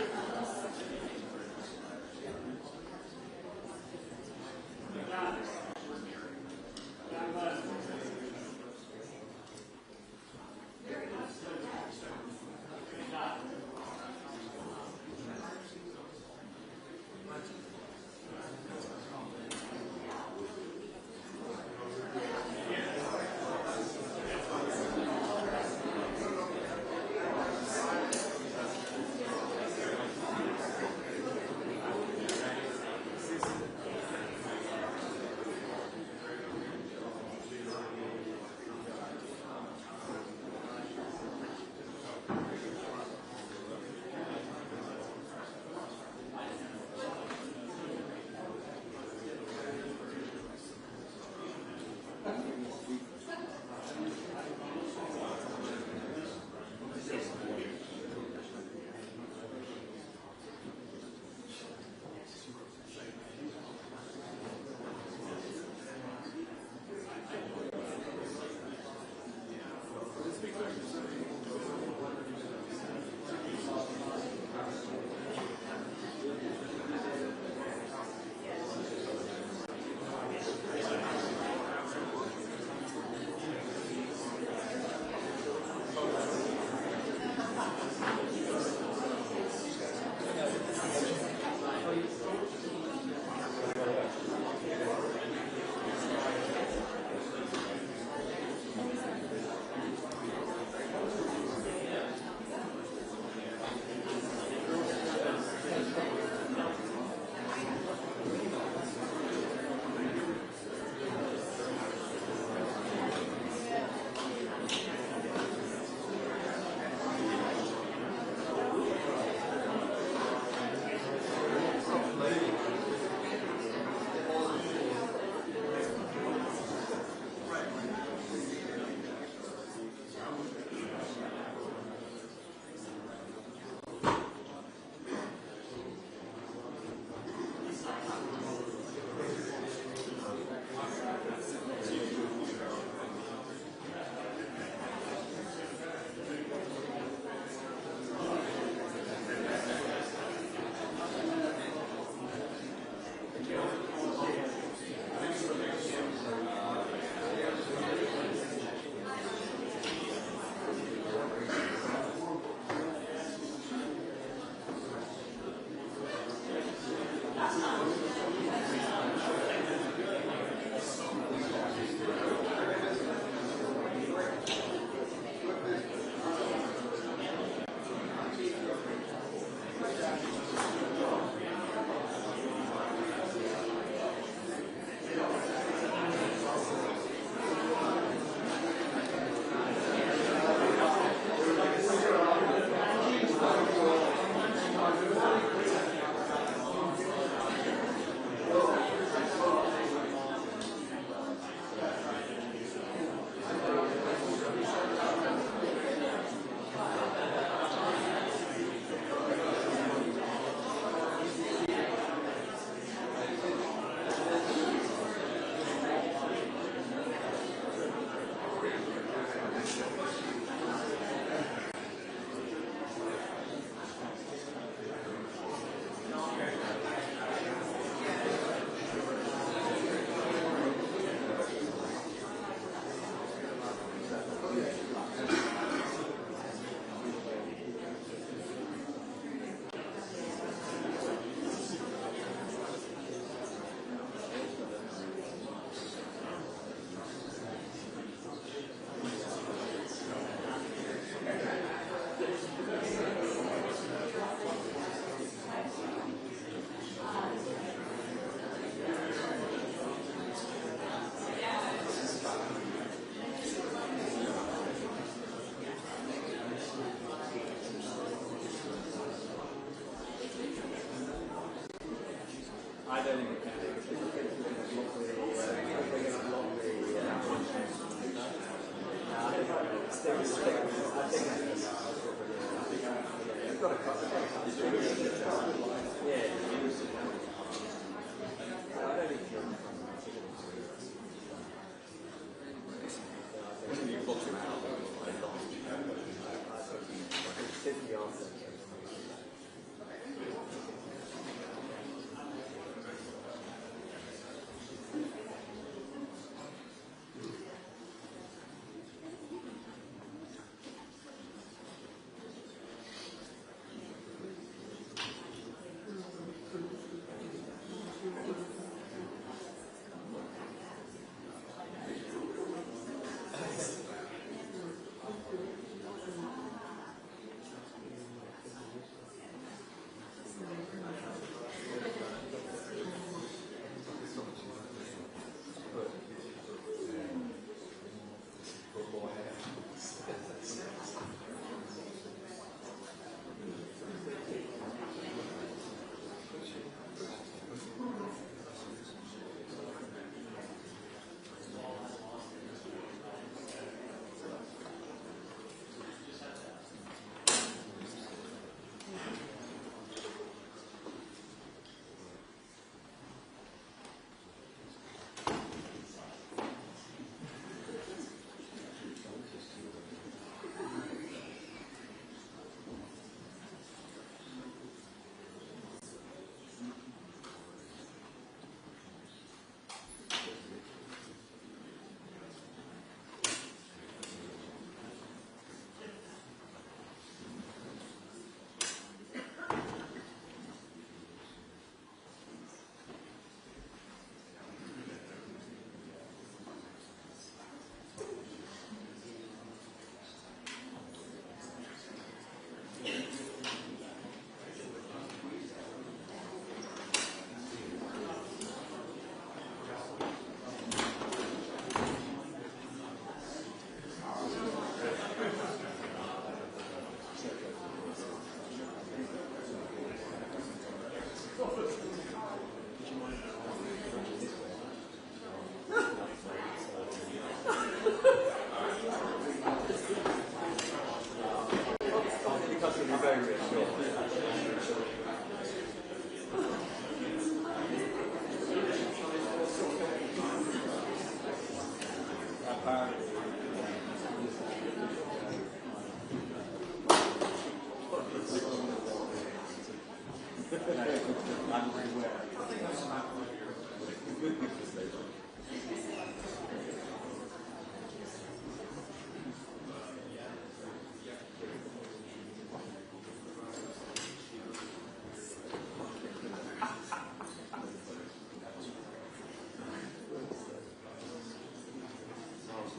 Now's the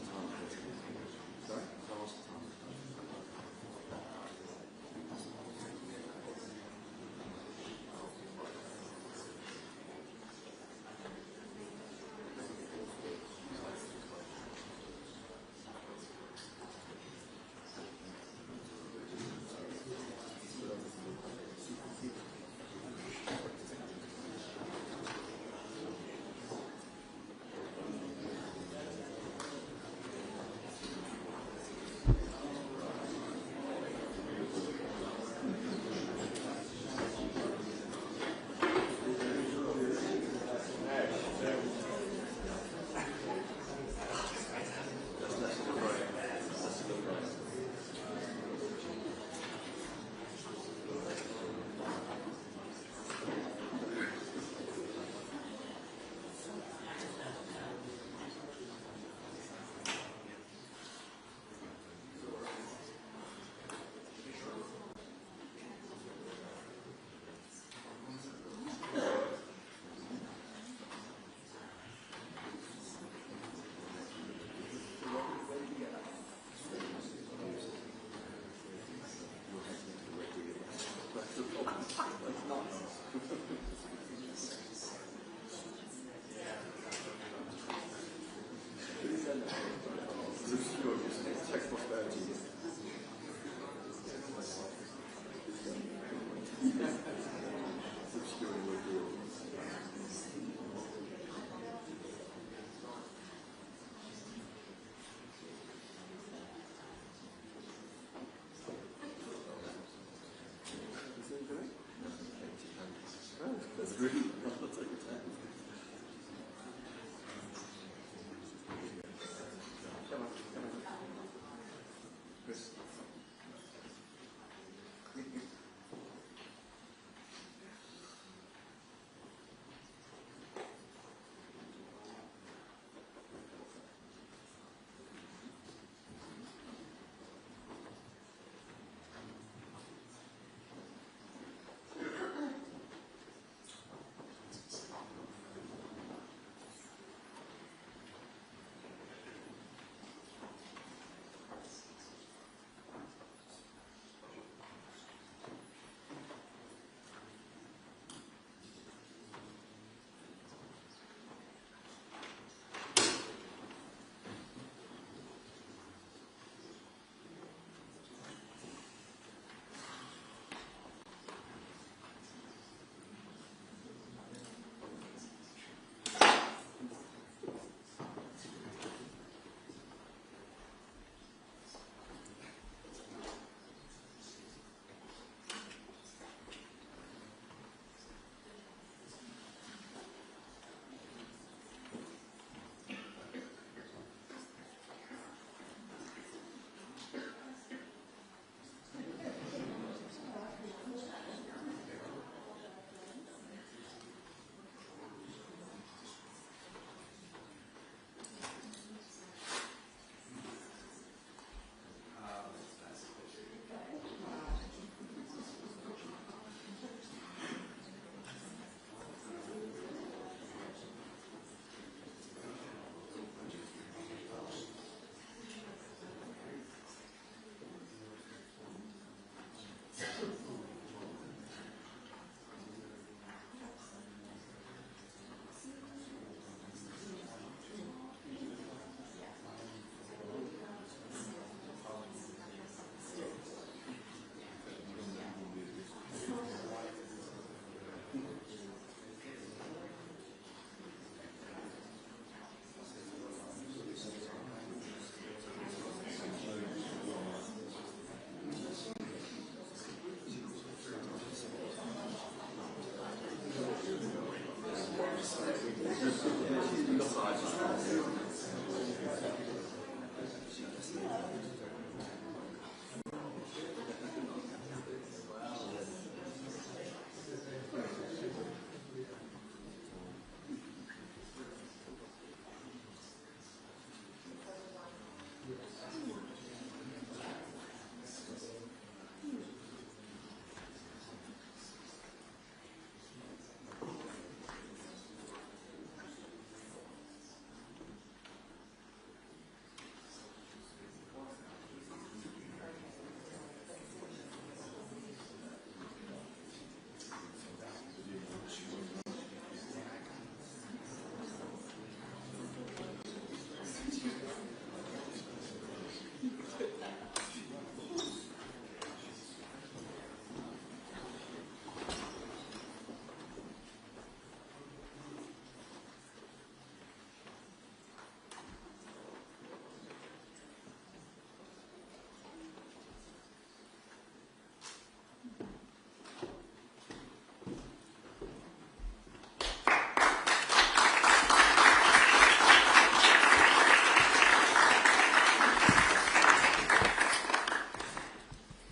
time.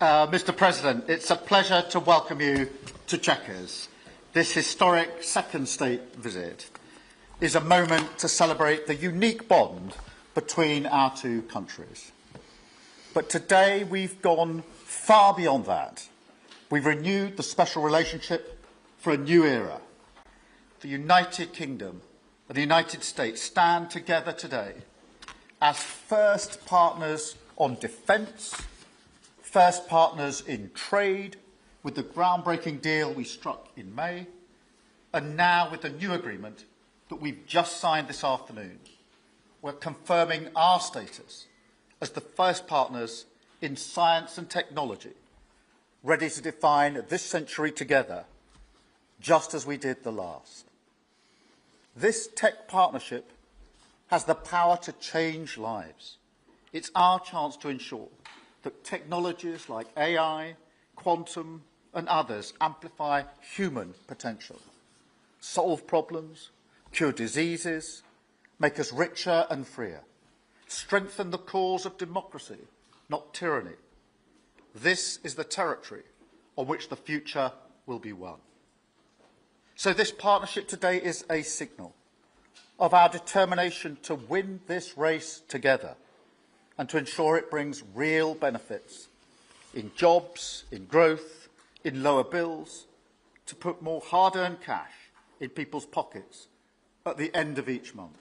Mr. President, it's a pleasure to welcome you to Chequers. This historic second state visit is a moment to celebrate the unique bond between our two countries. But today we've gone far beyond that. We've renewed the special relationship for a new era. The United Kingdom and the United States stand together today as first partners on defence, first partners in trade, with the groundbreaking deal we struck in May, and now with the new agreement that we've just signed this afternoon. We're confirming our status as the first partners in science and technology, ready to define this century together, just as we did the last. This tech partnership has the power to change lives. It's our chance to ensure that technologies like AI, quantum, and others amplify human potential, solve problems, cure diseases, make us richer and freer, strengthen the cause of democracy, not tyranny. This is the territory on which the future will be won. So this partnership today is a signal of our determination to win this race together and to ensure it brings real benefits in jobs, in growth, in lower bills, to put more hard-earned cash in people's pockets at the end of each month.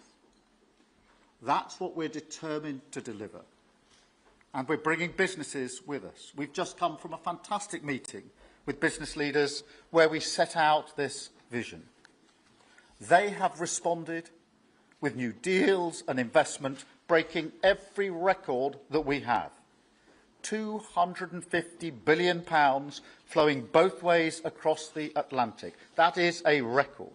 That's what we're determined to deliver. And we're bringing businesses with us. We've just come from a fantastic meeting with business leaders where we set out this vision. They have responded with new deals and investment, breaking every record that we have. £250 billion flowing both ways across the Atlantic. That is a record.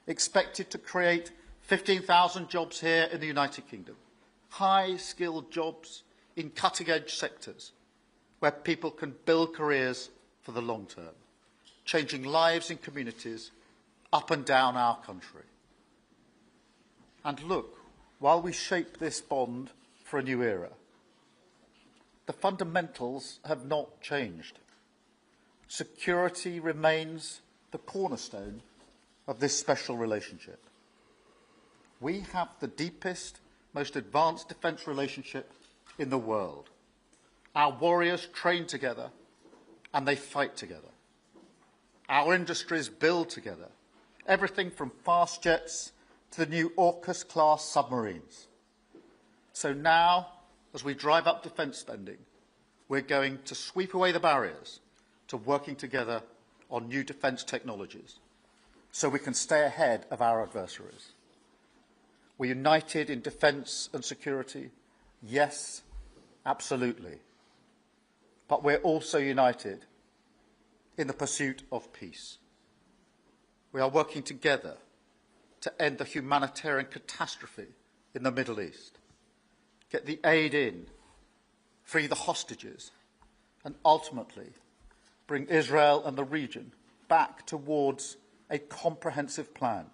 Expected to create 15,000 jobs here in the United Kingdom. High-skilled jobs in cutting-edge sectors where people can build careers for the long term, changing lives in communities up and down our country. And look, while we shape this bond for a new era, the fundamentals have not changed. Security remains the cornerstone of this special relationship. We have the deepest, most advanced defence relationship in the world. Our warriors train together and they fight together. Our industries build together, everything from fast jets to the new AUKUS-class submarines. So now, as we drive up defence spending, we're going to sweep away the barriers to working together on new defence technologies so we can stay ahead of our adversaries. We're united in defence and security. Yes, absolutely. But we're also united in the pursuit of peace. We are working together to end the humanitarian catastrophe in the Middle East, get the aid in, free the hostages, and ultimately bring Israel and the region back towards a comprehensive plan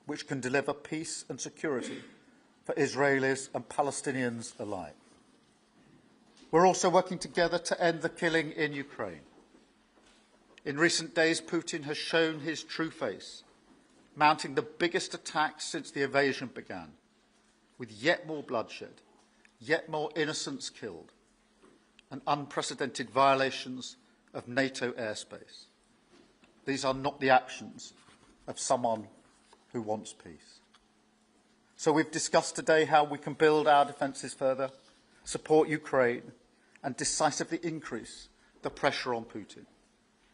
which can deliver peace and security for Israelis and Palestinians alike. We're also working together to end the killing in Ukraine. In recent days, Putin has shown his true face, mounting the biggest attacks since the invasion began, with yet more bloodshed, yet more innocents killed, and unprecedented violations of NATO airspace. These are not the actions of someone who wants peace. So we've discussed today how we can build our defences further, support Ukraine, and decisively increase the pressure on Putin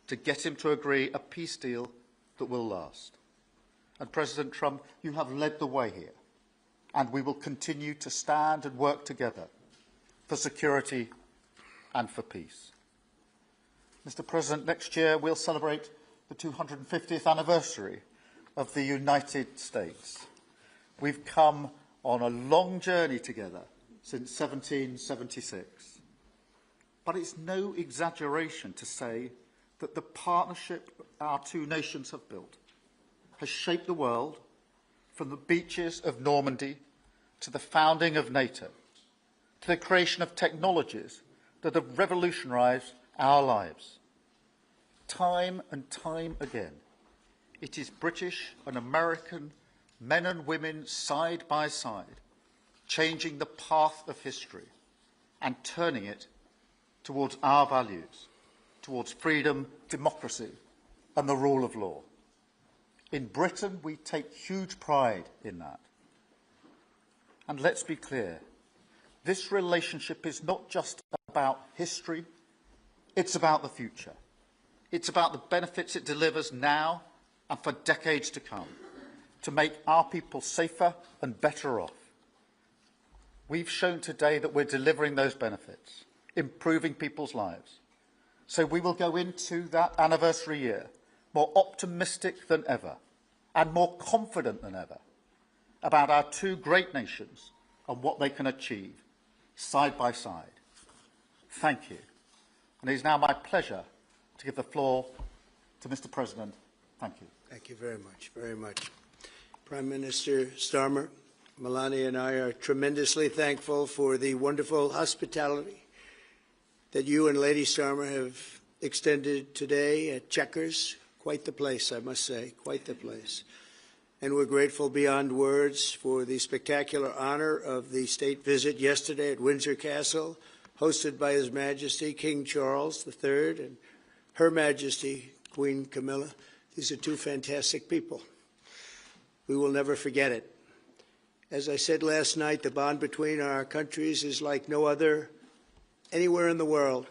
to get him to agree a peace deal that will last. And President Trump, you have led the way here, and we will continue to stand and work together for security and for peace. Mr. President, next year we'll celebrate the 250th anniversary of the United States. We've come on a long journey together since 1776. But it's no exaggeration to say that the partnership our two nations have built has shaped the world from the beaches of Normandy to the founding of NATO, to the creation of technologies that have revolutionised our lives. Time and time again, it is British and American men and women side by side, changing the path of history and turning it towards our values, towards freedom, democracy and the rule of law. In Britain, we take huge pride in that. And let's be clear, this relationship is not just about history, it's about the future. It's about the benefits it delivers now and for decades to come, to make our people safer and better off. We've shown today that we're delivering those benefits, improving people's lives. So we will go into that anniversary year more optimistic than ever and more confident than ever about our two great nations and what they can achieve side by side. Thank you. And it is now my pleasure to give the floor to Mr. President. Thank you. Thank you very much, very much. Prime Minister Starmer, Melania and I are tremendously thankful for the wonderful hospitality that you and Lady Starmer have extended today at Chequers. Quite the place, I must say, quite the place. And we're grateful beyond words for the spectacular honor of the state visit yesterday at Windsor Castle, hosted by His Majesty King Charles III and Her Majesty Queen Camilla. These are two fantastic people. We will never forget it. As I said last night, the bond between our countries is like no other anywhere in the world.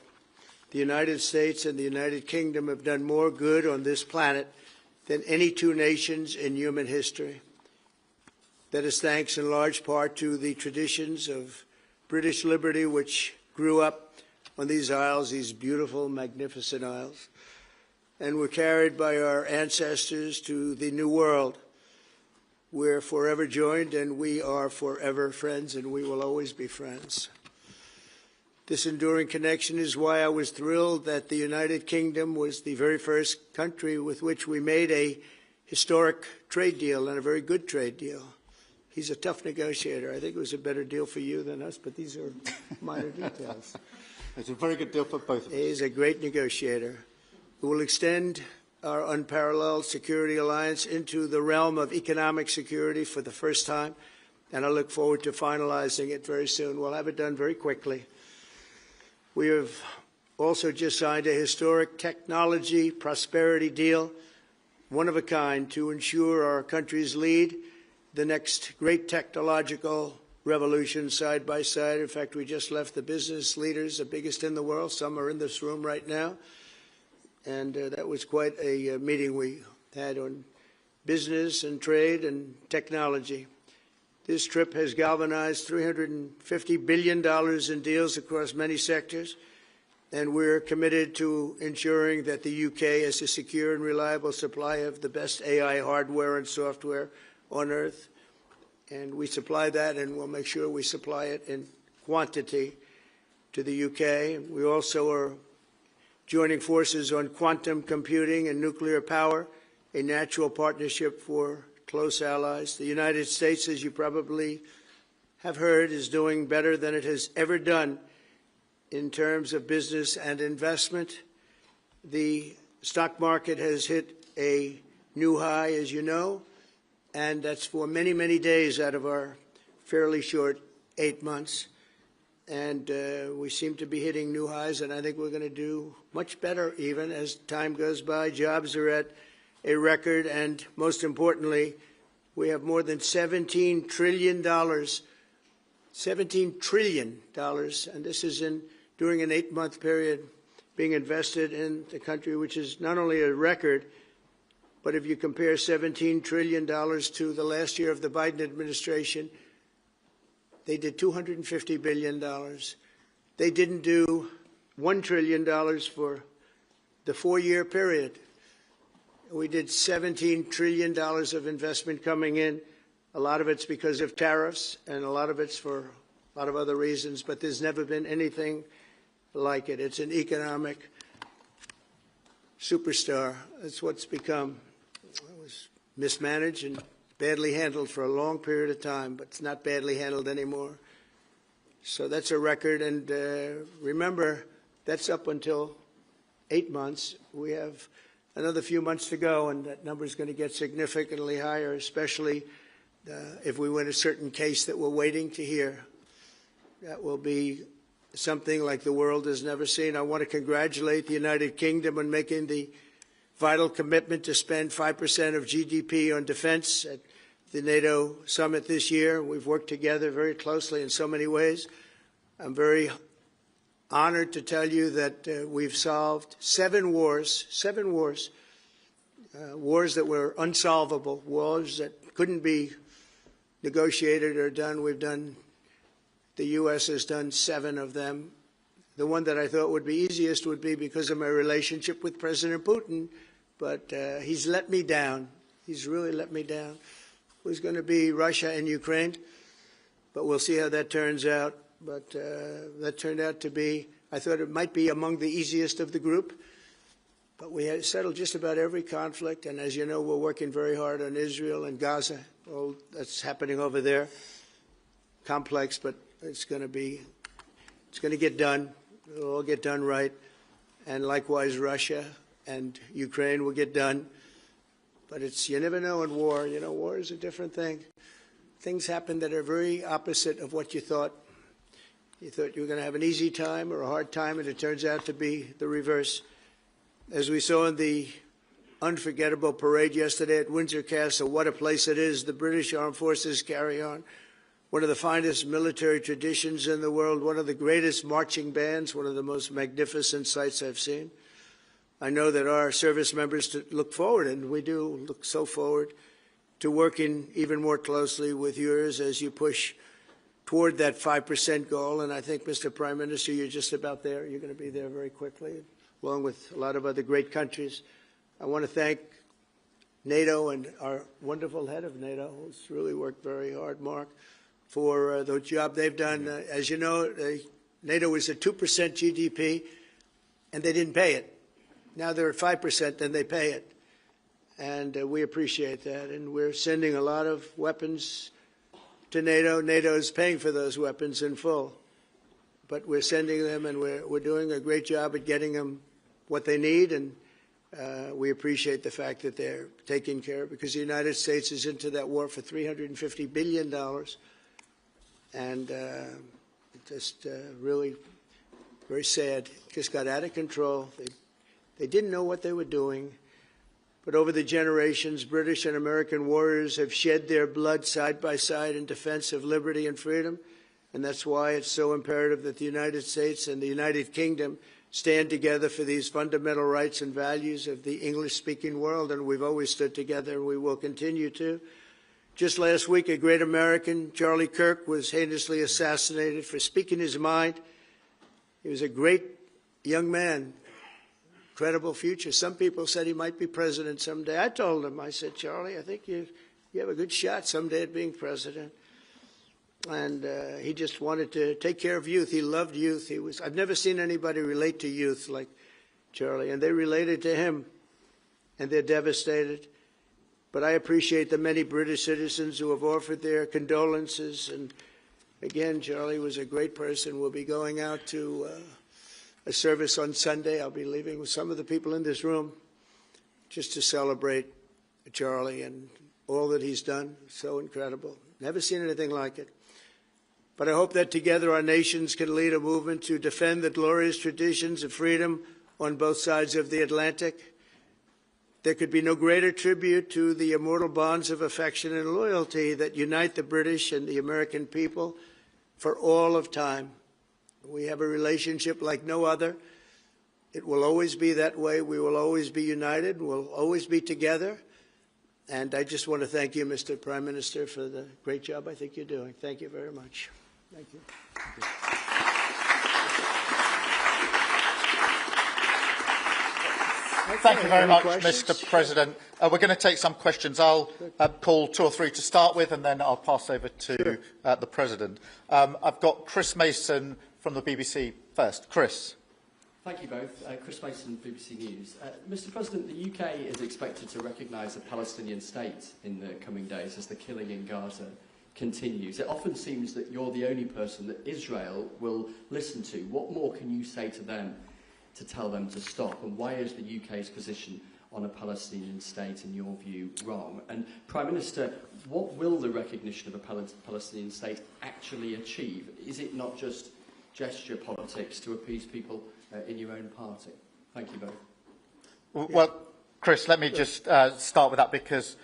The United States and the United Kingdom have done more good on this planet than any two nations in human history. That is thanks in large part to the traditions of British liberty, which grew up on these isles, these beautiful, magnificent isles, and were carried by our ancestors to the New World. We're forever joined, and we are forever friends, and we will always be friends. This enduring connection is why I was thrilled that the United Kingdom was the very first country with which we made a historic trade deal, and a very good trade deal. He's a tough negotiator. I think it was a better deal for you than us, but these are minor details. It's a very good deal for both of us. He's a great negotiator. We will extend our unparalleled security alliance into the realm of economic security for the first time, and I look forward to finalizing it very soon. We'll have it done very quickly. We have also just signed a historic technology prosperity deal, one of a kind, to ensure our countries lead the next great technological revolution side by side. In fact, we just left the business leaders, the biggest in the world. Some are in this room right now. And that was quite a meeting we had on business and trade and technology. This trip has galvanized $350 billion in deals across many sectors, and we're committed to ensuring that the UK has a secure and reliable supply of the best AI hardware and software on Earth. And we supply that, and we'll make sure we supply it in quantity to the UK. We also are joining forces on quantum computing and nuclear power, a natural partnership for close allies. The United States, as you probably have heard, is doing better than it has ever done in terms of business and investment. The stock market has hit a new high, as you know, and that's for many, many days out of our fairly short 8 months. And we seem to be hitting new highs, and I think we're going to do much better even as time goes by. Jobs are at a record, and most importantly, we have more than $17 trillion, $17 trillion, and this is during an 8-month period being invested in the country, which is not only a record, but if you compare $17 trillion to the last year of the Biden administration, they did $250 billion. They didn't do $1 trillion for the 4-year period. We did $17 trillion of investment coming in. A lot of it's because of tariffs, and a lot of it's for a lot of other reasons, but there's never been anything like it. It's an economic superstar. That's what's become. It was mismanaged and badly handled for a long period of time, but it's not badly handled anymore. So that's a record. And remember, that's up until 8 months. We have another few months to go, and that number is going to get significantly higher, especially if we win a certain case that we're waiting to hear. That will be something like the world has never seen. I want to congratulate the United Kingdom on making the vital commitment to spend 5% of GDP on defense at the NATO summit this year. We've worked together very closely in so many ways. I'm very honored to tell you that we've solved 7 wars, wars that were unsolvable, wars that couldn't be negotiated or done. The U.S. has done 7 of them. The one that I thought would be easiest would be because of my relationship with President Putin, but he's let me down. He's really let me down. It was going to be Russia and Ukraine, but we'll see how that turns out. But that turned out to be, I thought it might be among the easiest of the group, but we had settled just about every conflict, and as you know, we're working very hard on Israel and Gaza. All that's happening over there. Complex, but it's going to get done. It'll all get done right. And likewise, Russia and Ukraine will get done. But you never know in war. You know, war is a different thing. Things happen that are very opposite of what you thought. You thought you were going to have an easy time or a hard time, and it turns out to be the reverse. As we saw in the unforgettable parade yesterday at Windsor Castle, what a place it is. The British Armed Forces carry on one of the finest military traditions in the world, one of the greatest marching bands, one of the most magnificent sights I've seen. I know that our service members look forward, and we do look so forward to working even more closely with yours as you push toward that 5% goal. And I think, Mr. Prime Minister, you're just about there. You're going to be there very quickly, along with a lot of other great countries. I want to thank NATO and our wonderful head of NATO, who's really worked very hard, Mark, for the job they've done. As you know, NATO is at 2% GDP, and they didn't pay it. Now they're at 5%, and they pay it. And we appreciate that. And we're sending a lot of weapons to NATO. NATO is paying for those weapons in full. But we're sending them, and we're doing a great job at getting them what they need. And we appreciate the fact that they're taking care of, because the United States is into that war for $350 billion. And just really very sad. Just got out of control. They didn't know what they were doing. But over the generations, British and American warriors have shed their blood side by side in defense of liberty and freedom. And that's why it's so imperative that the United States and the United Kingdom stand together for these fundamental rights and values of the English-speaking world. And we've always stood together, and we will continue to. Just last week, a great American, Charlie Kirk, was heinously assassinated for speaking his mind. He was a great young man, incredible future. Some people said he might be president someday. I told him, I said, Charlie, I think you have a good shot someday at being president. And he just wanted to take care of youth. He loved youth. I've never seen anybody relate to youth like Charlie, and they related to him, and they're devastated. But I appreciate the many British citizens who have offered their condolences. And again, Charlie was a great person. We'll be going out to a service on Sunday. I'll be leaving with some of the people in this room just to celebrate Charlie and all that he's done. So incredible. Never seen anything like it. But I hope that together our nations can lead a movement to defend the glorious traditions of freedom on both sides of the Atlantic. There could be no greater tribute to the immortal bonds of affection and loyalty that unite the British and the American people for all of time. We have a relationship like no other. It will always be that way. We will always be united. We'll always be together. And I just want to thank you, Mr. Prime Minister, for the great job I think you're doing. Thank you very much. Thank you. Thank you very much, Mr. President. We're going to take some questions. I'll call 2 or 3 to start with, and then I'll pass over to the President. I've got Chris Mason from the BBC first. Chris. Thank you both. Chris Mason, BBC News. Mr. President, the UK is expected to recognise a Palestinian state in the coming days as the killing in Gaza continues. It often seems that you're the only person that Israel will listen to. What more can you say to them to tell them to stop? And why is the UK's position on a Palestinian state, in your view, wrong? And Prime Minister, what will the recognition of a Palestinian state actually achieve? Is it not just gesture politics to appease people in your own party? Thank you both. Well, Chris, let me just start with that, because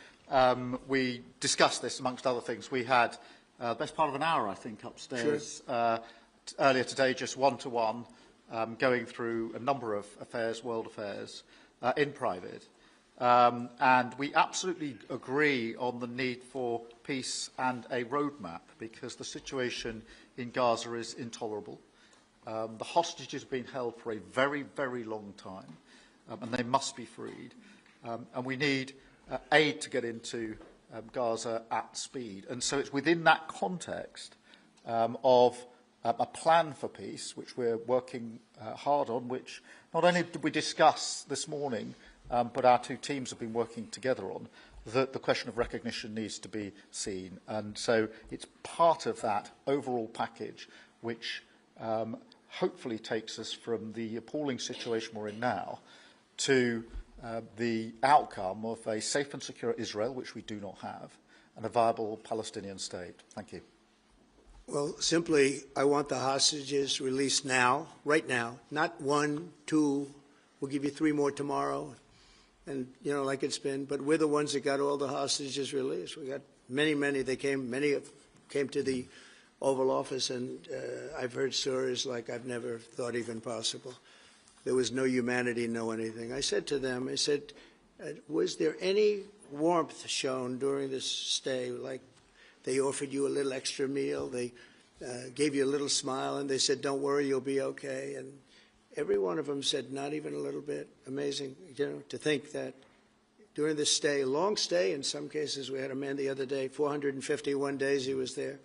we discussed this amongst other things. We had the best part of an hour, I think, upstairs earlier today, just one-to-one, going through a number of affairs, world affairs, in private. And we absolutely agree on the need for peace and a roadmap, because the situation in Gaza is intolerable. The hostages have been held for a very, very long time, and they must be freed. And we need aid to get into Gaza at speed. And so it's within that context of a plan for peace, which we're working hard on, which not only did we discuss this morning, but our two teams have been working together on, that the question of recognition needs to be seen. And so it's part of that overall package which hopefully takes us from the appalling situation we're in now to the outcome of a safe and secure Israel, which we do not have, and a viable Palestinian state. Thank you. Well, simply, I want the hostages released now, right now, not 1, 2, we'll give you 3 more tomorrow, and, you know, like it's been, but we're the ones that got all the hostages released. We got many, many came to the Oval Office, and I've heard stories like I've never thought even possible. There was no humanity, no anything. I said to them, I said, was there any warmth shown during this stay, like they offered you a little extra meal, they gave you a little smile, and they said, don't worry, you'll be okay. And every one of them said, not even a little bit. Amazing, you know, to think that during this stay, long stay in some cases. We had a man the other day, 451 days he was there.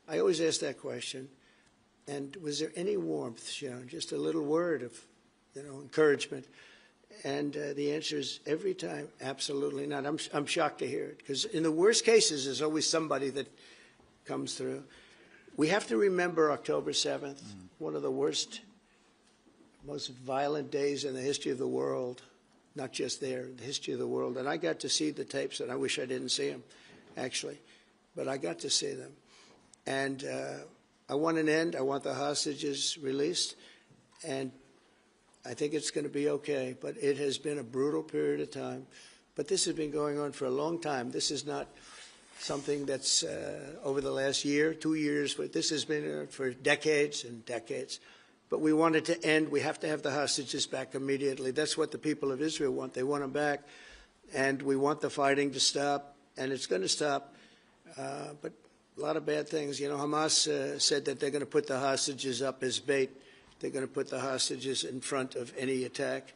I always ask that question. And was there any warmth shown? Just a little word of, you know, encouragement. And the answer is every time, absolutely not. I'm shocked to hear it, because in the worst cases, there's always somebody that comes through. We have to remember October 7th, one of the worst, most violent days in the history of the world, not just there, the history of the world. And I got to see the tapes, and I wish I didn't see them, actually. But I got to see them. And I want an end. I want the hostages released. And I think it's going to be okay, but it has been a brutal period of time. But this has been going on for a long time. This is not something that's over the last year, 2 years, but this has been for decades and decades. But we want it to end. We have to have the hostages back immediately. That's what the people of Israel want. They want them back, and we want the fighting to stop, and it's going to stop. But a lot of bad things. You know, Hamas said that they're going to put the hostages up as bait. They're going to put the hostages in front of any attack.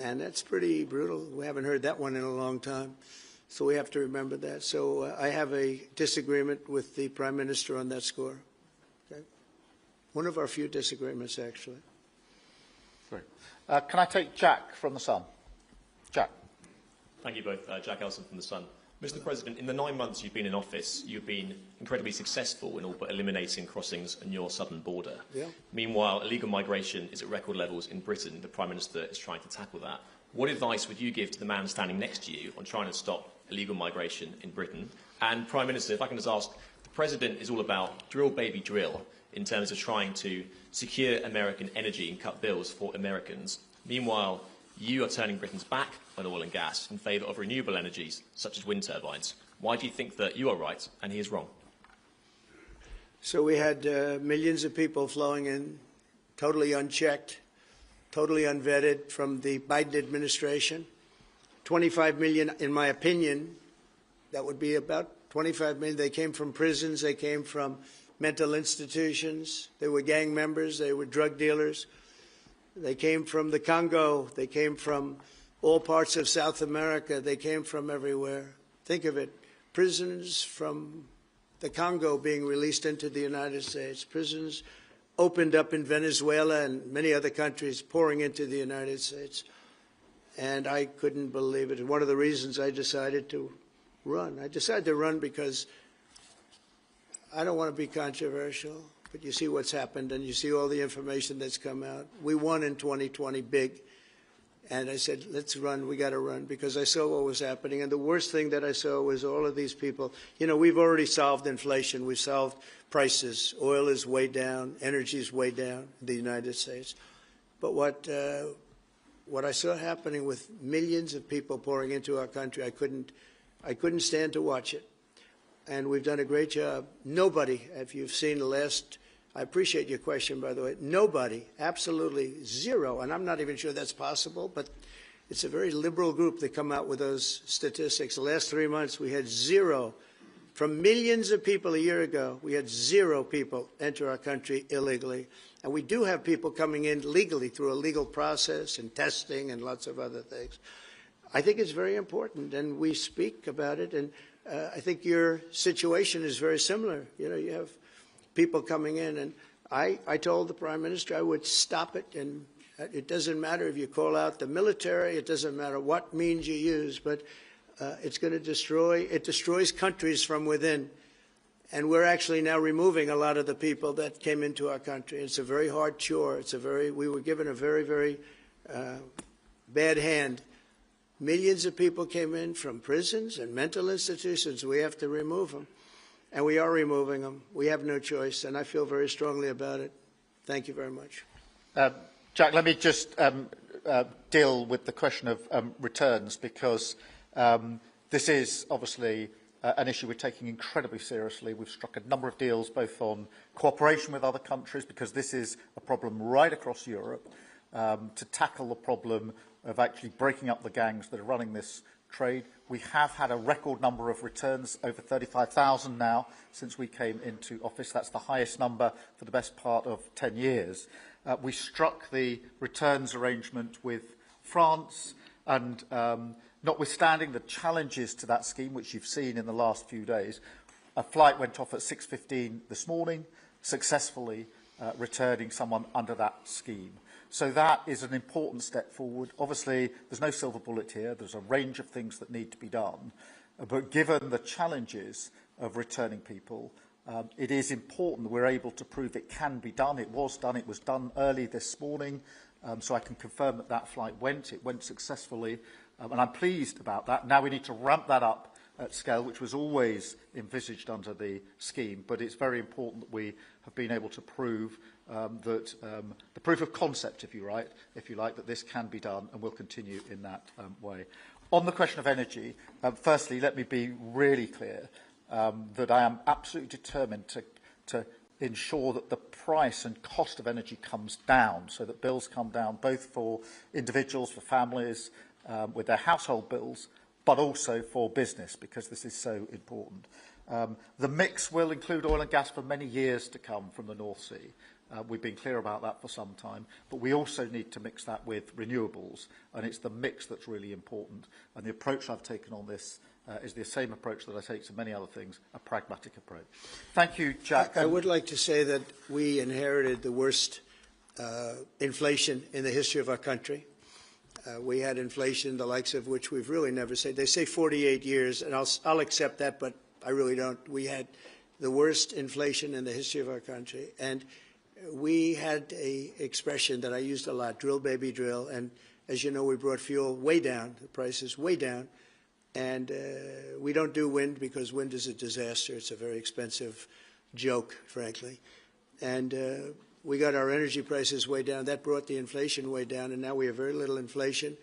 And that's pretty brutal. We haven't heard that one in a long time. So we have to remember that. So I have a disagreement with the Prime Minister on that score. Okay? One of our few disagreements, actually. Sorry. Can I take Jack from The Sun? Jack. Thank you both. Jack Elson from The Sun. Mr. President, in the 9 months you've been in office, you've been incredibly successful in all but eliminating crossings on your southern border. Yeah. Meanwhile, illegal migration is at record levels in Britain. The Prime Minister is trying to tackle that. What advice would you give to the man standing next to you on trying to stop illegal migration in Britain? And Prime Minister, if I can just ask, the President is all about drill, baby, drill in terms of trying to secure American energy and cut bills for Americans. Meanwhile, you are turning Britain's back on oil and gas in favour of renewable energies, such as wind turbines. Why do you think that you are right and he is wrong? So we had millions of people flowing in, totally unchecked, totally unvetted from the Biden administration. 25 million, in my opinion, that would be about 25 million. They came from prisons, they came from mental institutions, they were gang members, they were drug dealers. They came from the Congo. They came from all parts of South America. They came from everywhere. Think of it. Prisons from the Congo being released into the United States. Prisons opened up in Venezuela and many other countries pouring into the United States. And I couldn't believe it. One of the reasons I decided to run. I decided to run because I don't want to be controversial, but you see what's happened and you see all the information that's come out. We won in 2020 big. And I said, let's run, we got to run, because I saw what was happening. And the worst thing that I saw was all of these people. You know, we've already solved inflation. We've solved prices. Oil is way down. Energy is way down in the United States. But what I saw happening with millions of people pouring into our country, I couldn't stand to watch it. And we've done a great job. Nobody, if you've seen the last, I appreciate your question, by the way. Nobody, absolutely zero, and I'm not even sure that's possible, but it's a very liberal group that come out with those statistics. The last 3 months, we had zero. From millions of people a year ago, we had zero people enter our country illegally. And we do have people coming in legally through a legal process and testing and lots of other things. I think it's very important, and we speak about it. And I think your situation is very similar. You know, you have people coming in, and I told the Prime Minister I would stop it, and it doesn't matter if you call out the military, it doesn't matter what means you use, but it's going to destroys countries from within, and we're actually now removing a lot of the people that came into our country. It's a very hard chore. We were given a very, very bad hand. Millions of people came in from prisons and mental institutions. We have to remove them. And we are removing them. We have no choice, and I feel very strongly about it. Thank you very much. Jack, let me just deal with the question of returns, because this is obviously an issue we're taking incredibly seriously. We've struck a number of deals, both on cooperation with other countries, because this is a problem right across Europe, to tackle the problem of actually breaking up the gangs that are running this trade. We have had a record number of returns, over 35,000 now, since we came into office. That's the highest number for the best part of 10 years. We struck the returns arrangement with France, and notwithstanding the challenges to that scheme, which you've seen in the last few days, a flight went off at 6:15 this morning, successfully returning someone under that scheme. So that is an important step forward. Obviously, there's no silver bullet here. There's a range of things that need to be done. But given the challenges of returning people, it is important that we're able to prove it can be done. It was done. It was done early this morning. So I can confirm that that flight went. It went successfully. And I'm pleased about that. Now we need to ramp that up at scale, which was always envisaged under the scheme. But it's very important that we have been able to prove that the proof of concept, if you like, that this can be done, and will continue in that way. On the question of energy, firstly, let me be really clear that I am absolutely determined to ensure that the price and cost of energy comes down, so that bills come down both for individuals, for families, with their household bills, but also for business, because this is so important. The mix will include oil and gas for many years to come from the North Sea. We've been clear about that for some time, but we also need to mix that with renewables, and it's the mix that's really important. And the approach I've taken on this is the same approach that I take to many other things, a pragmatic approach. Thank you, Jack. I would like to say that we inherited the worst inflation in the history of our country. We had inflation, the likes of which we've really never seen. They say 48 years, and I'll accept that, but I really don't. We had the worst inflation in the history of our country. And we had an expression that I used a lot, drill, baby, drill. And as you know, we brought fuel way down, the prices way down. And we don't do wind because wind is a disaster. It's a very expensive joke, frankly. And we got our energy prices way down. That brought the inflation way down. And now we have very little inflation.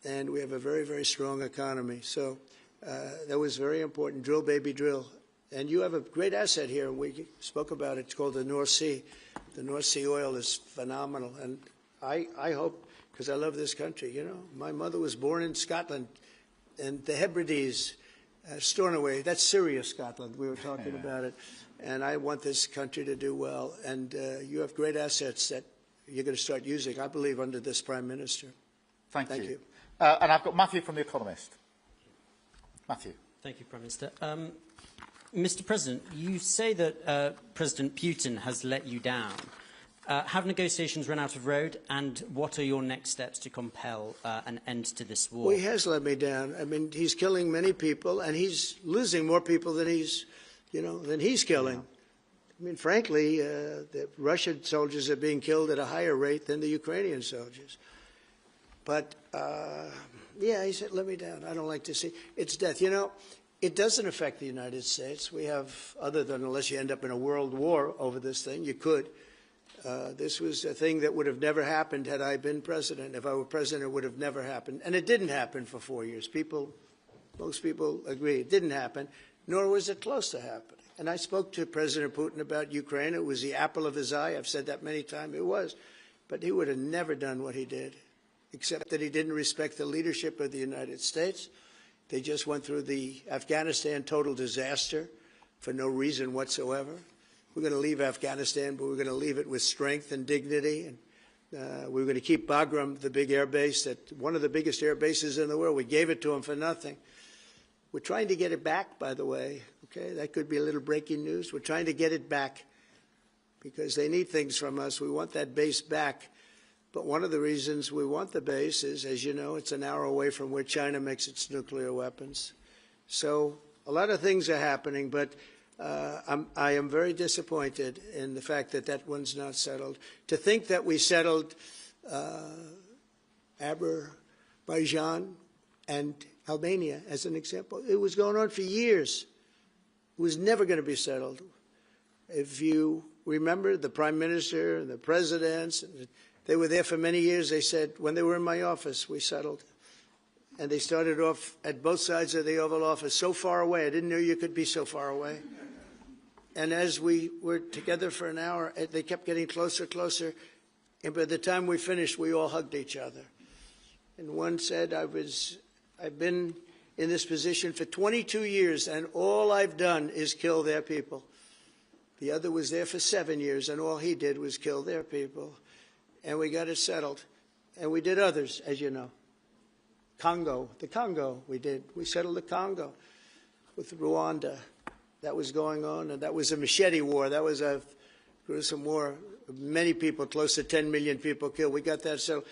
And we have a very, very strong economy. So that was very important. Drill, baby, drill. And you have a great asset here. We spoke about it. It's called the North Sea. The North Sea oil is phenomenal. And I hope, because I love this country, you know, my mother was born in Scotland, and the Hebrides, Stornoway, that's serious Scotland. We were talking about it. And I want this country to do well. And you have great assets that you're going to start using, I believe, under this Prime Minister. Thank you. And I've got Matthew from The Economist. Matthew. Thank you, Prime Minister. Mr. President, you say that President Putin has let you down. Have negotiations run out of road, and what are your next steps to compel an end to this war? Well, he has let me down. I mean, he's killing many people, and he's losing more people than he's killing. I mean, frankly, the Russian soldiers are being killed at a higher rate than the Ukrainian soldiers. But, yeah, he said, let me down. I don't like to see. It's death. You know, it doesn't affect the United States. We have, other than unless you end up in a world war over this thing, you could. This was a thing that would have never happened had I been president. If I were president, it would have never happened. And it didn't happen for 4 years. Most people agree it didn't happen, nor was it close to happening. And I spoke to President Putin about Ukraine. It was the apple of his eye. I've said that many times. It was. But he would have never done what he did, except that he didn't respect the leadership of the United States. They just went through the Afghanistan total disaster for no reason whatsoever. We're going to leave Afghanistan, but we're going to leave it with strength and dignity. And we're going to keep Bagram, the big air base, one of the biggest air bases in the world. We gave it to them for nothing. We're trying to get it back, by the way. Okay, that could be a little breaking news. We're trying to get it back because they need things from us. We want that base back. But one of the reasons we want the base is, as you know, it's an hour away from where China makes its nuclear weapons. So a lot of things are happening, but I am very disappointed in the fact that that one's not settled. To think that we settled Azerbaijan and Albania, as an example, it was going on for years. It was never going to be settled. If you remember, the Prime Minister and the presidents, they were there for many years. They said, when they were in my office, we settled. And they started off at both sides of the Oval Office, so far away. I didn't know you could be so far away. And as we were together for an hour, they kept getting closer, closer. And by the time we finished, we all hugged each other. And one said, I've been in this position for 22 years, and all I've done is kill their people. The other was there for 7 years, and all he did was kill their people. And we got it settled. And we did others, as you know. The Congo, we settled the Congo with Rwanda. That was going on, and that was a machete war. That was a gruesome war. Many people, close to 10 million people killed. We got that settled.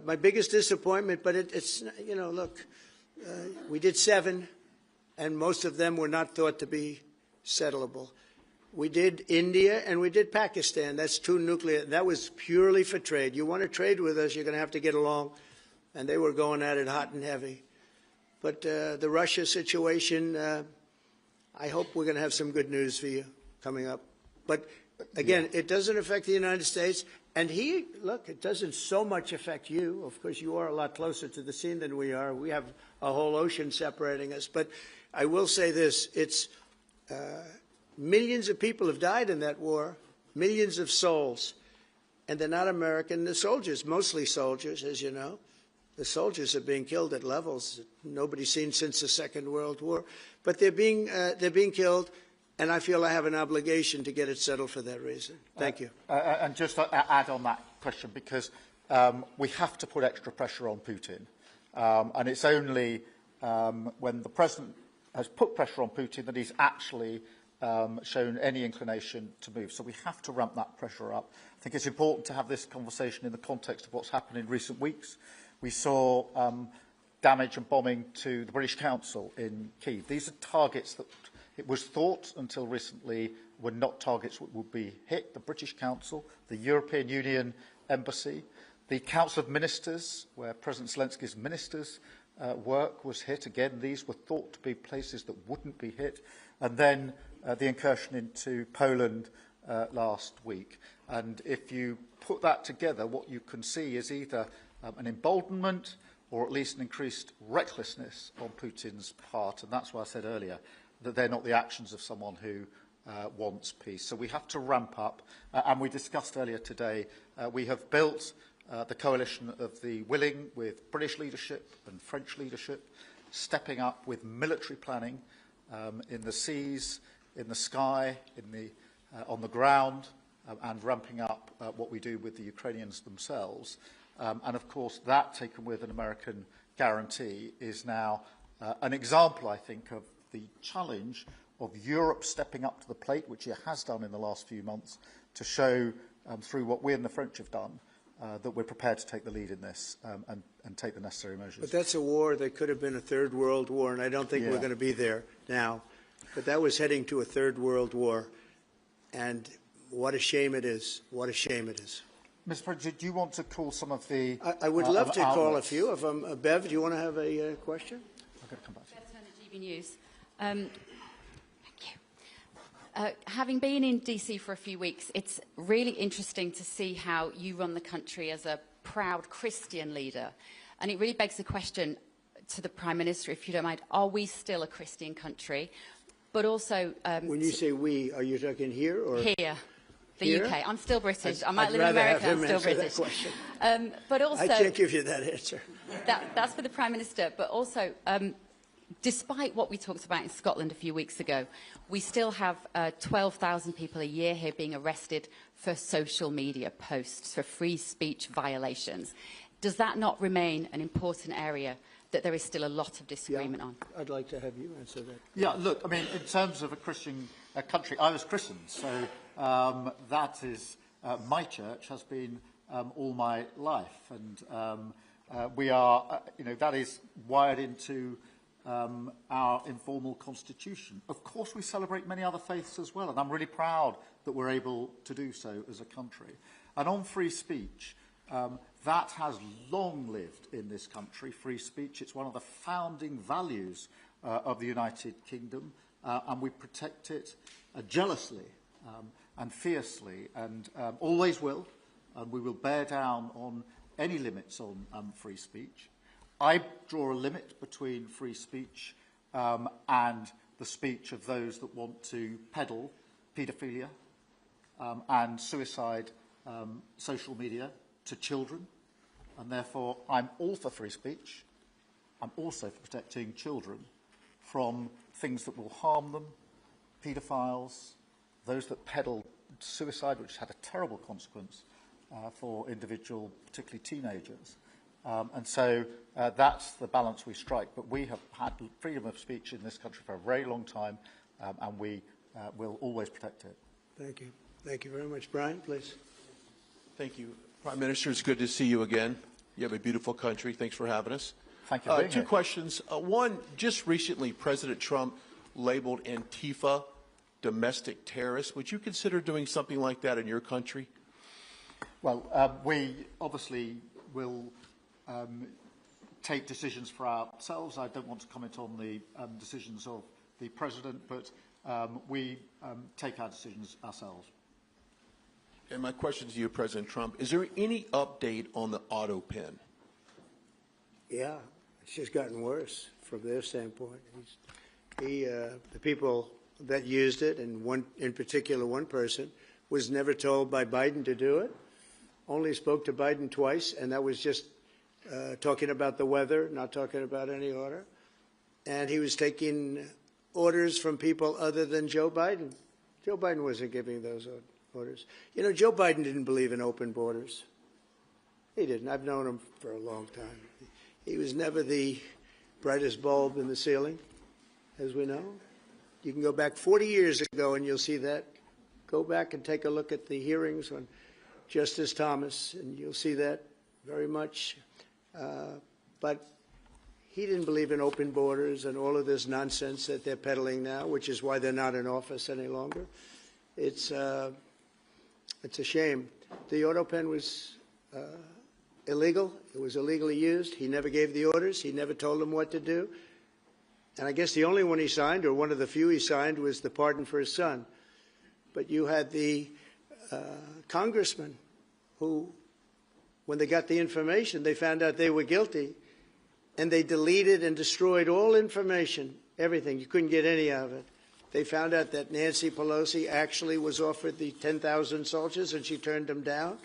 My biggest disappointment, but it's, you know, look, we did 7, and most of them were not thought to be settleable. We did India and we did Pakistan. That's 2 nuclear. That was purely for trade. You want to trade with us, you're going to have to get along. And they were going at it hot and heavy. But the Russia situation, I hope we're going to have some good news for you coming up. But again, it doesn't affect the United States. And look, it doesn't so much affect you. Of course, you are a lot closer to the scene than we are. We have a whole ocean separating us. But I will say this, it's millions of people have died in that war, millions of souls. And they're not American. The soldiers, mostly soldiers, as you know. The soldiers are being killed at levels that nobody's seen since the Second World War. But they're being killed, and I feel I have an obligation to get it settled for that reason. Thank you. And just to add on that question, because we have to put extra pressure on Putin. And it's only when the President has put pressure on Putin that he's actually shown any inclination to move. So we have to ramp that pressure up. I think it's important to have this conversation in the context of what's happened in recent weeks. We saw damage and bombing to the British Council in Kyiv. These are targets that it was thought until recently were not targets that would be hit. The British Council, the European Union Embassy, the Council of Ministers, where President Zelensky's ministers work was hit. Again, these were thought to be places that wouldn't be hit. And then the incursion into Poland last week. And if you put that together, what you can see is either an emboldenment or at least an increased recklessness on Putin's part. And that's why I said earlier that they're not the actions of someone who wants peace. So we have to ramp up. And we discussed earlier today, we have built the coalition of the willing with British leadership and French leadership, stepping up with military planning in the seas, in the sky, on the ground, and ramping up what we do with the Ukrainians themselves. And of course, that, taken with an American guarantee, is now an example, I think, of the challenge of Europe stepping up to the plate, which it has done in the last few months, to show through what we and the French have done that we're prepared to take the lead in this and take the necessary measures. But that's a war that could have been a Third World War, and I don't think we're going to be there now. But that was heading to a Third World War. And what a shame it is. What a shame it is. Mr. President, do you want to call some of the I would love to call a outlets? few of them. Bev, do you want to have a question? I'm going to come back to you. Bev Turner, GB News. Thank you. Having been in DC for a few weeks, it's really interesting to see how you run the country as a proud Christian leader. And it really begs the question to the Prime Minister, if you don't mind, are we still a Christian country? But also... when you say we, are you talking here or... Here. The UK. I'm still British. I might I'd live in America, I'm still that British. question. But also... I can't give you that answer. That's for the Prime Minister. But also, despite what we talked about in Scotland a few weeks ago, we still have 12,000 people a year here being arrested for social media posts, for free speech violations. Does that not remain an important area that there is still a lot of disagreement on? I'd like to have you answer that. Yeah, look, I mean, in terms of a Christian country, I was Christian, so that is, my church has been all my life, and we are, you know, that is wired into our informal constitution. Of course, we celebrate many other faiths as well, and I'm really proud that we're able to do so as a country. And on free speech, that has long lived in this country, free speech. It's one of the founding values of the United Kingdom, and we protect it jealously and fiercely, and always will, and we will bear down on any limits on free speech. I draw a limit between free speech and the speech of those that want to peddle paedophilia and suicide social media to children, and therefore I'm all for free speech. I'm also for protecting children from things that will harm them, paedophiles, those that peddle suicide, which had a terrible consequence for individual, particularly teenagers. And so that's the balance we strike. But we have had freedom of speech in this country for a very long time, and we will always protect it. Thank you. Thank you very much. Brian, please. Thank you. Prime Minister, it's good to see you again. You have a beautiful country. Thanks for having us. Thank you. Two questions. One, just recently, President Trump labeled Antifa domestic terrorists. Would you consider doing something like that in your country? Well, we obviously will take decisions for ourselves. I don't want to comment on the decisions of the President, but we take our decisions ourselves. And my question to you, President Trump, is there any update on the auto pen? Yeah, it's just gotten worse from their standpoint. The people that used it, and one in particular, one person, was never told by Biden to do it, only spoke to Biden twice, and that was just talking about the weather, not talking about any order. And he was taking orders from people other than Joe Biden. Joe Biden wasn't giving those orders. You know, Joe Biden didn't believe in open borders. He didn't. I've known him for a long time. He was never the brightest bulb in the ceiling, as we know. You can go back 40 years ago and you'll see that. Go back and take a look at the hearings on Justice Thomas, and you'll see that very much. But he didn't believe in open borders and all of this nonsense that they're peddling now, which is why they're not in office any longer. It's a shame. The auto pen was illegal. It was illegally used. He never gave the orders. He never told them what to do. And I guess the only one he signed, or one of the few he signed, was the pardon for his son. But you had the congressman who, when they got the information, they found out they were guilty, and they deleted and destroyed all information, everything. You couldn't get any of it. They found out that Nancy Pelosi actually was offered the 10,000 soldiers, and she turned them down.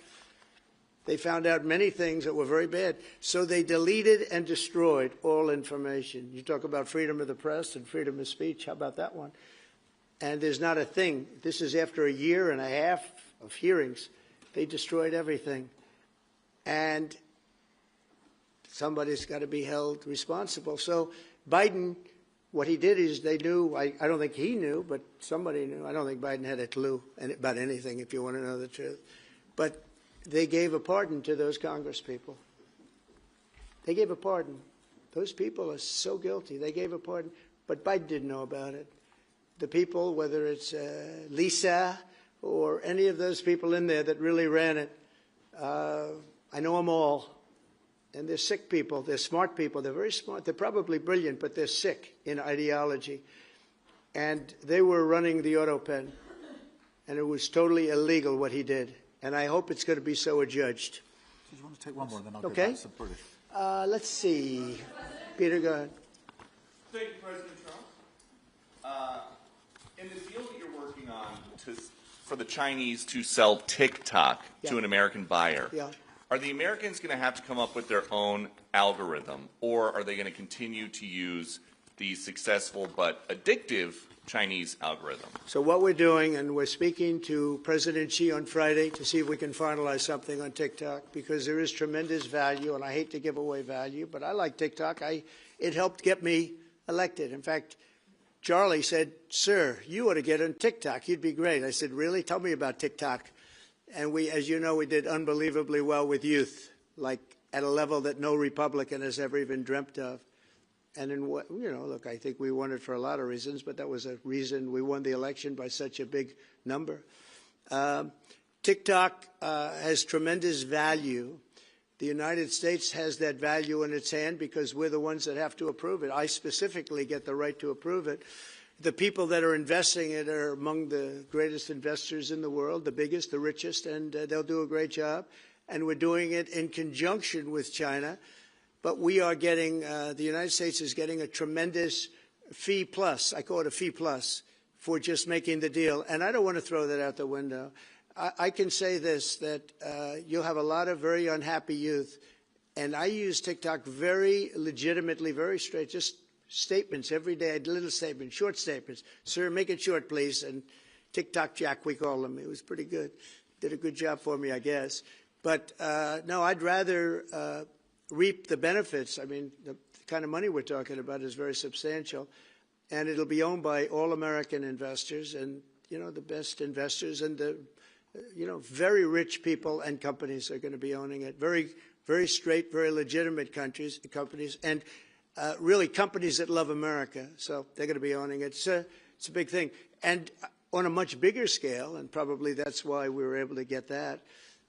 They found out many things that were very bad. So they deleted and destroyed all information. You talk about freedom of the press and freedom of speech. How about that one? And there's not a thing. This is after a year and a half of hearings. They destroyed everything. And somebody's got to be held responsible. So Biden, what he did is they knew, I don't think he knew, but somebody knew. I don't think Biden had a clue about anything, if you want to know the truth. But they gave a pardon to those Congress people. They gave a pardon. Those people are so guilty. They gave a pardon. But Biden didn't know about it. The people, whether it's Lisa or any of those people in there that really ran it. I know them all. And they're sick people. They're smart people. They're very smart. They're probably brilliant, but they're sick in ideology. And they were running the auto pen. And it was totally illegal what he did. And I hope it's going to be so adjudged. Do you want to take one more, then I'll go Okay. back to British. Let's see. Peter, go ahead. Thank you, President Trump. In the deal that you're working on for the Chinese to sell TikTok to an American buyer, are the Americans going to have to come up with their own algorithm, or are they going to continue to use the successful but addictive Chinese algorithm? So what we're doing, and we're speaking to President Xi on Friday to see if we can finalize something on TikTok, because there is tremendous value, and I hate to give away value, but I like TikTok. It helped get me elected. In fact, Charlie said, "Sir, you ought to get on TikTok. You'd be great." I said, "Really? Tell me about TikTok." And we, as you know, we did unbelievably well with youth, like at a level that no Republican has ever even dreamt of. And in what, look, I think we won it for a lot of reasons, but that was a reason we won the election by such a big number. TikTok has tremendous value. The United States has that value in its hand because we're the ones that have to approve it. I specifically get the right to approve it. The people that are investing it are among the greatest investors in the world, the biggest, the richest, and they'll do a great job. And we're doing it in conjunction with China. But we are getting, the United States is getting a tremendous fee plus, I call it a fee plus, for just making the deal. And I don't want to throw that out the window. I can say this, that you'll have a lot of very unhappy youth. And I use TikTok very legitimately, very straight, just statements every day, little statements, short statements. "Sir, make it short, please." And TikTok Jack, we call him. It was pretty good. Did a good job for me, I guess. But no, I'd rather reap the benefits. I mean, the kind of money we're talking about is very substantial. And it'll be owned by all American investors and, the best investors and the, very rich people and companies are going to be owning it. Very, very straight, very legitimate companies, and really companies that love America. So they're going to be owning it. It's a big thing. And on a much bigger scale, and probably that's why we were able to get that,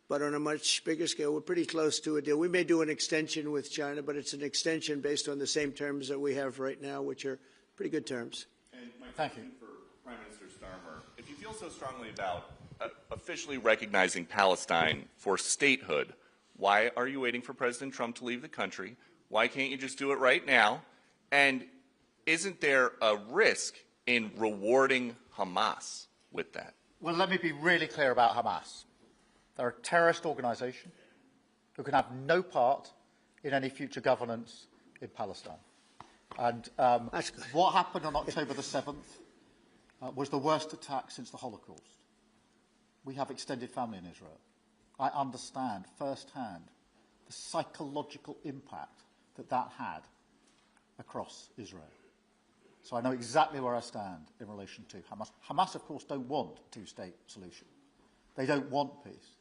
but on a much bigger scale, we're pretty close to a deal. We may do an extension with China, but it's an extension based on the same terms that we have right now, which are pretty good terms. And my question for Prime Minister Starmer, if you feel so strongly about officially recognizing Palestine for statehood, why are you waiting for President Trump to leave the country? Why can't you just do it right now? And isn't there a risk in rewarding Hamas with that? Well, let me be really clear about Hamas. They're a terrorist organisation who can have no part in any future governance in Palestine. And what happened on October the 7th was the worst attack since the Holocaust. We have extended family in Israel. I understand firsthand the psychological impact that had across Israel. So I know exactly where I stand in relation to Hamas. Hamas, of course, don't want a two-state solution. They don't want peace.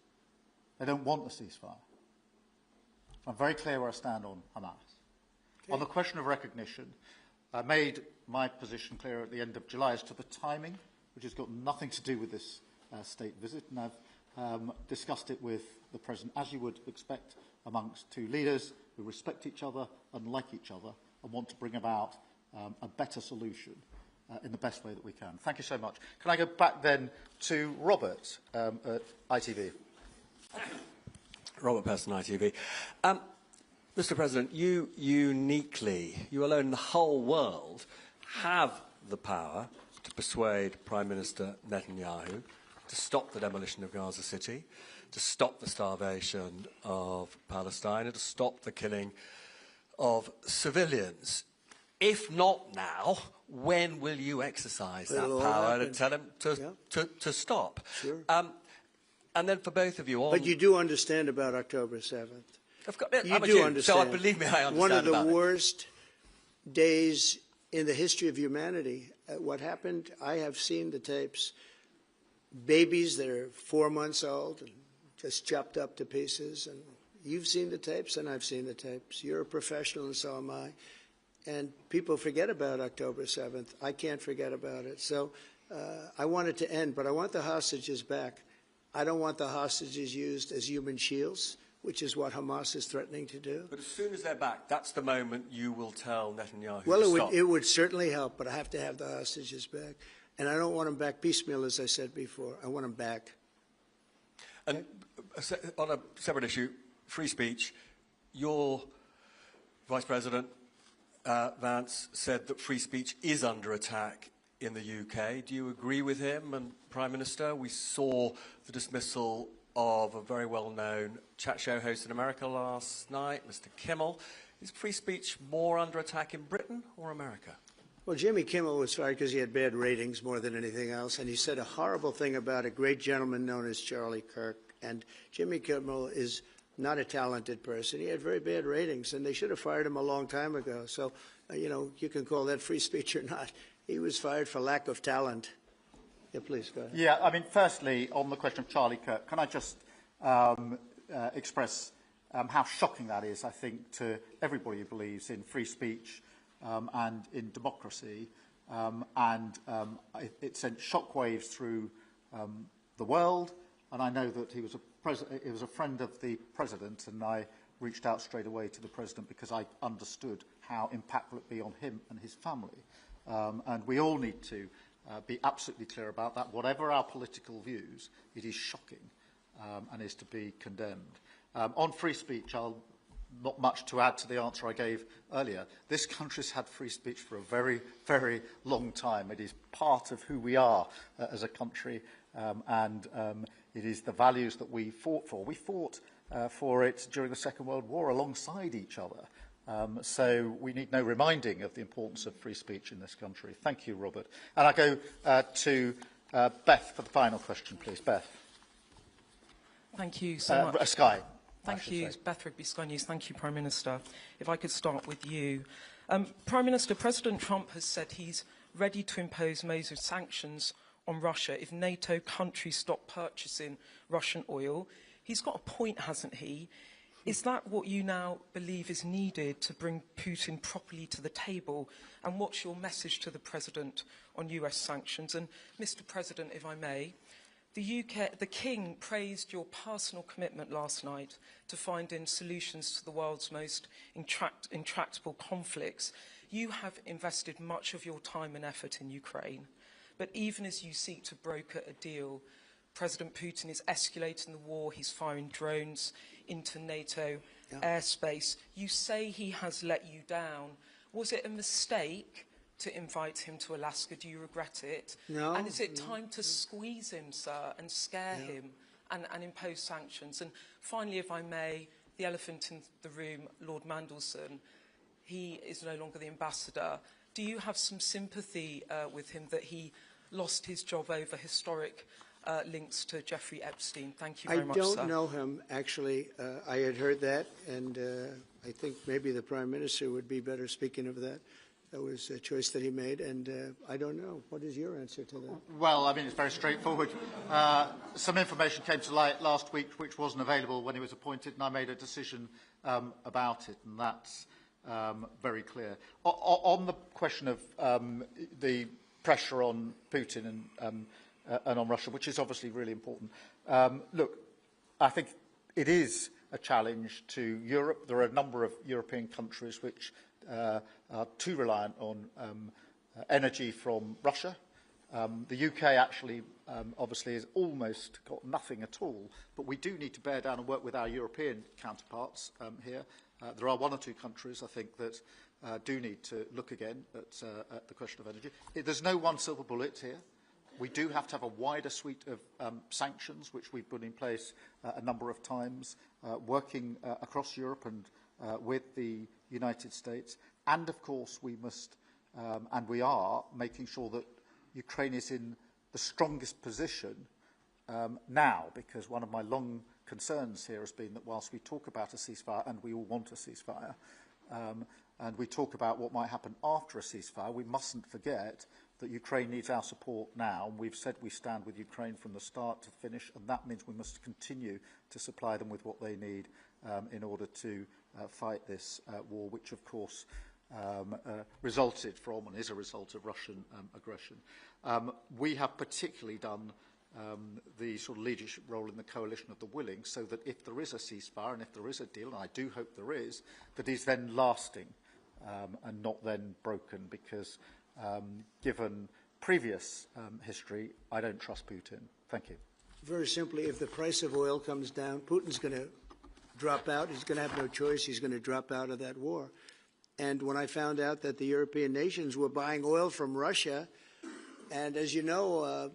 They don't want a ceasefire. So I'm very clear where I stand on Hamas. Okay. On the question of recognition, I made my position clear at the end of July as to the timing, which has got nothing to do with this state visit, and I've discussed it with the President, as you would expect amongst two leaders who respect each other and like each other and want to bring about a better solution in the best way that we can. Thank you so much. Can I go back then to Robert at ITV? Robert Person, ITV. Mr. President, you alone in the whole world, have the power to persuade Prime Minister Netanyahu to stop the demolition of Gaza City, to stop the starvation of Palestine, and to stop the killing of civilians. If not now, when will you exercise that power and tell him to stop? Sure. And then for both of you... But you do understand about October 7th. You do understand. So believe me, I understand. One of the worst days in the history of humanity. What happened, I have seen the tapes. Babies that are 4 months old and just chopped up to pieces. And you've seen the tapes and I've seen the tapes. You're a professional and so am I. And people forget about October 7th. I can't forget about it. So I want it to end, but I want the hostages back. I don't want the hostages used as human shields, which is what Hamas is threatening to do. But as soon as they're back, that's the moment you will tell Netanyahu Well, to stop. it would certainly help, but I have to have the hostages back. And I don't want them back piecemeal, as I said before. I want them back. And on a separate issue, free speech, your Vice President Vance said that free speech is under attack in the UK. Do you agree with him? And Prime Minister, we saw the dismissal of a very well-known chat show host in America last night, Mr. Kimmel. Is free speech more under attack in Britain or America? Well, Jimmy Kimmel was fired because he had bad ratings more than anything else, and he said a horrible thing about a great gentleman known as Charlie Kirk. And Jimmy Kimmel is not a talented person. He had very bad ratings, and they should have fired him a long time ago. So, you know, you can call that free speech or not. He was fired for lack of talent. Yeah, please, go ahead. Yeah, I mean, firstly, on the question of Charlie Kirk, can I just express how shocking that is, I think, to everybody who believes in free speech and in democracy. It sent shockwaves through the world, and I know that he was a friend of the President, and I reached out straight away to the President because I understood how impactful it would be on him and his family. And we all need to be absolutely clear about that. Whatever our political views, it is shocking and is to be condemned. On free speech, not much to add to the answer I gave earlier. This country's had free speech for a very, very long time. It is part of who we are as a country, and it is the values that we fought for. We fought for it during the Second World War alongside each other. So we need no reminding of the importance of free speech in this country. Thank you, Robert. And I go to Beth for the final question, please. Beth. Thank you so much. Sky. Thank you, Beth Rigby, Sky News. Thank you, Prime Minister. If I could start with you. Prime Minister, President Trump has said he's ready to impose major sanctions on Russia if NATO countries stop purchasing Russian oil. He's got a point, hasn't he? Is that what you now believe is needed to bring Putin properly to the table? And what's your message to the President on US sanctions? And Mr. President, if I may, the King praised your personal commitment last night to finding solutions to the world's most intractable conflicts. You have invested much of your time and effort in Ukraine. But even as you seek to broker a deal, President Putin is escalating the war. He's firing drones into NATO airspace. You say he has let you down. Was it a mistake to invite him to Alaska? Do you regret it? No. And is it time to squeeze him, sir, and scare him and impose sanctions? And finally, if I may, the elephant in the room, Lord Mandelson, he is no longer the ambassador. Do you have some sympathy with him that he lost his job over historic links to Jeffrey Epstein? Thank you very much, sir. I don't know him, actually. I had heard that, and I think maybe the Prime Minister would be better speaking of that. That was a choice that he made, and I don't know. What is your answer to that? Well, I mean, it's very straightforward. Some information came to light last week which wasn't available when he was appointed, and I made a decision about it, and that's very clear. On the question of the pressure on Putin and on Russia, which is obviously really important, look, I think it is a challenge to Europe. There are a number of European countries which are too reliant on energy from Russia. The UK actually obviously has almost got nothing at all, but we do need to bear down and work with our European counterparts here. There are one or two countries, I think, that do need to look again at the question of energy. There's no one silver bullet here. We do have to have a wider suite of sanctions, which we've put in place a number of times, working across Europe and with the United States. And, of course, we must, and we are, making sure that Ukraine is in the strongest position now, because one of my long concerns here has been that whilst we talk about a ceasefire, and we all want a ceasefire, and we talk about what might happen after a ceasefire, we mustn't forget that Ukraine needs our support now. And we've said we stand with Ukraine from the start to finish, and that means we must continue to supply them with what they need in order to fight this war, which, of course, resulted from and is a result of Russian aggression. We have particularly done the sort of leadership role in the coalition of the willing, so that if there is a ceasefire and if there is a deal, and I do hope there is, that is then lasting and not then broken, because given previous history, I don't trust Putin. Thank you. Very simply, if the price of oil comes down, Putin's going to drop out. He's going to have no choice. He's going to drop out of that war. And when I found out that the European nations were buying oil from Russia, and as you know,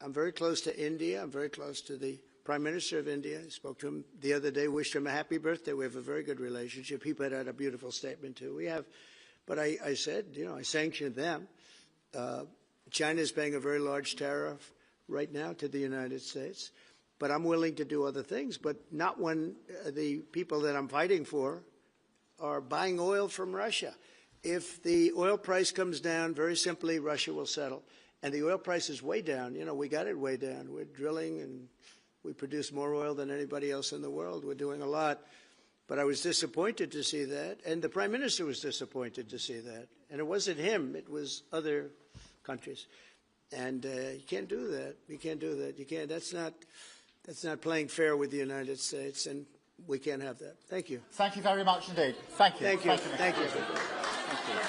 I'm very close to India. I'm very close to the Prime Minister of India. I spoke to him the other day, wished him a happy birthday. We have a very good relationship. He put out a beautiful statement, too. We have, but I said, you know, I sanctioned them. China is paying a very large tariff right now to the United States. But I'm willing to do other things, but not when the people that I'm fighting for are buying oil from Russia. If the oil price comes down, very simply, Russia will settle. And the oil price is way down. You know, we got it way down. We're drilling and we produce more oil than anybody else in the world. We're doing a lot. But I was disappointed to see that. And the Prime Minister was disappointed to see that. And it wasn't him. It was other countries. And you can't do that. You can't do that. You can't. That's not playing fair with the United States. And we can't have that. Thank you. Thank you very much indeed. Thank you. Thank you. Thank you. Thank you.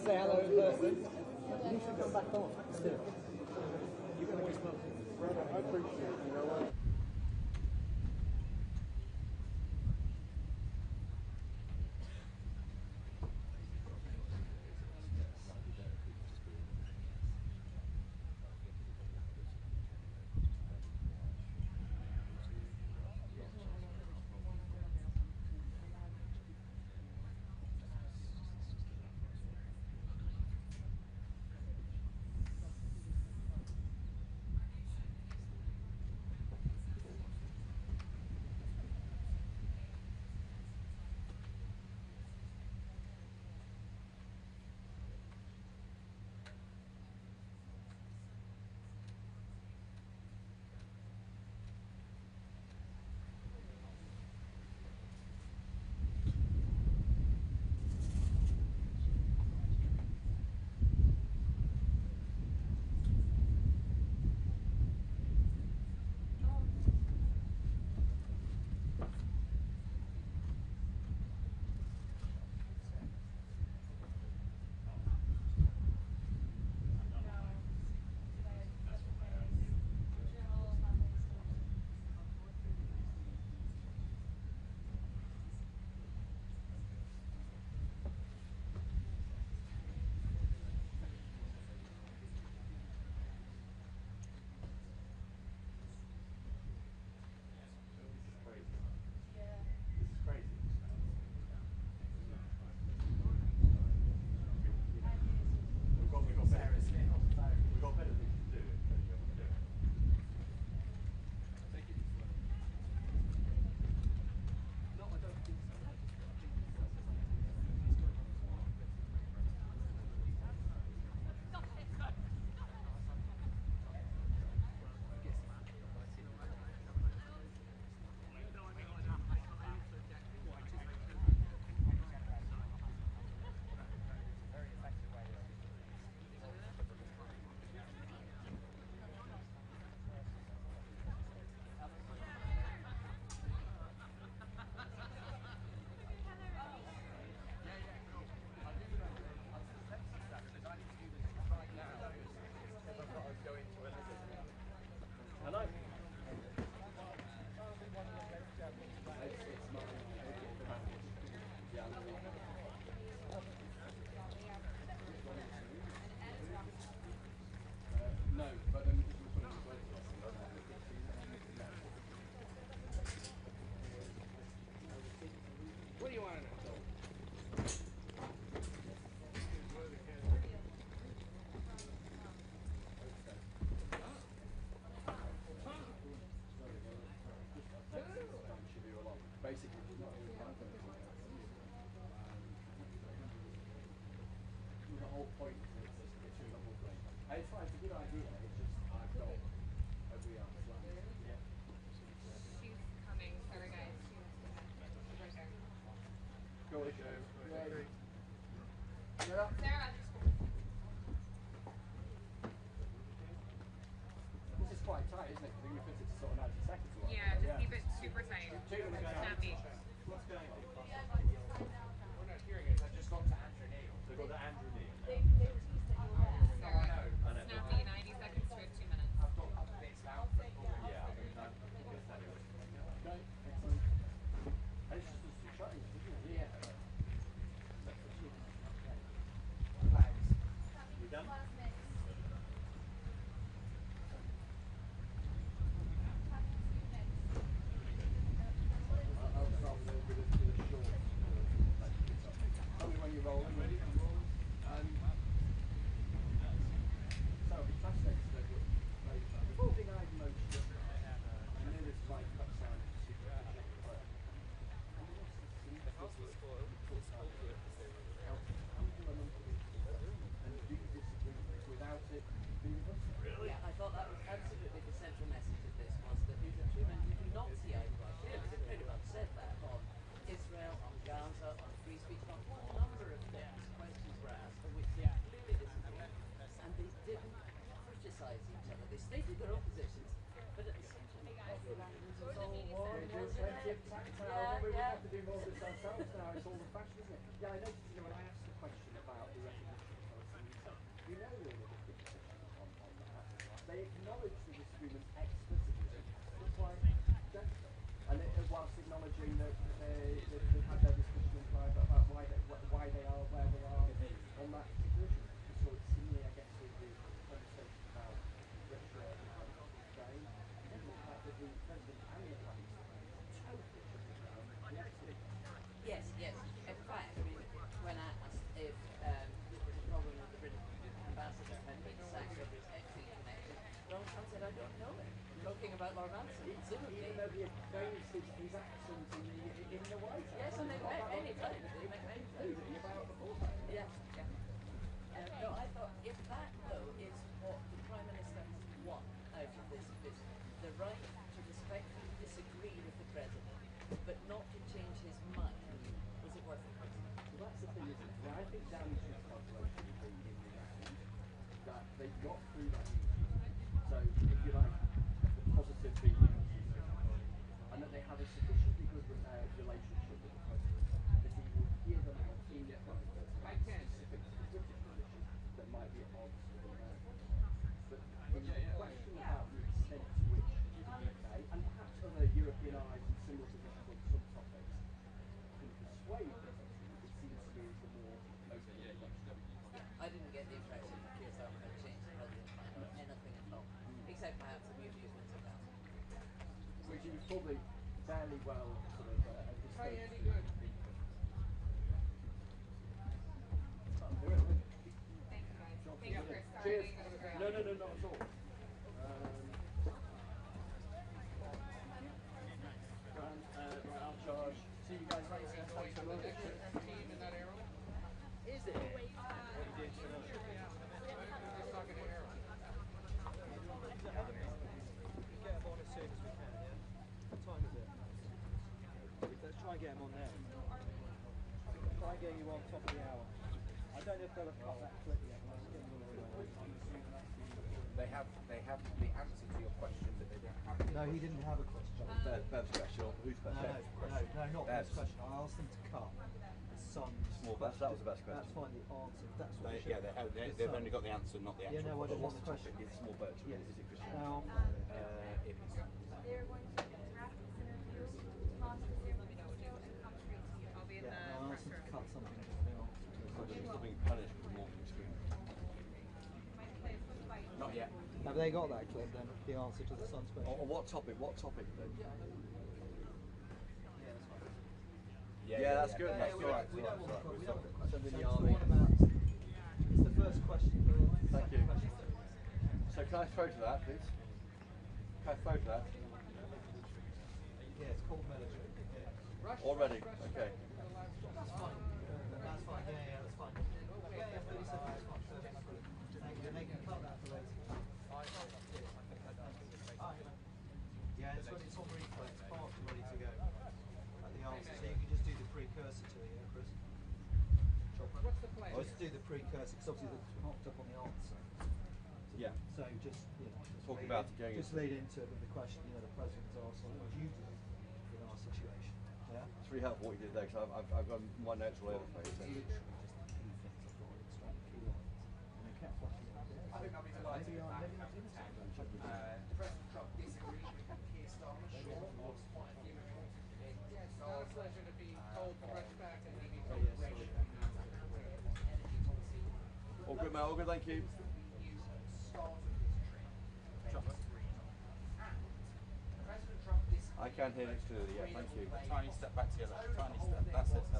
say hello in person. You should come back on. Still. You can always come. I appreciate it. You know what? Yeah, I noticed, when I asked the question about the recognition they acknowledge the disagreement explicitly. It's like, and whilst acknowledging that they've had their discussion in private about why they are where they are on that particular issue. So it's similarly, I guess, with the conversation about Russia and Ukraine, and the fact that the President and the Prime Minister totally shut it down. Yes, yes. In fact, I mean, when I asked if the problem with the British ambassador had been sacked or his exit connected, Donald Trump said, I don't know it. Talking about Lord Anson. Even though he against his actions in the White House. Yes, and they've met many times. They've met many times. Yeah, yeah. No, I thought if that, though, is what the Prime Minister has won out of this visit, the right to respectfully disagree with the President, but not to change his mind, was it worth it? So that's the thing, isn't it? Well, I think Downings's calculation would be in the end that they got through that meeting. So, if you like, the positive feeling, and that they have a sufficiently good relationship with the President that he will hear them out in private specific to the British position that might be at odds with the American. But the question about the extent to which the UK, and perhaps other European allies in similar positions on some topics, can persuade the President, it seems to me is the more open question. I didn't get the impression that Keir Starmer had changed the President's mind on anything at all, except perhaps the amusements of that. Which is probably fairly well sort of disposed to. Cheers. No, not at all. Right, I'll charge. See you guys later. Thanks very much. Is it? Let's try and get them on there. Try and get you on top of the hour. I don't know if they'll have cut that clip yet. They have the answer to your question, but they don't have. No, he didn't have a question. Bev's question. Who's Bev? No, not Bev's question. I asked them to cut the son's Small Bev. That was the best question. That's fine. The answer. That's what they've only got the answer, not the actual. Yeah, no, I don't want the question. It's small birds. Yes. Is it Christian? No. It is. They're going to interact with an interview. Tomás is here with Jojo and come straight to you. I'll be in the I asked them to cut something. Still being punished for more screen. Not yet. Have they got that clip then? The answer to the son's question. On what topic? What topic then? Yeah, that's good. That's all right. We don't want the question in the army. It's the first question. Thank you. So can I throw to that, please? Can I throw to that? Yeah, it's called military. Yeah. Already? Okay. That's fine. That's fine. Yeah, that's fine. Yeah, 30 seconds. Thank you. They can cut that for later. Yeah, it's on replay. It's parked and ready to go. At the answer, so you can just do the precursor to it, yeah, Chris? What's the plan? Just do the precursor, because obviously it's marked up on the answer. Yeah. So just, Talk about it going just lead into it with the question, the President's asked, what would you do in our situation? Yeah? It's really helpful what you did there, because I've got my notes all over the place. Literally just the key things I've got, extract the key lines. And they kept flashing out. I think I'll be delighted with that. President Trump disagreed with Keir Starmer, sure, was quite a few Yes, it's not a pleasure to be told to rush back and maybe energy policy. All good, mate. All good, thank you. I can hear it clearly, yeah, thank you. Tiny step back together, tiny step, that's it, sir.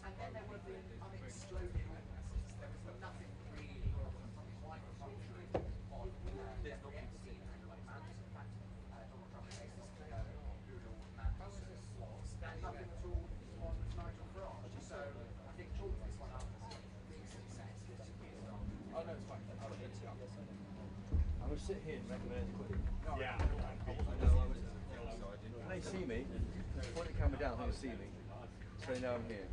And then there were the unexploded witnesses. There was nothing really quite revolutionary on there's nothing to see. In fact, Donald Trump says this Google Maps and nothing at all on Nigel Farage. So I think chalking this one up as a big success. Oh no, it's fine. I'll hit it up. I'm going to sit here and recommend it quickly. Yeah. When they see me, point the camera down, they see me. So they know I'm here.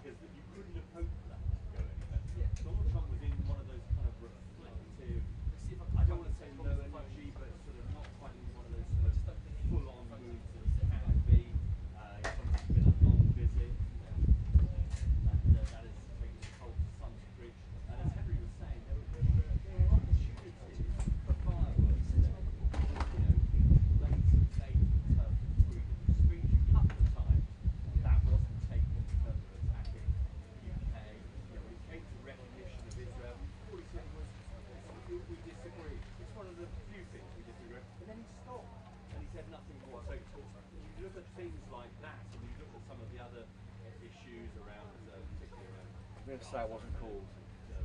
Because you couldn't have hoped for that to go anywhere. Donald Trump was in one of those kind of reflective, I don't want to say low energy, but sort of not quite in one of those sort of full-on moods that can be. It's been a long visit, and that is taking the whole to Sun's Bridge. And as Henry was saying, there was going to say I wasn't called.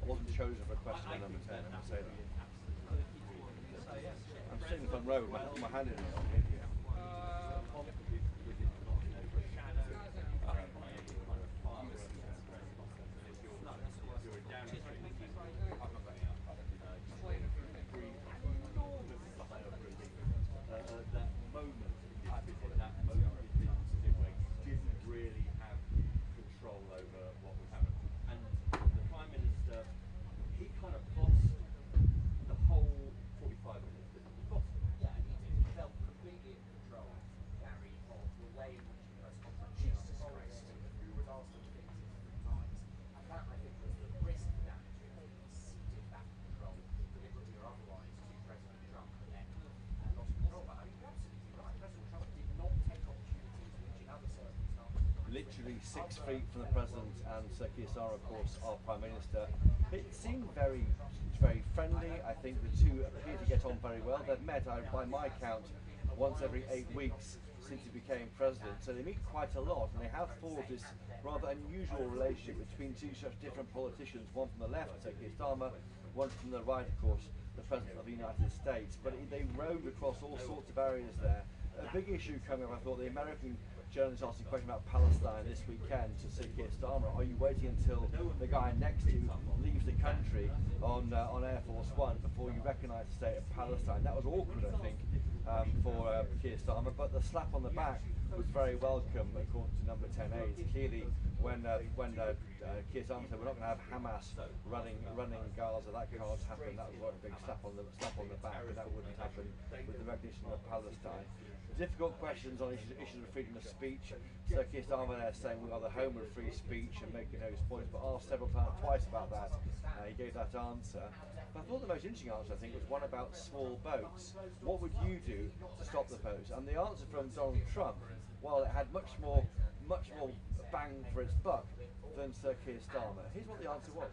I wasn't chosen for question number 10. I'm going to say that. I'm sitting in the front row with my hand in it. Literally 6 feet from the President and Sir Keir Starmer, of course, our Prime Minister. It seemed very friendly. I think the two appear to get on very well. They've met, by my count, once every 8 weeks since he became President. So they meet quite a lot, and they have forged this rather unusual relationship between two such different politicians, one from the left, Sir Keir Starmer, one from the right, of course, the President of the United States. But they roamed across all sorts of areas there. A big issue coming up, I thought, the American journalist asked a question about Palestine this weekend to Sir Keir Starmer. Are you waiting until the guy next to you leaves the country on Air Force One before you recognise the state of Palestine? That was awkward, I think, for Keir Starmer, but the slap on the back was very welcome, according to number 10A. It's clearly when Keir Starmer said we're not going to have Hamas running Gaza, that can't happen. That was a big slap on the back, and that wouldn't happen with the recognition of Palestine. Difficult questions on issues of freedom of speech. Sir Keir Starmer there saying we are the home of free speech and making those points, but asked twice about that. He gave that answer. But I thought the most interesting answer, I think, was one about small boats. What would you do to stop the boats? And the answer from Donald Trump, well, it had much more bang for its buck than Sir Keir Starmer. Here's what the answer was.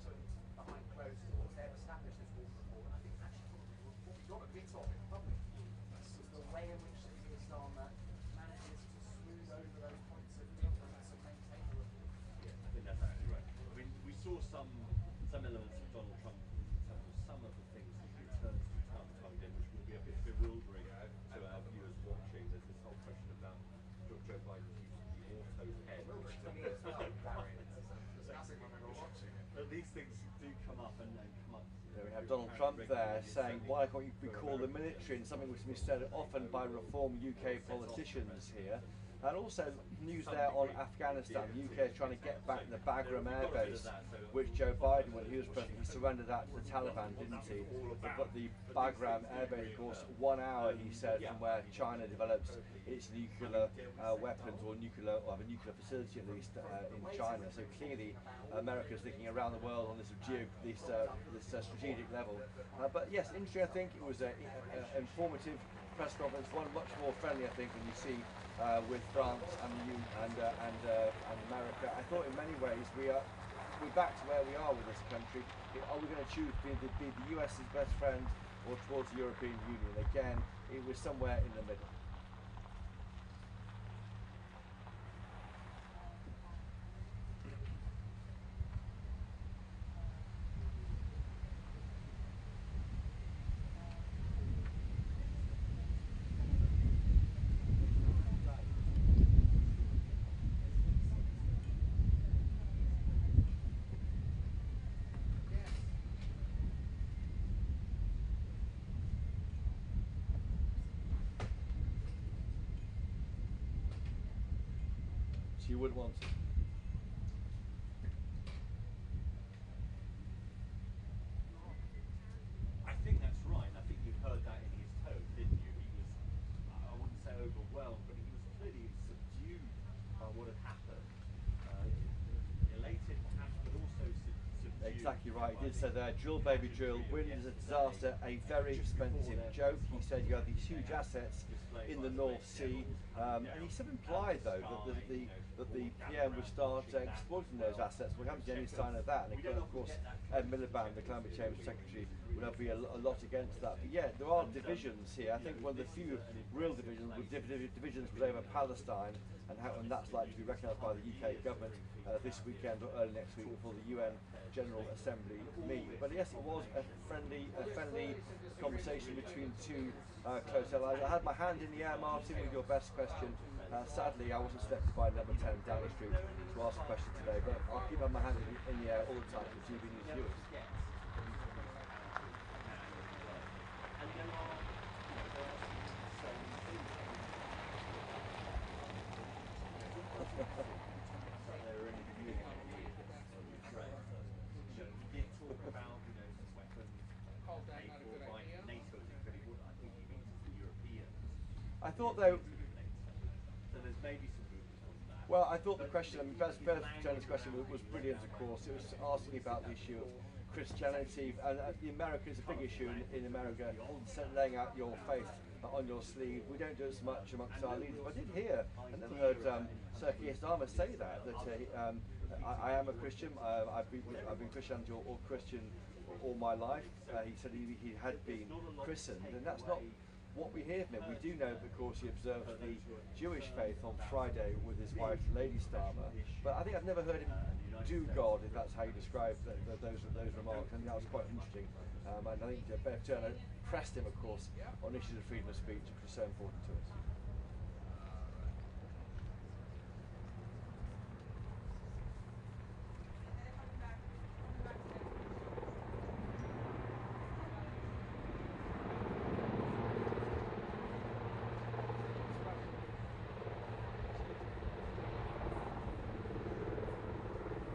Behind closed doors, they've established this water report, and I think actually what we got a bit of in public is the way in which Sir Keir Starmer manages to smooth over those points of difference and maintain the report. Yeah, I think that's absolutely right. I mean, we saw some elements of Donald Trump in terms of some of the things that he returns from time to time again, which will be a bit bewildering to our viewers watching. There's this whole question about Joe Biden's use of the auto head. But these things do come up and come up. There we have Donald Trump there saying, why can't you recall the military, and something which has been said often by reform UK politicians here. And also news there on Afghanistan. The UK is trying to get back the Bagram Air Base, which Joe Biden, when he was president, he surrendered that to the Taliban, didn't he? But the Bagram Air Base, of course, 1 hour, he said, from where China develops its nuclear weapons or have a nuclear facility at least in China. So clearly, America's thinking around the world on this strategic level. But yes, interesting. I think it was an informative press conference, one much more friendly, I think, than you see with France and America. I thought in many ways we're back to where we are with this country. Are we going to choose to be the US's best friend or towards the European Union? Again, it was somewhere in the middle. You would want to. I think that's right. I think you heard that in his tone, didn't you? He was, I wouldn't say overwhelmed, but he was clearly subdued by what had happened. Elated perhaps, but also subdued. Exactly right. He did say there, drill baby drill, wind is a disaster, a very expensive joke. He said you have these huge assets in the North Sea, and he sort of implied though that the PM would start exploiting those assets. We haven't seen any sign of that, and of course Ed Miliband, the Climate Change Secretary, would be a lot against that. But yeah, there are divisions here. I think one of the few real divisions was over Palestine, and that's likely to be recognised by the UK government this weekend or early next week before the UN General Assembly meet. But yes, it was a friendly conversation between two close allies. I had my hand in the air, Martin, with your best question. Sadly, I wasn't selected by number 10 Downing Street to ask a question today, but I'll keep my hand in the air all the time for GB News viewers. I thought though. So there's maybe some movement on that. Well, I thought the question, I mean, Beth Turner's question was brilliant, of course. It was asking about the issue of Christianity, and in America, it's a big issue in America, laying out your faith on your sleeve. We don't do it so much amongst our leaders. But I did hear, I never heard Sir Keir Starmer say that I am a Christian. I've been Christianity or Christian all my life. He said he had been christened, and that's not what we hear from him. We do know, of course, he observed the Jewish faith on Friday with his wife, Lady Starmer. But I think I've never heard him do God, if that's how you describe those remarks. I think that was quite interesting. And I think Beth Turner pressed him, of course, on issues of freedom of speech, which was so important to us.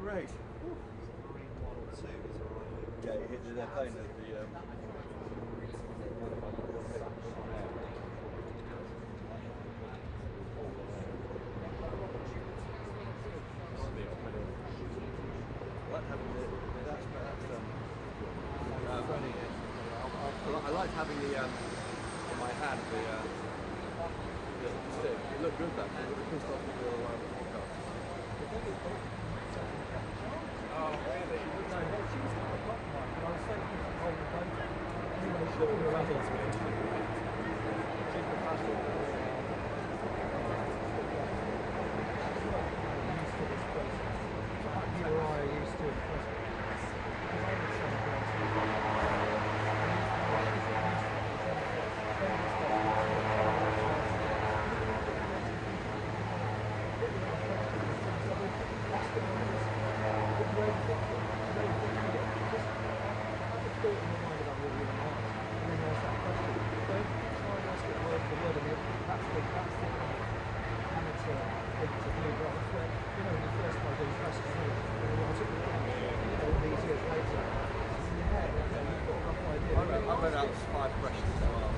Great. Yeah, they're playing at the I liked having the in my hand the stick. It looked good that time. It was pissed off with the podcast. Oh, really? No, she was not a block one, but I was so confused with the whole photo. Anyway, she was running to me. She's the fastest. She's not used to this process. So like you or I are used to it. Because I would say I've read out 5 questions as well.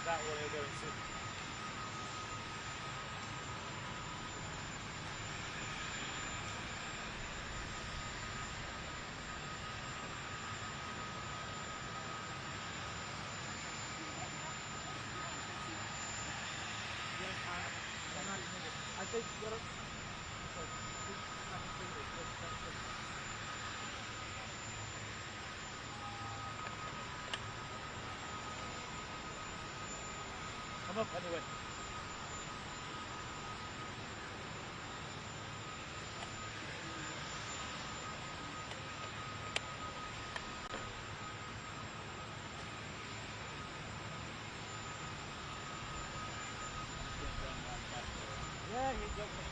that one he'll go and sit. I think what come up anyway. Yeah, you don't.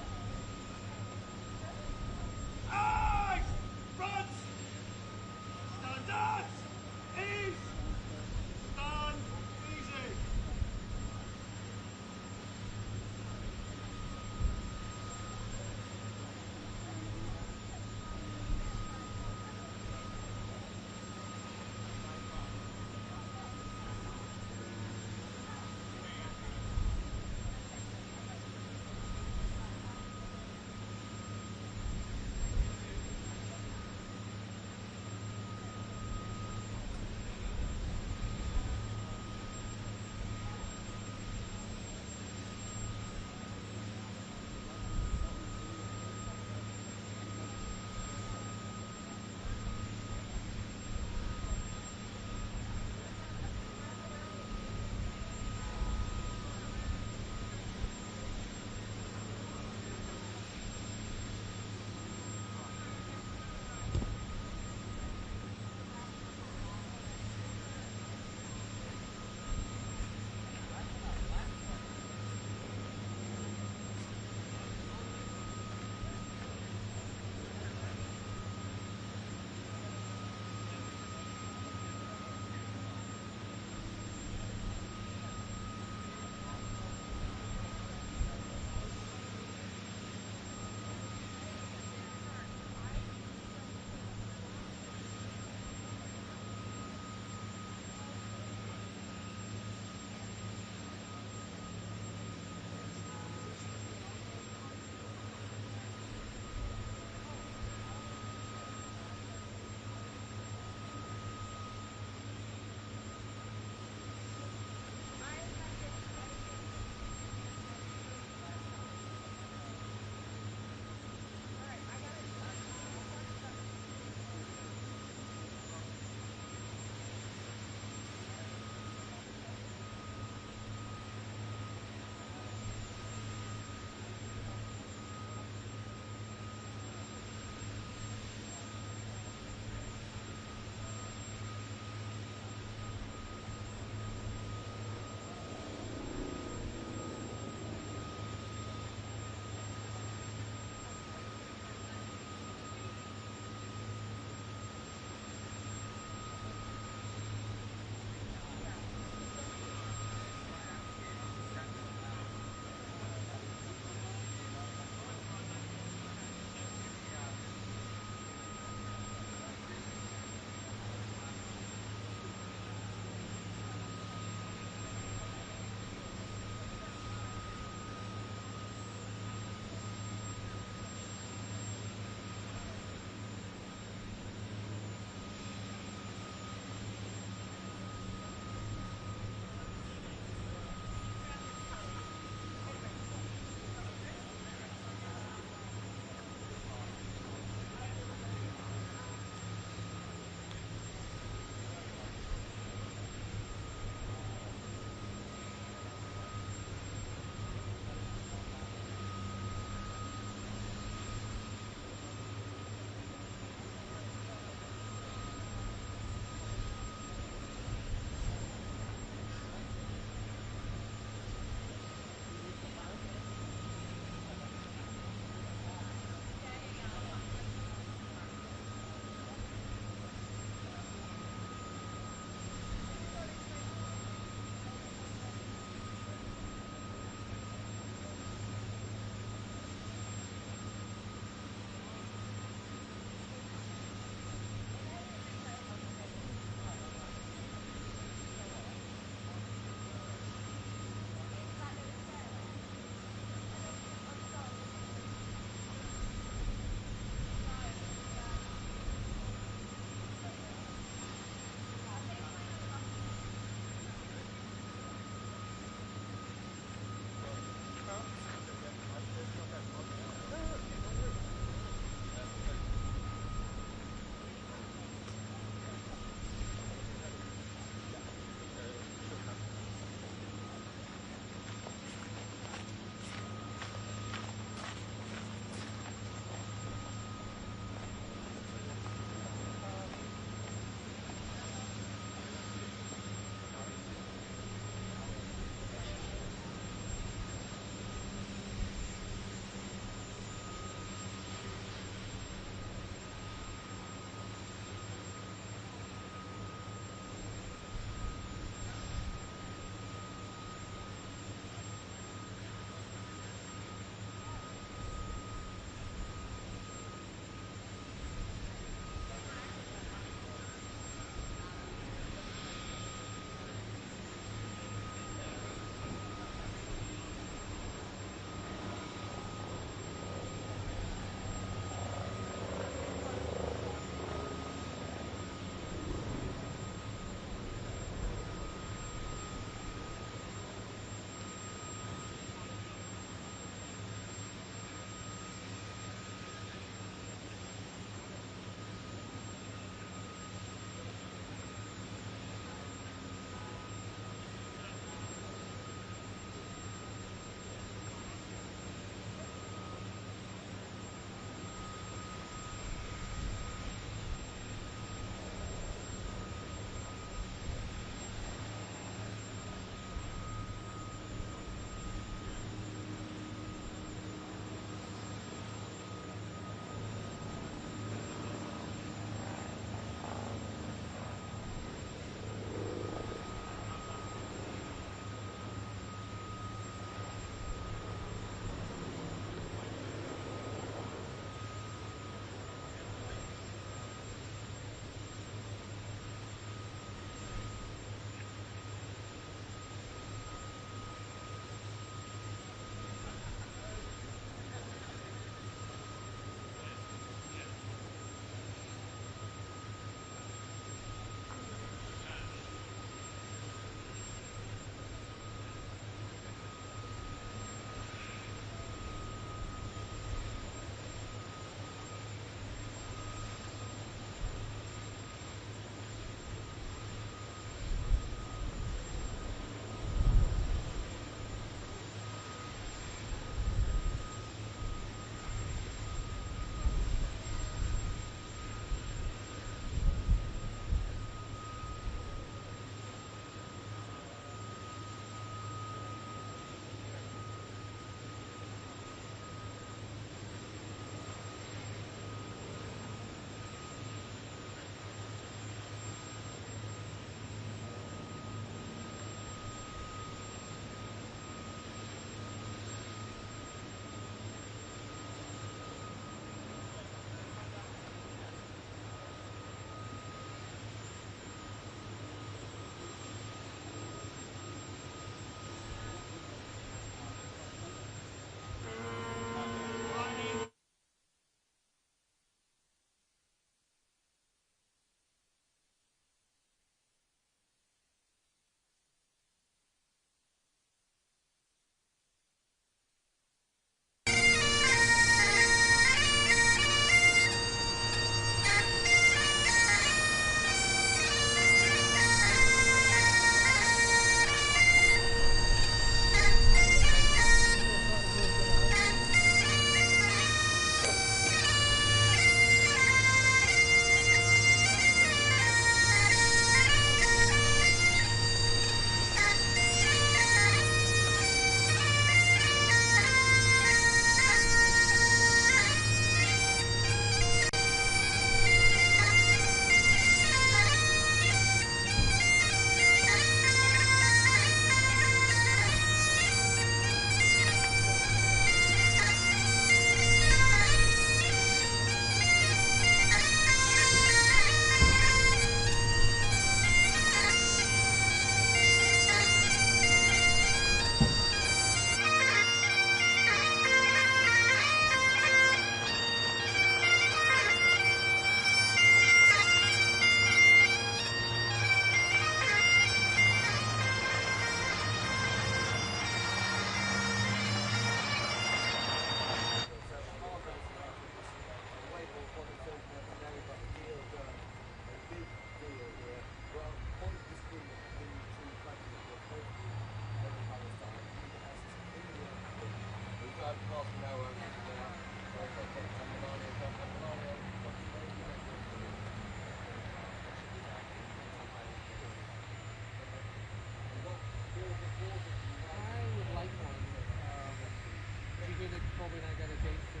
probably not going to date for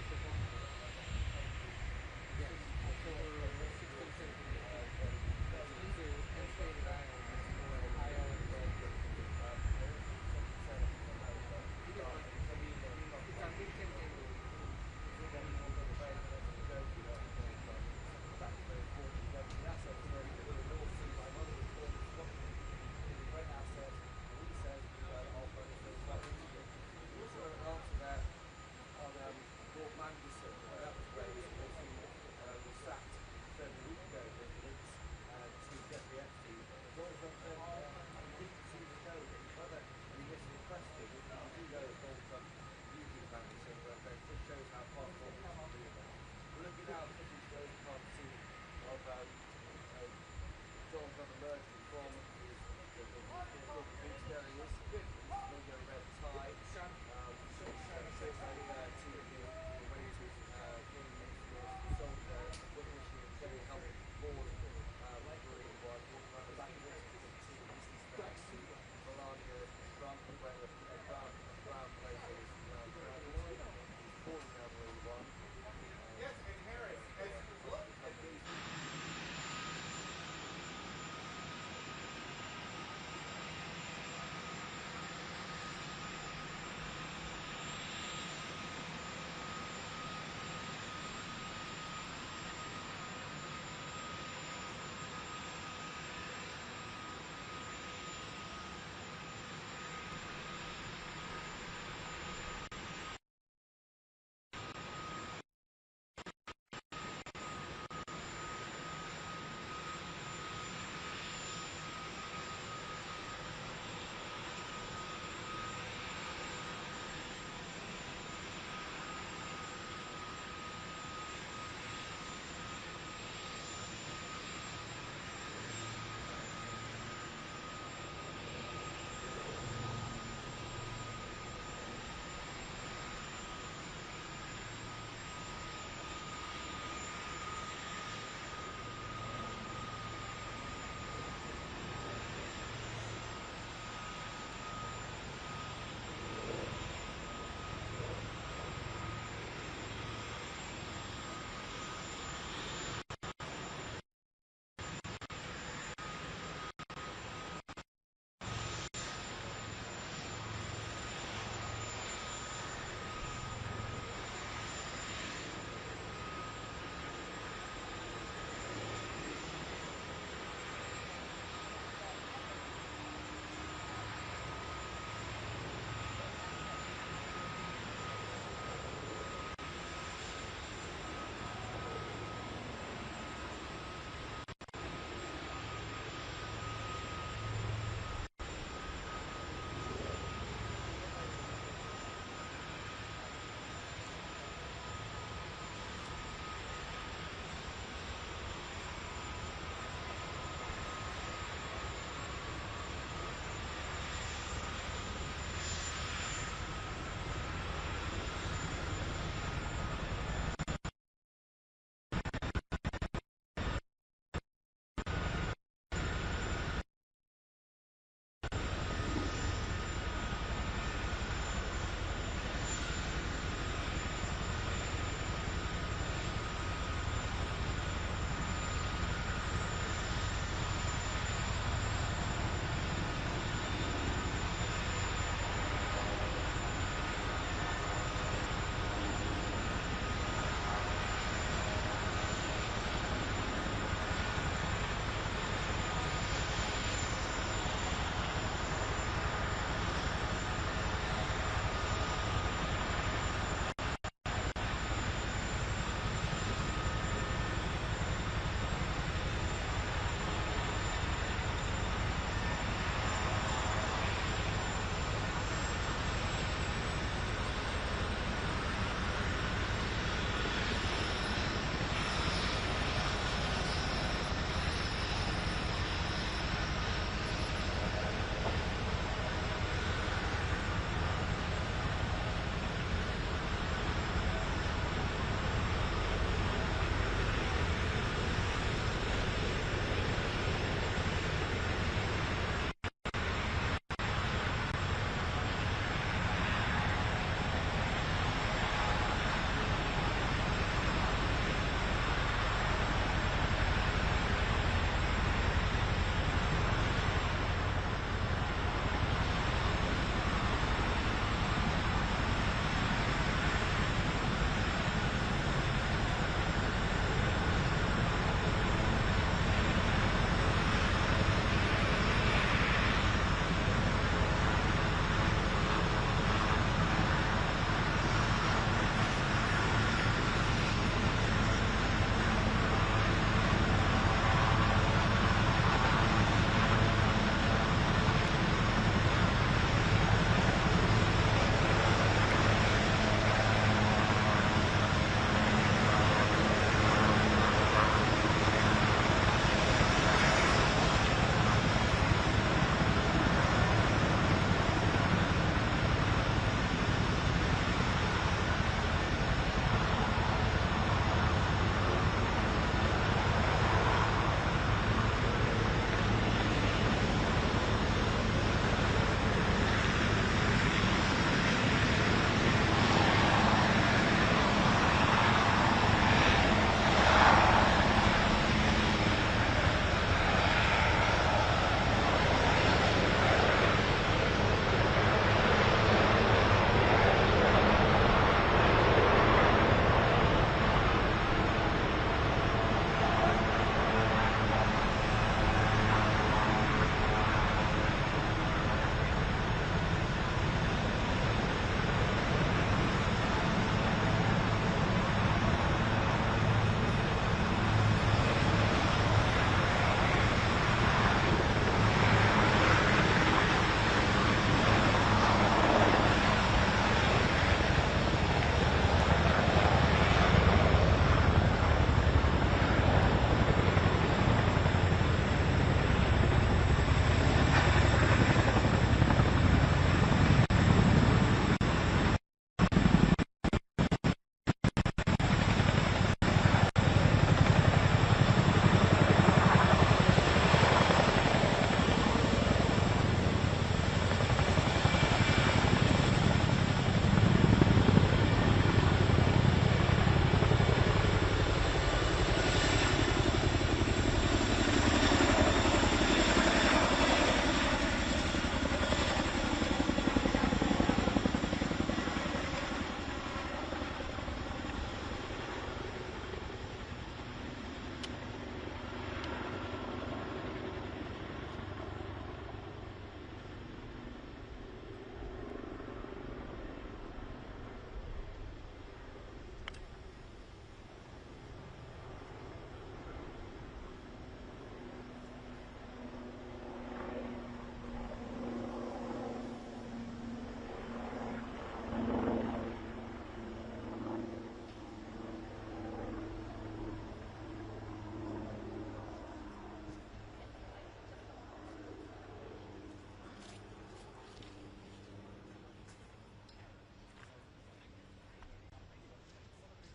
football. Yes, October 16th, 17th. To Penn State, Ohio, Ohio and you get like, I mean, it's on Big Ten game week.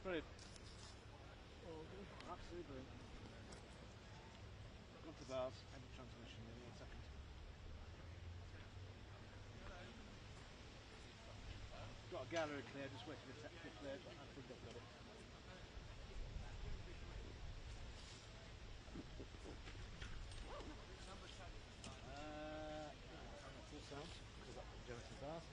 Brilliant. Absolutely brilliant. Got the bars, end of transmission in 1 second. Got a gallery clear, just waiting for the technical clear, but I think I've got it. Full sound, because that's the Jonathan bars.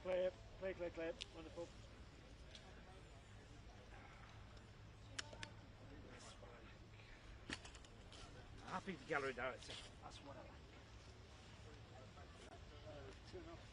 Clear, clear, clear, clear. Wonderful. Happy the gallery director. That's whatever. Turn off.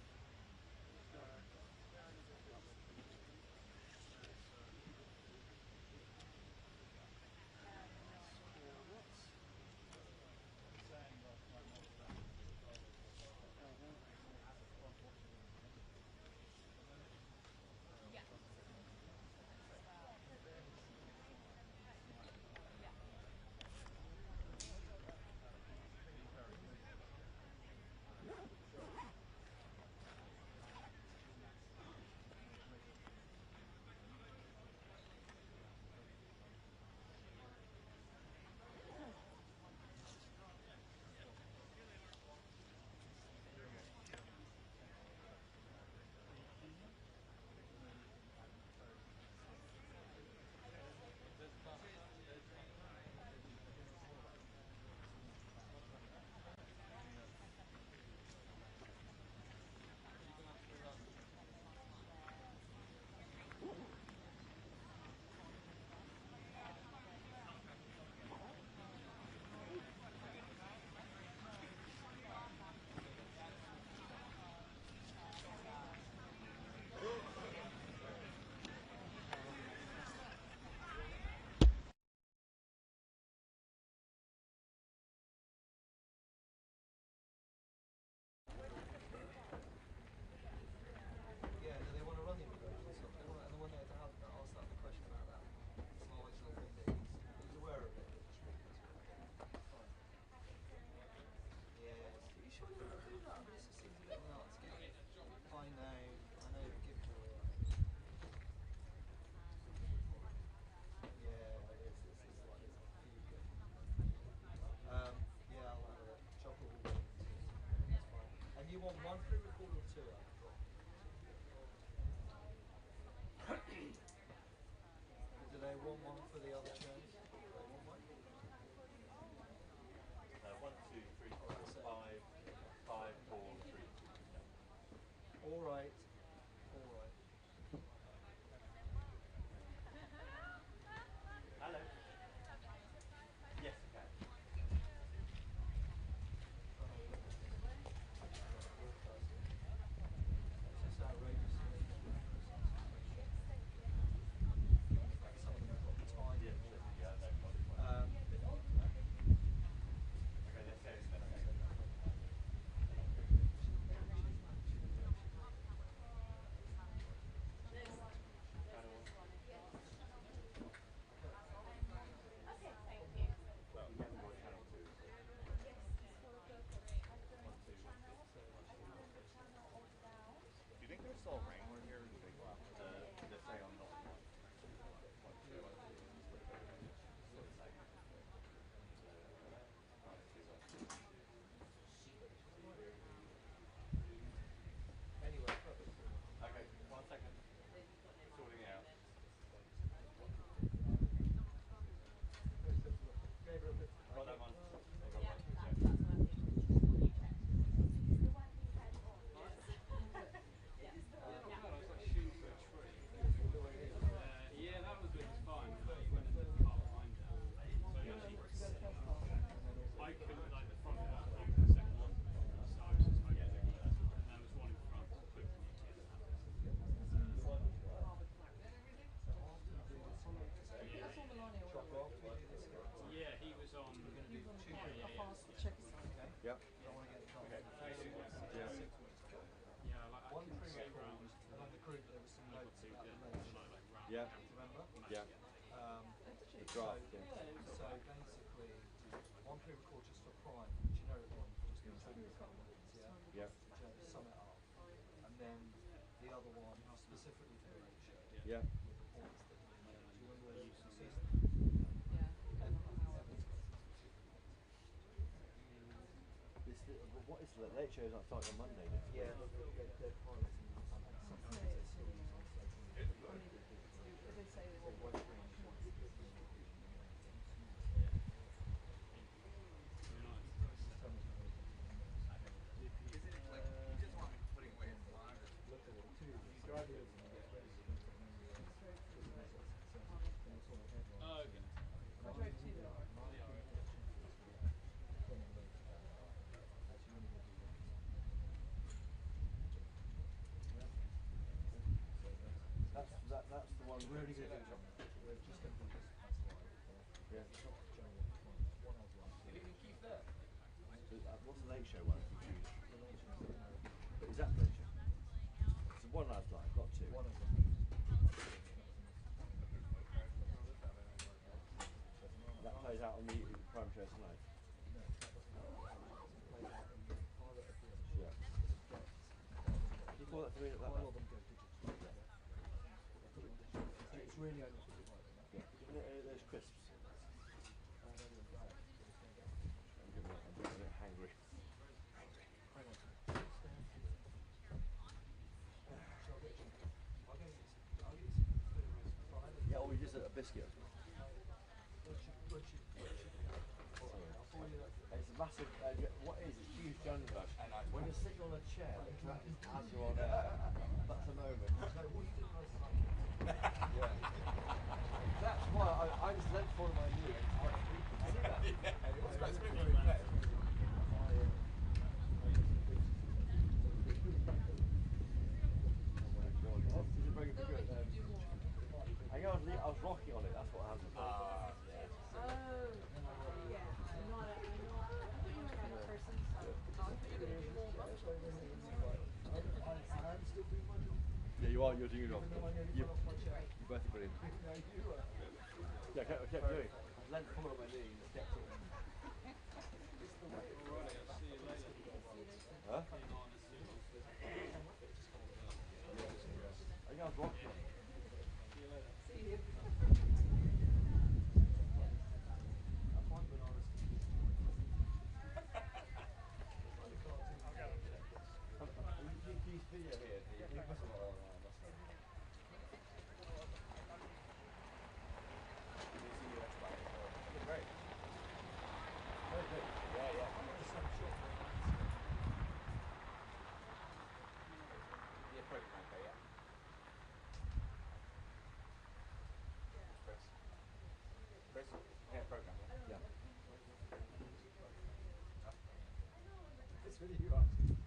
want one pre-record or two? Do they want one for the other chairs? Do they want one? 1, 2, 3, 4, 5, 5, 4, 3. All right. All right. Hello. Yes, you can. Yeah, that was fine. goes on. We're going to do two pre-recalls. Yep. I want to get it done. Yeah. 6 weeks. Yeah, like One I can see pre-recall, round. and on the group there was some notes about the legislation. Yeah. Remember? Yeah. The draft, so, yeah. so basically, one pre-recall just for Prime, generic one, just the two requirements, yeah? Yeah. To sum it up. And then the other one specifically for the late show. Yeah. With the points that you made. Do you remember where you said? What is the late show? Is not starting on Monday next week. Yeah, they're piloting something they're still using on social media. That's the one. We're only going to do it. We're just going to do this. Yeah. It's not general. One has one. If you can keep that. What's the late show one? If you choose? The late show is American. But is that the late show? So one I've got two. One of them. That plays out on the Prime show tonight. No, that doesn't play out in the pilot of the show. Yeah. You call that 3 at that? Quite a lot of them go digital. It's really only for the yeah. There's crisps. I'm getting a bit hangry. Yeah, or just a biscuit. It's a massive, what is it? Huge jungle. When you're sitting on a chair, as you're on air, that's a moment. Yeah. That's why I just leant forward my knee and quite freaky. See that? And it was quite spooky. This is very good. I was rocking on it, that's what happened. Yeah, you are, you're doing it wrong. You're both brilliant. Yeah, I kept doing it. I leant forward on my knee and stepped up. Huh? I think I was rocking on it. See you. Video here. Great. Very good. Yeah, yeah. Yeah, program, okay, yeah. Chris? Yeah, program, yeah. It's really you asking.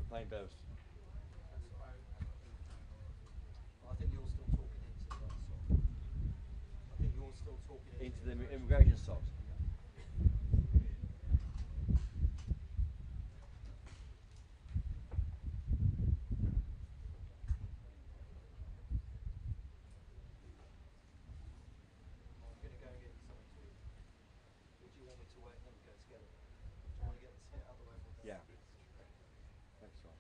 Plain boast. I think you're still talking into that song. I think you're still talking into the immigration socks. I'm going to go and get you something to eat. Or do you want me to wait and then we go together? Do you want to get this hit out of the way? Yeah. Thanks, Rob.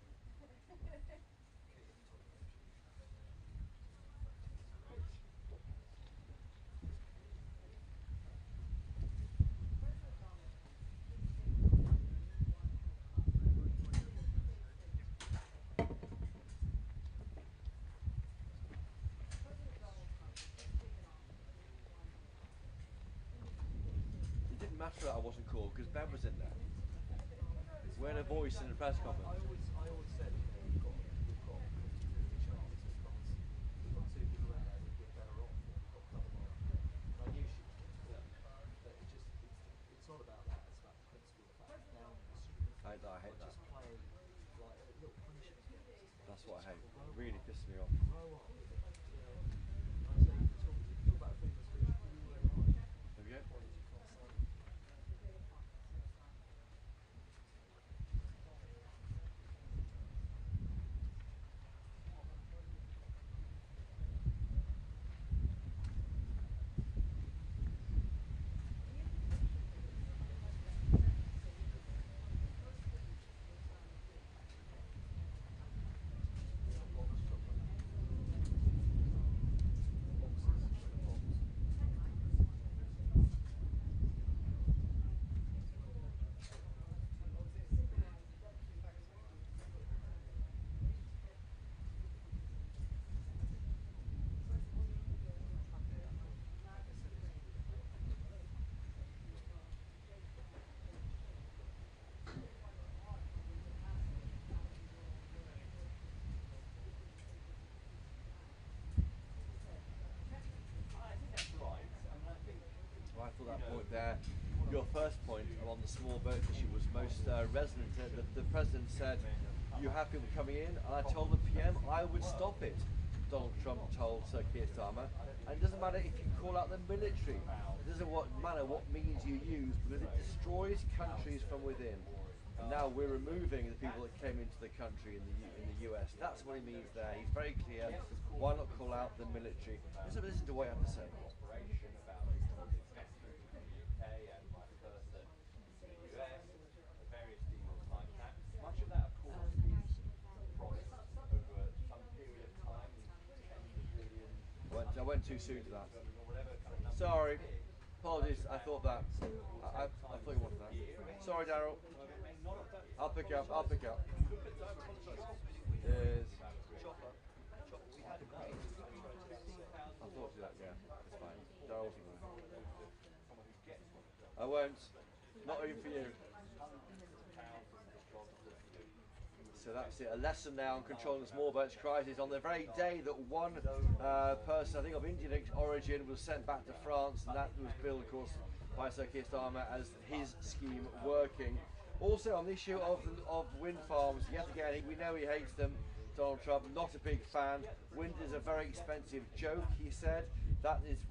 It didn't matter that I wasn't cool because Ben was in there. We're in a voice in the press conference. I always said, you know, you've got That's what I hate. It really pisses me off. There we go. I thought that point there, your first point on the small boat issue was most resonant. The President said, you have people coming in, and I told the PM I would stop it. Donald Trump told Sir Keir Starmer, and it doesn't matter if you call out the military, it doesn't matter what means you use, because it destroys countries from within. And now we're removing the people that came into the country in the US. That's what he means there. He's very clear. Why not call out the military? Listen to what I have to say. I went too soon to that. Sorry. Apologies. I thought that. I thought you wanted that. Sorry, Daryl. I'll pick up. I'll pick up. Yes. I thought of that, yeah. It's fine. Daryl's I won't. Not even for you. So that's it. A lesson now on controlling the small boats crisis on the very day that one person, I think of Indian origin, was sent back to France, and that was billed, of course, by Sir Keir Starmer as his scheme working. Also on the issue of wind farms, yet again, we know he hates them. Donald Trump, not a big fan. Wind is a very expensive joke, he said.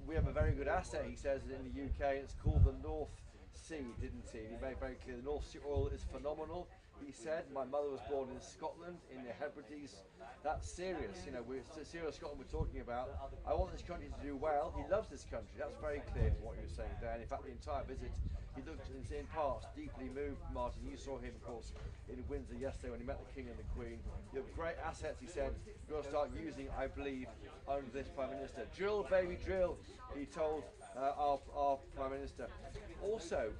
We have a very good asset, he says, in the UK. It's called the North Sea, didn't he? He made very clear the North Sea oil is phenomenal. He said, my mother was born in Scotland, in the Hebrides. That's serious, you know, it's serious Scotland we're talking about. I want this country to do well. He loves this country. That's very clear from what you were saying there. And in fact, the entire visit, he looked, in parts, deeply moved, Martin. You saw him, of course, in Windsor yesterday when he met the King and the Queen. You have great assets, he said. You've got to start using, I believe, under this Prime Minister. Drill, baby, drill, he told our Prime Minister. Also,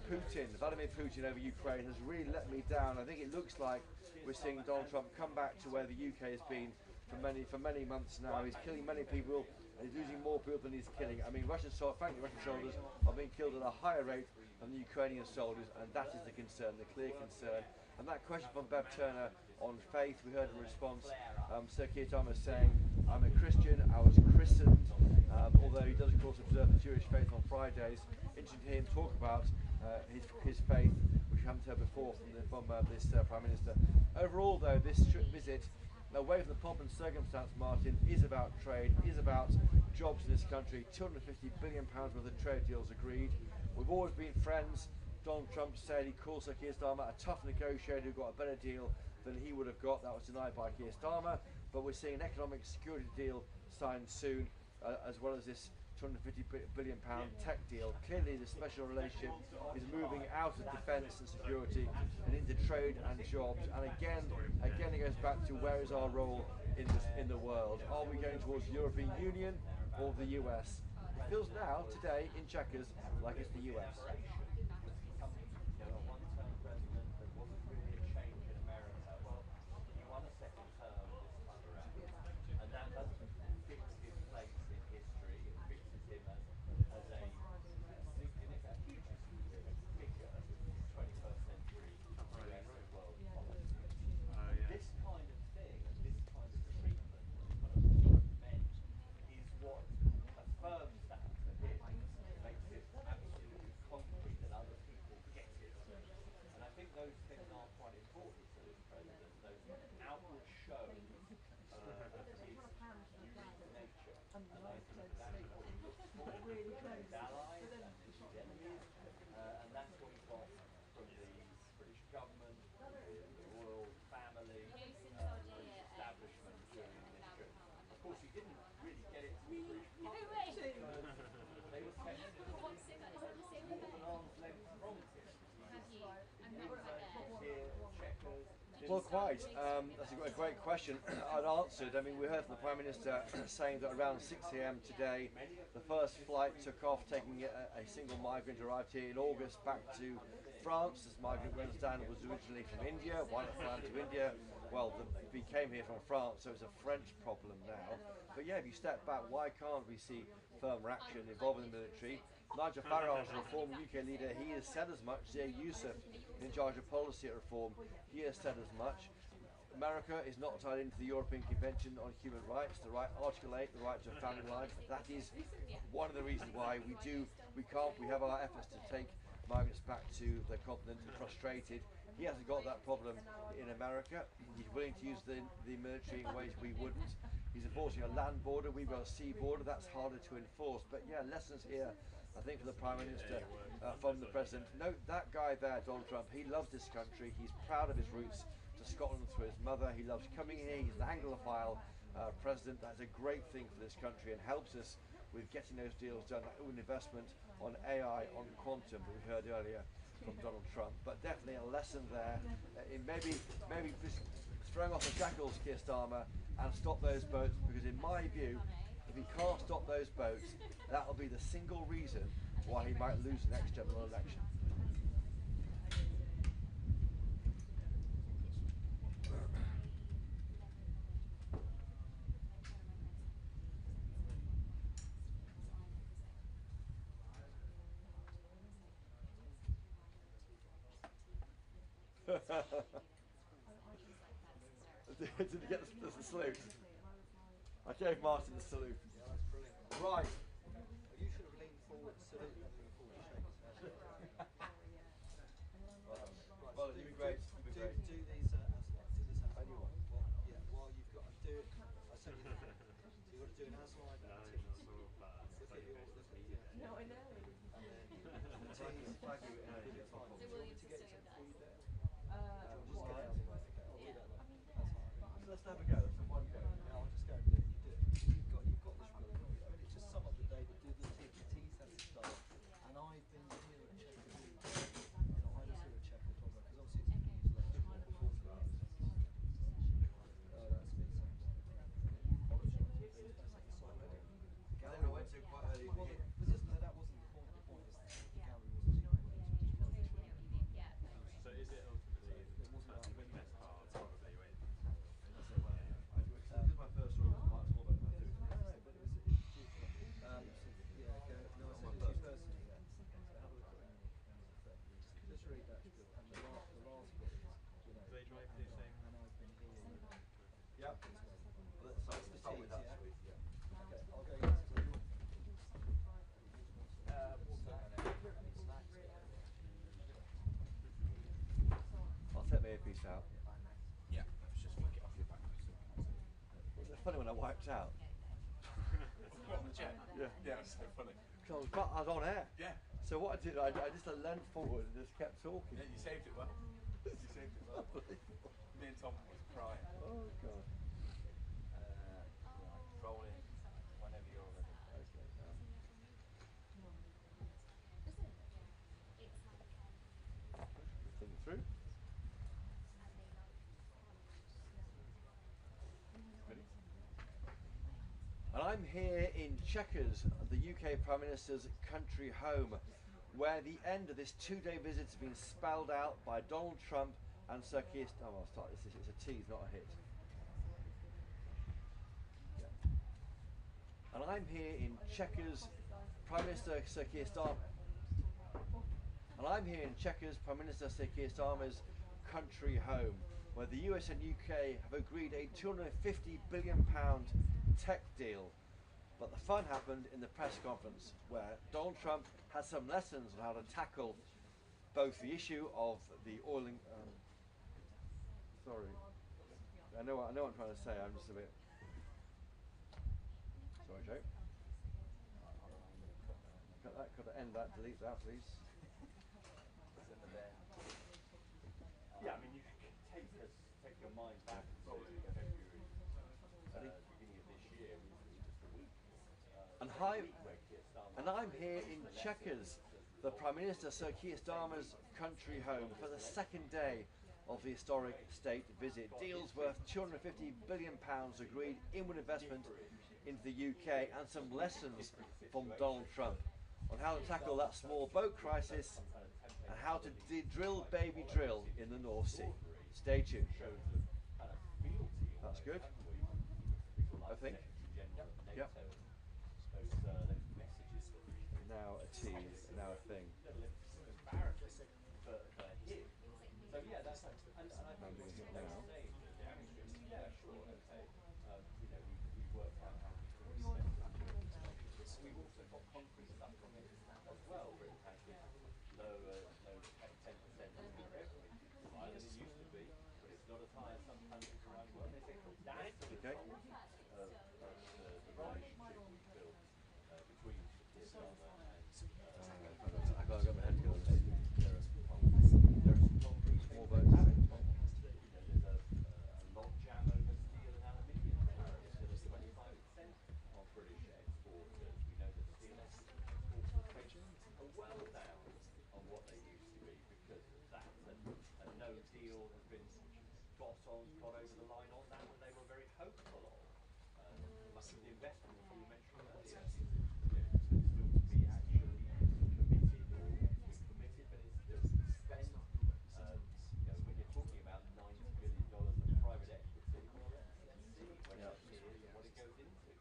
Vladimir Putin over Ukraine has really let me down. I think it looks like we're seeing Donald Trump come back to where the UK has been for many months now. He's killing many people, and he's losing more people than he's killing. I mean, Russian soldiers are being killed at a higher rate than the Ukrainian soldiers, and that is the concern, the clear concern. And that question from Bev Turner on faith, we heard in response, Sir Keir Starmer saying, I'm a Christian, I was christened, although he does of course observe the Jewish faith on Fridays. Interesting to hear him talk about his faith, which we haven't heard before from this Prime Minister. Overall though, this visit, away from the pomp and circumstance, Martin, is about trade, is about jobs in this country. £250 billion worth of trade deals agreed. We've always been friends. Donald Trump said he called Sir Keir Starmer a tough negotiator who got a better deal than he would have got. That was denied by Keir Starmer. But we're seeing an economic security deal signed soon, as well as this £250 billion tech deal. Clearly the special relationship is moving out of defence and security and into trade and jobs. And again it goes back to where is our role in the world. Are we going towards the European Union or the US? It feels now, today, in Chequers, like it's the US. and that's what we look for his allies and his enemies, and that's what he got from the British government, the royal family, British establishment during this trip. Of course, he didn't really get it from the British public because they were kept more than arm's length from him. Here, Chequers. Well, quite. That's a great question. I'd answered. I mean, we heard from the Prime Minister saying that around 6 a.m. today, the first flight took off, taking a single migrant arrived here in August back to France. This migrant, we understand, was originally from India. Why not fly to India? Well, he came here from France, so it's a French problem now. But yeah, if you step back, why can't we see firmer action involving the military? Nigel Farage, a reform UK leader, he has said as much. Zia Youssef, in charge of policy at reform, he has said as much. America is not tied into the European Convention on Human Rights, the right Article 8, the right to a family life. That is one of the reasons why we have our efforts to take migrants back to the continent and frustrated. He hasn't got that problem in America. He's willing to use the military in ways we wouldn't. He's enforcing a land border, we've got a sea border, that's harder to enforce. But yeah, lessons here, I think, for the Prime Minister, from the President. Note that guy there, Donald Trump, he loves this country, he's proud of his roots to Scotland through his mother, he loves coming here, he's an Anglophile President. That's a great thing for this country and helps us with getting those deals done, that investment on AI, on quantum that we heard earlier from Donald Trump. But definitely a lesson there in maybe just throwing off the shackles, Keir Starmer, and stop those boats, because in my view, if he can't stop those boats, that will be the single reason why he might lose the next general election. Did he get the salute? I gave Martin the salute. Yeah, that's brilliant. Right. You should have leaned forward to salute and then forward to shake his hand. Well, you'd be great. You'd be great. Do these do this Aslan. Well, yeah, while you've got to do it, I sent you the thing. So you've got to do an Aslan activity. Look at your, No, I know. And then the teams, flag you in with your time. Do you want me to get you some food there? Just get out of the way. Okay, I'll do that then. That's fine. Let's have a go. Let's have one go. Yeah, I'll just go and do it. You do it. You've got this really. I mean, it's just sum up the day, but do the T's has to start. And I've been here at Chequers. I was here at Chequers because obviously it's a newsletter. Oh, that's been something. Gallery went to quite early. Well, that wasn't the point. The point is the gallery wasn't So is it ultimately the best part probably when This is my first story with Mark's more about my food. but it was yeah, go. No, I said it's personally. Yeah. So have a look at that. Just read that. And the last bit is, you know. do they drive the same? And I've been here. Yep. Let's start with that, shall we? Yeah. Okay, I'll go into the I'll take my earpiece out. Yeah, let's just flick it off your back. Was it funny when I wiped out? What, on the jet? Yeah. Yeah, it's so funny. Because I was on air. Yeah. So what I did, I just leant forward and just kept talking. Yeah, you saved it well. You saved it well. Me and Tom was crying. Oh, God. Roll in whenever you're ready. Think it through. Ready? And I'm here in Chequers, the UK Prime Minister's country home, where the end of this two-day visit has been spelled out by Donald Trump and Sir Keir Starmer. Oh, I'll start this. It's a tease, not a hit. Yeah. And I'm here in Chequers, Prime Minister Sir Keir Starmer. And I'm here in Chequers, Prime Minister Sir Keir Starmer's country home, where the US and UK have agreed a £250 billion tech deal. But the fun happened in the press conference, where Donald Trump had some lessons on how to tackle both the issue of the oil and... sorry. I know what I'm trying to say, I'm just a bit... Sorry, Joe. Cut that, end that, delete that, please. Yeah, I mean, you can take your mind back to February, beginning of this year, just a week. And I'm here in Chequers, the Prime Minister Sir Keir Starmer's country home, for the second day of the historic state visit. Deals worth £250 billion agreed, inward investment into the UK, and some lessons from Donald Trump on how to tackle that small boat crisis and how to drill baby drill in the North Sea. Stay tuned. That's good, I think. Yep. Now a tease, now a thing. So yeah, that's and I think doing it now. Yeah, sure, okay. You know, we've worked out how we can respect that. We've also got concrete stuff coming as well. Britain has this low 10% higher than it used to be, but it's not as high as some countries around the world. They say that's the result of the relationship we've built between Keir Starmer and I got my head together. there are some concrete small boats. There's a log jam over steel and aluminium tariffs that are 25% on British exporters. We know that steel exporters are well down on what they used to be because of that. And no deal has been got over the line on that, and they were very hopeful of. Much of the investment that you mentioned earlier still to be actually committed, but it's still spent. When you're talking about $90 billion of private equity, let's see when it appears and what it goes into.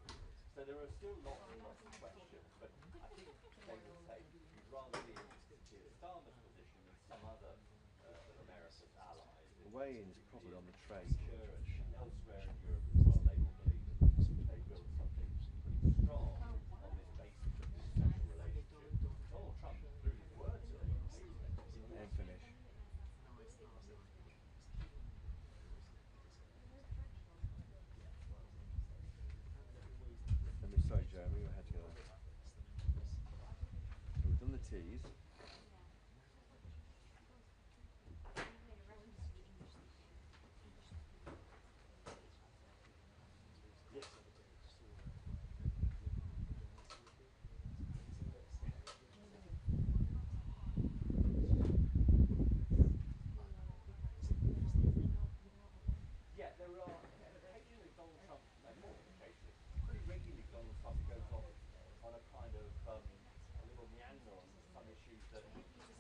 So there are still lots and lots of questions, but I think they will say you'd rather be in Keir Starmer's position than some other of America's allies. Wayne's probably on the train. And elsewhere in Europe as well, they will believe that they built something pretty strong on this basis of this special relationship. Donald Trump, through his words, And finish. Sorry, Jeremy, your head together. So we've done the teas. Yes. Yeah, there are occasionally Donald Trump, more than occasionally, pretty regularly Donald Trump goes off on a kind of a little meander on some issues that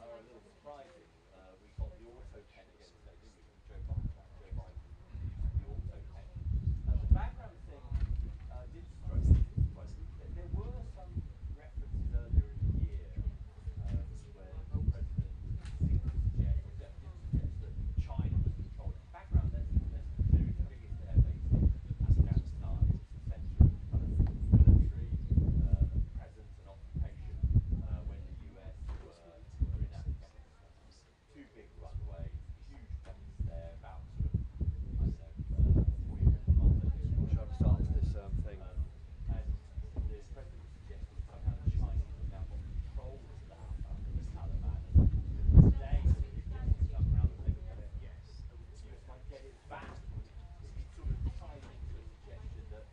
are a little surprising. We got the auto pen against that, didn't we, from Joe Biden, the auto pen. The background thing did strike me. There were some references earlier in the year where the president seemed to suggest that China was controlling the background. There is the biggest air base in Afghanistan. It's the centre of kind of military presence and occupation when the US were in Afghanistan. Two big runways, huge base there, about sort of, I don't know, 40 miles. I'm trying to start this thing. And the president suggested somehow the Chinese have now got control of that under the Taliban. And today, somehow that they were going to, yes, the US might get it back. It sort of ties into a suggestion that,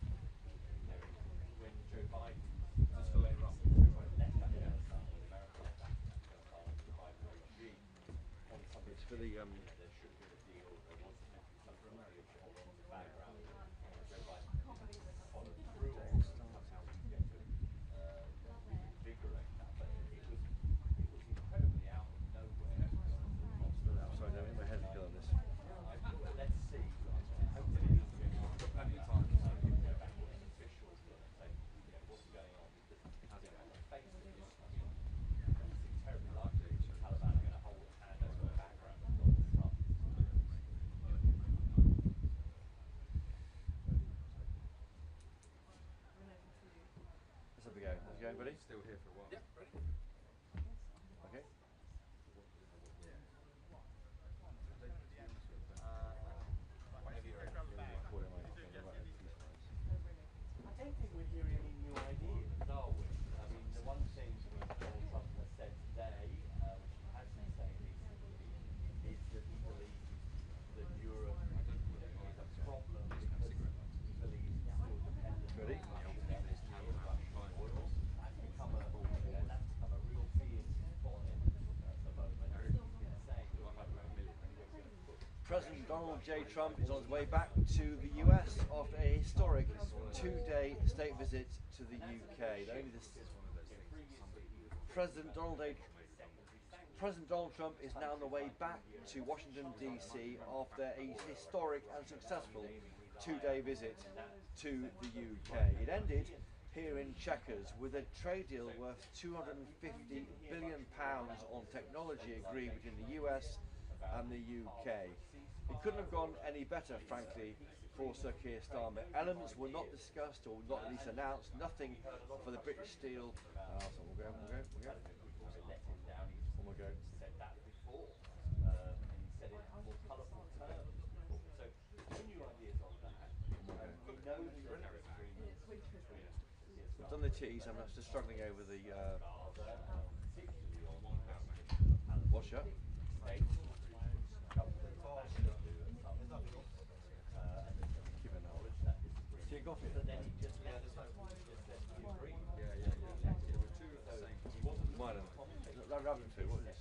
when Joe Biden just to later on, left Afghanistan, when America left Afghanistan under the Biden regime, on some It's for the there should be a deal, there was meant to be some sort of deal on the background. Joe Biden followed through on somehow we get to reinvigorate that, but it was incredibly out of nowhere. Sorry, don't hit my head together on this. Let's see. Hopefully we'll get plenty of time to go back to the officials and say, what's going on, because on the face of this, it doesn't seem terribly likely that the Taliban are going to hold a hand over the background of Donald Trump. Let's have a go. How's it going, buddy? Still here for a while. Yep, ready? Okay. I don't think we're hearing any President Donald J. Trump is on his way back to the US after a historic two-day state visit to the UK. President Donald Trump is now on the way back to Washington, D.C. after a historic and successful two-day visit to the UK. It ended here in Chequers with a trade deal worth £250 billion on technology agreed between the US and the UK. It couldn't have gone any better, frankly, for Sir Keir Starmer. Elements were not discussed or not at least announced, nothing for the British Steel. One more go. I've done the teas, I'm just struggling over the what's up? Tea coffee? Mine. That rabbit food, what is this?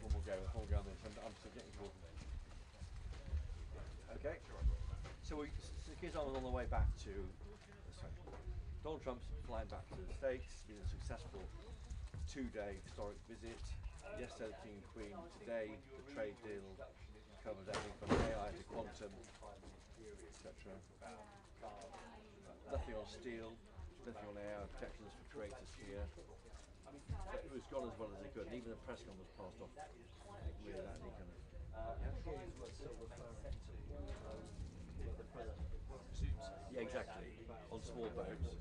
One more go on this. I'm still getting caught. Okay. So Keir Starmer's on the way back to. Donald Trump's flying back to the States. Been a successful two-day historic visit. Yesterday, the King and Queen. Today, the trade deal covers everything from AI to quantum, etc. Nothing on steel, nothing on AI protections for creators here. So it was gone as well as it could, and even the press conference passed off with that. And he kind of, yeah, exactly. On small boats.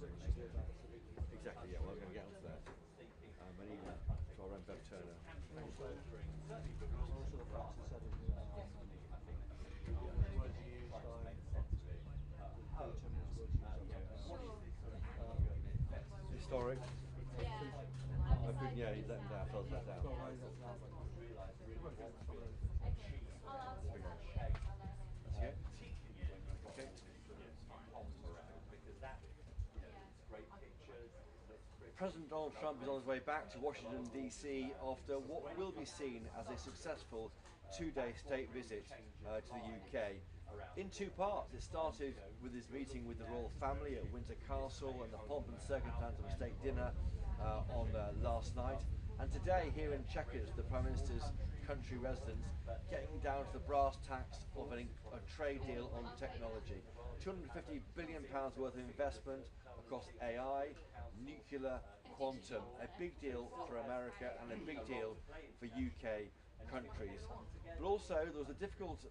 Exactly, yeah, well, I'm going to get onto that. And even to our own Bev Turner. Historic. Yeah, he's let him down, felt let down. That's it. Okay. President Donald Trump is on his way back to Washington, D.C. after what will be seen as a successful two-day state visit to the UK. In two parts. It started with his meeting with the royal family at Windsor Castle and the pomp and circumstance of a state dinner on last night. And today, here in Chequers, the Prime Minister's country residence, getting down to the brass tacks of a trade deal on technology. £250 billion worth of investment across AI, nuclear, quantum. A big deal for America and a big deal for UK countries. But also there was a difficult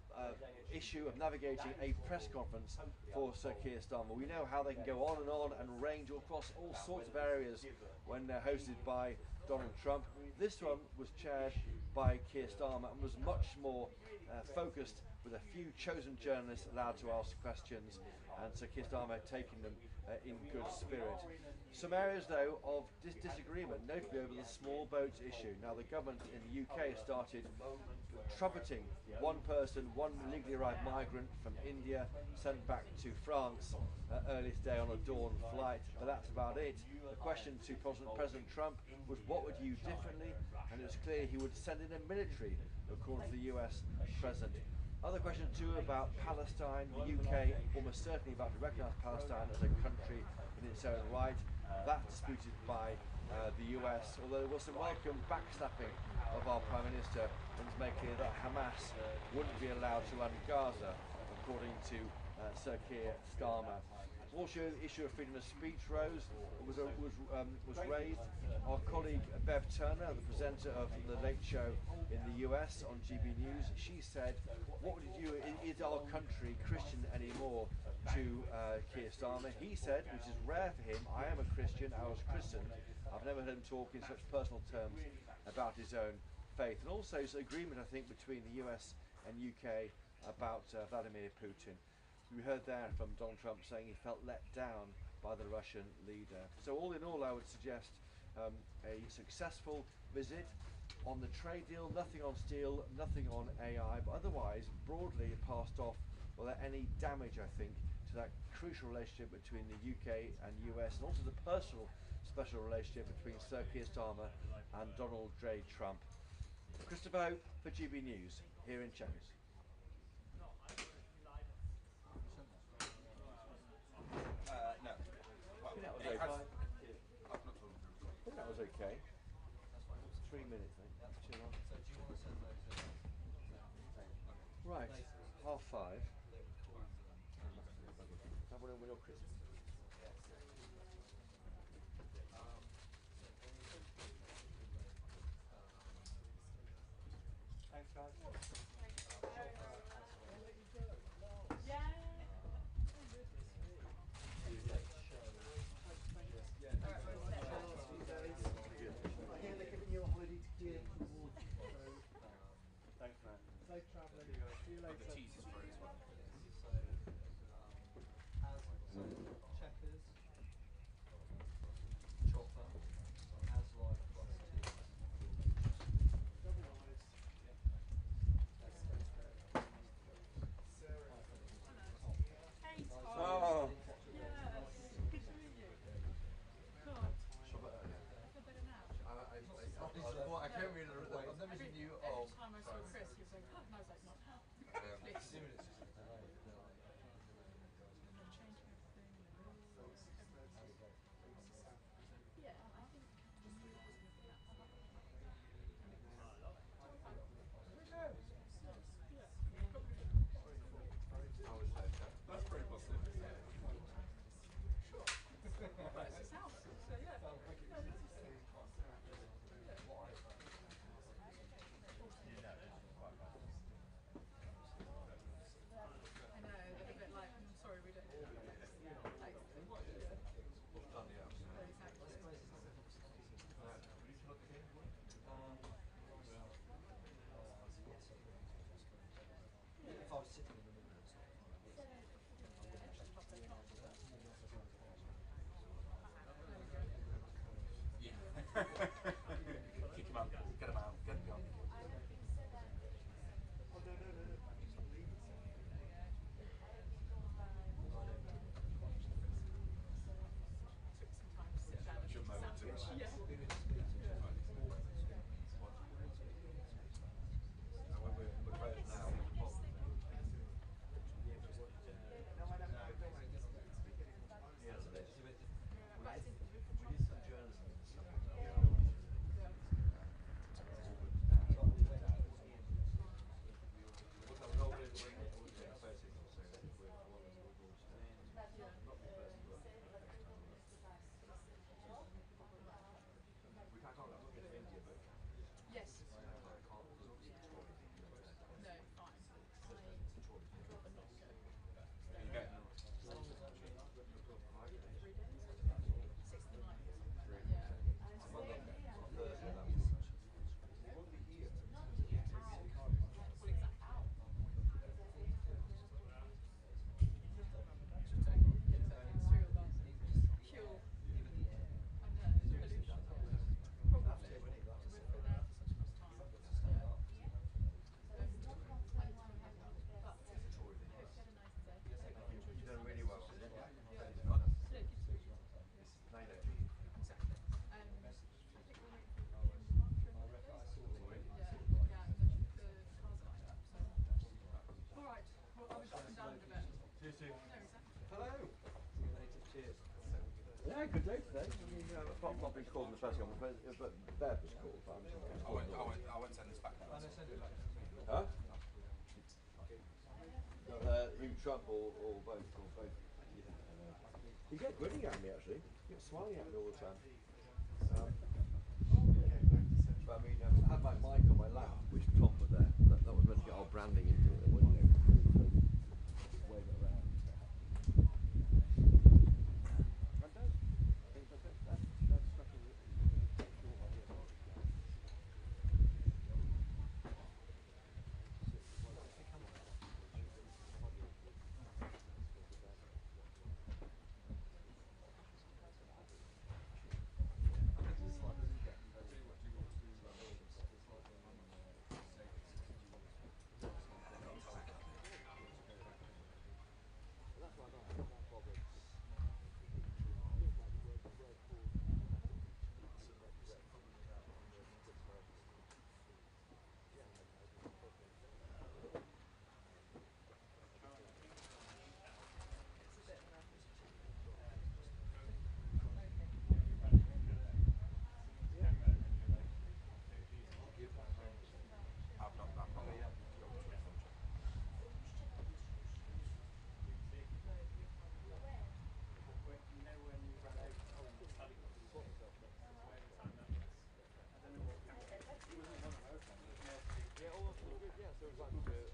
issue of navigating a press conference for Sir Keir Starmer. We know how they can go on and range across all sorts of areas when they're hosted by Donald Trump. This one was chaired by Keir Starmer and was much more focused, with a few chosen journalists allowed to ask questions, and Sir Keir Starmer taking them in good spirit. Some areas, though, of disagreement, notably over the small boats issue. Now, the government in the UK has started trumpeting one person, one legally arrived migrant from India, sent back to France earlier today on a dawn flight, but that's about it. The question to President Trump was, what would you do differently? And it was clear he would send in a military, according to the US President. Other questions too about Palestine. The UK almost certainly about to recognise Palestine as a country in its own right. That's disputed by the US, although there was some welcome backslapping of our Prime Minister, and it's made clear that Hamas wouldn't be allowed to run Gaza, according to Sir Keir Starmer. Also, the issue of freedom of speech was raised. Our colleague Bev Turner, the presenter of The Late Show in the US on GB News, she said, what would you do? Is our country Christian anymore, to Keir Starmer? He said, which is rare for him, I am a Christian, I was christened. I've never heard him talk in such personal terms about his own faith. And also, it's an agreement, I think, between the US and UK about Vladimir Putin. We heard there from Donald Trump saying he felt let down by the Russian leader. So all in all, I would suggest a successful visit on the trade deal, nothing on steel, nothing on AI, but otherwise broadly passed off without any damage, I think, to that crucial relationship between the UK and US, and also the personal special relationship between Sir Keir Starmer and Donald J. Trump. Christopher for GB News, here in Chequers. No. Well, That was it okay. has, I've not told him. I think that was okay. That's fine. It was 3 minutes, I think. That's too long. So do you want to send those in? Right, 5:30. That one with your Christmas. Thanks, guys. I hear they're giving you a holiday to gear towards you. Thanks, man. Safe travelling. See you later. The cheese is for it as well. Checkers, chopper, as live plus tears. Oh. I can't read it. I've never seen you. Oh, every time I saw Chris, he was like, oh, no, it's like, not now. That's pretty positive. Sure. That's his house. So, yeah. I know, they're a bit like, I'm sorry, we don't. If I was sitting in the middle, it's not Kick him out. Get him out. Get him gone. Your moment to we're closed now. We did some journalism in the summer. Yes. No, fine. You've done really well. Alright, well, I was dropping down a bit. See you soon. No, exactly. Hello. Cheers. Yeah, good day today. I mean, apart from not being called in the first one, but Bev was called. I won't send this back now. Huh? You, Trump, or both, You get grinning at me, actually. You get smiling at me all the time. But I mean, I had my mic on my lap, which Tom put there. That was meant to get our branding into it, wasn't it? Wave it around. feels like